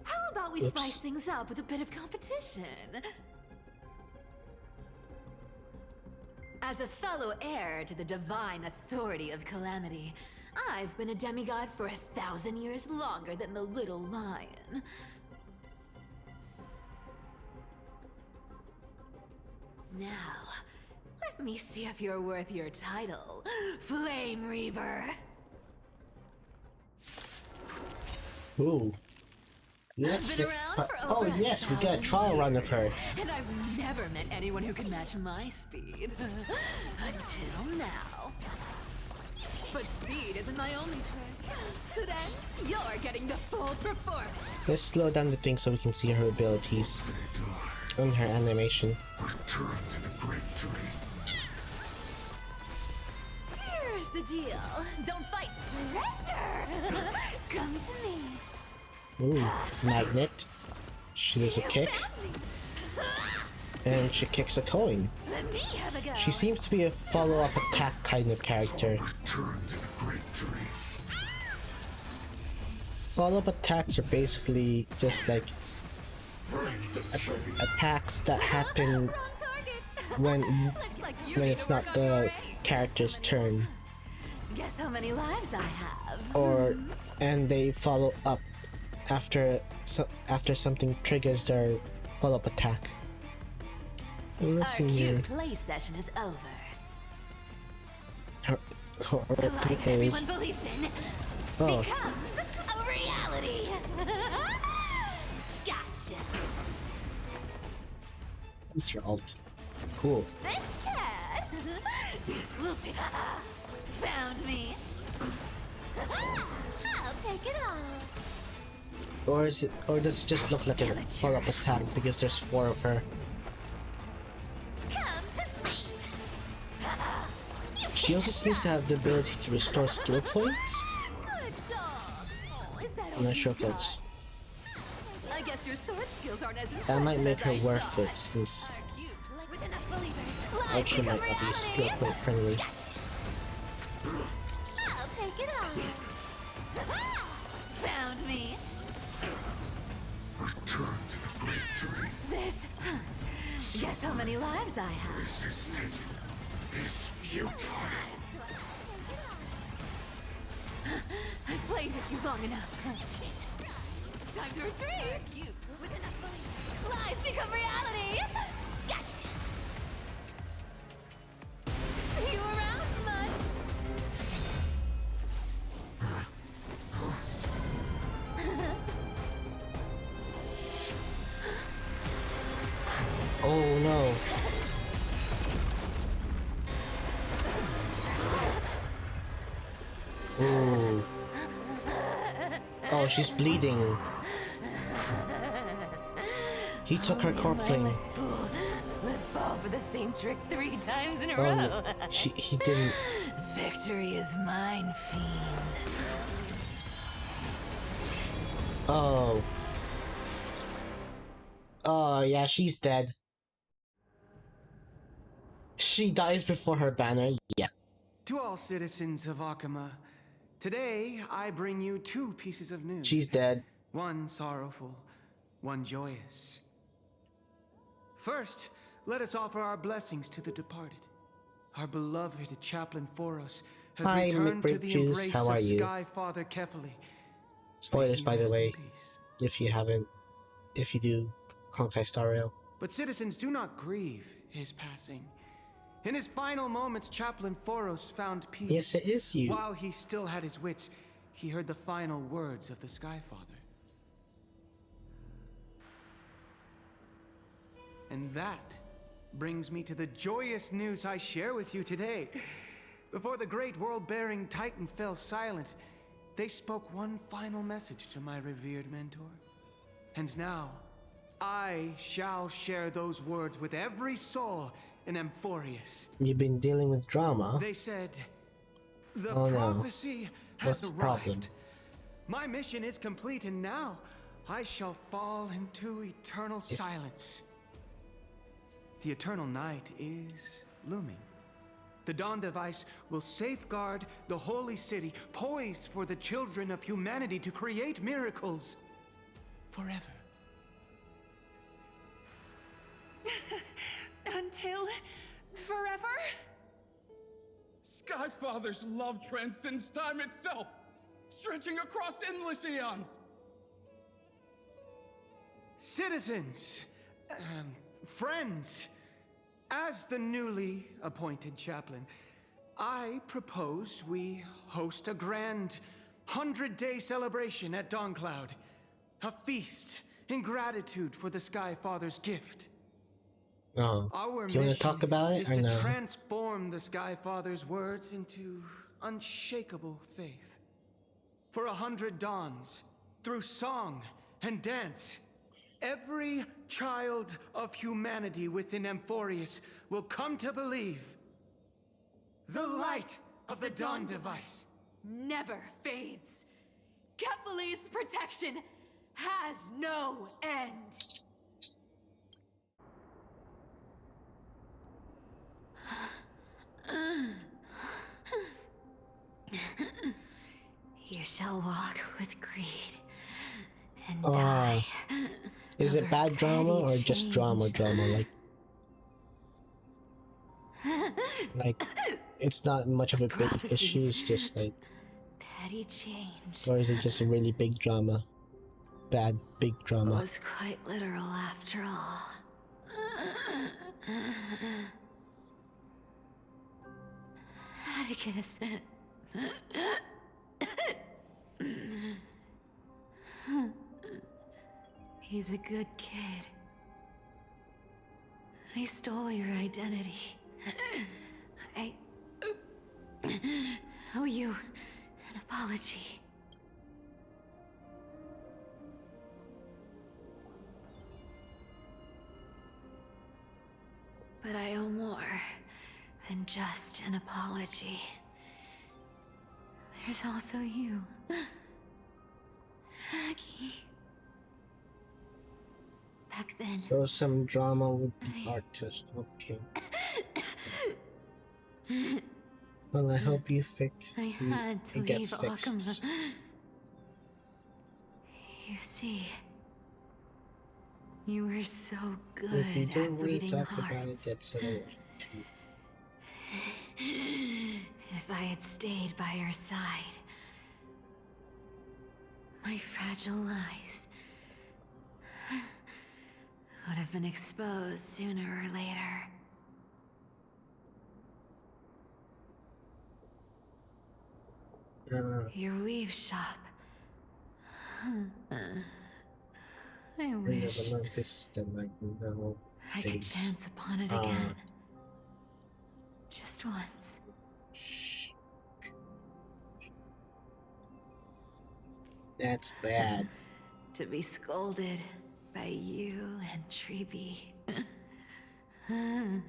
how about we spice things up with a bit of competition? As a fellow heir to the divine authority of Calamity, I've been a demigod for 1,000 years longer than the little lion. Now, let me see if you're worth your title, Flame Reaver. Ooh. Yeah. Oh yes, we got a trial run of her. And I've never met anyone who can match my speed. Until now. But speed isn't my only trick. Today, you're getting the full performance. Let's slow down the thing so we can see her abilities. And her animation. Return to the great dream. Here's the deal. Don't fight treasure. Come to me. Ooh, magnet. She does a kick. And she kicks a coin. Let me have a go. She seems to be a follow-up attack kind of character. Return to the great dream. Follow-up attacks are basically just like attacks that happen when it's not the character's turn. Guess how many lives I have. And they follow up after something triggers their follow-up attack. And let's see here. Our cute play session is over. Her thing is. Everyone believes in Oh. becomes a reality. Gotcha. What's your alt? Cool. This cat. Found me. I'll take it off. Or is it? Or does it just look like a follow-up attack because there's 4 of her? She also seems to have the ability to restore skill points. I'm not sure if that's. I guess your sword skills aren't as That might make her impressive as I worth thought. it since With enough believers, Archer might not be skill point friendly. I'll take it off. Found me. Return to the great dream. This. Guess how many lives I have. Resisting is futile. I've played with you long enough. Time to retreat. With enough believers, lies become reality. Gotcha. See you around, bud. Oh no. Oh, she's bleeding. He took her core flame. Mindless fool. Let fall for the same trick 3 times in a Oh, row. no. He didn't. Victory is mine, fiend. Oh. Oh, yeah, she's dead. She dies before her banner. Yeah. To all citizens of Akama, today I bring you 2 pieces of news. She's dead. One sorrowful, one joyous. First, let us offer our blessings to the departed. Our beloved Chaplain Foros has Hi, returned to the McBrapejuice. embrace How are of you? Sky Father Kefali. Spoilers, by the way, if you haven't. If you do, honkaistarrail. But citizens, do not grieve his passing. In his final moments, Chaplain Foros found peace. Yes, it is you. While he still had his wits, he heard the final words of the Sky Father. And that brings me to the joyous news I share with you today. Before the great world-bearing Titan fell silent, they spoke one final message to my revered mentor. And now, I shall share those words with every soul in amphoreus. You've been dealing with drama. They said, the Oh, no. prophecy has What's the arrived. problem? My mission is complete, and now I shall fall into eternal silence. The eternal night is looming. The dawn device will safeguard the holy city, poised for the children of humanity to create miracles forever. Until forever? Skyfather's love transcends time itself, stretching across endless eons. Citizens, friends, as the newly appointed chaplain, I propose we host a grand 100-day celebration at Dawncloud. A feast in gratitude for the Sky Father's gift. Oh. Our Do you want to talk about it is or to no? transform the Sky Father's words into unshakable faith. For 100 dawns, through song and dance, every child of humanity within amphoreus will come to believe the light of the dawn device Never fades. Kefali's protection has no end. You shall walk with greed and die. Is it bad drama or just drama? Like, it's not much of a big issue, it's just like... Petty change. Or is it just a really big drama? Bad, big drama. It was quite literal after all. Atticus. He's a good kid. I stole your identity. I owe you an apology. But I owe more than just an apology. There's also you, Aggie. Back then, So some drama with the artist, okay. Well, I hope you fix I had to it gets leave fixed. Akama. you see, You were so good If you at don't really reading talk hearts. about it, that's a little too... if I had stayed by your side, my fragile lies would have been exposed sooner or later. Your weave shop. I I wish never learned this is the like no I could dates. chance upon it again. Just once. That's bad. To be scolded by you and Treeby. I'm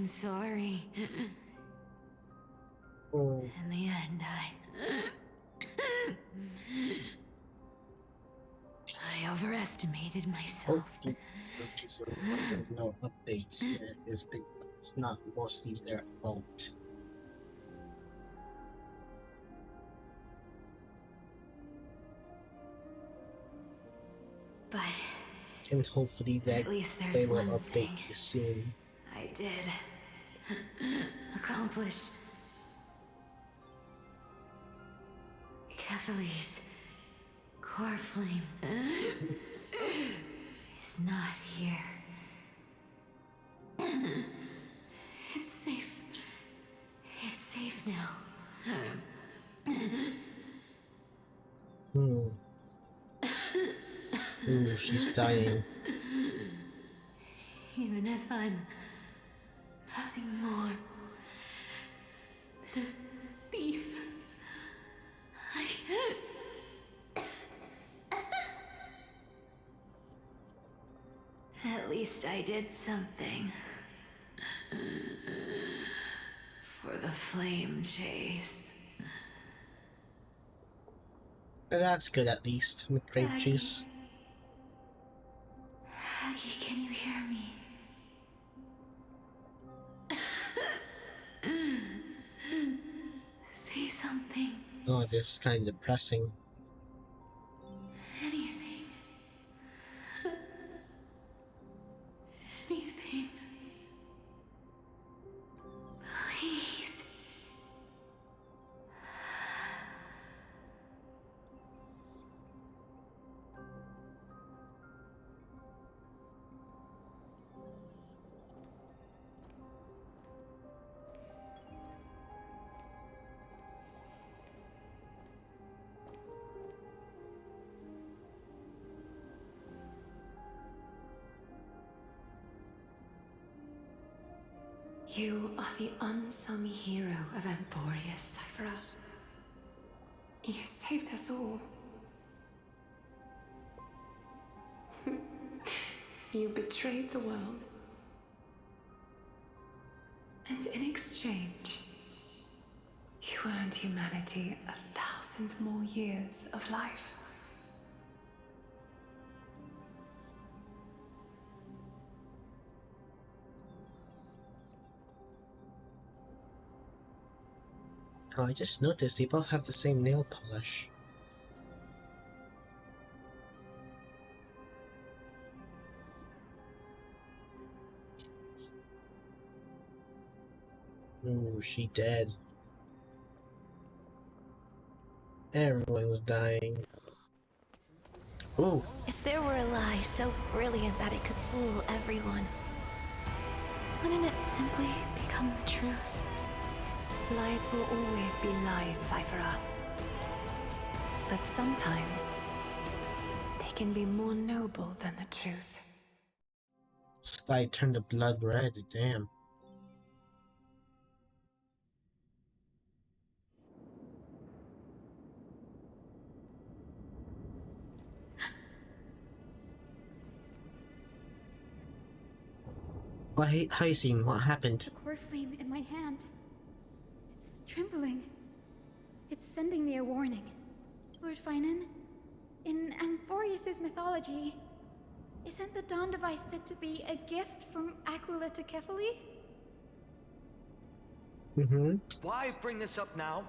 sorry. Oh. In the end, I overestimated myself. There's no updates. It's not mostly their fault. But and hopefully that at least there's they will one update thing you soon. I did accomplish. Kefali's core flame is not here. It's safe. It's safe now. Ooh, she's dying. Even if I'm nothing more than a thief, at least I did something for the flame chase. That's good at least, with grape juice. Aggie, can you hear me? Say something. Oh, this is kind of depressing. Anything. Anything. Please. You are the unsung hero of amphoreus, Cypher. You saved us all. You betrayed the world. And in exchange, you earned humanity 1,000 more years of life. Oh, I just noticed they both have the same nail polish. Ooh, she dead. Everyone's dying. Ooh. If there were a lie so brilliant that it could fool everyone, wouldn't it simply become the truth? Lies will always be lies, Cypher. But sometimes, they can be more noble than the truth. Sky turned the blood red, damn. Hyacinth, what happened? The core flame in my hand. It's trembling. It's sending me a warning. Lord Finan, in amphoreus' mythology, isn't the Dawn device said to be a gift from Aquila to Kefali? Why bring this up now?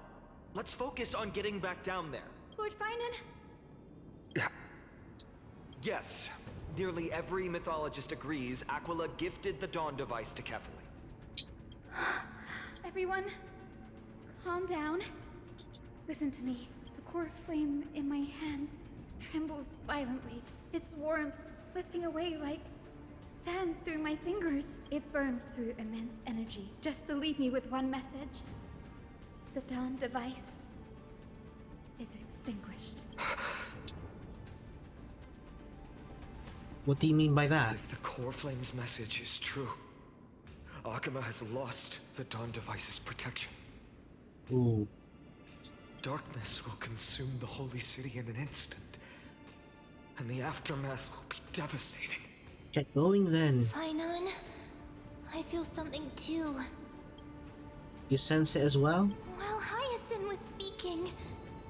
Let's focus on getting back down there. Lord Finan? Yes. Nearly every mythologist agrees Aquila gifted the Dawn device to Kefali. Everyone, calm down. Listen to me. The core flame in my hand trembles violently. Its warmth slipping away like sand through my fingers. It burns through immense energy just to leave me with one message. The Dawn device is extinguished. What do you mean by that? If the core flame's message is true, Akuma has lost the Dawn Device's protection. Ooh. Darkness will consume the holy city in an instant, and the aftermath will be devastating. Get going then. Finon, I feel something too. You sense it as well? While Hyacinth was speaking,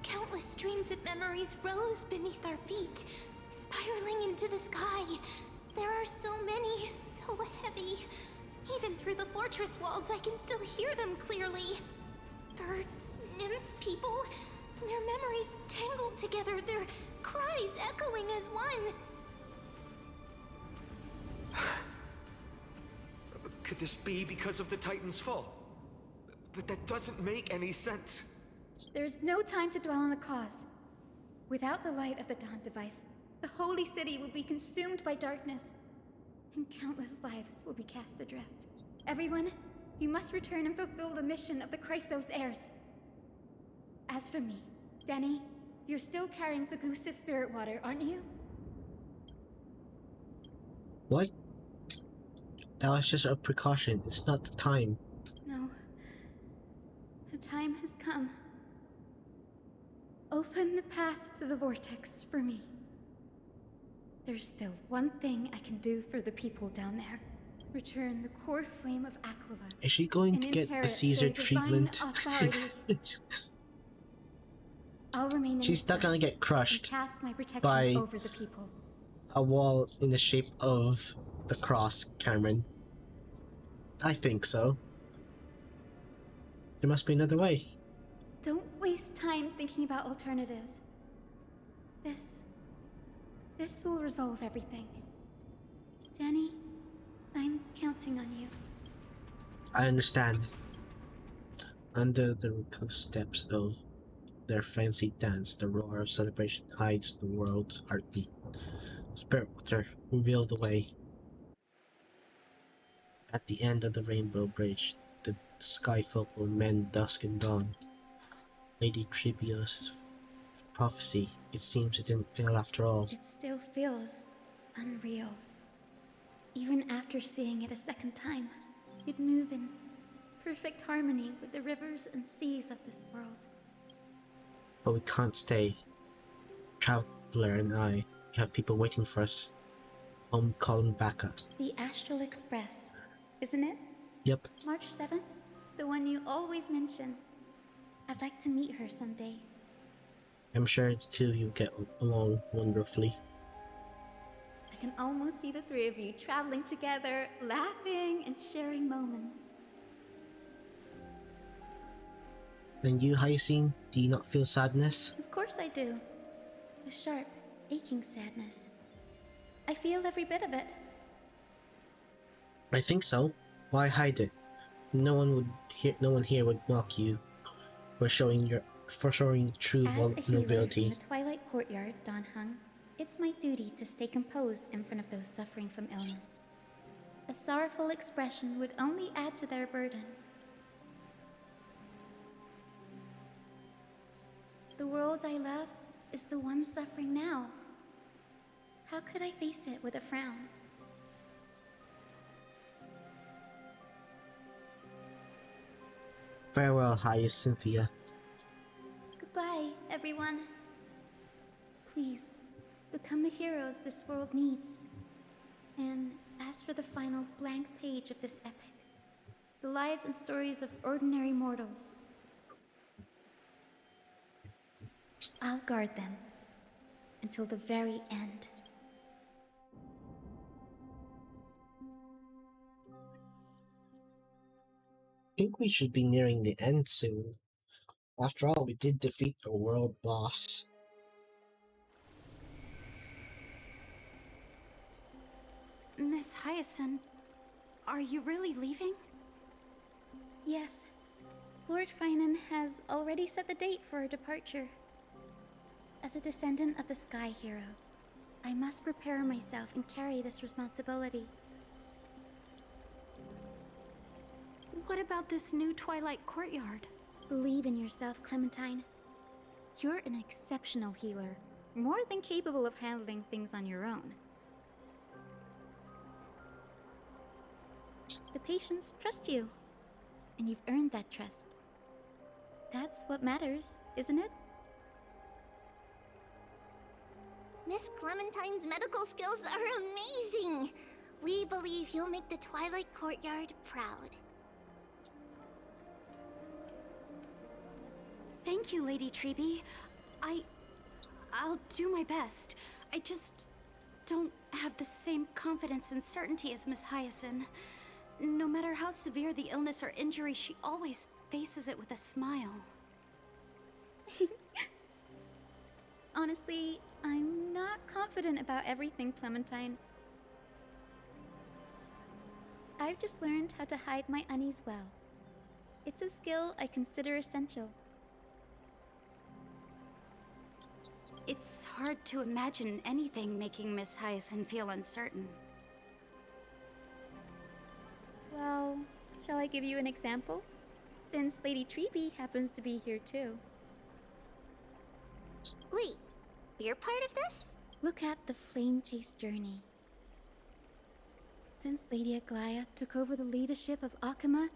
countless streams of memories rose beneath our feet, spiraling into the sky. There are so many, so heavy. Even through the fortress walls, I can still hear them clearly. Birds, nymphs, people, their memories tangled together, their cries echoing as one. Could this be because of the Titan's fall? But that doesn't make any sense. There's no time to dwell on the cause. Without the light of the Dawn Device, the holy city will be consumed by darkness, and countless lives will be cast adrift. Everyone, you must return and fulfill the mission of the Chrysos heirs. As for me, Denny, you're still carrying Fagusta's spirit water, aren't you? What? That was just a precaution. It's not the time. No. The time has come. Open the path to the vortex for me. There's still one thing I can do for the people down there. Return the core flame of Aquila. Is she going to get the Caesar treatment? I'll remain in She's not gonna get crushed cast my protection by over the people. a wall in the shape of the cross, Cameron. I think so. There must be another way. Don't waste time thinking about alternatives. This will resolve everything. Danny, I'm counting on you. I understand. Under the steps of their fancy dance, the roar of celebration hides the world's heartbeat. Spirit Water, reveal the way. At the end of the Rainbow Bridge, the skyfolk will mend dusk and dawn. Lady Tribios' prophecy, it seems it didn't fail after all. It still feels unreal. Even after seeing it a second time, you'd move in perfect harmony with the rivers and seas of this world. But we can't stay. Traveler and I, we have people waiting for us. Home calling back up. The Astral Express, isn't it? Yep. March 7th? The one you always mention. I'd like to meet her someday. I'm sure the two of you get along wonderfully. I can almost see the three of you traveling together, laughing and sharing moments. And you, Hyacinth, do you not feel sadness? Of course I do. A sharp, aching sadness. I feel every bit of it. I think so. Why hide it? No one here would mock you for showing true vulnerability. In the Twilight Courtyard, Dan Heng, it's my duty to stay composed in front of those suffering from illness. A sorrowful expression would only add to their burden. The world I love is the one suffering now. How could I face it with a frown? Farewell, Hyacinthia. Goodbye, everyone. Please, become the heroes this world needs. And as for the final blank page of this epic, the lives and stories of ordinary mortals, I'll guard them until the very end. I think we should be nearing the end soon. After all, we did defeat the world boss. Miss Hyacinth, are you really leaving? Yes. Lord Finan has already set the date for our departure. As a descendant of the Sky Hero, I must prepare myself and carry this responsibility. What about this new Twilight Courtyard? Believe in yourself, Clementine. You're an exceptional healer, more than capable of handling things on your own. The patients trust you, and you've earned that trust. That's what matters, isn't it? Miss Clementine's medical skills are amazing! We believe you'll make the Twilight Courtyard proud. Thank you, Lady Treby. I'll do my best. I just don't have the same confidence and certainty as Miss Hyacinth. No matter how severe the illness or injury, she always faces it with a smile. Honestly, I'm not confident about everything, Clementine. I've just learned how to hide my unease well. It's a skill I consider essential. It's hard to imagine anything making Miss Hyacinth feel uncertain. Well, shall I give you an example? Since Lady Treby happens to be here too. Wait, you're part of this? Look at the Flame Chase journey. Since Lady Aglaya took over the leadership of Akama,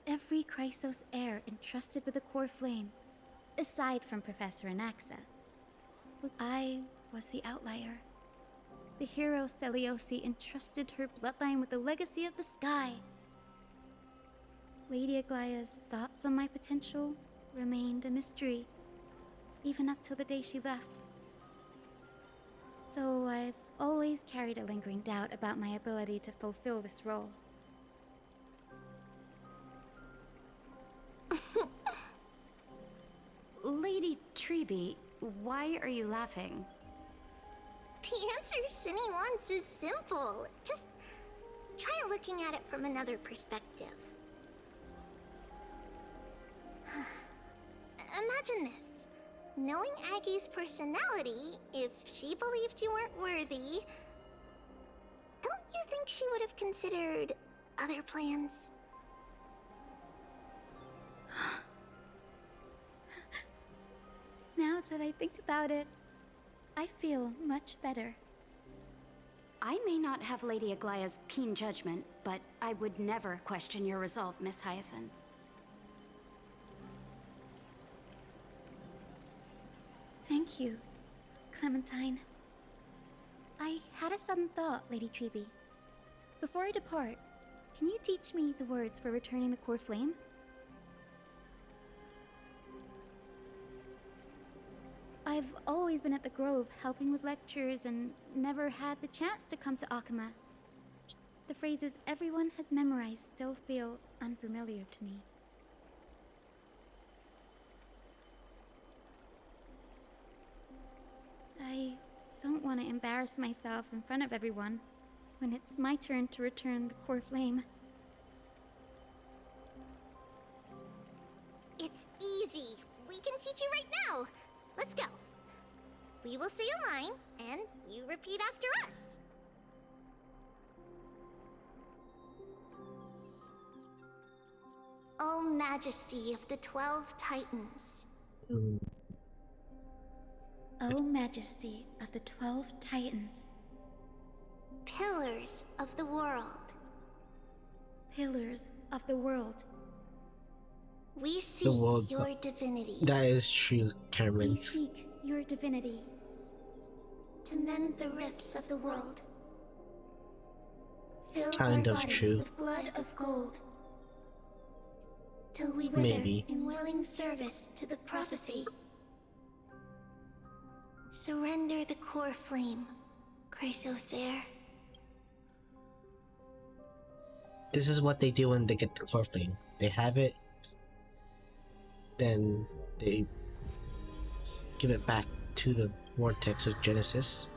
every Chrysos heir entrusted with the core flame, aside from Professor Anaxa, I was the outlier. The hero Celiosi entrusted her bloodline with the legacy of the sky. Lady Aglaya's thoughts on my potential remained a mystery, even up till the day she left. So I've always carried a lingering doubt about my ability to fulfill this role. Lady Treby, why are you laughing? The answer Cindy wants is simple. Just try looking at it from another perspective. Imagine this. Knowing Aggie's personality, if she believed you weren't worthy, don't you think she would have considered other plans? Now that I think about it, I feel much better. I may not have Lady Aglaya's keen judgment, but I would never question your resolve, Miss Hyacinth. Thank you, Clementine. I had a sudden thought, Lady Treby. Before I depart, can you teach me the words for returning the core flame? I've always been at the Grove helping with lectures and never had the chance to come to Akama. The phrases everyone has memorized still feel unfamiliar to me. I don't want to embarrass myself in front of everyone when it's my turn to return the core flame. It's easy. We can teach you right now. Let's go. We will say a line, and you repeat after us. O Majesty of the 12 Titans. O Majesty of the 12 Titans. Pillars of the world. Pillars of the world. We seek The world. your divinity. That is true, Cameron. We seek your divinity. To mend the rifts of the world. Fill Kind our of bodies true. with blood of gold. Till we wither Maybe. in willing service to the prophecy. Surrender the core flame, Chrysos heir. This is what they do when they get the core flame. They have it, then they give it back to the vortex of Genesis.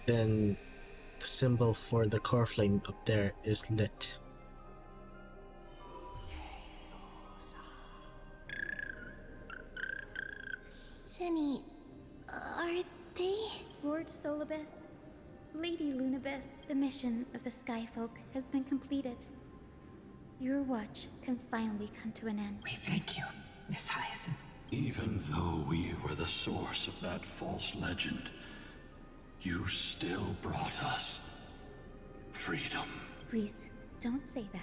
Then the symbol for the core flame up there is lit. Cindy, are they? Lord Solibus, Lady Lunabis, the mission of the Skyfolk has been completed. Your watch can finally come to an end. We thank you, Miss Hyacinth. Even though we were the source of that false legend, you still brought us freedom. Please, don't say that.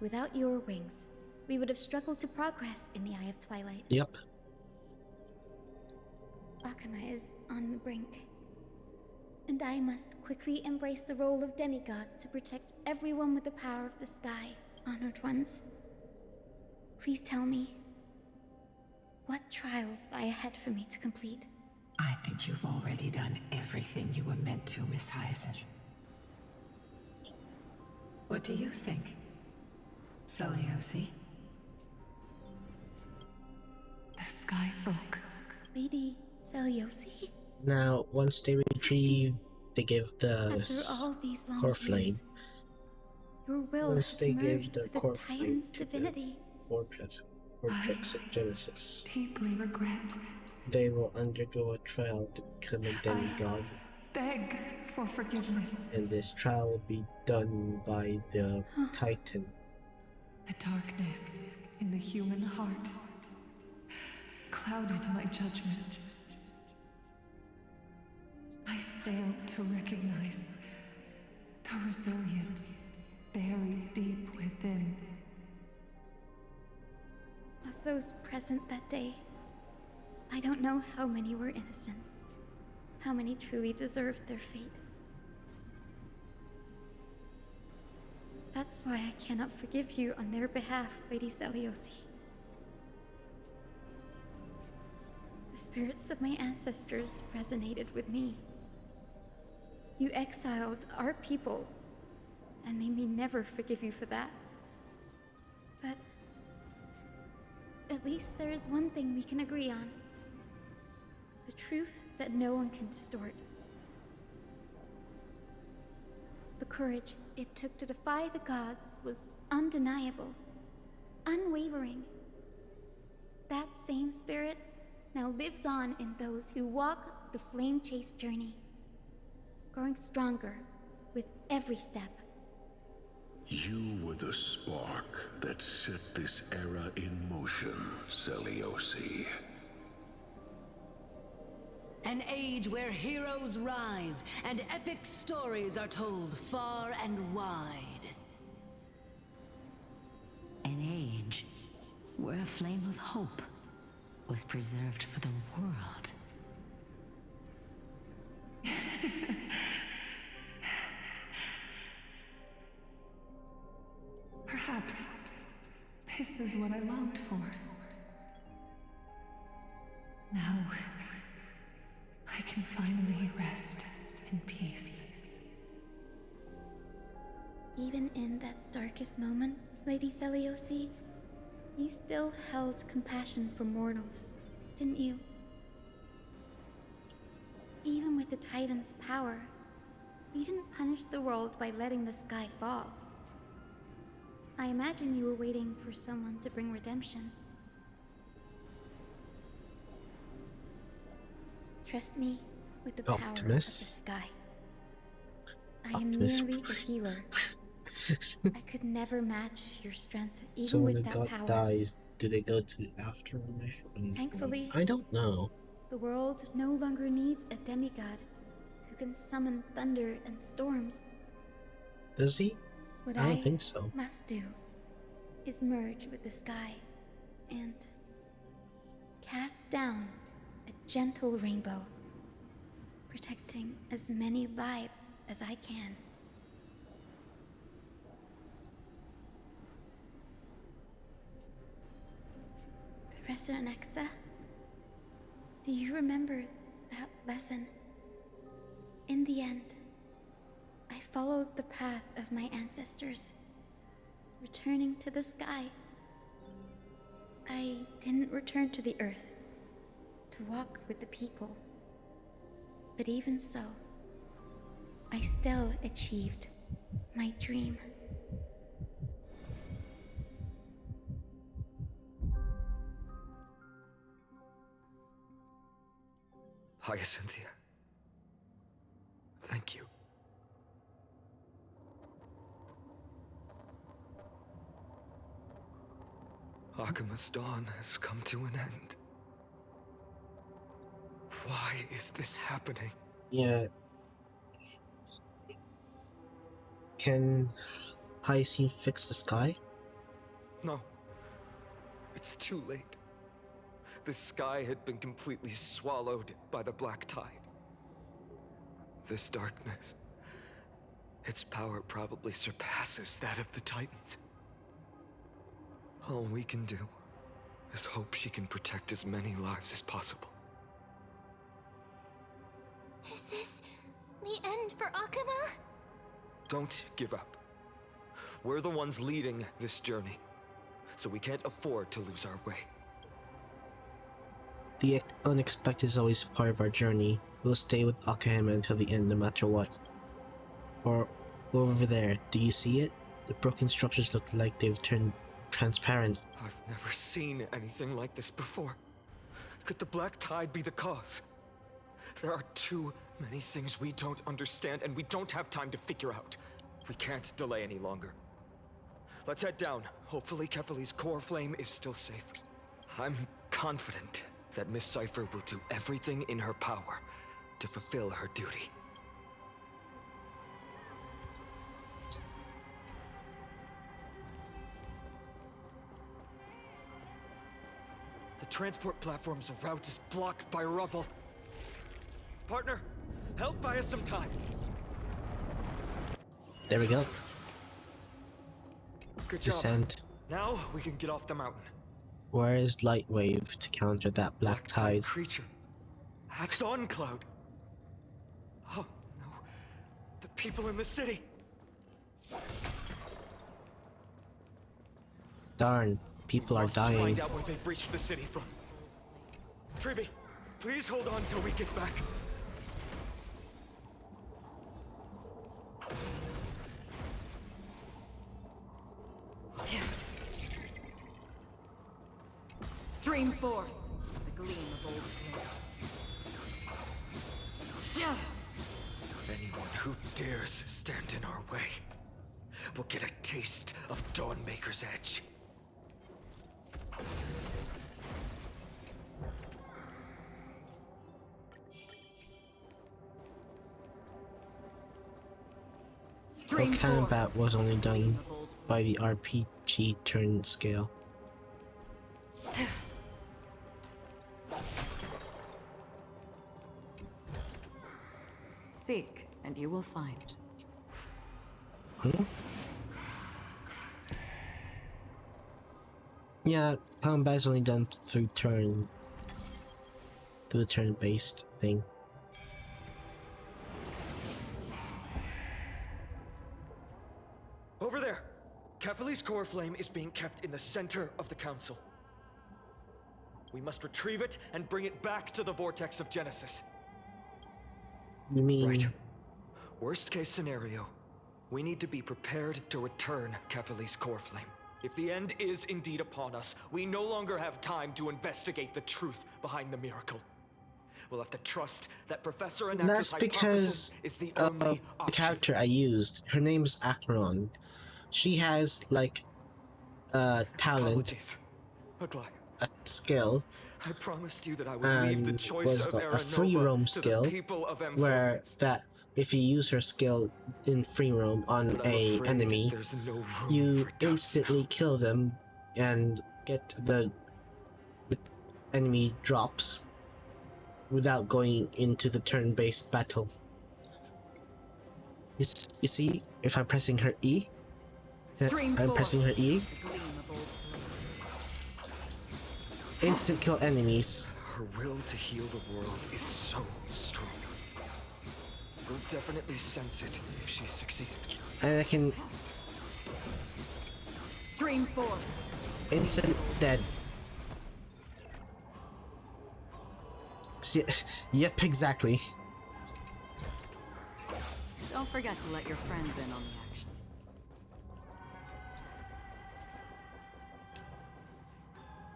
Without your wings, we would have struggled to progress in the Eye of Twilight. Yep. Akuma is on the brink. And I must quickly embrace the role of demigod to protect everyone with the power of the sky, honored ones. Please tell me, what trials lie ahead for me to complete? I think you've already done everything you were meant to, Miss Hyacinth. What do you think, Seliosi? The Sky Folk. Lady Seliosi? Now, once they retrieve, they give the After all these long core flame. your will Once has they give merged the with the core flame Titan's to divinity. the Vortex of Genesis, Deeply regret. they will undergo a trial to become a demigod. Beg for forgiveness. And this trial will be done by the Titan. The darkness in the human heart clouded my judgment. I failed to recognize the resilience buried deep within. Of those present that day, I don't know how many were innocent, how many truly deserved their fate. That's why I cannot forgive you on their behalf, Lady Seliosi. The spirits of my ancestors resonated with me. You exiled our people, and they may never forgive you for that. But at least there is one thing we can agree on. The truth that no one can distort. The courage it took to defy the gods was undeniable, unwavering. That same spirit now lives on in those who walk the flame-chased journey, growing stronger with every step. You were the spark that set this era in motion, Seliosi. An age where heroes rise and epic stories are told far and wide. An age where a flame of hope was preserved for the world. Perhaps this is what I longed for. Now, I can finally rest in peace. Even in that darkest moment, Lady Seliosi, you still held compassion for mortals, didn't you? Even with the Titan's power, you didn't punish the world by letting the sky fall. I imagine you were waiting for someone to bring redemption. Trust me with the power of the sky. I am merely a healer. I could never match your strength, even So when with the that god power. dies, do they go to the afterlife? Thankfully, I don't know. the world no longer needs a demigod who can summon thunder and storms. Does he? What I don't think so. must do is merge with the sky and cast down a gentle rainbow, protecting as many lives as I can. Professor Nexa, do you remember that lesson? In the end, I followed the path of my ancestors, returning to the sky. I didn't return to the earth to walk with the people. But even so, I still achieved my dream. Hyacinthia. Thank you. Akuma's dawn has come to an end. Why is this happening? Yeah. Can Hyacinth fix the sky? No. It's too late. The sky had been completely swallowed by the black tide. This darkness, its power probably surpasses that of the Titans. All we can do is hope she can protect as many lives as possible. Is this the end for Akuma? Don't give up. We're the ones leading this journey, so we can't afford to lose our way. The unexpected is always part of our journey. We'll stay with Akahema until the end, no matter what. Or over there, do you see it? The broken structures look like they've turned transparent. I've never seen anything like this before. Could the black tide be the cause? There are too many things we don't understand, and we don't have time to figure out. We can't delay any longer. Let's head down. Hopefully Kefali's core flame is still safe. I'm confident that Miss Cypher will do everything in her power to fulfill her duty. The transport platform's route is blocked by rubble. Partner, help buy us some time. There we go. Good job. Descent. Now we can get off the mountain. Where is Lightwave to counter that black tide? Creature. That's on Cloud. Oh no. The people in the city. Darn, people are Must dying. find out where they breached the city from. Triby, please hold on till we get back. Stream forth, the gleam of old flames. Anyone who dares stand in our way will get a taste of Dawnmaker's edge. Well, combat was only done by the RPG turn scale. Seek, and you will find. Yeah, combat's only done through the turn-based thing. Over there! Kefali's core flame is being kept in the center of the council. We must retrieve it and bring it back to the vortex of Genesis. You mean... Right. Worst case scenario, we need to be prepared to return Kefali's core flame. If the end is indeed upon us, we no longer have time to investigate the truth behind the miracle. We'll have to trust that Professor Anactus' hypothesis is the only the character I used. Her name's Acheron. She has, like, a talent, a skill, I promised you that I would leave the and choice was of a free roam skill, where that if you use her skill in free roam on a enemy, you instantly kill them and get the enemy drops without going into the turn-based battle. You see, if I'm pressing her E, I'm pressing her E, instant kill enemies. Her will to heal the world is so strong. We'll definitely sense it if she succeeded. And I can... Stream 4. Instant dead. Yep, exactly. Don't forget to let your friends in on the action.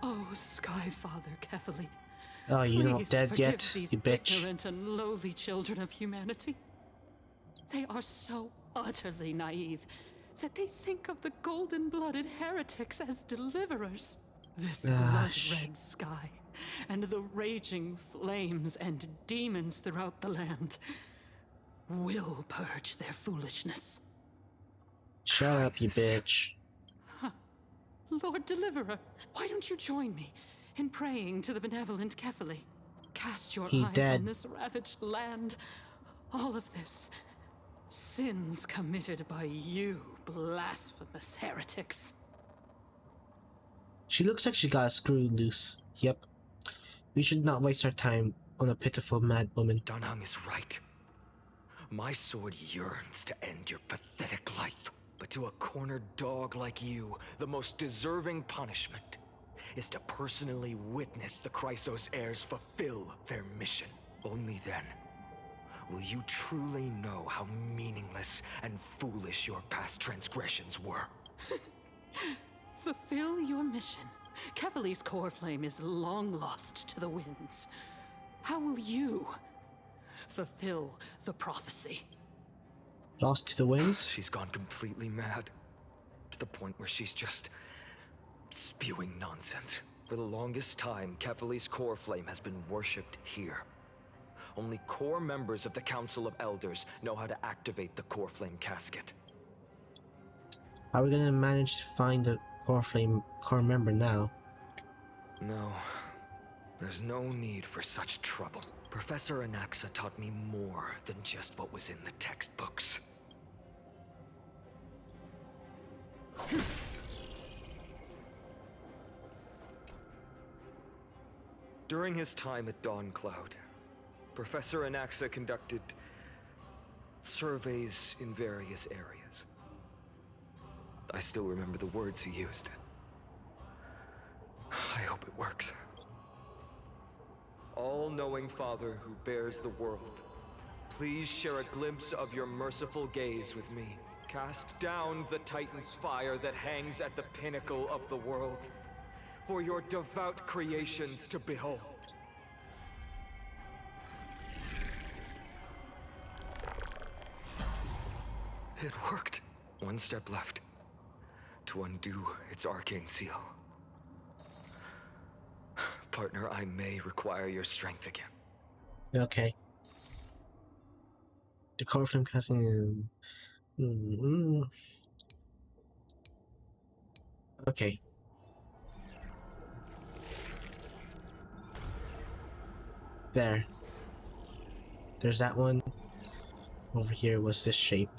Oh, Skyfather Kefali. Oh, you're not Please dead forgive yet, these you bitch. ignorant and lowly children of humanity. They are so utterly naive that they think of the golden-blooded heretics as deliverers. This blood-red sky and the raging flames and demons throughout the land will purge their foolishness. Shut up, you bitch. Lord Deliverer, why don't you join me in praying to the benevolent Kefali? Cast your He eyes dead. on this ravaged land. All of this, sins committed by you, blasphemous heretics. She looks like she got a screw loose. Yep. We should not waste our time on a pitiful mad woman. Danhang is right. My sword yearns to end your pathetic life. But to a cornered dog like you, the most deserving punishment is to personally witness the Chrysos heirs fulfill their mission. Only then will you truly know how meaningless and foolish your past transgressions were. Fulfill your mission. Kefali's core flame is long lost to the winds. How will you fulfill the prophecy? Lost to the winds? She's gone completely mad. To the point where she's just spewing nonsense. For the longest time, Kefali's core flame has been worshipped here. Only core members of the Council of Elders know how to activate the core flame casket. Are we gonna manage to find a core member now? No. There's no need for such trouble. Professor Anaxa taught me more than just what was in the textbooks. During his time at Dawn Cloud, Professor Anaxa conducted surveys in various areas. I still remember the words he used. I hope it works. All-knowing Father who bears the world, please share a glimpse of your merciful gaze with me. Cast down the Titan's fire that hangs at the pinnacle of the world, for your devout creations to behold. It worked. One step left to undo its arcane seal. Partner, I may require your strength again. Okay. The core flame casting. Okay. There. There's that one. Over here was this shape.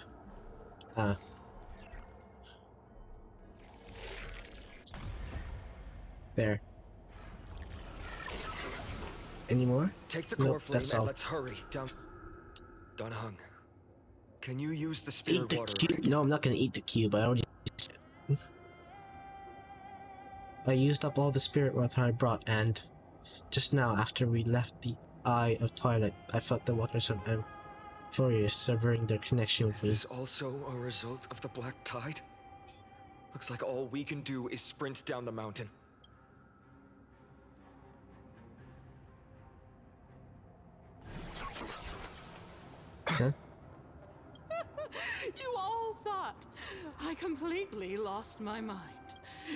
There. Any more? Take the Nope, core flame that's and all. let's hurry down. Danhang, can you use the spirit Eat the water? cube. No, I'm not gonna eat the cube. I already used it. I used up all the spirit water I brought, and just now, after we left the Eye of Twilight, I felt the waters of amphoreus severing their connection with Is me. this also a result of the black tide? Looks like all we can do is sprint down the mountain. Huh? You all thought I completely lost my mind.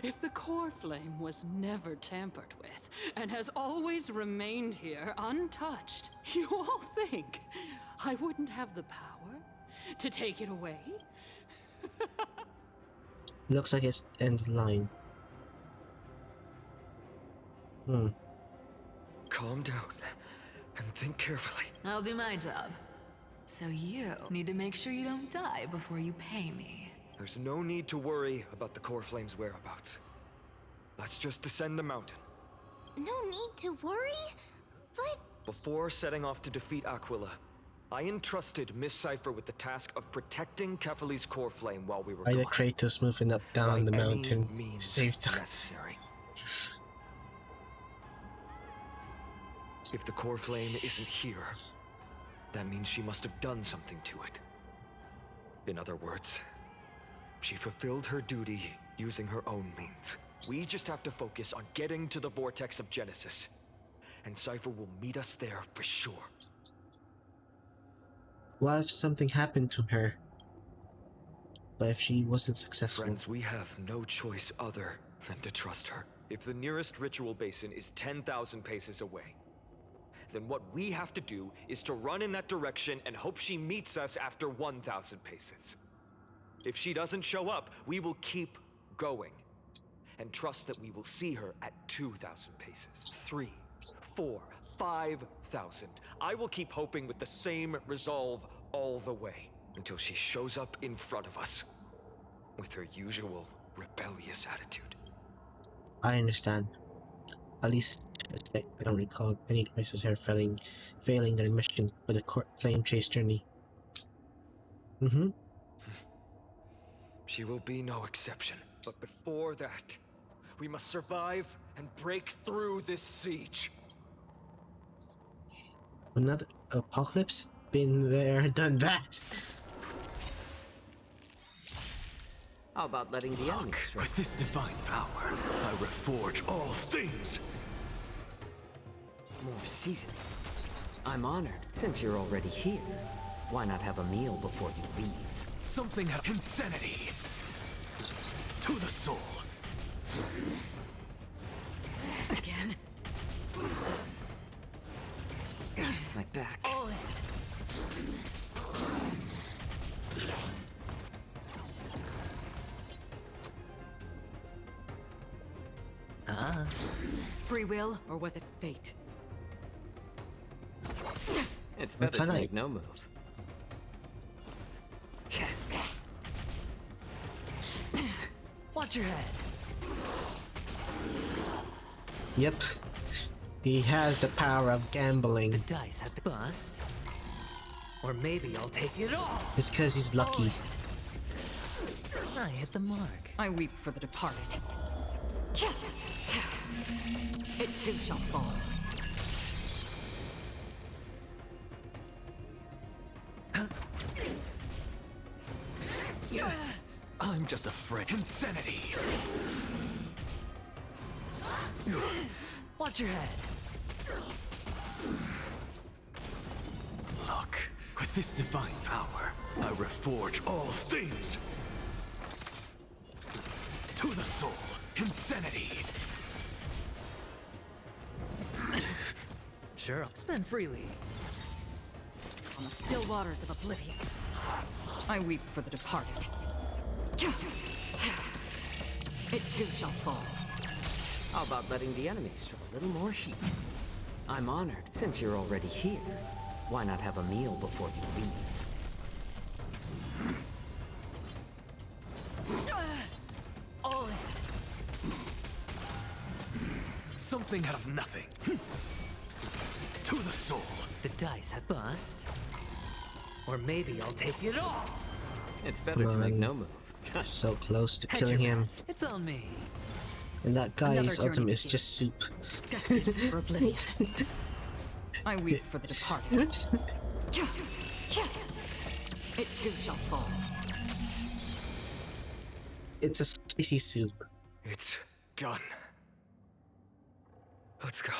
If the core flame was never tampered with and has always remained here untouched, you all think I wouldn't have the power to take it away? Looks like it's end line. Calm down and think carefully. I'll do my job. So you need to make sure you don't die before you pay me. There's no need to worry about the core flame's whereabouts. Let's just descend the mountain. No need to worry? But... Before setting off to defeat Aquila, I entrusted Miss Cipher with the task of protecting Kefali's core flame while we were I gone. the Kratos moving up down the By any mountain. means Saved time. necessary. If the core flame isn't here, that means she must have done something to it. In other words, she fulfilled her duty using her own means. We just have to focus on getting to the vortex of Genesis, and Cipher will meet us there for sure. What if something happened to her? What if she wasn't successful? Friends, we have no choice other than to trust her. If the nearest ritual basin is 10,000 paces away, then what we have to do is to run in that direction and hope she meets us after 1,000 paces. If she doesn't show up, we will keep going and trust that we will see her at 2,000 paces, 3, 4, 5,000. I will keep hoping with the same resolve all the way until she shows up in front of us with her usual rebellious attitude. I understand. At least I don't recall any devices here failing their mission for the flame chase journey. Mm-hmm. She will be no exception. But before that, we must survive and break through this siege. Another apocalypse? Been there, done that. How about letting the enemy strike? With this divine power, I reforge all things. More seasoning. I'm honored. Since you're already here, why not have a meal before you leave? Something of insanity. To the soul. Again? My back. All in. Free will, or was it fate? It's better to make no move. Watch your head. Yep. He has the power of gambling. The dice have been bust. Or maybe I'll take it all. It's because he's lucky. I hit the mark. I weep for the departed. It too shall fall. I'm just afraid. Insanity. Watch your head. Look, with this divine power, I reforge all things. To the soul, insanity. Sure, I'll spend freely. On the still waters of oblivion. I weep for the departed. It too shall fall. How about letting the enemies show a little more heat? I'm honored. Since you're already here, why not have a meal before you leave? All in. Something out of nothing. To the soul. The dice have bust. Or maybe I'll take it all. It's better to make no move. So close to killing him. It's on me. And that guy's ultimate is just soup. Destined for oblivion. I weep for the departed. It too shall fall. It's a spicy soup. It's done. Let's go.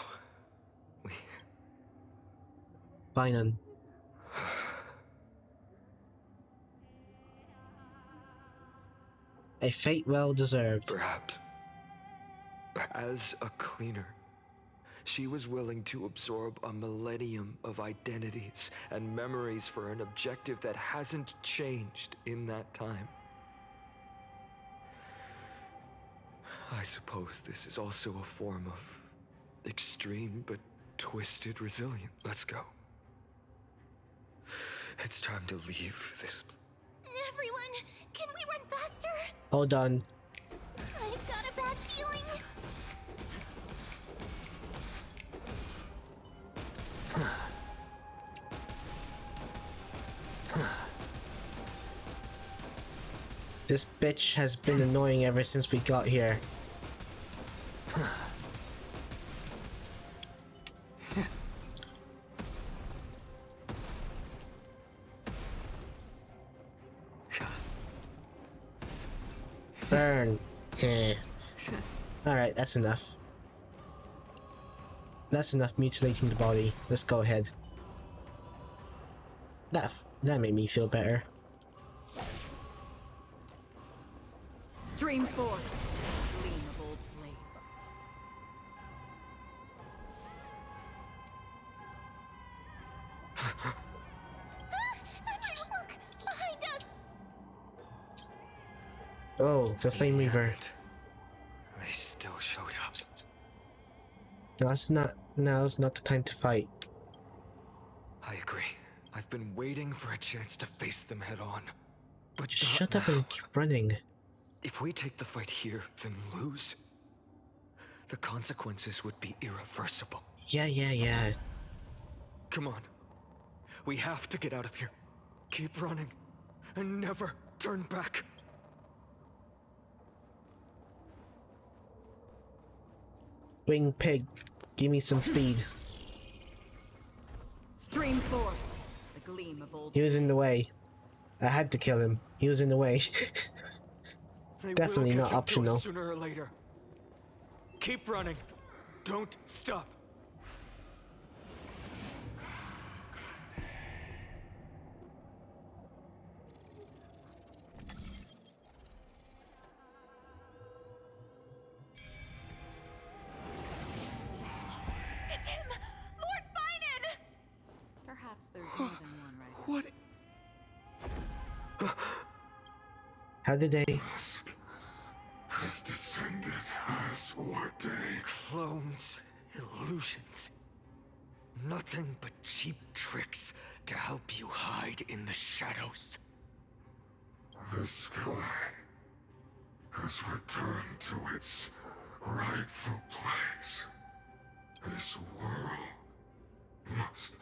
Finan. A fate well deserved. Perhaps. As a cleaner, she was willing to absorb a millennium of identities and memories for an objective that hasn't changed in that time. I suppose this is also a form of extreme but twisted resilience. Let's go. It's time to leave this. Everyone, can we run faster? Hold on. I've got a bad feeling. This bitch has been annoying ever since we got here. Burn. Yeah. Alright, that's enough. That's enough mutilating the body. Let's go ahead. That made me feel better. Stream forth, gleam of old blades. Oh, the Flame Reaver. They still showed up. Now's not the time to fight. I agree. I've been waiting for a chance to face them head on. But Just not shut up now. and keep running. If we take the fight here, then lose, the consequences would be irreversible. Yeah. Come on. We have to get out of here. Keep running. And never turn back. Wing Pig, give me some speed. Stream forth. The gleam of old. He was in the way. I had to kill him. He was in the way. They Definitely will not catch up to us optional. sooner or later. Keep running. Don't stop. It's him! Lord Finan! Perhaps there's more than one right. What? How did they? Has descended as ordained. Clones, illusions. Nothing but cheap tricks to help you hide in the shadows. The sky has returned to its rightful place. This world must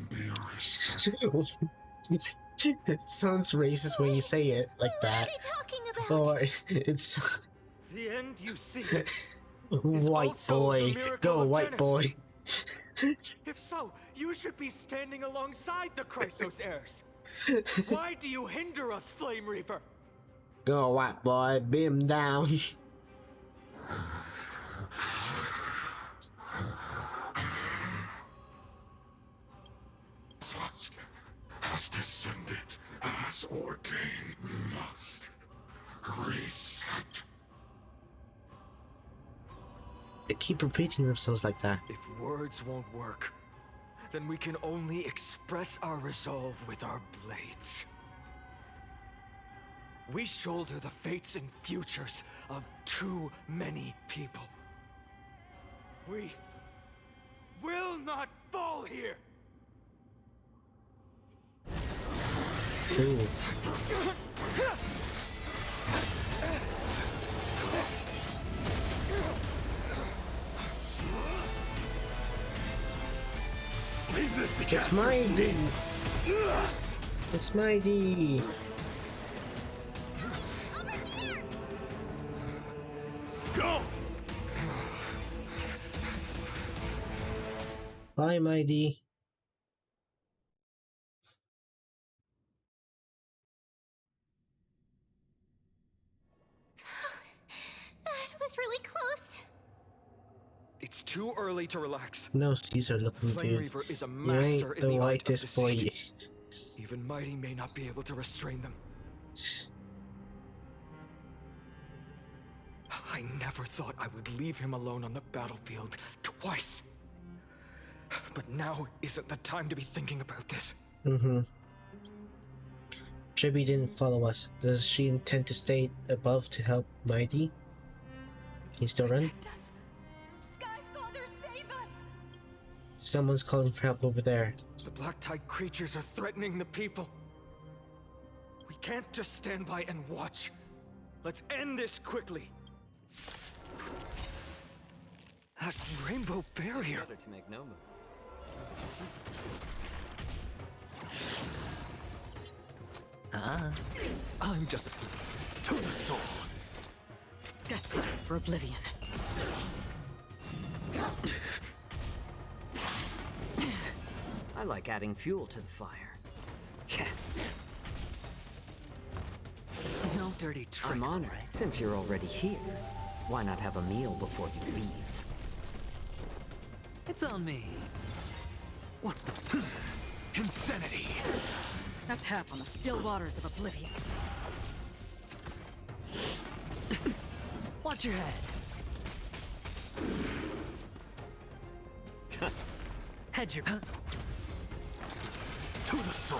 be restored. It sounds racist when you say it like that. Or it's The end you see. white boy. Go white boy. If so, you should be standing alongside the Chrysos heirs. Why do you hinder us, Flame Reaver? Go white boy, beam down. Tusk has descended as ordained. Must reset. They keep repeating themselves like that. If words won't work, then we can only express our resolve with our blades. We shoulder the fates and futures of too many people. We will not fall here! Ooh. It's my D. It's my D. Go! Bye, my D. That was really close. It's too early to relax. No Caesar looking Flame dude. Reaver is a You master ain't in the the art of whitest boy. deceit. Even Mighty may not be able to restrain them. I never thought I would leave him alone on the battlefield twice. But now isn't the time to be thinking about this. Mm-hmm. Tribby didn't follow us. Does she intend to stay above to help Mighty? Can you still run? Skyfather, save us! Someone's calling for help over there. The Black Tide creatures are threatening the people. We can't just stand by and watch. Let's end this quickly. That rainbow barrier. Better to make no move. I'm just to the soul. Destined for oblivion. I like adding fuel to the fire. No dirty tricks. I'm honored. Since you're already here, why not have a meal before you leave? It's on me. What's the insanity? That's half on the still waters of oblivion. Watch your head. Head your to the soul.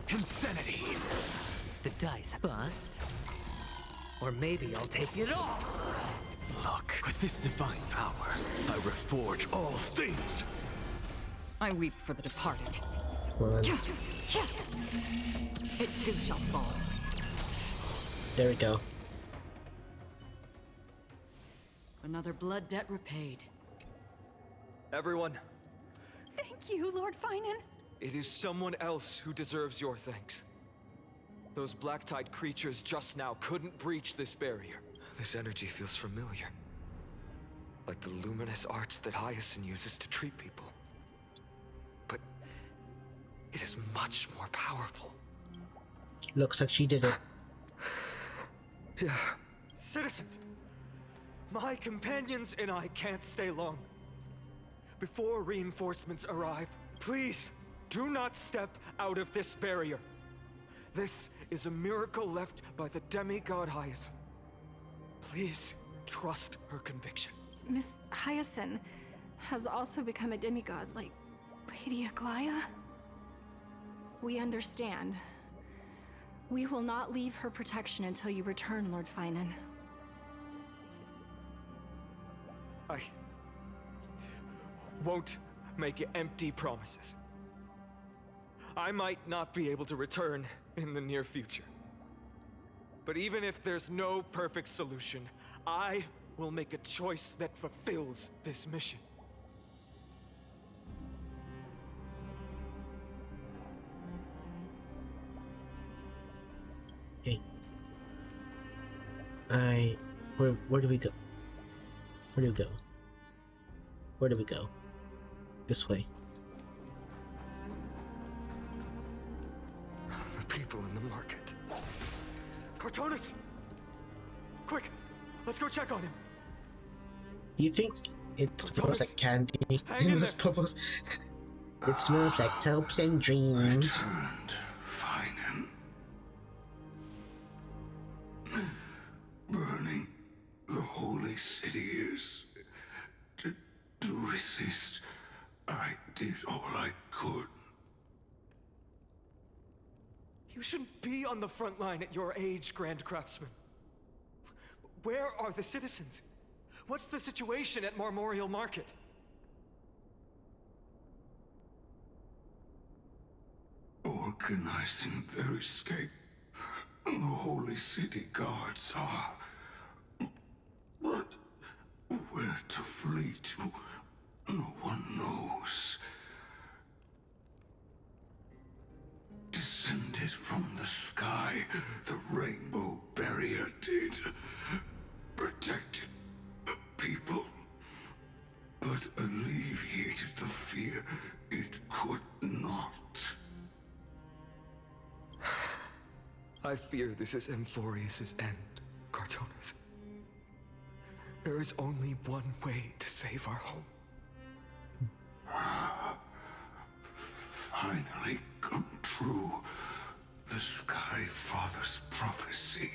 Insanity. the dice bust. Or maybe I'll take it all. Look, with this divine power, I reforge all things. I weep for the departed. Well, It too shall fall. there we go. Another blood debt repaid. Everyone, Thank you, Lord Finan. it is someone else who deserves your thanks. Those black-tide creatures just now couldn't breach this barrier. This energy feels familiar. Like the luminous arts that Hyacinth uses to treat people. But it is much more powerful. Looks like she did it. Yeah. Citizens! My companions and I can't stay long. Before reinforcements arrive, please do not step out of this barrier. This is a miracle left by the demigod Hyacinth. Please trust her conviction. Miss Hyacinth has also become a demigod, like Lady Aglaya. We understand. We will not leave her protection until you return, Lord Finan. I won't make empty promises. I might not be able to return in the near future. But even if there's no perfect solution, I will make a choice that fulfills this mission. Okay. Where do we go? Where do we go? Where do we go? This way. The people in the market. Cartonis! Quick! Let's go check on him! You think it smells like candy in those bubbles? It smells like hopes and dreams. Finan. Burning the holy city is... To resist, I did all I could. You shouldn't be on the front line at your age, Grand Craftsman. Where are the citizens? What's the situation at Marmorial Market? Organizing their escape. The holy city guards are... But where to flee to, no one knows. Descended from the sky, the rainbow barrier did. Protected people, but alleviated the fear it could not. I fear this is amphoreus' end, Cartonis. There is only one way to save our home. Finally come true. The Sky Father's prophecy.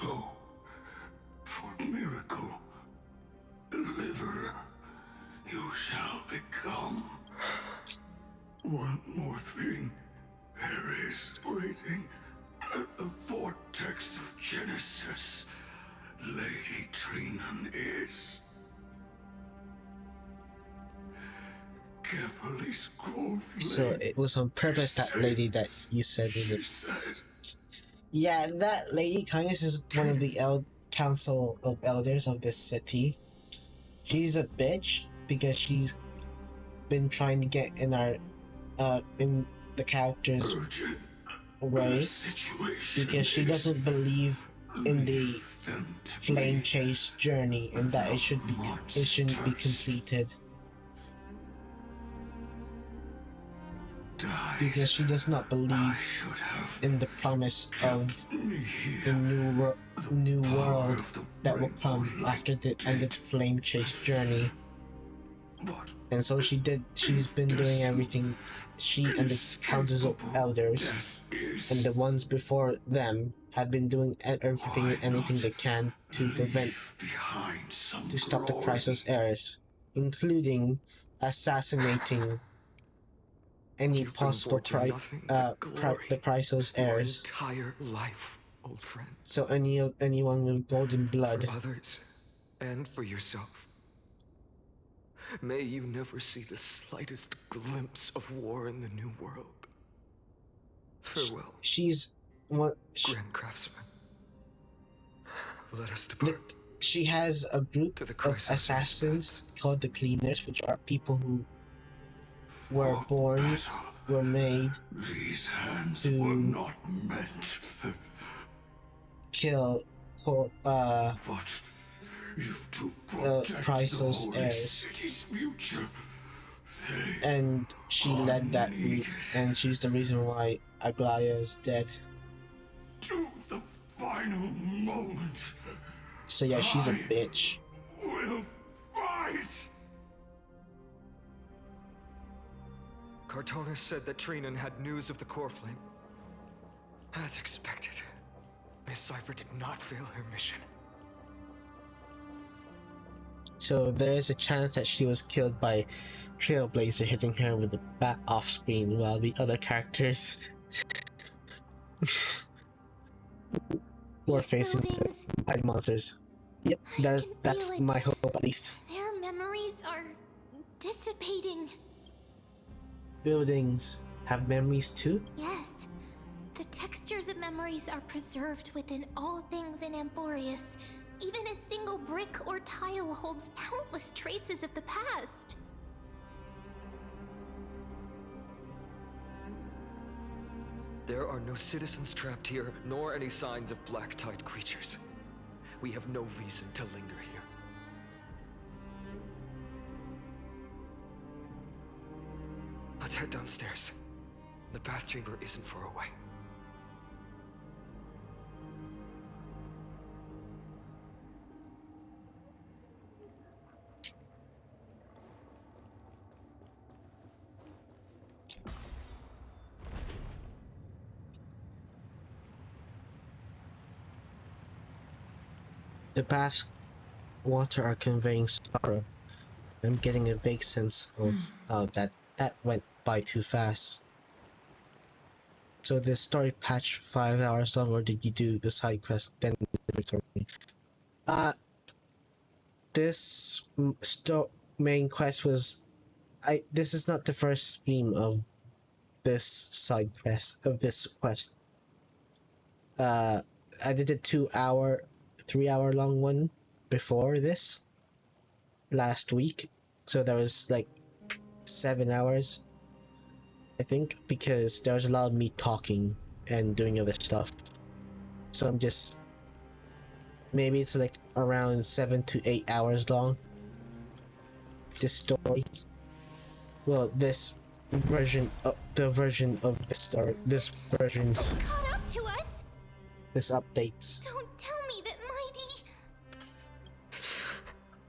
Go for miracle. Deliver. You shall become. One more thing. There is waiting at the vortex of Genesis. Lady Trinan is. Carefully scroll. So it was on purpose that lady that you said is a... Yeah, that lady Kindness is one of the council of elders of this city. She's a bitch because she's been trying to get in our in the character's way because she doesn't believe in the flame chase journey and that it shouldn't be completed. Because she does not believe in the promise of the new world that will come after the end of the flame chase journey. And so she's been doing everything, she and the councils of elders and the ones before them have been doing everything and anything they can to stop the Chrysos heirs, including assassinating any You've been possible working nothing but glory the Prisos your heirs. entire life, old friend. So anyone with golden blood. For others, and for yourself. May you never see the slightest glimpse of war in the New World. Farewell. She's what? Grand Craftsman. Let us depart. She has a group of assassins called the Cleaners, which are people who were born, were made to were not meant. Kill Chrysos heirs. And she led that group, and she's the reason why Aglaya is dead. To the final moment. So yeah, she's a bitch. We'll fight. Cartonis said that Trinan had news of the core flame. As expected, Miss Cipher did not fail her mission. So there is a chance that she was killed by Trailblazer hitting her with a bat off screen, while the other characters were facing bad monsters. Yep, that's my hope at least. Their memories are dissipating. Buildings have memories too? Yes. The textures of memories are preserved within all things in Amphoreus. Even a single brick or tile holds countless traces of the past. There are no citizens trapped here, nor any signs of black tide creatures. We have no reason to linger here. Let's head downstairs. The bath chamber isn't far away. The bath's water are conveying sorrow. I'm getting a vague sense of that went by too fast. So this story patch 5 hours long, or did you do the side quest then the story? This main quest was this is not the first stream of this side quest I did a 3-hour long one before this last week, so there was like 7 hours I think, because there was a lot of me talking and doing other stuff. So I'm just, maybe it's like around 7 to 8 hours long, this story. Well, this version of the version of the story, this version's Caught up to us. This updates. Don't tell me that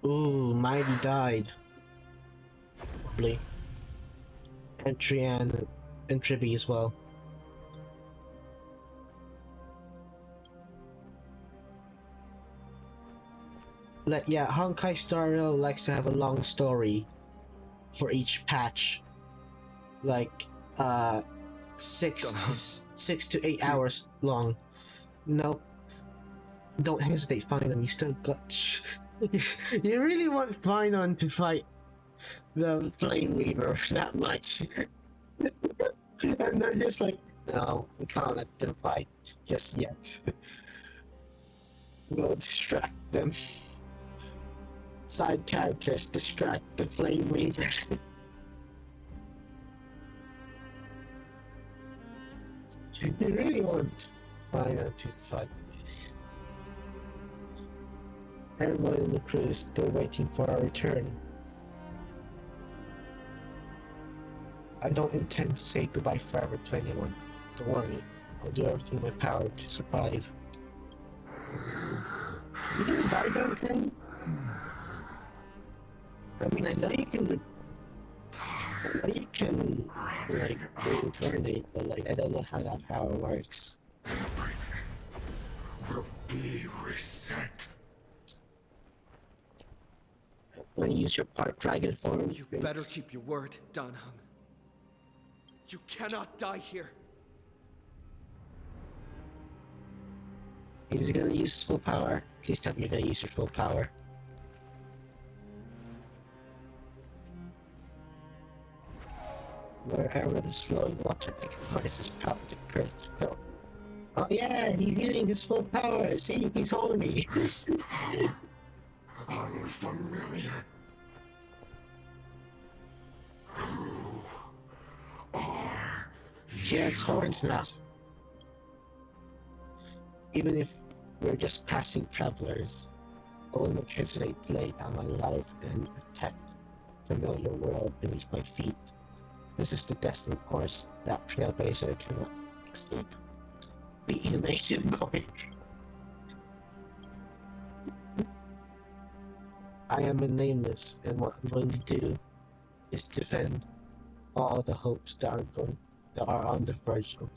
Mighty. Ooh, Mighty died. Probably. And Trian and Tribby as well. Yeah, honkaistarrail likes to have a long story for each patch. Like, 6 to 8 hours long. No, don't hesitate, Finon. You still got. You really want Finon to fight the Flame Reaver that much? And they're just like, no, we can't let them fight just yet. We'll distract them. Side characters distract the Flame Reaver. You really want Finon to fight. Everyone in the crew is still waiting for our return. I don't intend to say goodbye forever to anyone. Don't worry, I'll do everything in my power to survive. You didn't die though, Ken? I mean, I know you can, like, reincarnate, but, like, I don't know how that power works. Everything will be reset. When you use your part dragon form, you better keep your word, Danhung. You cannot die here. Is he gonna use his full power? Please tell me you're gonna use your full power. Where everyone is flowing water, I can harness his power to create fill. Oh yeah, he's using his full power. See, he's holding me. This power, unfamiliar. Who are you? She has horns now. Even if we're just passing travelers, I will not hesitate to lay down my life and protect the familiar world beneath my feet. This is the destined course that trailblazer cannot escape. Be animation boy. I am a nameless, and what I'm going to do is defend all the hopes that are on the verge of